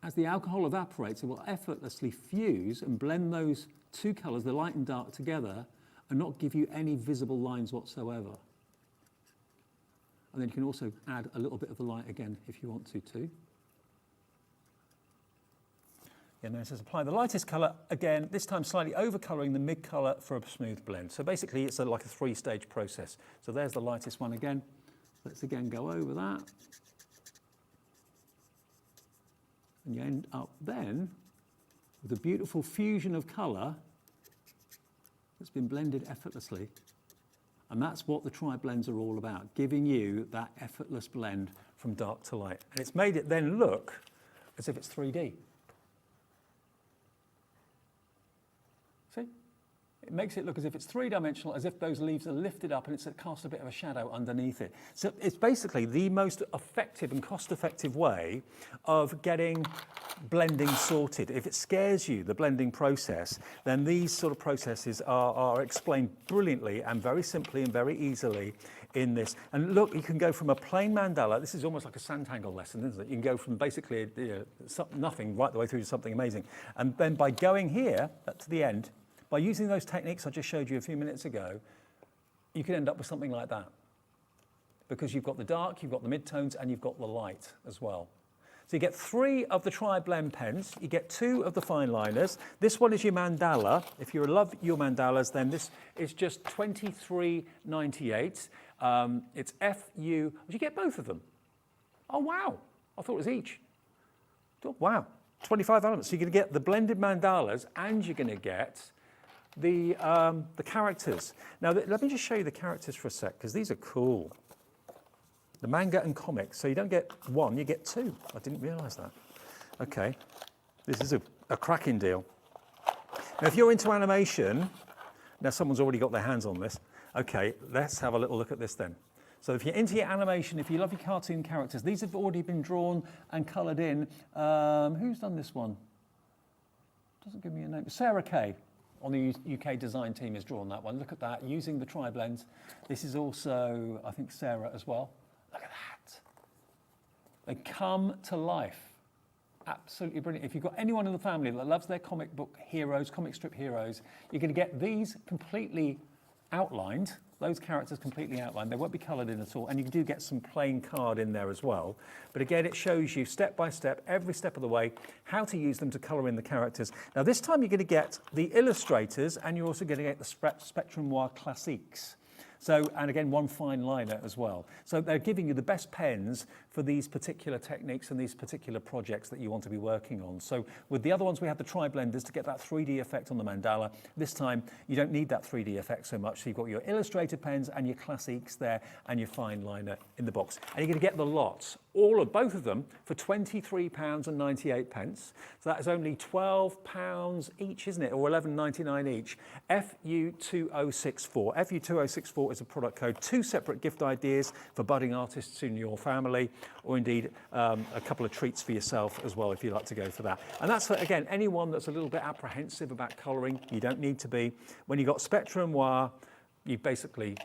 as the alcohol evaporates, it will effortlessly fuse and blend those 2 colours, the light and dark, together and not give you any visible lines whatsoever. And then you can also add a little bit of the light again if you want to too. And then it says apply the lightest colour, again, this time slightly overcolouring the mid colour for a smooth blend. So basically it's like a 3-stage process. So there's the lightest one again. Let's again go over that. And you end up then with a beautiful fusion of colour that's been blended effortlessly. And that's what the tri-blends are all about, giving you that effortless blend from dark to light. And it's made it then look as if it's 3D. See? It makes it look as if it's 3-dimensional, as if those leaves are lifted up and it's cast a bit of a shadow underneath it. So it's basically the most effective and cost-effective way of getting blending sorted. If it scares you, the blending process, then these sort of processes are explained brilliantly and very simply and very easily in this. And look, you can go from a plain mandala, this is almost like a Sanntangle lesson, isn't it? You can go from basically nothing right the way through to something amazing. And then by going here, to the end, by using those techniques I just showed you a few minutes ago, you can end up with something like that. Because you've got the dark, you've got the midtones, and you've got the light as well. So you get 3 of the tri-blend pens, you get 2 of the fine liners. This one is your mandala. If you love your mandalas, then this is just $23.98. It's FU. Did you get both of them? Oh, wow. I thought it was each. Oh, wow. 25 elements. So you're going to get the blended mandalas and you're going to get the characters. Now, let me just show you the characters for a sec, because these are cool. The manga and comics. So you don't get one, you get two. I didn't realise that. Okay. This is a cracking deal. Now, if you're into animation, now someone's already got their hands on this. Okay, let's have a little look at this then. So if you're into your animation, if you love your cartoon characters, these have already been drawn and coloured in. Who's done this one? Doesn't give me a name. Sarah Kay on the UK design team has drawn that one. Look at that, using the tri-blends. This is also, I think, Sarah as well. Look at that. They come to life. Absolutely brilliant. If you've got anyone in the family that loves their comic book heroes, comic strip heroes, you're going to get these completely outlined, those characters completely outlined. They won't be coloured in at all. And you do get some plain card in there as well. But again, it shows you step by step, every step of the way, how to use them to colour in the characters. Now, this time you're going to get the illustrators, and you're also going to get the Spectrum Noir Classiques. So, and again, one fine liner as well. So they're giving you the best pens for these particular techniques and these particular projects that you want to be working on. So with the other ones, we have the tri-blenders to get that 3D effect on the mandala. This time, you don't need that 3D effect so much. So you've got your illustrator pens and your classiques there and your fine liner in the box. And you're going to get the lots, both of them, for £23.98. So that is only £12 each, isn't it? Or £11.99 each. FU2064. FU2064 is a product code. 2 separate gift ideas for budding artists in your family, or indeed a couple of treats for yourself as well if you like to go for that. And that's for, again, anyone that's a little bit apprehensive about colouring. You don't need to be. When you've got Spectrum Noir, you've basically,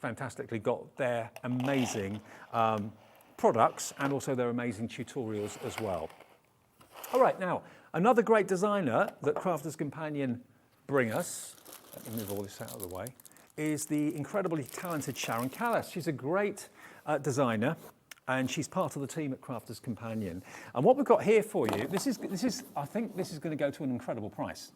fantastically got their amazing products and also their amazing tutorials as well. All right, now, another great designer that Crafters Companion bring us, let me move all this out of the way, is the incredibly talented Sharon Callis. She's a great designer, and she's part of the team at Crafters Companion. And what we've got here for you, I think this is going to go to an incredible price.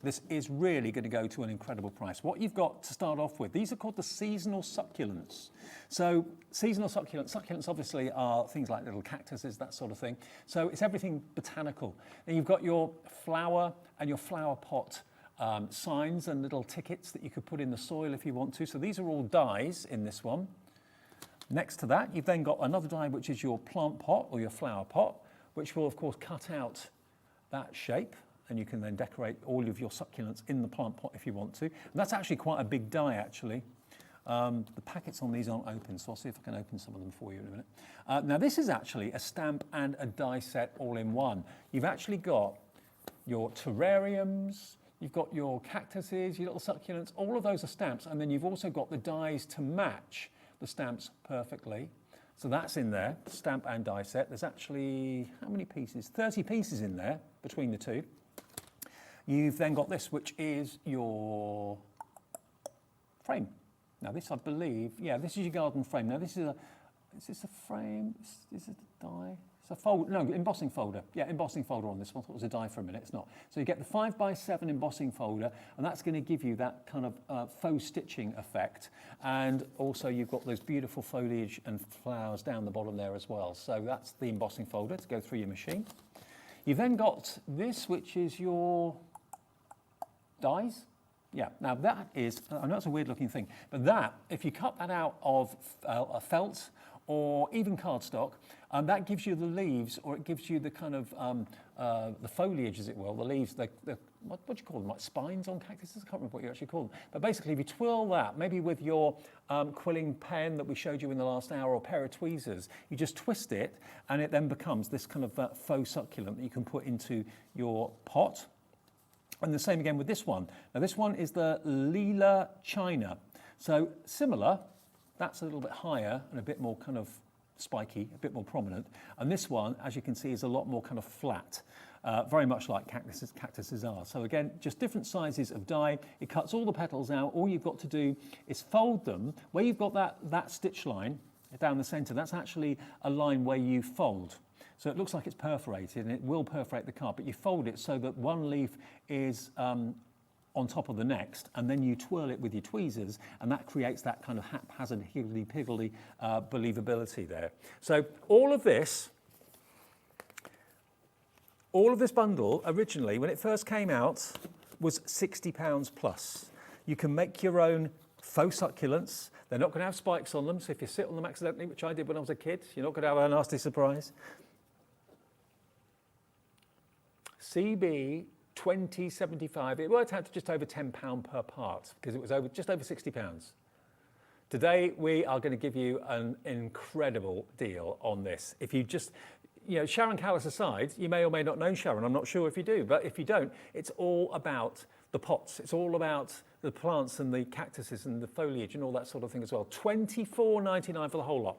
This is really going to go to an incredible price. What you've got to start off with, these are called the seasonal succulents. So seasonal succulents obviously are things like little cactuses, that sort of thing. So it's everything botanical. And you've got your flower and your flower pot signs and little tickets that you could put in the soil if you want to. So these are all dies in this one. Next to that, you've then got another die, which is your plant pot or your flower pot, which will of course cut out that shape. And you can then decorate all of your succulents in the plant pot if you want to. And that's actually quite a big die, actually. The packets on these aren't open, so I'll see if I can open some of them for you in a minute. Now, this is actually a stamp and a die set all in one. You've actually got your terrariums, you've got your cactuses, your little succulents, all of those are stamps. And then you've also got the dies to match the stamps perfectly. So that's in there, stamp and die set. There's actually, how many pieces? 30 pieces in there between the two. You've then got this, which is your frame. Now this, I believe, yeah, this is your garden frame. Now this is this a frame? Is it a die? It's a fold, no, embossing folder. Yeah, embossing folder on this one. I thought it was a die for a minute, it's not. So you get the 5x7 embossing folder, and that's going to give you that kind of faux stitching effect. And also you've got those beautiful foliage and flowers down the bottom there as well. So that's the embossing folder to go through your machine. You've then got this, which is your dies. Yeah, now that is, I know it's a weird looking thing, but that, if you cut that out of a felt or even cardstock, that gives you the leaves, or it gives you the kind of the foliage, as it will, the leaves, what do you call them, like spines on cactuses? I can't remember what you actually call them. But basically, if you twirl that, maybe with your quilling pen that we showed you in the last hour, or a pair of tweezers, you just twist it, and it then becomes this kind of faux succulent that you can put into your pot. And the same again with this one. Now this one is the Lila China. So similar, that's a little bit higher and a bit more kind of spiky, a bit more prominent. And this one, as you can see, is a lot more kind of flat, very much like cactuses are. So again, just different sizes of die. It cuts all the petals out. All you've got to do is fold them. Where you've got that stitch line down the center, that's actually a line where you fold. So it looks like it's perforated, and it will perforate the card, but you fold it so that one leaf is on top of the next, and then you twirl it with your tweezers, and that creates that kind of haphazard, higgledy-piggledy believability there. So all of this bundle originally, when it first came out, was £60 plus. You can make your own faux succulents. They're not going to have spikes on them, so if you sit on them accidentally, which I did when I was a kid, you're not going to have a nasty surprise. CB 2075, it worked out to just over £10 per part because it was just over £60. Today, we are going to give you an incredible deal on this. If you just, Sharon Callis aside, you may or may not know Sharon, I'm not sure if you do, but if you don't, it's all about the pots. It's all about the plants and the cactuses and the foliage and all that sort of thing as well. £24.99 for the whole lot.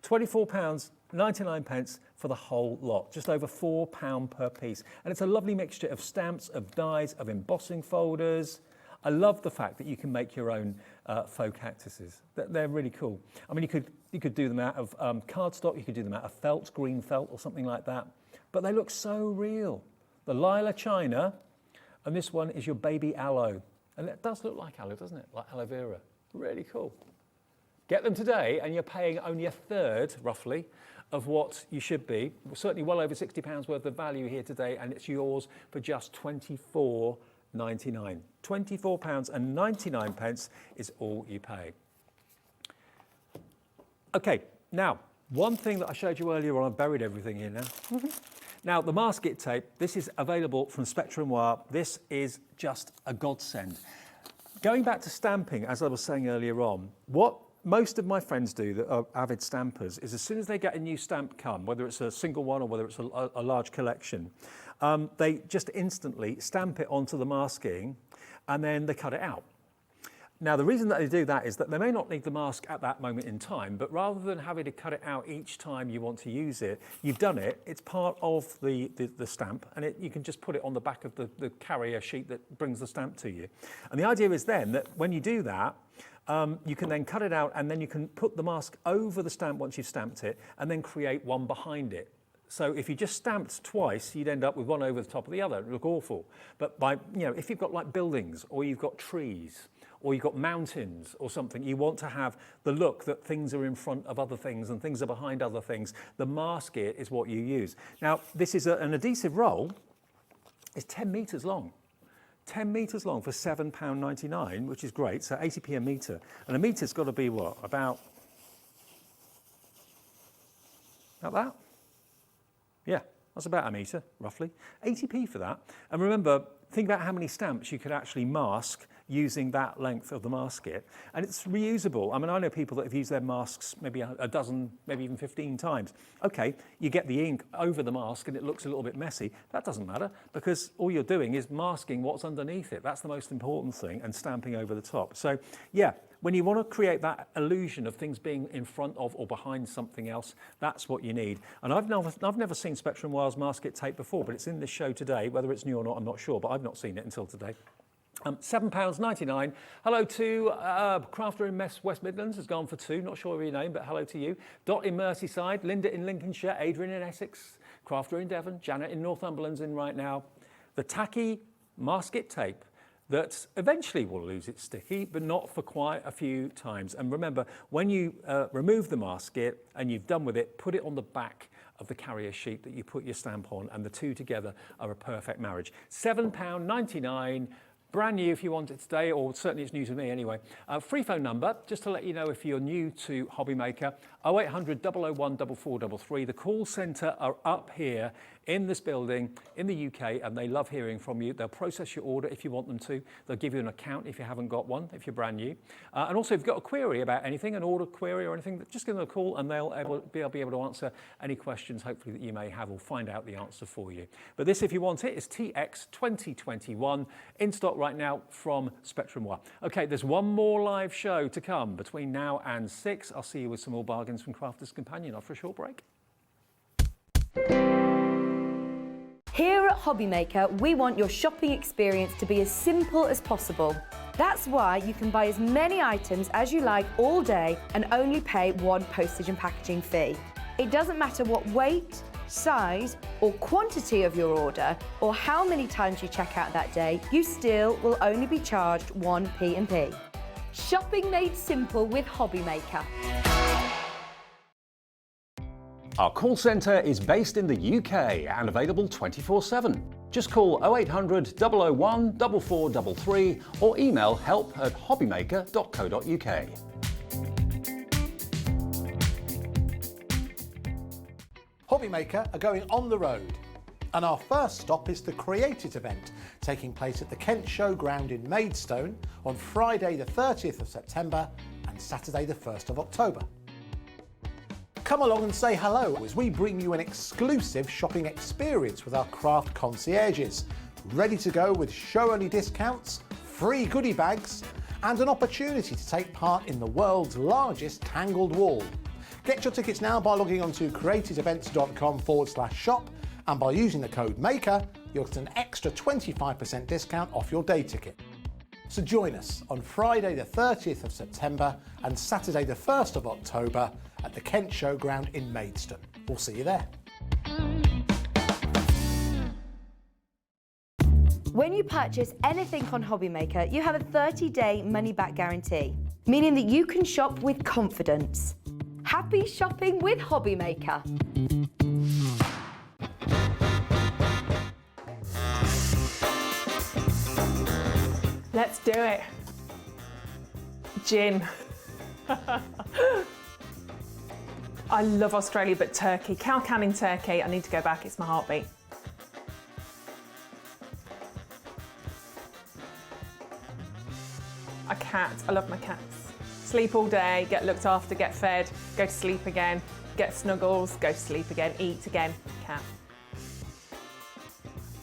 £24.99 for the whole lot, just over £4 per piece. And it's a lovely mixture of stamps, of dies, of embossing folders. I love the fact that you can make your own faux cactuses. They're really cool. I mean, you could do them out of cardstock, you could do them out of felt, green felt or something like that. But they look so real. The Lila China, and this one is your baby aloe. And it does look like aloe, doesn't it? Like aloe vera. Really cool. Get them today and you're paying only a third, roughly, of what you should be. Certainly well over £60 worth of value here today, and it's yours for just £24.99. £24.99 is all you pay. Okay, now, one thing that I showed you earlier on, I've buried everything here now. Now, the masket tape, this is available from Spatula. This is just a godsend. Going back to stamping, as I was saying earlier on, what most of my friends do that are avid stampers is as soon as they get a new stamp come, whether it's a single one or whether it's a large collection, they just instantly stamp it onto the masking and then they cut it out. Now, the reason that they do that is that they may not need the mask at that moment in time, but rather than having to cut it out each time you want to use it, you've done it, it's part of the stamp, and you can just put it on the back of the carrier sheet that brings the stamp to you. And the idea is then that when you do that, you can then cut it out and then you can put the mask over the stamp once you've stamped it and then create one behind it. So if you just stamped twice, you'd end up with one over the top of the other. It'd look awful. But if you've got like buildings or you've got trees or you've got mountains or something, you want to have the look that things are in front of other things and things are behind other things. The masket is what you use. Now, this is an adhesive roll. It's 10 metres long. 10 metres long for £7.99, which is great, so 80p a metre. And a metre's got to be what, about that? Yeah, that's about a metre, roughly. 80p for that. And remember, think about how many stamps you could actually mask using that length of the masket. And it's reusable. I mean, I know people that have used their masks maybe a dozen, maybe even 15 times. Okay, you get the ink over the mask and it looks a little bit messy. That doesn't matter because all you're doing is masking what's underneath it. That's the most important thing, and stamping over the top. So yeah, when you want to create that illusion of things being in front of or behind something else, that's what you need. And I've never seen Spatula masket tape before, but it's in this show today. Whether it's new or not, I'm not sure, but I've not seen it until today. £7.99. Hello to Crafter in West Midlands has gone for £2. Not sure of your name, but hello to you. Dot in Merseyside, Linda in Lincolnshire, Adrian in Essex, Crafter in Devon, Janet in Northumberland's in right now. The tacky masket tape that eventually will lose its sticky, but not for quite a few times. And remember, when you remove the masket and you've done with it, put it on the back of the carrier sheet that you put your stamp on, and the two together are a perfect marriage. £7.99. Brand new if you want it today, or certainly it's new to me anyway. Free phone number, just to let you know if you're new to Hobby Maker, 0800 001 4433. The call centre are up here in this building in the UK, and they love hearing from you. They'll process your order if you want them to. They'll give you an account if you haven't got one, if you're brand new. And also if you've got a query about anything, an order query or anything, just give them a call and they'll be able to answer any questions hopefully that you may have, or find out the answer for you. But this, if you want it, is TX 2021 in stock right now from Spatula. Okay, there's one more live show to come between now and 6. I'll see you with some more bargains from Crafter's Companion after a short break. Here at Hobby Maker, we want your shopping experience to be as simple as possible. That's why you can buy as many items as you like all day and only pay one postage and packaging fee. It doesn't matter what weight, size, or quantity of your order, or how many times you check out that day, you still will only be charged 1 P&P. Shopping made simple with HobbyMaker. Our call centre is based in the UK and available 24/7. Just call 0800 001 4433 or email help@hobbymaker.co.uk. HobbyMaker are going on the road, and our first stop is the Create It event taking place at the Kent Showground in Maidstone on Friday the 30th of September and Saturday the 1st of October. Come along and say hello as we bring you an exclusive shopping experience with our craft concierges, ready to go with show-only discounts, free goodie bags and an opportunity to take part in the world's largest tangled wall. Get your tickets now by logging on to createitevents.com/shop, and by using the code MAKER, you'll get an extra 25% discount off your day ticket. So join us on Friday the 30th of September and Saturday the 1st of October at the Kent Showground in Maidstone. We'll see you there. When you purchase anything on HobbyMaker, you have a 30-day money-back guarantee, meaning that you can shop with confidence. Happy shopping with HobbyMaker. Let's do it. Gin. I love Australia, but Turkey. Cow Canning Turkey. I need to go back, it's my heartbeat. A cat. I love my cats. Sleep all day, get looked after, get fed, go to sleep again, get snuggles, go to sleep again, eat again. Cat.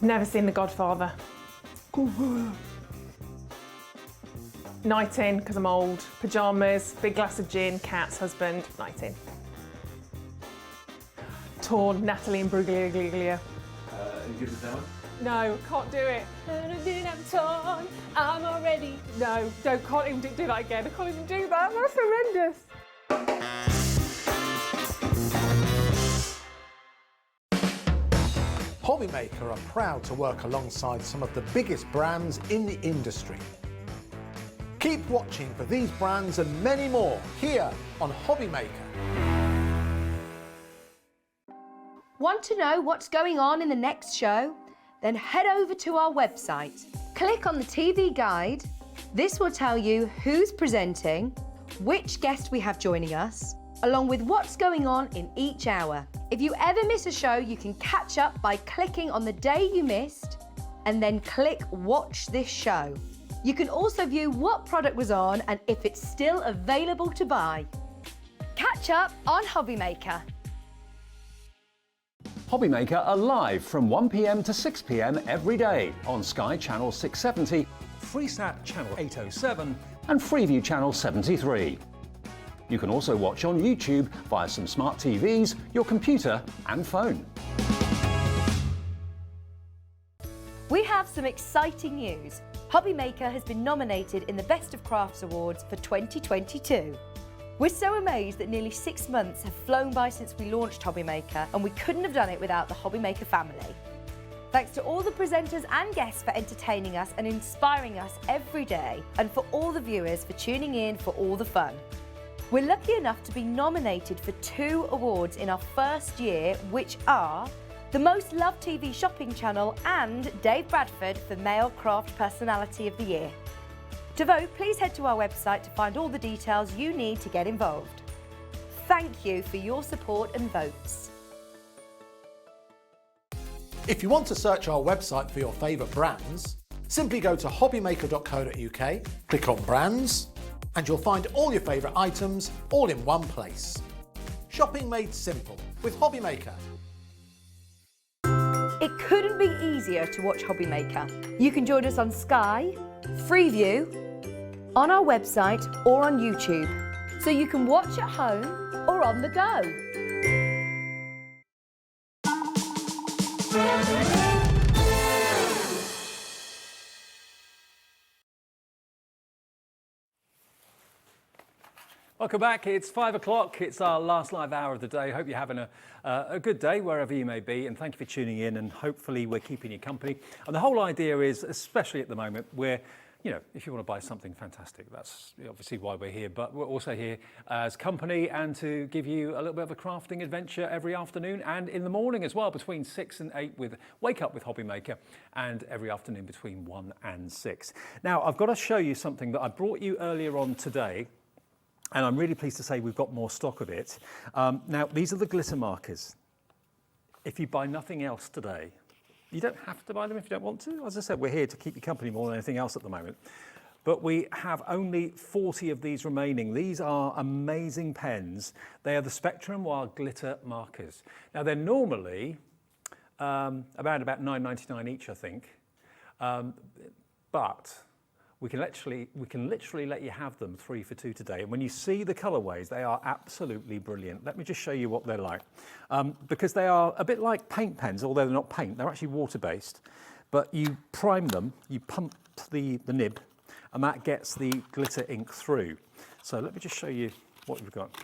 Never seen The Godfather. Night in, because I'm old. Pyjamas, big glass of gin, cats, husband, night in. Torn, Natalie and Bruglia. You give us that one? No, can't do it. I'm torn, I'm already. No, can't even do that again. I can't even do that. That's horrendous. HobbyMaker are proud to work alongside some of the biggest brands in the industry. Keep watching for these brands and many more here on HobbyMaker. Want to know what's going on in the next show? Then head over to our website. Click on the TV guide. This will tell you who's presenting, which guest we have joining us, along with what's going on in each hour. If you ever miss a show, you can catch up by clicking on the day you missed and then click Watch This Show. You can also view what product was on and if it's still available to buy. Catch up on HobbyMaker. HobbyMaker are live from 1 p.m. to 6 p.m. every day on Sky Channel 670, Freesat Channel 807 and Freeview Channel 73. You can also watch on YouTube via some smart TVs, your computer and phone. We have some exciting news. HobbyMaker has been nominated in the Best of Crafts Awards for 2022. We're so amazed that nearly 6 months have flown by since we launched HobbyMaker, and we couldn't have done it without the HobbyMaker family. Thanks to all the presenters and guests for entertaining us and inspiring us every day, and for all the viewers for tuning in for all the fun. We're lucky enough to be nominated for 2 awards in our first year, which are the Most Loved TV Shopping Channel and Dave Bradford for Male Craft Personality of the Year. To vote, please head to our website to find all the details you need to get involved. Thank you for your support and votes. If you want to search our website for your favourite brands, simply go to hobbymaker.co.uk, click on Brands, and you'll find all your favourite items all in one place. Shopping made simple with HobbyMaker. It couldn't be easier to watch HobbyMaker. You can join us on Sky, Freeview, on our website or on YouTube, so you can watch at home or on the go. Welcome back. It's 5 o'clock. It's our last live hour of the day. Hope you're having a good day wherever you may be, and thank you for tuning in. And hopefully we're keeping you company. And the whole idea is, especially at the moment, we're, you know, if you want to buy something fantastic, that's obviously why we're here. But we're also here as company and to give you a little bit of a crafting adventure every afternoon and in the morning as well, between 6 and 8 with Wake Up with Hobby Maker, and every afternoon between 1 and 6. Now I've got to show you something that I brought you earlier on today. And I'm really pleased to say we've got more stock of it. Now, these are the glitter markers. If you buy nothing else today, you don't have to buy them if you don't want to. As I said, we're here to keep you company more than anything else at the moment. But we have only 40 of these remaining. These are amazing pens. They are the Spectrum Wild Glitter markers. Now, they're normally about $9.99 each, I think. But we can literally let you have them 3 for 2 today. And when you see the colorways, they are absolutely brilliant. Let me just show you what they're like. Because they are a bit like paint pens, although they're not paint, they're actually water-based. But you prime them, you pump the nib, and that gets the glitter ink through. So let me just show you what we've got.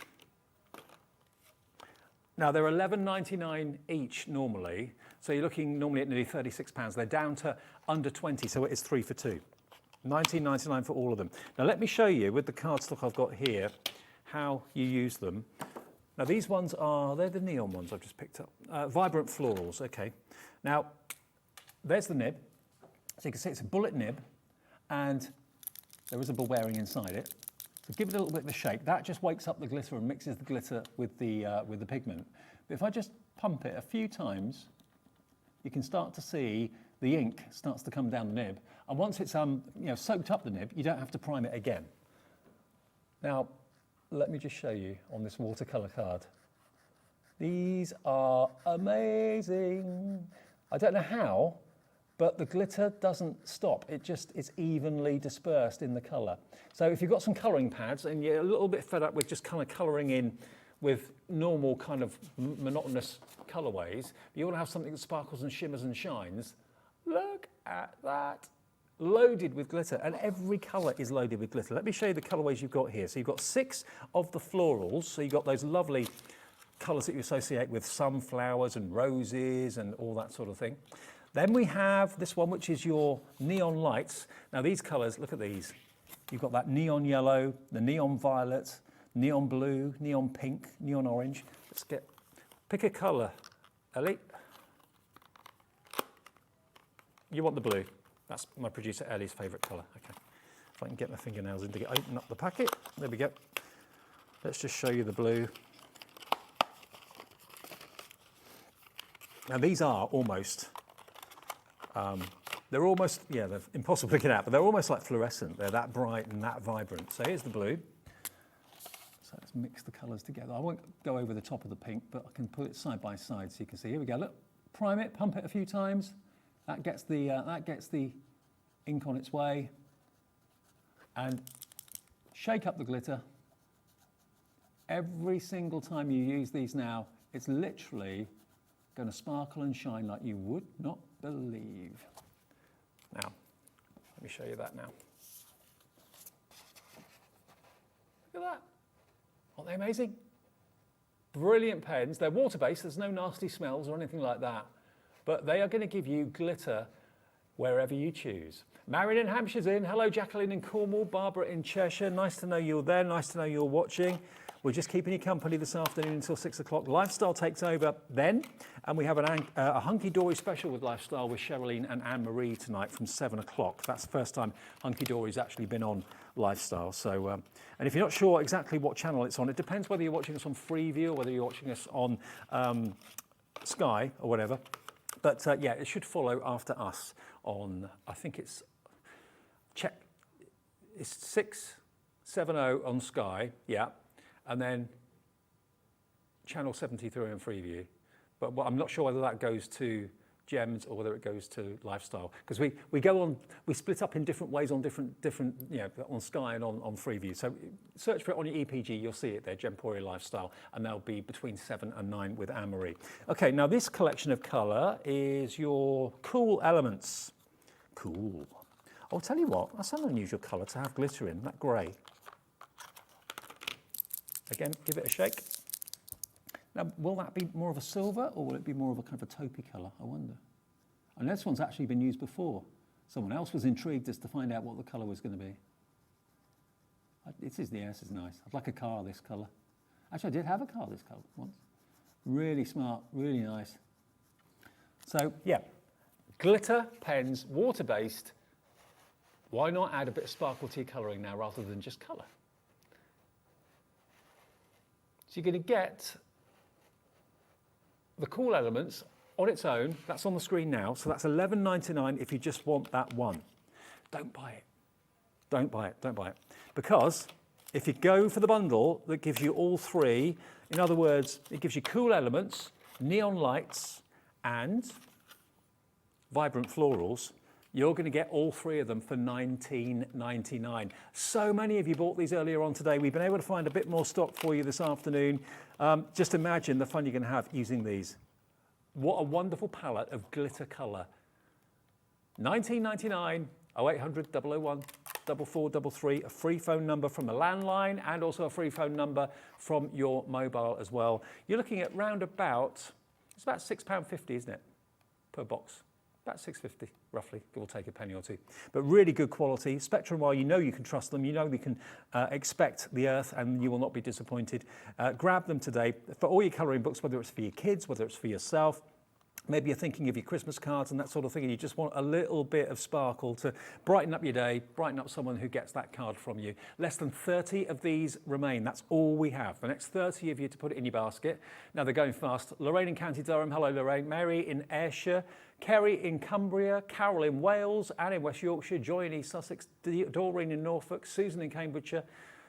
Now they're $11.99 each normally. So you're looking normally at nearly £36. They're down to under 20, so it is 3 for 2. $19.99 for all of them. Now let me show you with the cardstock I've got here how you use them. Now these ones they're the neon ones I've just picked up. Vibrant Florals, okay. Now there's the nib. So you can see it's a bullet nib and there is a ball bearing inside it. So give it a little bit of a shake. That just wakes up the glitter and mixes the glitter with the pigment. But if I just pump it a few times, you can start to see the ink starts to come down the nib. And once it's soaked up the nib, you don't have to prime it again. Now, let me just show you on this watercolor card. These are amazing. I don't know how, but the glitter doesn't stop. It just is evenly dispersed in the color. So if you've got some coloring pads and you're a little bit fed up with just kind of coloring in with normal kind of monotonous colorways, you want to have something that sparkles and shimmers and shines. Look at that. Loaded with glitter, and every colour is loaded with glitter. Let me show you the colourways you've got here. So you've got 6 of the florals, so you've got those lovely colours that you associate with sunflowers and roses and all that sort of thing. Then we have this one, which is your neon lights. Now these colours, look at these. You've got that neon yellow, the neon violet, neon blue, neon pink, neon orange. Pick a colour, Ellie. You want the blue. That's my producer Ellie's favourite colour. Okay, if I can get my fingernails in to open up the packet. There we go. Let's just show you the blue. Now these are almost, they're impossible to get out, but they're almost like fluorescent. They're that bright and that vibrant. So here's the blue. So let's mix the colours together. I won't go over the top of the pink, but I can put it side by side so you can see. Here we go. Look, prime it, pump it a few times. That gets the ink on its way, and shake up the glitter. Every single time you use these now, it's literally going to sparkle and shine like you would not believe. Now, let me show you that now. Look at that. Aren't they amazing? Brilliant pens. They're water-based. There's no nasty smells or anything like that. But they are going to give you glitter wherever you choose. Marion in Hampshire's in. Hello, Jacqueline in Cornwall. Barbara in Cheshire. Nice to know you're there. Nice to know you're watching. We're just keeping you company this afternoon until 6 o'clock. Lifestyle takes over then. And we have a hunky-dory special with Lifestyle with Sherilyn and Anne-Marie tonight from 7 o'clock. That's the first time hunky-dory's actually been on Lifestyle. So, and if you're not sure exactly what channel it's on, it depends whether you're watching us on Freeview or whether you're watching us on Sky or whatever. But yeah, it should follow after us on, I think it's 670 on Sky, yeah, and then channel 73 on Freeview. But I'm not sure whether that goes to Gems or whether it goes to Lifestyle, because we split up in different ways on different on Sky and on Freeview. So search for it on your EPG, you'll see it there, Gemporia Lifestyle, and they'll be between 7 and 9 with Anne-Marie. Okay, now this collection of colour is your Cool Elements. Cool. I'll tell you what, that's an unusual colour to have glitter in, that grey. Again, give it a shake. Now, will that be more of a silver or will it be more of a kind of a taupey colour? I wonder. And this one's actually been used before. Someone else was intrigued as to find out what the colour was going to be. This is nice. I'd like a car this colour. Actually, I did have a car this colour once. Really smart, really nice. So, yeah, glitter pens, water-based. Why not add a bit of sparkle to your colouring now rather than just colour? So you're going to get the cool elements on its own. That's on the screen now. So that's $11.99 if you just want that one. Don't buy it. Don't buy it. Don't buy it. Because if you go for the bundle that gives you all three, in other words, it gives you cool elements, neon lights, and vibrant florals, you're going to get all three of them for $19.99. So many of you bought these earlier on today. We've been able to find a bit more stock for you this afternoon. Just imagine the fun you're going to have using these. What a wonderful palette of glitter colour. $19.99, 0800 001 4433, a free phone number from a landline and also a free phone number from your mobile as well. You're looking at round about, it's about £6.50, isn't it, per box? About $6.50, roughly, give or take a penny or two. But really good quality. Spectrum Wire, you know you can trust them. You know you can expect the earth and you will not be disappointed. Grab them today for all your colouring books, whether it's for your kids, whether it's for yourself. Maybe you're thinking of your Christmas cards and that sort of thing, and you just want a little bit of sparkle to brighten up your day, brighten up someone who gets that card from you. Less than 30 of these remain. That's all we have. The next 30 of you to put it in your basket. Now they're going fast. Lorraine in County Durham. Hello, Lorraine. Mary in Ayrshire. Kerry in Cumbria. Carol in Wales. Anne in West Yorkshire. Joy in East Sussex. Doreen in Norfolk. Susan in Cambridgeshire.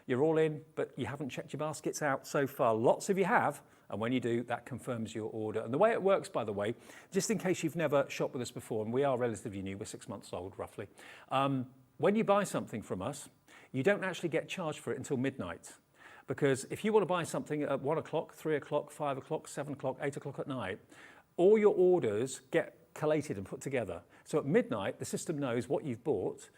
You're all in, but you haven't checked your baskets out so far. Lots of you have. And when you do, that confirms your order. And the way it works, by the way, just in case you've never shopped with us before, and we are relatively new, we're 6 months old roughly. When you buy something from us, you don't actually get charged for it until midnight. Because if you want to buy something at 1 o'clock, 3 o'clock, 5 o'clock, 7 o'clock, 8 o'clock at night, all your orders get collated and put together. So at midnight, the system knows what you've bought.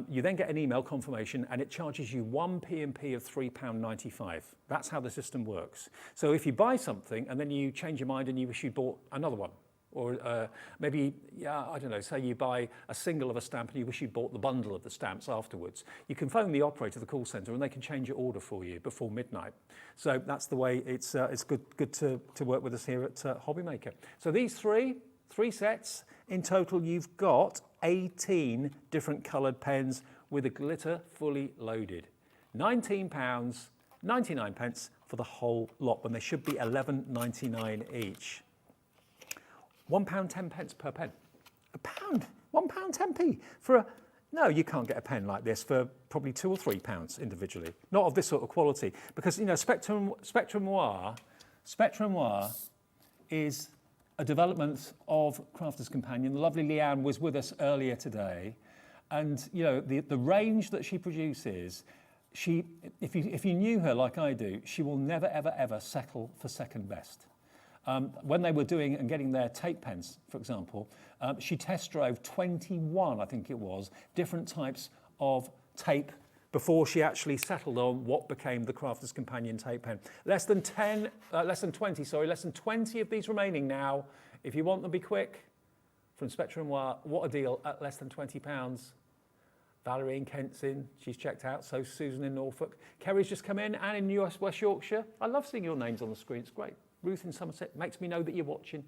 You then get an email confirmation and it charges you 1 P&P of £3.95. That's how the system works. So if you buy something and then you change your mind and you wish you bought another one, or maybe, I don't know, say you buy a single of a stamp and you wish you bought the bundle of the stamps afterwards, you can phone the operator, the call centre, and they can change your order for you before midnight. So that's the way it's good to work with us here at Hobbymaker. So these three sets, in total you've got 18 different coloured pens with a glitter fully loaded. £19.99 for the whole lot when they should be £11.99 each. £1.10 per pen. £1.10p for a... No, you can't get a pen like this for probably £2 or £3 individually. Not of this sort of quality. Because, you know, Spectrum Noir is a development of Crafter's Companion. The lovely Leanne was with us earlier today. And, you know, the range that she produces, if you knew her like I do, she will never, ever, ever settle for second best. When they were doing and getting their tape pens, for example, she test drove 21, I think it was, different types of tape before she actually settled on what became the Crafter's Companion tape pen. Less than 20 of these remaining now. If you want them, be quick. From Spectrum Noir, what a deal at less than £20. Valerie in Kent's in, she's checked out, so Susan in Norfolk. Kerry's just come in, Anne in West Yorkshire. I love seeing your names on the screen, it's great. Ruth in Somerset makes me know that you're watching,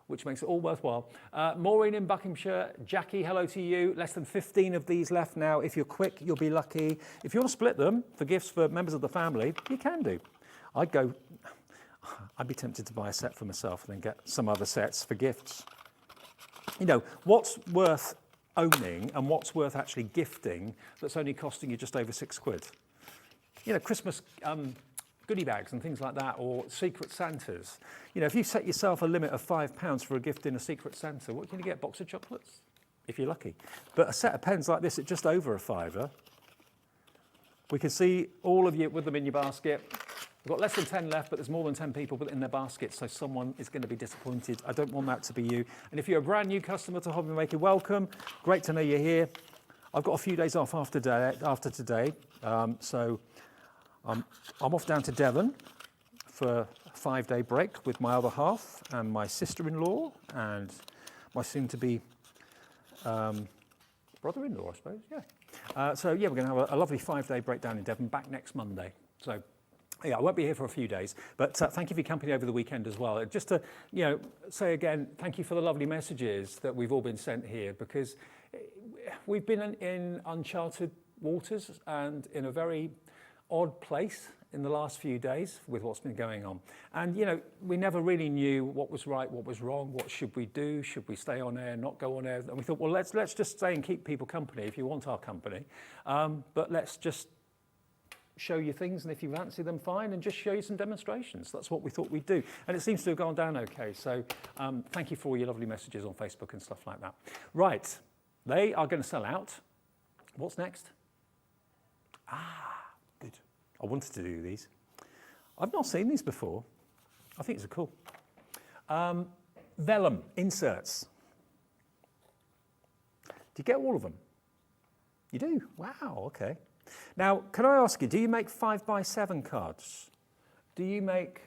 which makes it all worthwhile. Maureen in Buckinghamshire, Jackie, hello to you. Less than 15 of these left now. If you're quick, you'll be lucky. If you want to split them for gifts for members of the family, you can do. I'd be tempted to buy a set for myself and then get some other sets for gifts. You know, what's worth owning and what's worth actually gifting that's only costing you just over £6? You know, Christmas goodie bags and things like that, or Secret Santas. You know, if you set yourself a limit of £5 for a gift in a Secret Santa, what can you get? A box of chocolates, if you're lucky. But a set of pens like this at just over a £5. We can see all of you with them in your basket. We've got less than 10 left, but there's more than 10 people in their basket, so someone is going to be disappointed. I don't want that to be you. And if you're a brand new customer to Hobbymaker, welcome. Great to know you're here. I've got a few days off after today, so I'm off down to Devon for a 5-day break with my other half and my sister-in-law and my soon-to-be brother-in-law, I suppose, yeah. So yeah, we're going to have a lovely 5-day break down in Devon, back next Monday. So yeah, I won't be here for a few days, but thank you for your company over the weekend as well. Just to, say again, thank you for the lovely messages that we've all been sent here, because we've been in uncharted waters and in a very odd place in the last few days with what's been going on. And, we never really knew what was right, what was wrong, what should we do, should we stay on air, not go on air? And we thought, well, let's just stay and keep people company if you want our company, but let's just show you things, and if you fancy them, fine, and just show you some demonstrations. That's what we thought we'd do. And it seems to have gone down okay. So thank you for all your lovely messages on Facebook and stuff like that. Right, they are going to sell out. What's next? Good. I wanted to do these. I've not seen these before. I think these are cool. Vellum inserts. Do you get all of them? You do? Wow, okay. Now, can I ask you, do you make 5x7 cards? Do you make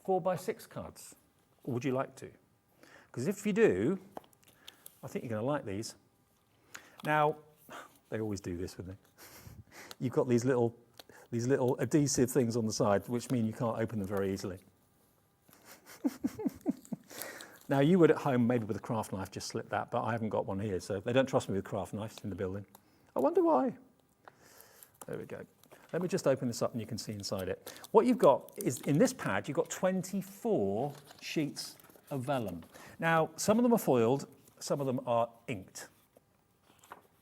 4x6 cards? Or would you like to? Because if you do, I think you're going to like these. Now, they always do this with me. You've got these little adhesive things on the side, which mean you can't open them very easily. Now, you would at home, maybe with a craft knife, just slip that, but I haven't got one here, so they don't trust me with craft knives in the building. I wonder why. There we go. Let me just open this up and you can see inside it. What you've got is, in this pad, you've got 24 sheets of vellum. Now, some of them are foiled, some of them are inked.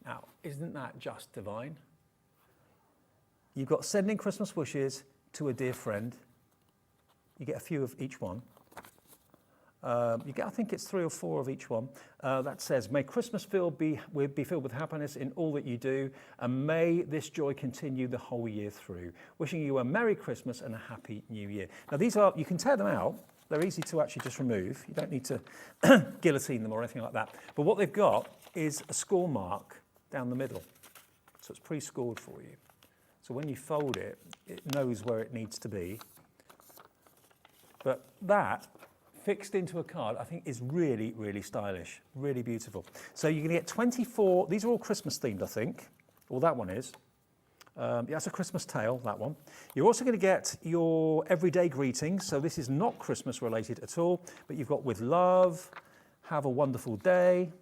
Now, isn't that just divine? You've got sending Christmas wishes to a dear friend. You get a few of each one. You get, I think it's 3 or 4 of each one. That says, may Christmas be filled with happiness in all that you do, and may this joy continue the whole year through. Wishing you a Merry Christmas and a Happy New Year. Now these are, you can tear them out. They're easy to actually just remove. You don't need to guillotine them or anything like that. But what they've got is a score mark down the middle. So it's pre-scored for you. So when you fold it, it knows where it needs to be. But that, fixed into a card, I think is really, really stylish, really beautiful. So you're going to get 24, these are all Christmas themed, I think. Well, that one is. Yeah, that's a Christmas tale, that one. You're also going to get your everyday greetings. So this is not Christmas related at all, but you've got with love, have a wonderful day,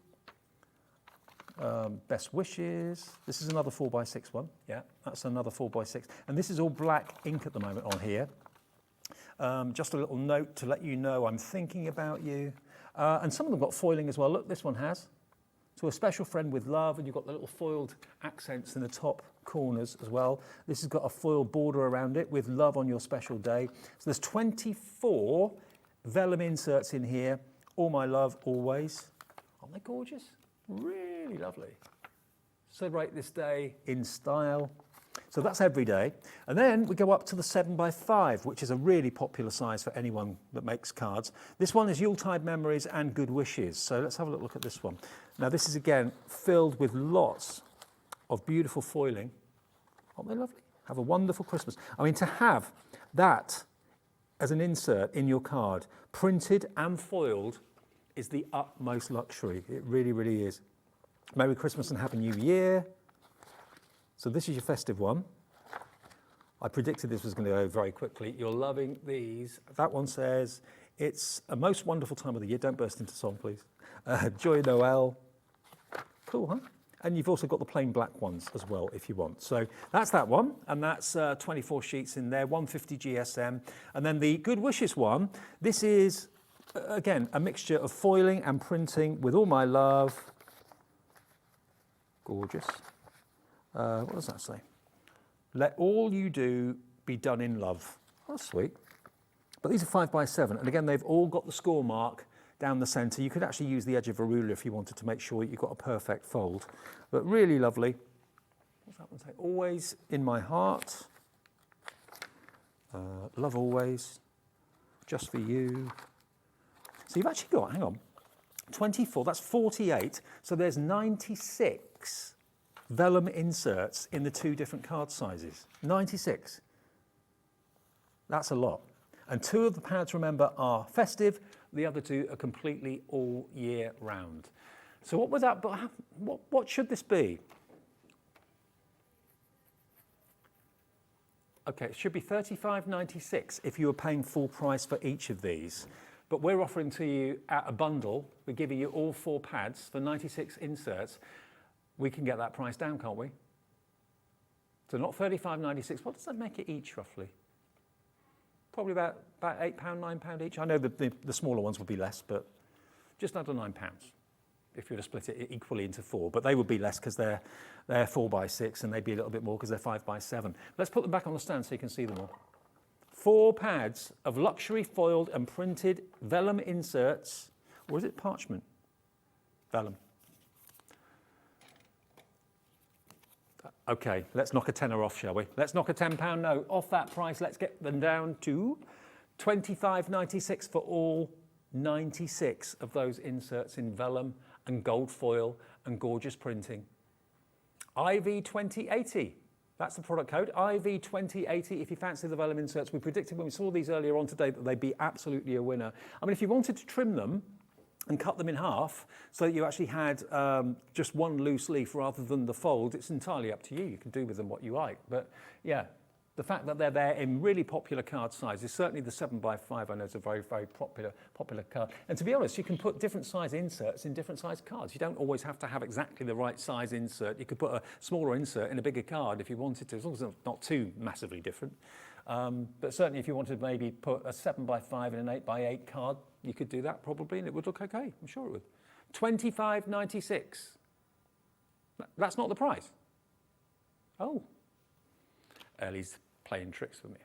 best wishes. This is another 4x6 one. Yeah, that's another 4x6. And this is all black ink at the moment on here. Just a little note to let you know I'm thinking about you. And some of them got foiling as well. Look, this one has. To a special friend with love, and you've got the little foiled accents in the top corners as well. This has got a foil border around it with love on your special day. So there's 24 vellum inserts in here. All my love, always. Aren't they gorgeous? Really lovely. Celebrate this day in style. So that's every day. And then we go up to the 7x5, which is a really popular size for anyone that makes cards. This one is Yuletide memories and good wishes. So let's have a look at this one. Now this is again filled with lots of beautiful foiling. Aren't they lovely? Have a wonderful Christmas. I mean, to have that as an insert in your card, printed and foiled, is the utmost luxury. It really, really is. Merry Christmas and Happy New Year. So this is your festive one. I predicted this was going to go very quickly. You're loving these. That one says, it's a most wonderful time of the year. Don't burst into song, please. Joy Noel. Cool, huh? And you've also got the plain black ones as well, if you want. So that's that one, and that's 24 sheets in there, 150 GSM. And then the Good Wishes one, this is, again, a mixture of foiling and printing with all my love. Gorgeous. What does that say? Let all you do be done in love. That's sweet. But these are 5x7, and again, they've all got the score mark down the centre. You could actually use the edge of a ruler if you wanted to make sure you've got a perfect fold. But really lovely. What's that one say? Always in my heart. Love always. Just for you. So you've actually got, hang on, 24, that's 48. So there's 96 vellum inserts in the 2 different card sizes. 96. That's a lot. And 2 of the pads, remember, are festive. The other 2 are completely all year round. So what would that, what should this be? Okay, it should be $35.96 if you were paying full price for each of these. But we're offering to you at a bundle, we're giving you all 4 pads for 96 inserts. We can get that price down, can't we? So not $35.96, what does that make it each roughly? Probably about £8, £9 each. I know the smaller ones would be less, but just under £9 if you were to split it equally into 4. But they would be less because they're 4x6 and they'd be a little bit more because they're 5x7. Let's put them back on the stand so you can see them all. 4 pads of luxury foiled and printed vellum inserts, or is it parchment? Vellum. Okay, let's knock a tenner off, shall we? Let's knock a £10 note off that price. Let's get them down to $25.96 for all 96 of those inserts in vellum and gold foil and gorgeous printing. IV2080. That's the product code, IV2080. If you fancy the vellum inserts, we predicted when we saw these earlier on today that they'd be absolutely a winner. I mean, if you wanted to trim them and cut them in half so that you actually had just one loose leaf rather than the fold, it's entirely up to you. You can do with them what you like. But yeah, the fact that they're there in really popular card sizes, certainly the 7x5 I know is a very, very popular card. And to be honest, you can put different size inserts in different size cards. You don't always have to have exactly the right size insert. You could put a smaller insert in a bigger card if you wanted to, as long as it's not too massively different. But certainly if you wanted to maybe put a 7x5 in an 8x8 card, you could do that probably and it would look okay. I'm sure it would. $25.96. That's not the price. Oh. Ellie's playing tricks with me.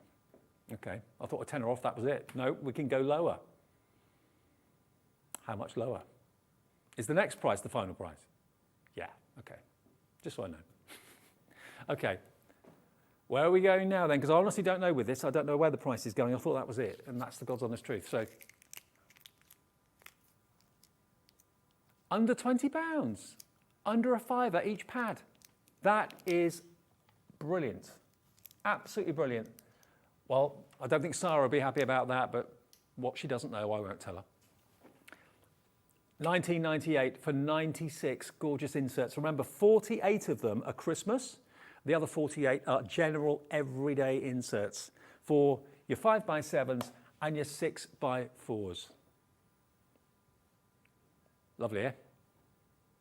Okay, I thought a tenner off, that was it. No, we can go lower. How much lower? Is the next price the final price? Yeah, okay. Just so I know. Okay. Where are we going now then? Because I honestly don't know with this. I don't know where the price is going. I thought that was it, and that's the God's honest truth. So, under £20, under a £5 each pad. That is brilliant. Absolutely brilliant. Well, I don't think Sarah will be happy about that, but what she doesn't know, I won't tell her. $19.98 for 96 gorgeous inserts. Remember, 48 of them are Christmas. The other 48 are general everyday inserts for your 5x7s and your 6x4s. Lovely, eh?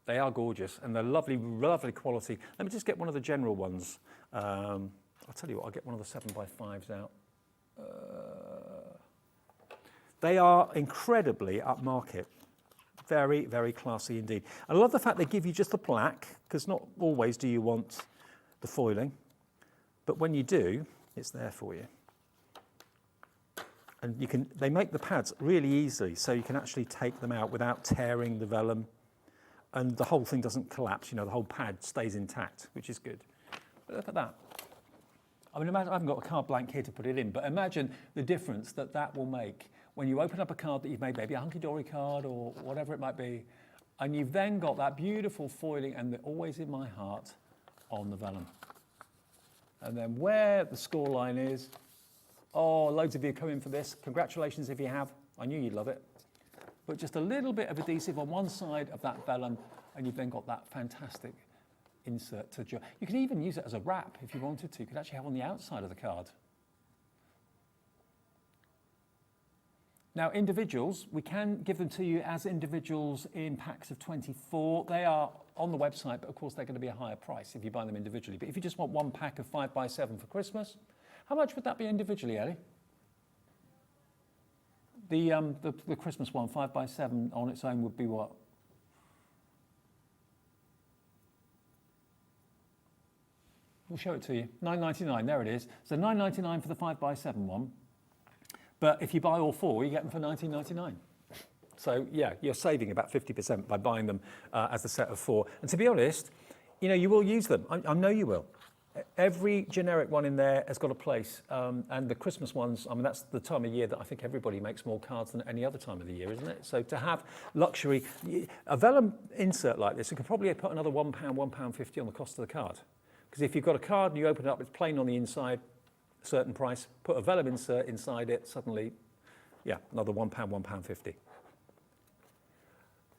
They are gorgeous and they're lovely, lovely quality. Let me just get one of the general ones. I'll tell you what, I'll get one of the 7x5s out. They are incredibly upmarket. Very, very classy indeed. I love the fact they give you just the black, because not always do you want the foiling, but when you do, it's there for you. And they make the pads really easily, so you can actually take them out without tearing the vellum, and the whole thing doesn't collapse. You know, the whole pad stays intact, which is good. But look at that. I mean, imagine, I haven't got a card blank here to put it in, but imagine the difference that will make when you open up a card that you've made, maybe a hunky-dory card or whatever it might be, and you've then got that beautiful foiling, and they're always in my heart, on the vellum. And then where the score line is, oh, loads of you come in for this. Congratulations if you have. I knew you'd love it. But just a little bit of adhesive on one side of that vellum, and you've then got that fantastic insert to join. You can even use it as a wrap if you wanted to. You could actually have on the outside of the card. Now, individuals, we can give them to you as individuals in packs of 24. They are on the website, but of course they're going to be a higher price if you buy them individually. But if you just want one pack of 5x7 for Christmas, how much would that be individually, Ellie? The Christmas one, 5x7 on its own would be what? We'll show it to you. $9.99, there it is. So $9.99 for the 5x7 one. But if you buy all 4, you get them for $19.99. So yeah, you're saving about 50% by buying them as a set of 4. And to be honest, you know, you will use them. I know you will. Every generic one in there has got a place, and the Christmas ones, I mean, that's the time of year that I think everybody makes more cards than any other time of the year, isn't it? So to have luxury, a vellum insert like this, you could probably put another £1, £1.50 on the cost of the card. Because if you've got a card and you open it up, it's plain on the inside, a certain price, put a vellum insert inside it, suddenly, yeah, another £1, £1.50.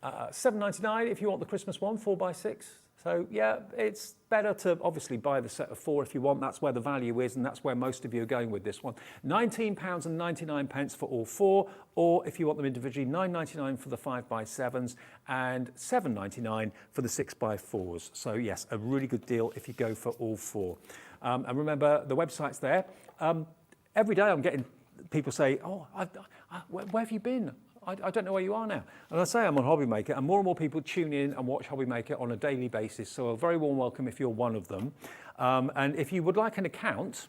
$7.99 if you want the Christmas one, 4x6. So yeah, it's better to obviously buy the set of 4 if you want. That's where the value is, and that's where most of you are going with this one. £19.99 for all 4, or if you want them individually, $9.99 for the 5x7s and $7.99 for the 6x4s. So yes, a really good deal if you go for all 4. And remember, the website's there. Every day I'm getting people say, oh, where have you been? I don't know where you are now. And I say I'm on Hobby Maker, and more people tune in and watch Hobby Maker on a daily basis. So a very warm welcome if you're one of them. And if you would like an account,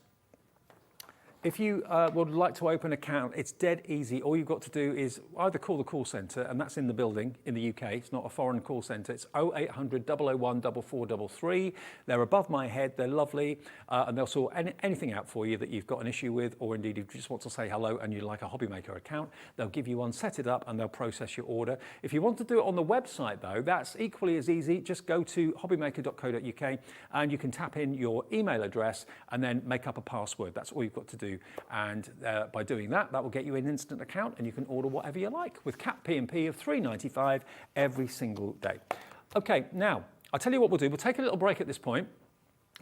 if you would like to open an account, it's dead easy. All you've got to do is either call the call centre, and that's in the building in the UK. It's not a foreign call centre. It's 0800 001 4433. They're above my head. They're lovely, and they'll sort anything out for you that you've got an issue with, or indeed if you just want to say hello and you'd like a Hobby Maker account, they'll give you one, set it up, and they'll process your order. If you want to do it on the website, though, that's equally as easy. Just go to hobbymaker.co.uk, and you can tap in your email address and then make up a password. That's all you've got to do. And by doing that, that will get you an instant account, and you can order whatever you like with cap P&P of $3.95 every single day. Okay, now I'll tell you what we'll do. We'll take a little break at this point.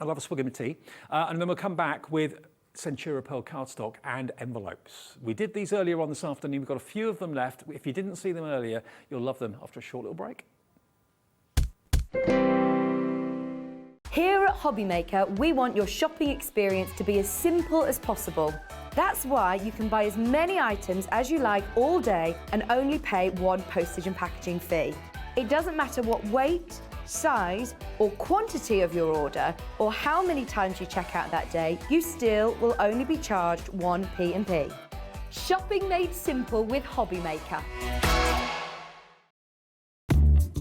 I'll have a swig of tea, and then we'll come back with Centura Pearl cardstock and envelopes. We did these earlier on this afternoon. We've got a few of them left. If you didn't see them earlier, you'll love them after a short little break. Here at Hobby Maker, we want your shopping experience to be as simple as possible. That's why you can buy as many items as you like all day and only pay one postage and packaging fee. It doesn't matter what weight, size or quantity of your order or how many times you check out that day, you still will only be charged one P&P. Shopping made simple with Hobby Maker.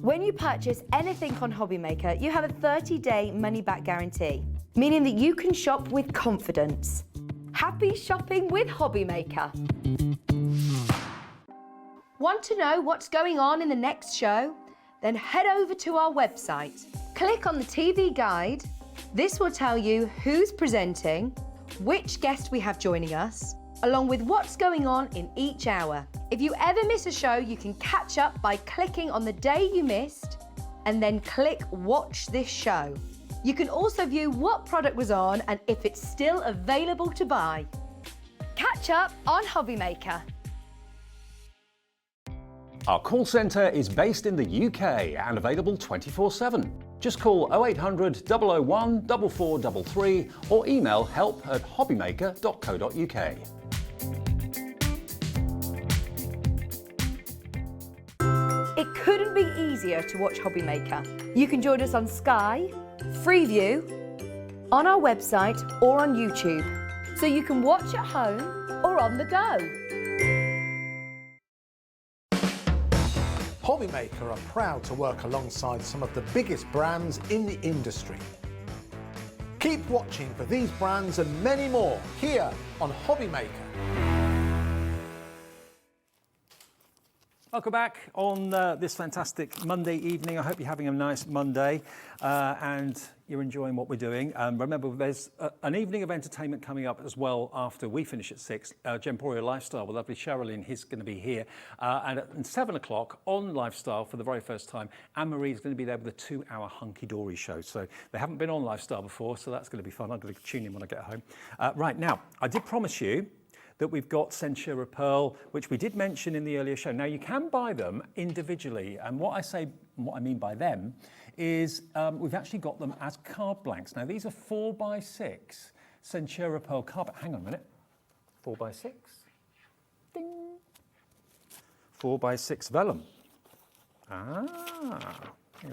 When you purchase anything on Hobby Maker, you have a 30-day money-back guarantee, meaning that you can shop with confidence. Happy shopping with Hobby Maker. Want to know what's going on in the next show? Then head over to our website. Click on the TV guide. This will tell you who's presenting, which guest we have joining us, along with what's going on in each hour. If you ever miss a show, you can catch up by clicking on the day you missed and then click Watch This Show. You can also view what product was on and if it's still available to buy. Catch up on Hobby Maker. Our call centre is based in the UK and available 24/7. Just call 0800 001 4433 or email help@hobbymaker.co.uk. It couldn't be easier to watch Hobby Maker. You can join us on Sky, Freeview, on our website or on YouTube, so you can watch at home or on the go. Hobby Maker are proud to work alongside some of the biggest brands in the industry. Keep watching for these brands and many more here on Hobby Maker. Welcome back on this fantastic Monday evening. I hope you're having a nice Monday and you're enjoying what we're doing. Remember, there's an evening of entertainment coming up as well after we finish at 6. Gemporia Lifestyle with lovely Sherilyn, he's going to be here. And at 7 o'clock on Lifestyle for the very first time, Anne-Marie's going to be there with a 2-hour hunky-dory show. So they haven't been on Lifestyle before, so that's going to be fun. I'm going to tune in when I get home. Right, now, I did promise you that we've got Centura Pearl, which we did mention in the earlier show. Now, you can buy them individually, and what I mean by them is we've actually got them as card blanks. Now, these are 4x6 Centura Pearl card. Hang on a minute. 4x6. Ding. 4x6 vellum. Hang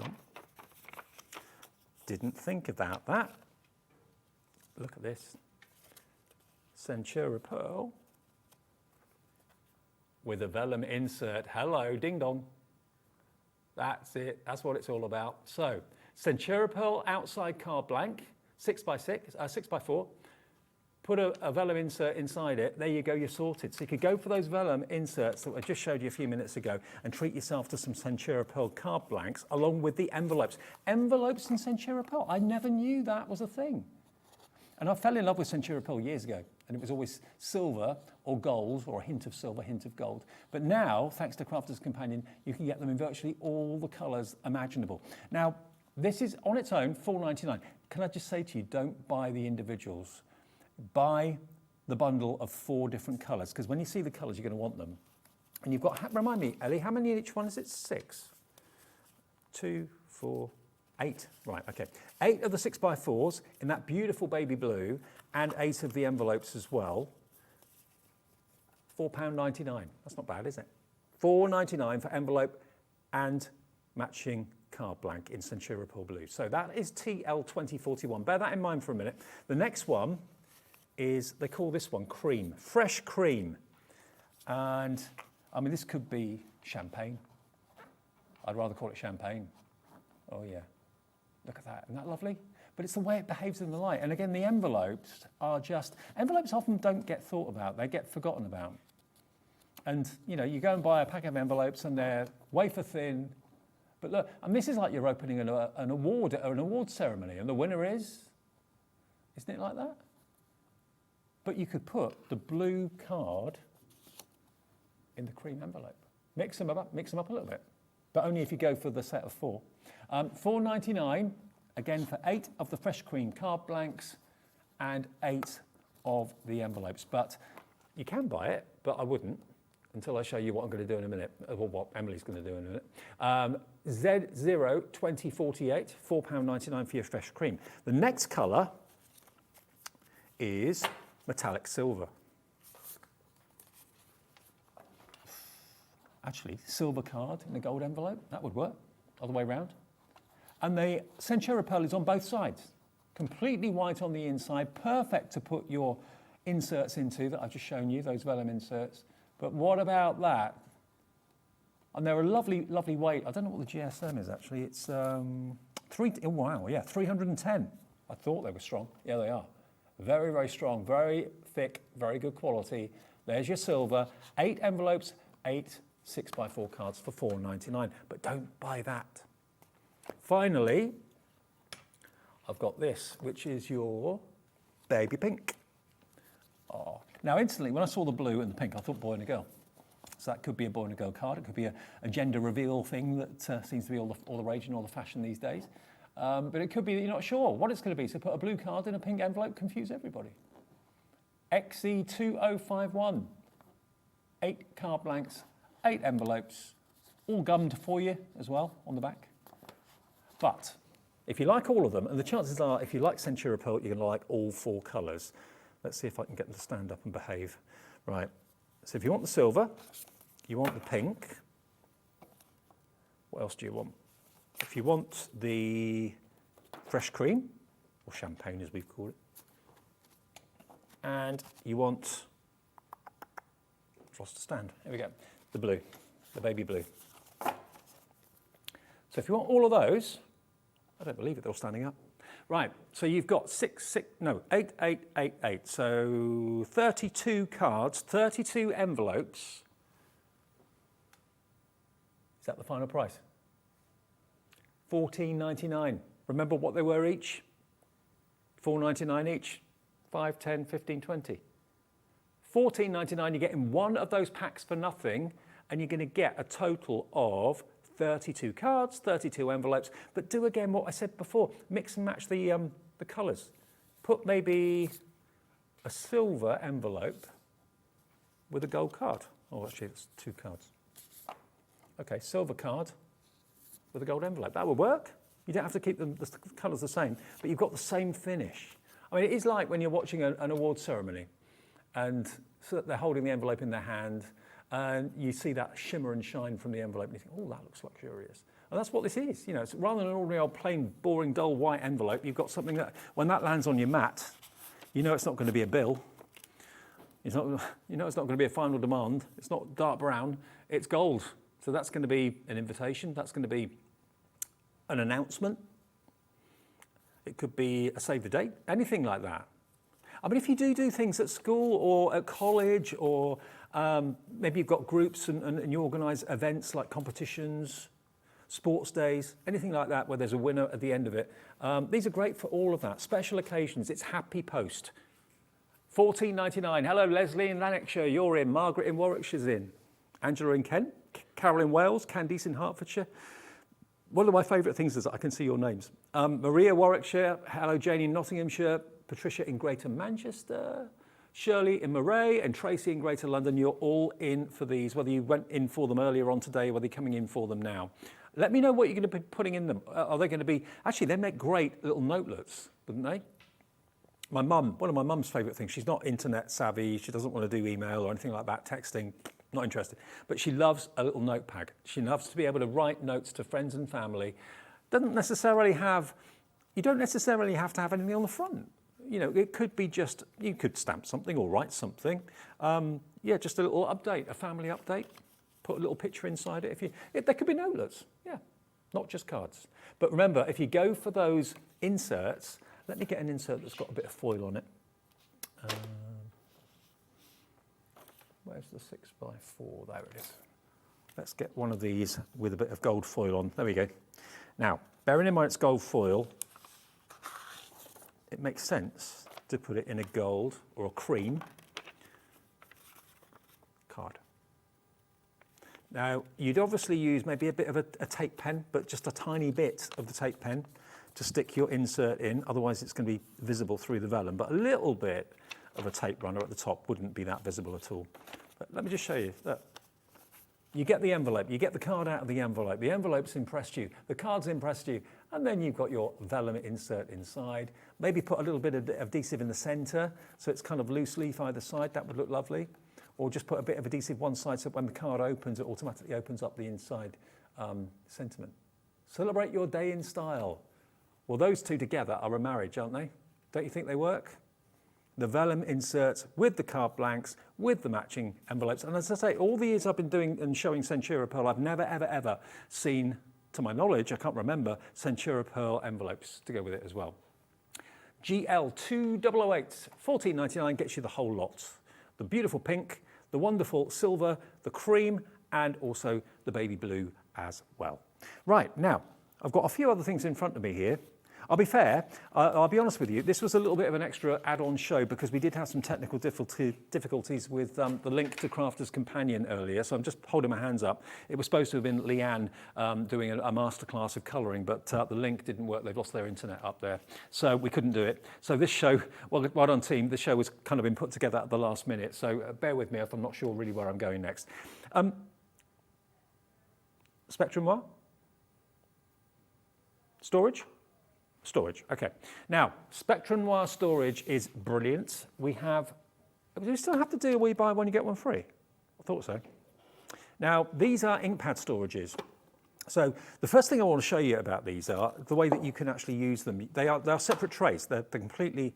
on. Didn't think about that. Look at this. Centura Pearl with a vellum insert. Hello, ding dong. That's it. That's what it's all about. So, Centura Pearl outside card blank, 6x4, put a vellum insert inside it, there you go, you're sorted. So you could go for those vellum inserts that I just showed you a few minutes ago and treat yourself to some Centura Pearl card blanks along with the envelopes. Envelopes in Centura Pearl, I never knew that was a thing. And I fell in love with Centura Pearl years ago, and it was always silver or gold, or a hint of silver, hint of gold. But now, thanks to Crafter's Companion, you can get them in virtually all the colours imaginable. Now, this is on its own $4.99. Can I just say to you, don't buy the individuals. Buy the bundle of 4 different colours, because when you see the colours, you're going to want them. And you've got, remind me, Ellie, how many in each one is it? 6? 2, 4, 8. Right, okay. 8 of the 6x4s in that beautiful baby blue, and 8 of the envelopes as well. £4.99. That's not bad, is it? £4.99 for envelope and matching card blank in Centura Pearl Blue. So that is TL2041. Bear that in mind for a minute. The next one is, they call this one cream, fresh cream. And I mean, this could be champagne. I'd rather call it champagne. Oh yeah, look at that, isn't that lovely? But it's the way it behaves in the light. And again, the envelopes are just, envelopes often don't get thought about, they get forgotten about. And you know, you go and buy a pack of envelopes and they're wafer thin. But look, and this is like you're opening an award at an award ceremony, and the winner is, isn't it like that? But you could put the blue card in the cream envelope. Mix them up a little bit, but only if you go for the set of 4. $4.99, again for 8 of the fresh cream card blanks and 8 of the envelopes. But you can buy it, but I wouldn't until I show you what I'm going to do in a minute, or what Emily's going to do in a minute. Z02048, £4.99 for your fresh cream. The next colour is metallic silver. Actually, silver card in a gold envelope, that would work, other way around. And the Centura Pearl is on both sides, completely white on the inside, perfect to put your inserts into that I've just shown you, those vellum inserts. But what about that? And they're a lovely, lovely weight. I don't know what the GSM is actually. It's 310. I thought they were strong. Yeah, they are. Very, very strong, very thick, very good quality. There's your silver. 8 envelopes, 8 6x4 cards for $4.99. But don't buy that. Finally, I've got this, which is your baby pink. Oh. Now, instantly, when I saw the blue and the pink, I thought boy and a girl. So that could be a boy and a girl card. It could be a gender reveal thing that seems to be all the rage and all the fashion these days. But it could be that you're not sure what it's going to be. So put a blue card in a pink envelope, confuse everybody. XE2051. 8 card blanks, 8 envelopes, all gummed for you as well on the back. But if you like all of them, and the chances are if you like Centura Pearl, you're going to like all 4 colours. Let's see if I can get them to stand up and behave. Right, so if you want the silver, you want the pink. What else do you want? If you want the fresh cream, or champagne as we've called it, and you want, I've lost a stand, here we go, the blue, the baby blue. So if you want all of those, I don't believe it, they're all standing up. Right, so you've got 8, 8, 8, 8. So 32 cards, 32 envelopes. Is that the final price? $14.99. Remember what they were each? $4.99 each. 5, 10, 15, 20. $14.99, you're getting one of those packs for nothing, and you're going to get a total of 32 cards, 32 envelopes, but do again what I said before, mix and match the colours. Put maybe a silver envelope with a gold card. Oh, actually, it's 2 cards. Okay, silver card with a gold envelope. That would work. You don't have to keep the colours the same, but you've got the same finish. I mean, it is like when you're watching an award ceremony and so they're holding the envelope in their hand, and you see that shimmer and shine from the envelope, and you think, oh, that looks luxurious. And that's what this is. You know, it's rather than an ordinary old plain, boring, dull white envelope, you've got something that, when that lands on your mat, you know it's not going to be a bill. It's not, you know it's not going to be a final demand. It's not dark brown. It's gold. So that's going to be an invitation. That's going to be an announcement. It could be a save the date, anything like that. I mean, if you do things at school or at college, or maybe you've got groups and you organise events like competitions, sports days, anything like that where there's a winner at the end of it. These are great for all of that. Special occasions, it's Happy Post. £14.99. Hello, Leslie in Lanarkshire, you're in. Margaret in Warwickshire's in. Angela in Kent. Carol in Wales. Candice in Hertfordshire. One of my favourite things is that I can see your names. Maria, Warwickshire. Hello, Jane in Nottinghamshire. Patricia in Greater Manchester. Shirley in Moray and Tracy in Greater London. You're all in for these, whether you went in for them earlier on today or whether you're coming in for them now. Let me know what you're going to be putting in them. Are they going to be... Actually, they make great little notelets, wouldn't they? My mum, one of my mum's favourite things, she's not internet savvy, she doesn't want to do email or anything like that, texting, not interested. But she loves a little notepad. She loves to be able to write notes to friends and family. Doesn't necessarily have... You don't necessarily have to have anything on the front. You know, it could be just, you could stamp something or write something. Yeah, just a little update, a family update. Put a little picture inside it. There could be notelets, yeah, not just cards. But remember, if you go for those inserts, let me get an insert that's got a bit of foil on it. Where's the 6x4? There it is. Let's get one of these with a bit of gold foil on. There we go. Now, bearing in mind it's gold foil, it makes sense to put it in a gold or a cream card. Now, you'd obviously use maybe a bit of a tape pen, but just a tiny bit of the tape pen to stick your insert in, otherwise it's going to be visible through the vellum, but a little bit of a tape runner at the top wouldn't be that visible at all. But let me just show you. Look. You get the envelope, you get the card out of the envelope's impressed you, the card's impressed you, and then you've got your vellum insert inside. Maybe put a little bit of adhesive in the centre, so it's kind of loose leaf either side, that would look lovely. Or just put a bit of adhesive one side so when the card opens, it automatically opens up the inside sentiment. Celebrate your day in style. Well, those two together are a marriage, aren't they? Don't you think they work? The vellum inserts with the card blanks, with the matching envelopes. And as I say, all the years I've been doing and showing Centura Pearl, I've never, ever, ever seen, to my knowledge, I can't remember, Centura Pearl envelopes to go with it as well. GL2008, £14.99 gets you the whole lot. The beautiful pink, the wonderful silver, the cream, and also the baby blue as well. Right, now, I've got a few other things in front of me here. I'll be fair, I'll be honest with you, this was a little bit of an extra add-on show because we did have some technical difficulties with the link to Crafter's Companion earlier, so I'm just holding my hands up. It was supposed to have been Leanne doing a masterclass of colouring, but the link didn't work. They've lost their internet up there, so we couldn't do it. So this show, well done team, the show was kind of been put together at the last minute, so bear with me if I'm not sure really where I'm going next. Spectrum what? Storage? Storage, okay. Now, Spectrum Noir storage is brilliant. Do we still have to do a we buy one, you get one free? I thought so. Now, these are ink pad storages. So the first thing I want to show you about these are the way that you can actually use them. They are separate trays. They're completely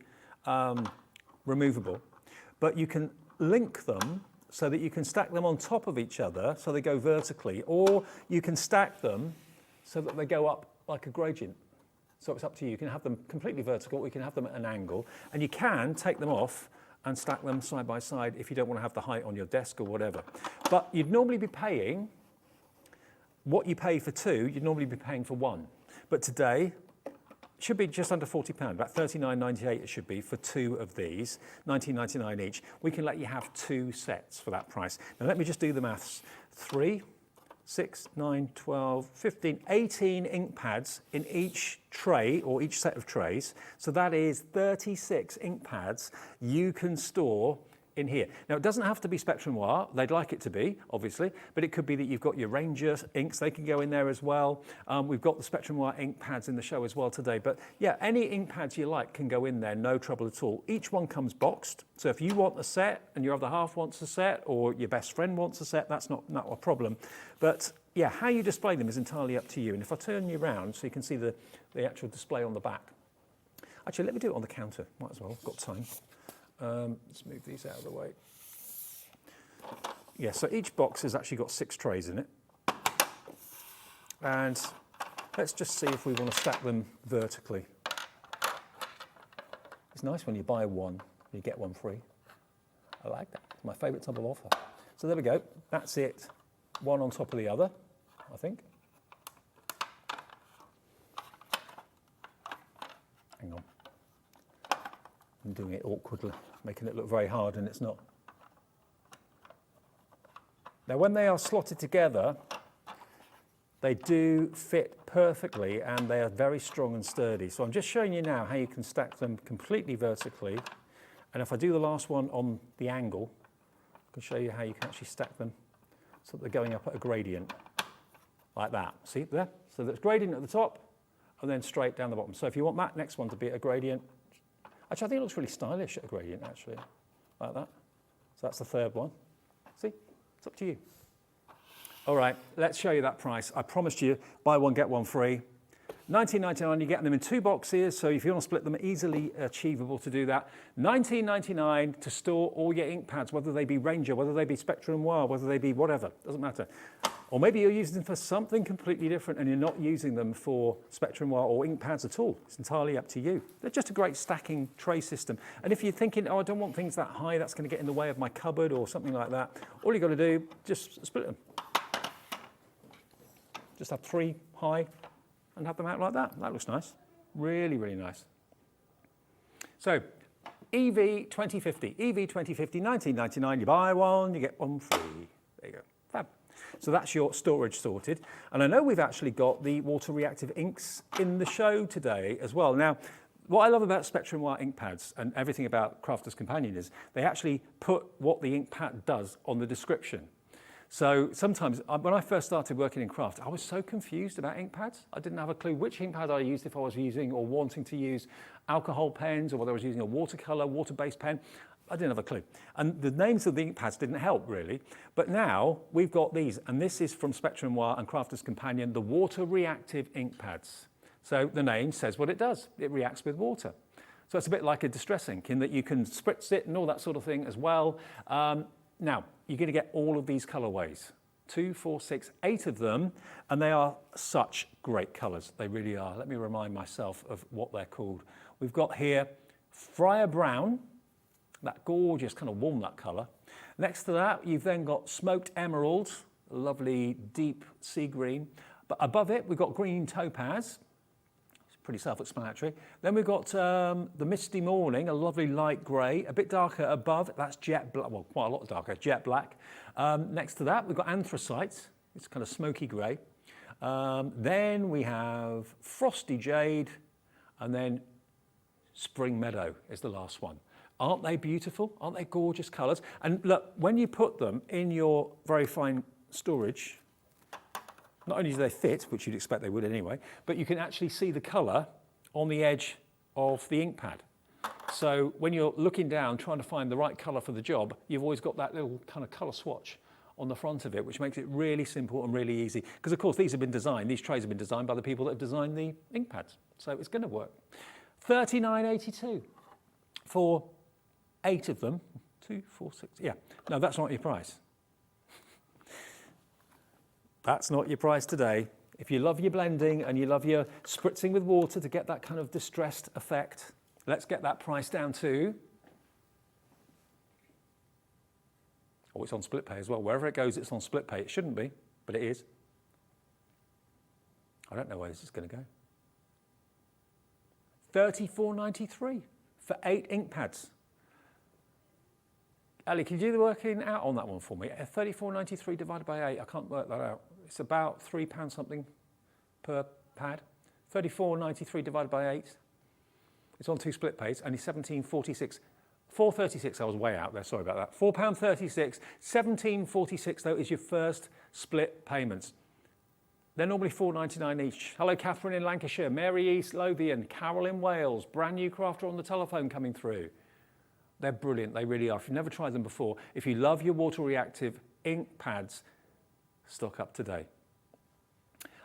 removable, but you can link them so that you can stack them on top of each other so they go vertically, or you can stack them so that they go up like a gradient. So it's up to you. You can have them completely vertical, or you can have them at an angle, and you can take them off and stack them side by side if you don't want to have the height on your desk or whatever. But you'd normally be paying what you pay for two, you'd normally be paying for one. But today, it should be just under £40, about $39.98 it should be for two of these, $19.99 each. We can let you have two sets for that price. Now let me just do the maths. 3, 6, 9, 12, 15, 18 ink pads in each tray or each set of trays. So that is 36 ink pads you can store in here. Now it doesn't have to be Spectrum Noir, they'd like it to be, obviously, but it could be that you've got your Ranger inks, they can go in there as well. We've got the Spectrum Noir ink pads in the show as well today, but yeah, any ink pads you like can go in there, no trouble at all. Each one comes boxed, so if you want a set and your other half wants a set, or your best friend wants a set, that's not a problem. But yeah, how you display them is entirely up to you. And if I turn you around so you can see the actual display on the back. Actually, let me do it on the counter, might as well, got time. Let's move these out of the way. Yeah, so each box has actually got 6 trays in it. And let's just see if we want to stack them vertically. It's nice when you buy one, you get one free. I like that. It's my favourite type of offer. So there we go. That's it. One on top of the other, I think. Hang on. I'm doing it awkwardly, making it look very hard, and it's not. Now, when they are slotted together, they do fit perfectly, and they are very strong and sturdy. So I'm just showing you now how you can stack them completely vertically. And if I do the last one on the angle, I can show you how you can actually stack them so that they're going up at a gradient, like that. See there? So there's gradient at the top, and then straight down the bottom. So if you want that next one to be at a gradient, actually I think it looks really stylish at a gradient, actually, like that. So that's the third one. See, it's up to you. All right, let's show you that price. I promised you, buy one, get one free. $19.99, you get them in 2 boxes, so if you want to split them, easily achievable to do that. $19.99 to store all your ink pads, whether they be Ranger, whether they be Spectrum Noir, whether they be whatever, doesn't matter. Or maybe you're using them for something completely different and you're not using them for Spectrum Noir or ink pads at all. It's entirely up to you. They're just a great stacking tray system. And if you're thinking, oh, I don't want things that high, that's going to get in the way of my cupboard or something like that, all you've got to do, just split them. Just have 3 high and have them out like that. That looks nice. Really, really nice. So, EV 2050. EV 2050, $19.99. You buy one, you get one free. There you go. Fab. So that's your storage sorted. And I know we've actually got the water reactive inks in the show today as well. Now, what I love about Spectrum Noir ink pads and everything about Crafter's Companion is they actually put what the ink pad does on the description. So sometimes, when I first started working in craft, I was so confused about ink pads. I didn't have a clue which ink pad I used if I was using or wanting to use alcohol pens or whether I was using a watercolor, water-based pen. I didn't have a clue. And the names of the ink pads didn't help, really. But now we've got these, and this is from Spectrum Noir and Crafter's Companion, the water reactive ink pads. So the name says what it does. It reacts with water. So it's a bit like a distress ink in that you can spritz it and all that sort of thing as well. Now, you're going to get all of these colorways, 2, 4, 6, 8 of them, and they are such great colors. They really are. Let me remind myself of what they're called. We've got here Friar Brown, that gorgeous kind of walnut color. Next to that, you've then got Smoked Emerald, a lovely deep sea green. But above it, we've got Green Topaz. Pretty self-explanatory. Then we've got the Misty Morning, a lovely light grey, a bit darker above, that's jet black, well, quite a lot darker, jet black. Next to that, we've got Anthracite, it's kind of smoky grey. Then we have Frosty Jade, and then Spring Meadow is the last one. Aren't they beautiful? Aren't they gorgeous colours? And look, when you put them in your very fine storage, not only do they fit, which you'd expect they would anyway, but you can actually see the colour on the edge of the ink pad. So when you're looking down, trying to find the right colour for the job, you've always got that little kind of colour swatch on the front of it, which makes it really simple and really easy. Because of course these trays have been designed by the people that have designed the ink pads. So it's going to work. $39.82 for 8 of them. 2, 4, 6, yeah. No, that's not your price. That's not your price today. If you love your blending and you love your spritzing with water to get that kind of distressed effect, let's get that price down to, oh, it's on split pay as well. Wherever it goes, it's on split pay. It shouldn't be, but it is. I don't know where this is going to go. $34.93 for 8 ink pads. Ali, can you do the working out on that one for me? $34.93 divided by 8, I can't work that out. It's about £3 something per pad. $34.93 divided by 8. It's on 2 split pays, only $17.46. $4.36, I was way out there, sorry about that. £4.36, $17.46 though is your first split payments. They're normally $4.99 each. Hello, Catherine in Lancashire, Mary East Lothian, Carol in Wales, brand new crafter on the telephone coming through. They're brilliant, they really are. If you've never tried them before, if you love your water reactive ink pads, stock up today.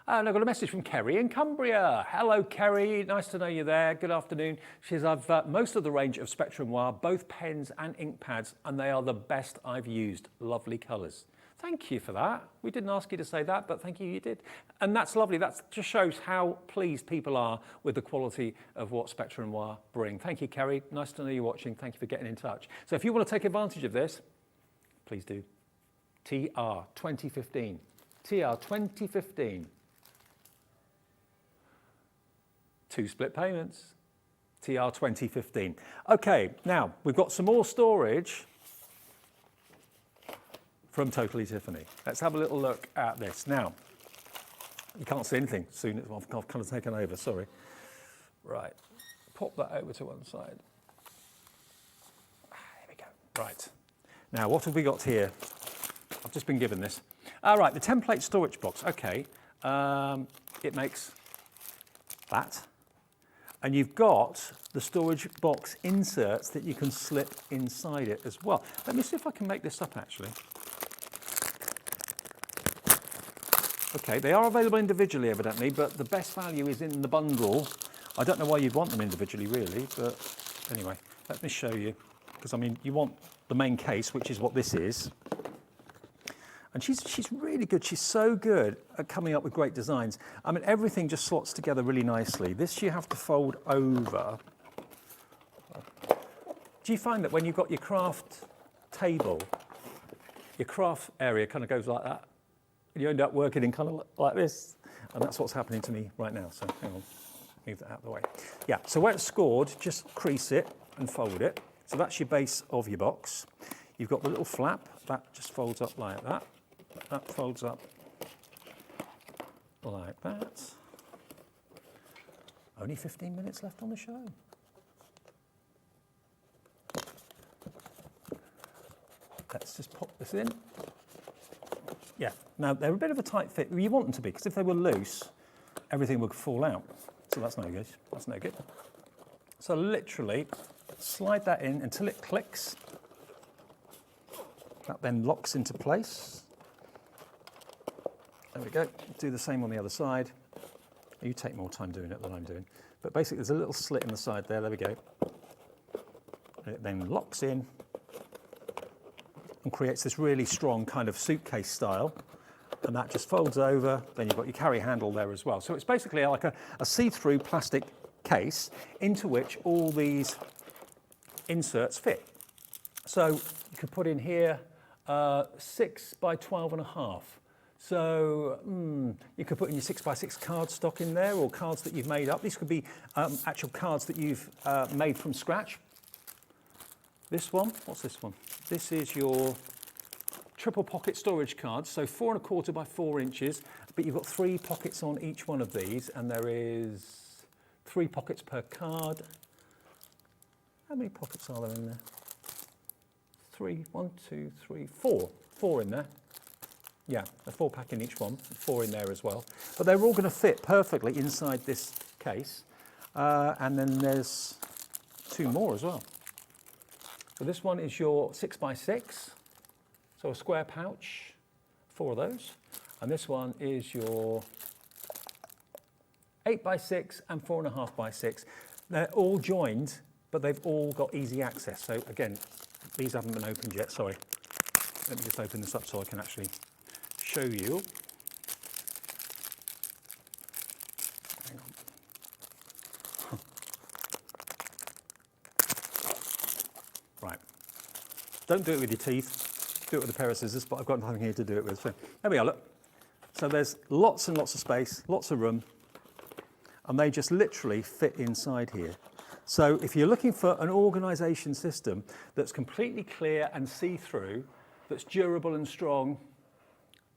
And I've got a message from Kerry in Cumbria. Hello, Kerry, nice to know you're there. Good afternoon. She says, I've most of the range of Spectrum Noir, both pens and ink pads, and they are the best I've used. Lovely colours. Thank you for that. We didn't ask you to say that, but thank you, you did. And that's lovely. That just shows how pleased people are with the quality of what Spectra and Wire bring. Thank you, Kerry. Nice to know you're watching. Thank you for getting in touch. So if you want to take advantage of this, please do. TR 2015. TR 2015. 2 split payments. TR 2015. Okay, now we've got some more storage from Totally Tiffany. Let's have a little look at this. Now, you can't see anything soon. I've kind of taken over, sorry. Right, pop that over to one side. Here we go. Right. Now, what have we got here? I've just been given this. All right, the template storage box. Okay, it makes that. And you've got the storage box inserts that you can slip inside it as well. Let me see if I can make this up, actually. Okay, they are available individually, evidently, but the best value is in the bundle. I don't know why you'd want them individually, really, but anyway, let me show you. Because, I mean, you want the main case, which is what this is. And she's really good. She's so good at coming up with great designs. I mean, everything just slots together really nicely. This you have to fold over. Do you find that when you've got your craft table, your craft area kind of goes like that? You end up working in kind of like this, and that's what's happening to me right now. So hang on, move that out of the way. Yeah, so where it's scored, just crease it and fold it. So that's your base of your box. You've got the little flap, that just folds up like that. That folds up like that. Only 15 minutes left on the show. Let's just pop this in. Yeah, now they're a bit of a tight fit. You want them to be, because if they were loose, everything would fall out. So that's no good. That's no good. So literally, slide that in until it clicks. That then locks into place. There we go. Do the same on the other side. You take more time doing it than I'm doing. But basically, there's a little slit in the side there. There we go. And it then locks in and creates this really strong kind of suitcase style. And that just folds over. Then you've got your carry handle there as well. So it's basically like a see-through plastic case into which all these inserts fit. So you could put in here 6 by 12.5. So you could put in your 6x6 cardstock in there, or cards that you've made up. These could be actual cards that you've made from scratch. This one, what's this one? This is your triple pocket storage cards, so 4 1/4 by 4 inches, but you've got 3 pockets on each one of these, and there is 3 pockets per card. How many pockets are there in there? 3, 1, 2, 3, 4. 4 in there. Yeah, a 4-pack in each one, 4 in there as well. But they're all going to fit perfectly inside this case. And then there's 2 more as well. So this one is your 6x6, so a square pouch, 4 of those. And this one is your 8x6 and 4.5x6. They're all joined, but they've all got easy access. So again, these haven't been opened yet, sorry. Let me just open this up so I can actually show you. Hang on. Right. Don't do it with your teeth. Do it with a pair of scissors, but I've got nothing here to do it with. So there we are, look. So there's lots and lots of space, lots of room, and they just literally fit inside here. So if you're looking for an organisation system that's completely clear and see-through, that's durable and strong,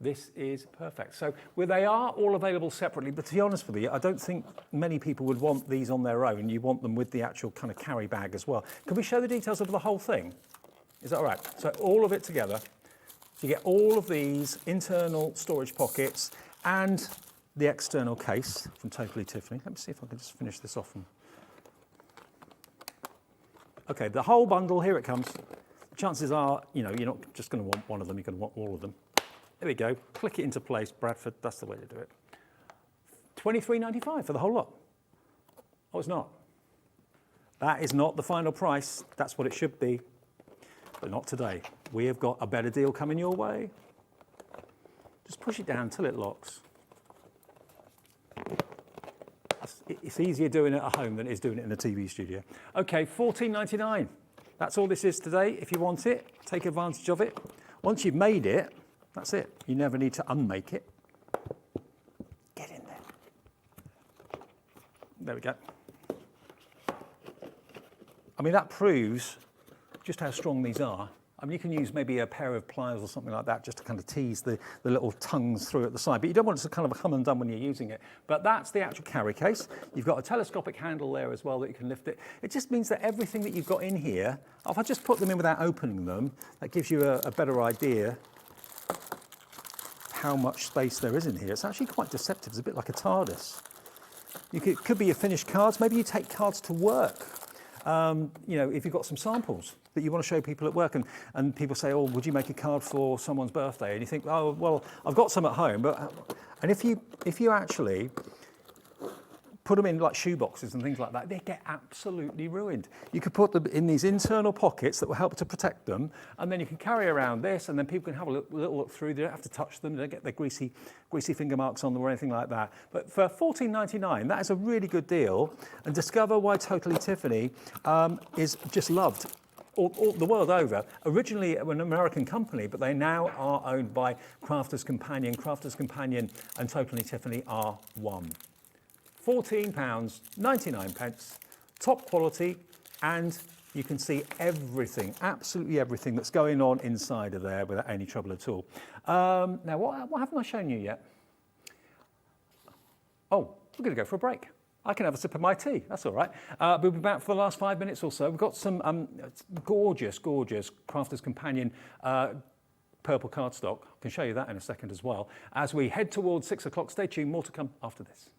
this is perfect. So they are all available separately, but to be honest with you, I don't think many people would want these on their own. You want them with the actual kind of carry bag as well. Can we show the details of the whole thing? Is that all right? So all of it together. You get all of these internal storage pockets and the external case from Totally Tiffany. Let me see if I can just finish this off. Okay, the whole bundle, here it comes. Chances are, you know, you're not just going to want one of them, you're going to want all of them. There we go, click it into place, Bradford, that's the way to do it. $23.95 for the whole lot. Oh, it's not. That is not the final price, that's what it should be, but not today. We have got a better deal coming your way. Just push it down until it locks. It's easier doing it at home than it is doing it in a TV studio. Okay, $14.99. That's all this is today. If you want it, take advantage of it. Once you've made it, that's it. You never need to unmake it. Get in there. There we go. I mean, that proves just how strong these are. I mean, you can use maybe a pair of pliers or something like that just to kind of tease the little tongues through at the side, but you don't want it to kind of come undone when you're using it. But that's the actual carry case. You've got a telescopic handle there as well that you can lift it. It just means that everything that you've got in here, if I just put them in without opening them, that gives you a better idea how much space there is in here. It's actually quite deceptive. It's a bit like a TARDIS. It could be your finished cards. Maybe you take cards to work. You know, if you've got some samples that you want to show people at work, and people say, oh, would you make a card for someone's birthday? And you think, oh, well, I've got some at home, and if you actually put them in like shoe boxes and things like that, they get absolutely ruined. You could put them in these internal pockets that will help to protect them, and then you can carry around this, and then people can have a little look through. They don't have to touch them. They don't get their greasy finger marks on them or anything like that. But for $14.99, that is a really good deal. And discover why Totally Tiffany is just loved all the world over. Originally an American company, but they now are owned by Crafters Companion. Crafters Companion and Totally Tiffany are one. £14.99, top quality, and you can see everything, absolutely everything that's going on inside of there without any trouble at all. Now, what haven't I shown you yet? Oh, we're going to go for a break. I can have a sip of my tea, that's all right. We'll be back for the last 5 minutes or so. We've got some gorgeous Crafters Companion purple cardstock. I can show you that in a second as well. As we head towards 6 o'clock, stay tuned, more to come after this.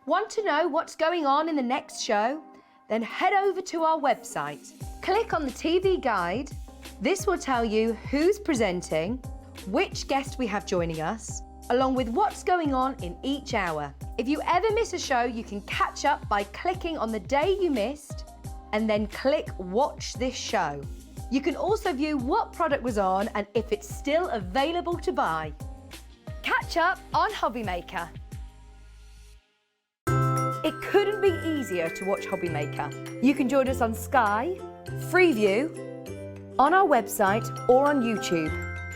Want to know what's going on in the next show? Then head over to our website. Click on the TV guide. This will tell you who's presenting, which guest we have joining us, along with what's going on in each hour. If you ever miss a show, you can catch up by clicking on the day you missed and then click Watch This Show. You can also view what product was on and if it's still available to buy. Catch up on Hobby Maker. It couldn't be easier to watch Hobby Maker. You can join us on Sky, Freeview, on our website or on YouTube,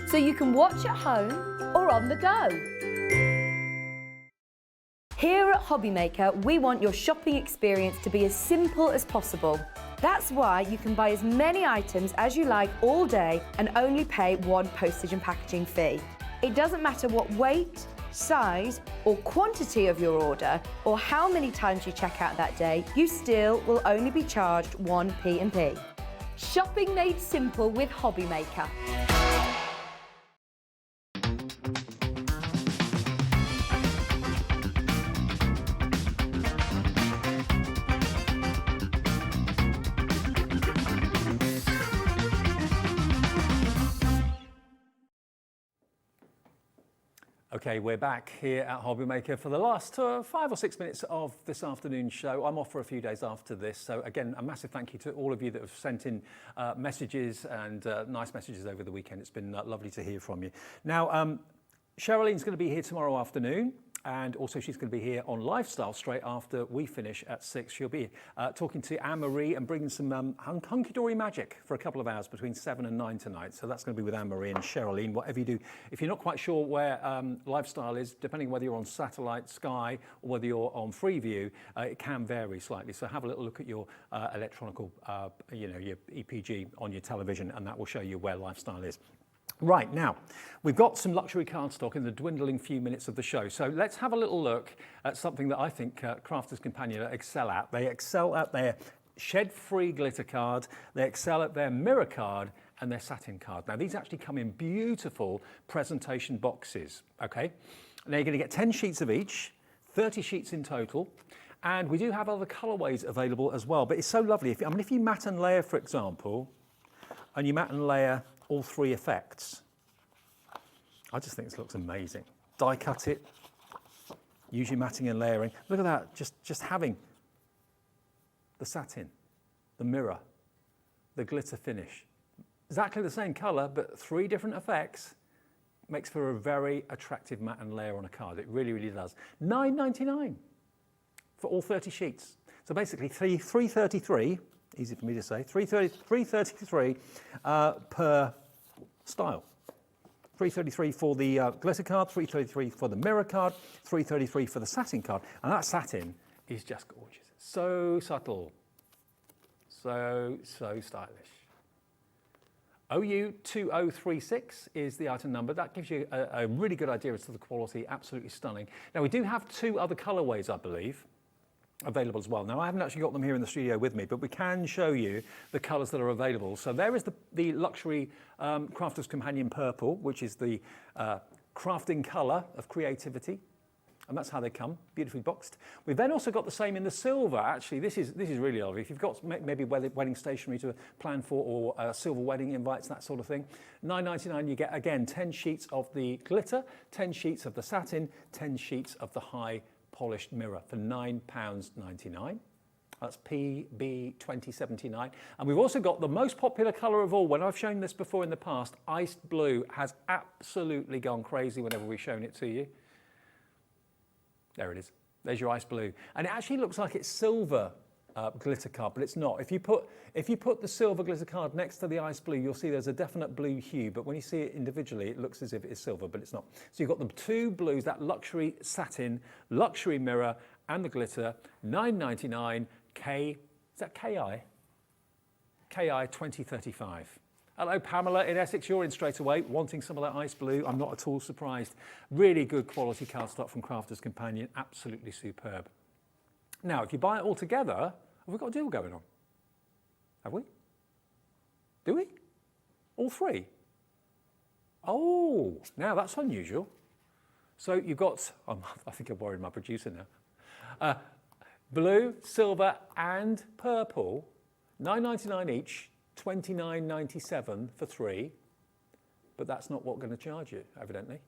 so you can watch at home or on the go. Here at Hobby Maker, we want your shopping experience to be as simple as possible. That's why you can buy as many items as you like all day and only pay one postage and packaging fee. It doesn't matter what weight, size or quantity of your order or how many times you check out that day, you still will only be charged one P&P. Shopping made simple with Hobby Maker. Okay, we're back here at Hobby Maker for the last 5 or 6 minutes of this afternoon's show. I'm off for a few days after this, so again, a massive thank you to all of you that have sent in messages and nice messages over the weekend. It's been lovely to hear from you. Now, Cheryllene's going to be here tomorrow afternoon, and also she's going to be here on Lifestyle straight after we finish at 6. She'll be talking to Anne-Marie and bringing some hunky-dory magic for a couple of hours between 7 and 9 tonight. So that's going to be with Anne-Marie and Cherylline, whatever you do. If you're not quite sure where Lifestyle is, depending whether you're on satellite, Sky, or whether you're on Freeview, it can vary slightly. So have a little look at your electronical, your EPG on your television, and that will show you where Lifestyle is. Right, now, we've got some luxury cardstock in the dwindling few minutes of the show. So let's have a little look at something that I think Crafters Companion excel at. They excel at their shed-free glitter card, they excel at their mirror card, and their satin card. Now, these actually come in beautiful presentation boxes, okay? Now, you're going to get 10 sheets of each, 30 sheets in total, and we do have other colorways available as well. But it's so lovely. If you matte and layer, for example, and you matte and layer all 3 effects, I just think this looks amazing. Die cut it, use your matting and layering. Look at that, just having the satin, the mirror, the glitter finish. exactly the same colour, but 3 different effects, makes for a very attractive matte and layer on a card. It really, really does. $9.99 for all 30 sheets. So basically $3.33, easy for me to say, $3.33 per style. $3.33 for the glitter card, $3.33 for the mirror card, $3.33 for the satin card. And that satin is just gorgeous. So subtle, so stylish. OU2036 is the item number. That gives you a really good idea as to the quality, absolutely stunning. Now we do have 2 other colorways, I believe, available as well. Now I haven't actually got them here in the studio with me, but we can show you the colors that are available. So there is the luxury Crafter's Companion Purple, which is the crafting color of creativity. And that's how they come, beautifully boxed. We've then also got the same in the silver. Actually, this is really lovely. If you've got maybe wedding stationery to plan for, or silver wedding invites, that sort of thing, $9.99 you get, again, 10 sheets of the glitter, 10 sheets of the satin, 10 sheets of the high polished mirror for £9.99. That's PB2079. And we've also got the most popular colour of all. When I've shown this before in the past, iced blue has absolutely gone crazy whenever we've shown it to you. There it is. There's your ice blue. And it actually looks like it's silver glitter card, but it's not. If you put the silver glitter card next to the ice blue, you'll see there's a definite blue hue, but when you see it individually, it looks as if it is silver, but it's not. So you've got the 2 blues, that luxury satin, luxury mirror, and the glitter, $9.99, is that KI? KI 2035. Hello, Pamela in Essex. You're in straight away, wanting some of that ice blue. I'm not at all surprised. Really good quality cardstock from Crafter's Companion. Absolutely superb. Now, if you buy it all together, have we got a deal going on? Have we? Do we? All 3? Oh, now that's unusual. So you've got, I think I've worried my producer now. Blue, silver, and purple, $9.99 each. $29.97 for 3, but that's not what we're going to charge you, evidently.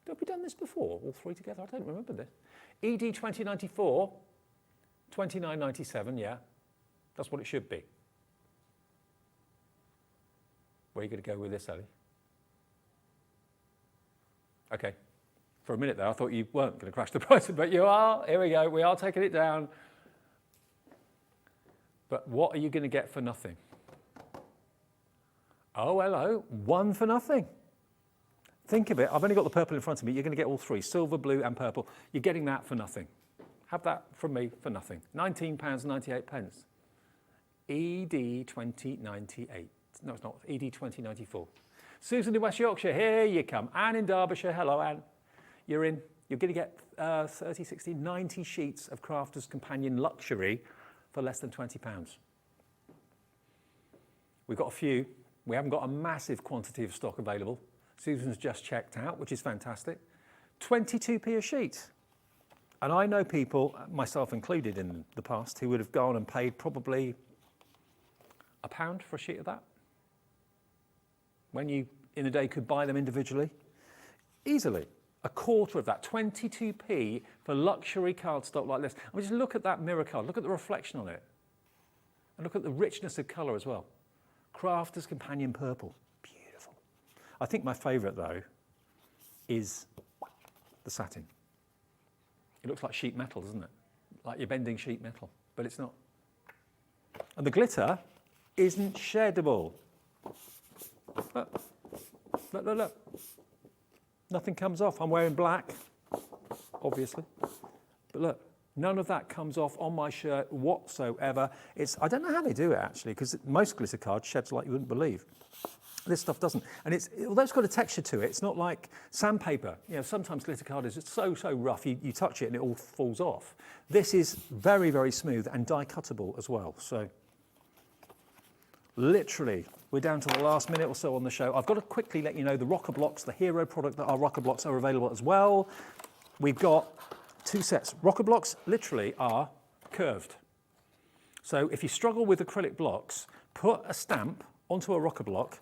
Have we done this before, all 3 together? I don't remember this. ED 2094, $29.97, yeah. That's what it should be. Where are you going to go with this, Ali? Okay. For a minute there, I thought you weren't going to crash the price, but you are. Here we go. We are taking it down. But what are you going to get for nothing? Oh, hello, 1 for nothing. Think of it, I've only got the purple in front of me. You're going to get all 3, silver, blue, and purple. You're getting that for nothing. Have that from me for nothing. £19.98. ED 2098. No, it's not, ED 2094. Susan in West Yorkshire, here you come. Anne in Derbyshire, hello, Anne. You're in. You're going to get 30, 60, 90 sheets of Crafter's Companion Luxury for less than £20. We've got a few. We haven't got a massive quantity of stock available. Susan's just checked out, which is fantastic. 22p a sheet. And I know people, myself included in the past, who would have gone and paid probably £1 for a sheet of that. When you, in a day, could buy them individually. Easily. A quarter of that, 22p for luxury cardstock like this. I mean, just look at that mirror card. Look at the reflection on it. And look at the richness of colour as well. Crafter's Companion Purple, beautiful. I think my favourite though is the satin. It looks like sheet metal, doesn't it? Like you're bending sheet metal, but it's not. And the glitter isn't sheddable. Look, look, look, look. Nothing comes off. I'm wearing black, obviously, but look. None of that comes off on my shirt whatsoever. I don't know how they do it actually, because most glitter cards sheds like you wouldn't believe. This stuff doesn't. And although it's got a texture to it, it's not like sandpaper. You know, sometimes glitter card is just so rough, you touch it and it all falls off. This is very, very smooth and die cuttable as well. So literally, we're down to the last minute or so on the show. I've got to quickly let you know the rocker blocks, the hero product that are rocker blocks, are available as well. We've got 2 sets. Rocker blocks literally are curved. So if you struggle with acrylic blocks, put a stamp onto a rocker block.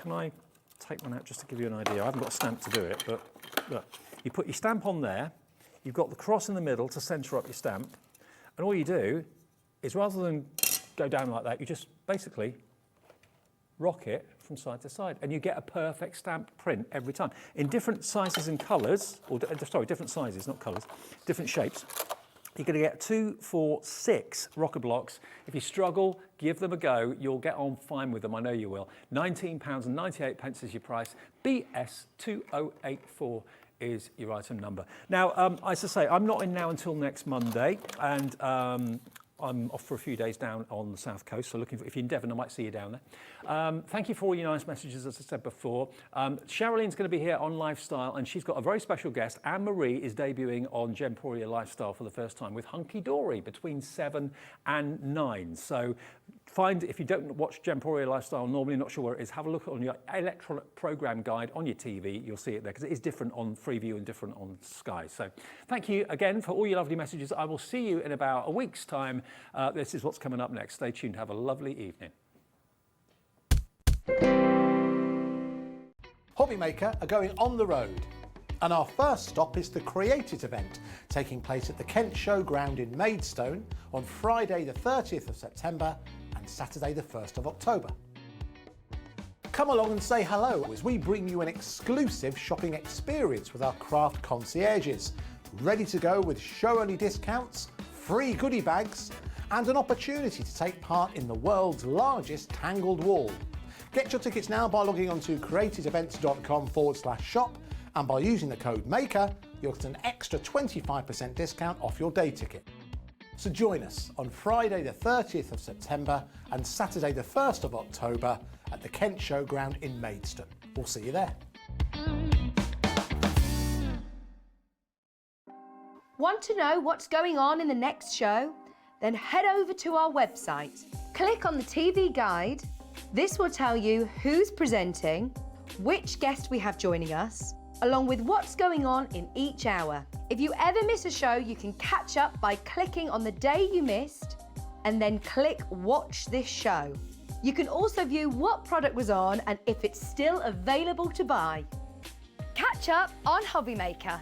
Can I take one out just to give you an idea? I haven't got a stamp to do it, but look. You put your stamp on there, you've got the cross in the middle to centre up your stamp, and all you do is rather than go down like that, you just basically rock it from side to side, and you get a perfect stamped print every time in different sizes and colours, or sorry, different sizes, not colours, different shapes. You're going to get 2, 4, 6 rocker blocks. If you struggle, give them a go. You'll get on fine with them. I know you will. £19.98 is your price. BS2084 is your item number. Now, as I say, I'm not in now until next Monday, and I'm off for a few days down on the south coast, so looking for, if you're in Devon, I might see you down there. Thank you for all your nice messages, as I said before. Sherilyn's going to be here on Lifestyle, and she's got a very special guest. Anne-Marie is debuting on Gemporia Lifestyle for the first time with Hunky Dory between 7 and 9. So if you don't watch Gemporia Lifestyle normally, not sure where it is, have a look on your electronic program guide on your TV. You'll see it there, because it is different on Freeview and different on Sky. So thank you again for all your lovely messages. I will see you in about a week's time. This is what's coming up next. Stay tuned. Have a lovely evening. Hobby Maker are going on the road, and our first stop is the Create It event, taking place at the Kent Showground in Maidstone on Friday the 30th of September and Saturday the 1st of October. Come along and say hello as we bring you an exclusive shopping experience with our craft concierges, ready to go with show-only discounts, free goodie bags, and an opportunity to take part in the world's largest tangled wall. Get your tickets now by logging on to createitevents.com/shop, and by using the code MAKER, you'll get an extra 25% discount off your day ticket. So join us on Friday the 30th of September and Saturday the 1st of October at the Kent Showground in Maidstone. We'll see you there. Want to know what's going on in the next show? Then head over to our website. Click on the TV guide. This will tell you who's presenting, which guest we have joining us, along with what's going on in each hour. If you ever miss a show, you can catch up by clicking on the day you missed and then click Watch This Show. You can also view what product was on and if it's still available to buy. Catch up on Hobby Maker.